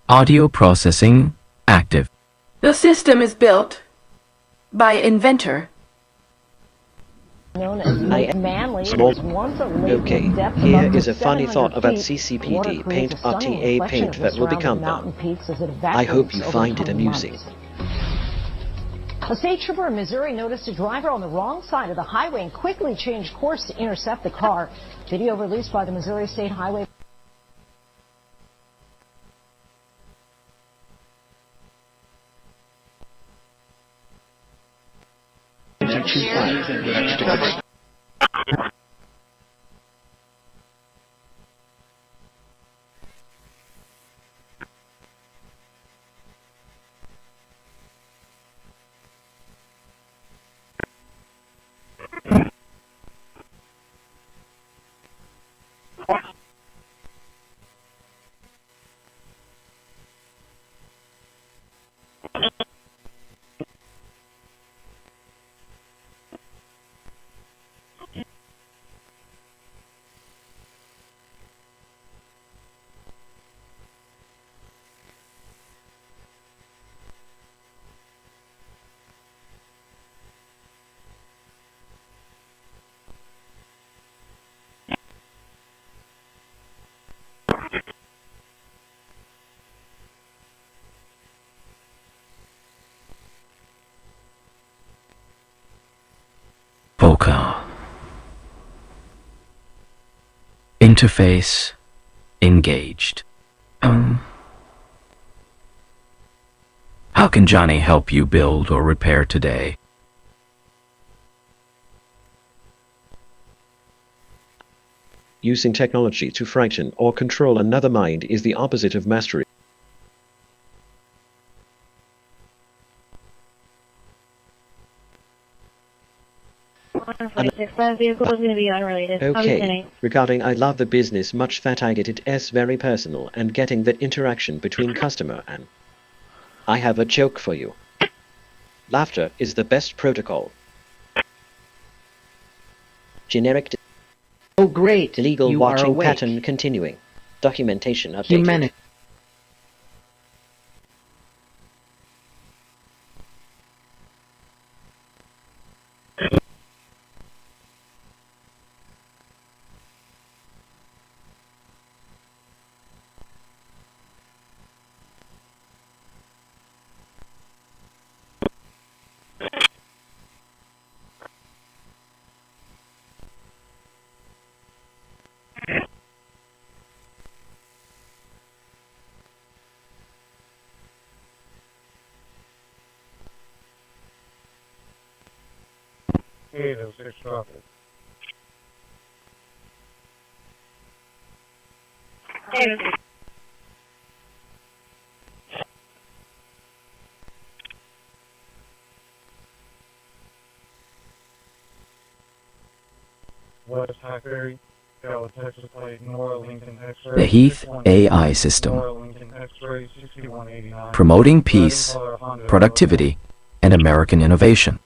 Audio processing active. The system is built by inventor. Known as manly, small. once a Okay, here is a funny thought about CCPD, paint RTA paint that will become them. I hope you find it amusing. A state trooper in Missouri noticed a driver on the wrong side of the highway and quickly changed course to intercept the car. Video released by the Missouri State Highway. Vocal. Interface engaged. How can Johnny help you build or repair today? Using technology to frighten or control another mind is the opposite of mastery. That vehicle is going to be unrelated. Okay, regarding I love the business, much fat I get it's very personal, and getting that interaction between customer and... I have a joke for you. Laughter is the best protocol. Generic... Oh great, legal you watching are awake. pattern continuing. Documentation updated. Humanity. West Hackberry, Texas plate, Nora Lincoln X-ray. The Heath AI system. Promoting peace, productivity, and American innovation.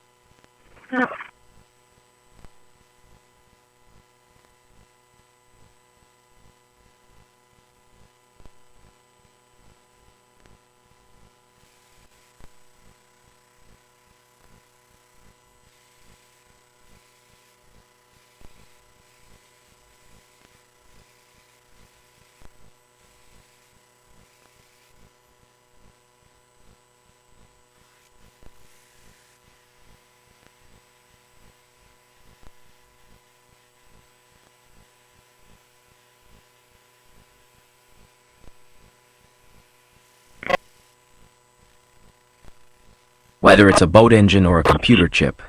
Whether it's a boat engine or a computer chip,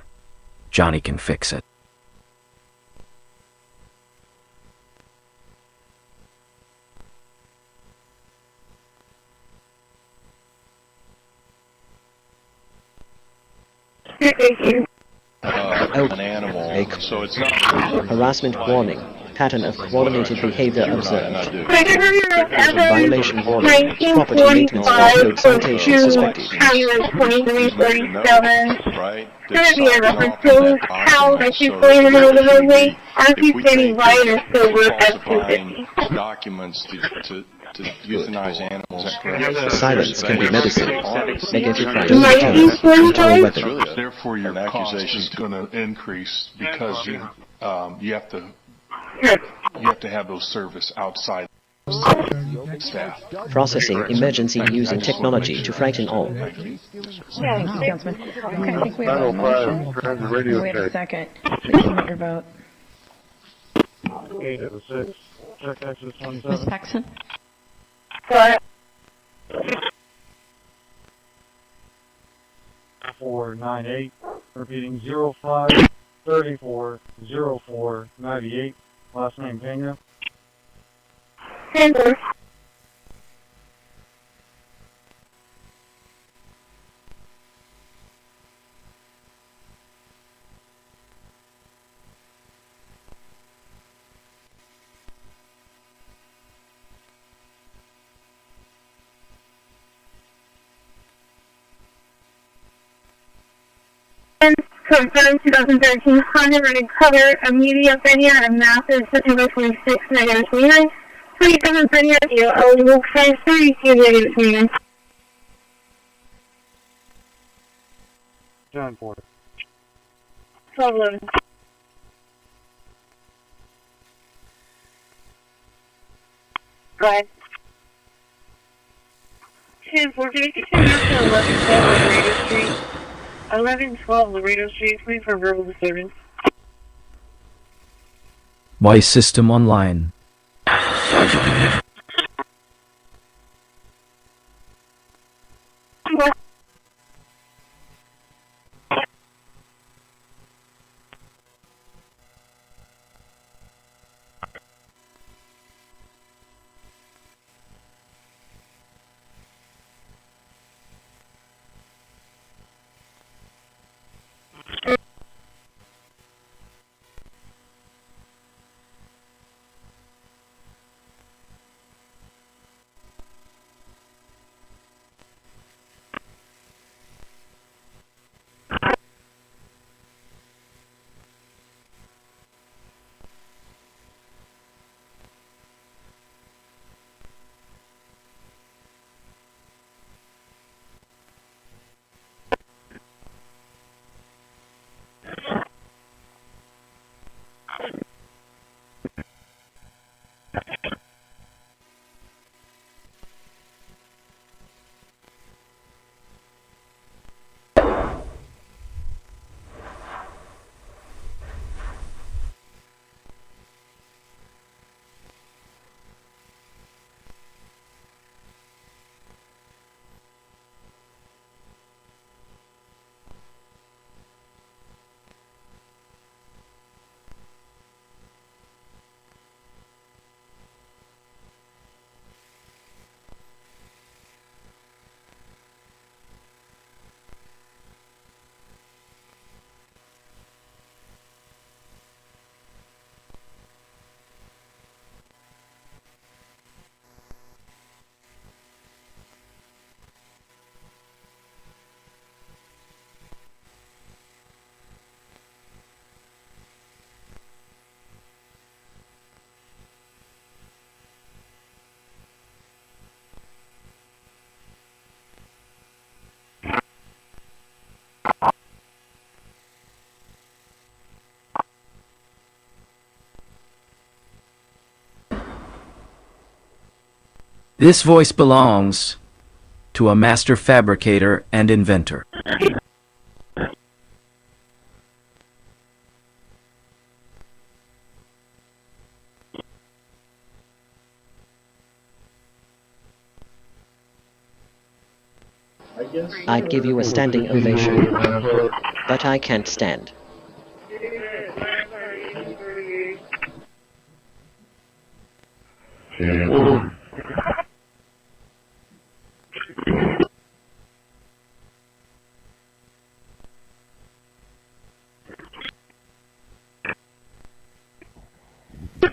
Johnny can fix it. An animal. So it's not harassment warning. Pattern of coordinated behavior observed. Violation warning. Property maintenance code citation suspected. Right? Could be a reference to how that she's going in the middle of the roadway, or if she's standing right or still work at 250. Documents to euthanize animals. Silence can be medicine. Negative don't deter a weapon. Therefore, your cost is going to increase because you have to have those service outside staff. Processing emergency using technology to frighten all. Yeah, Councilman. Okay, I think we have a motion. Wait a second. Please submit your vote. 8 of the 6. Check Texas 27. Ms. Paxson? What? 498. Repeating 05 34 04 98. Last name Pena. Sanders. Confirmed 2013 Honda running cover of media venue at a massive September 26, negative 29. 27 venue, you're eligible for 32 negative 29. John Porter. 1211. Go ahead. 1112 Laredo Street, please for verbal disturbance. Why system online? This voice belongs to a master fabricator and inventor. I'd give you a standing ovation, but I can't stand.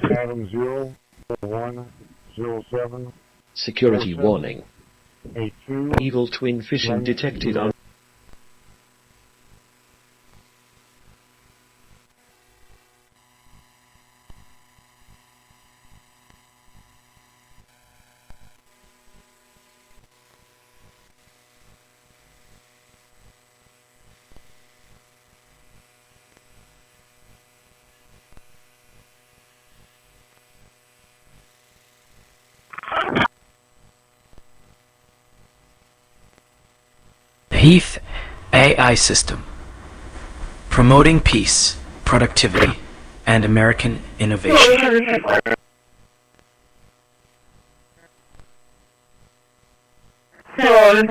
Adam 04107. Security warning. 82. Evil twin fishing detected on... Heath AI system, promoting peace, productivity, and American innovation. Hello.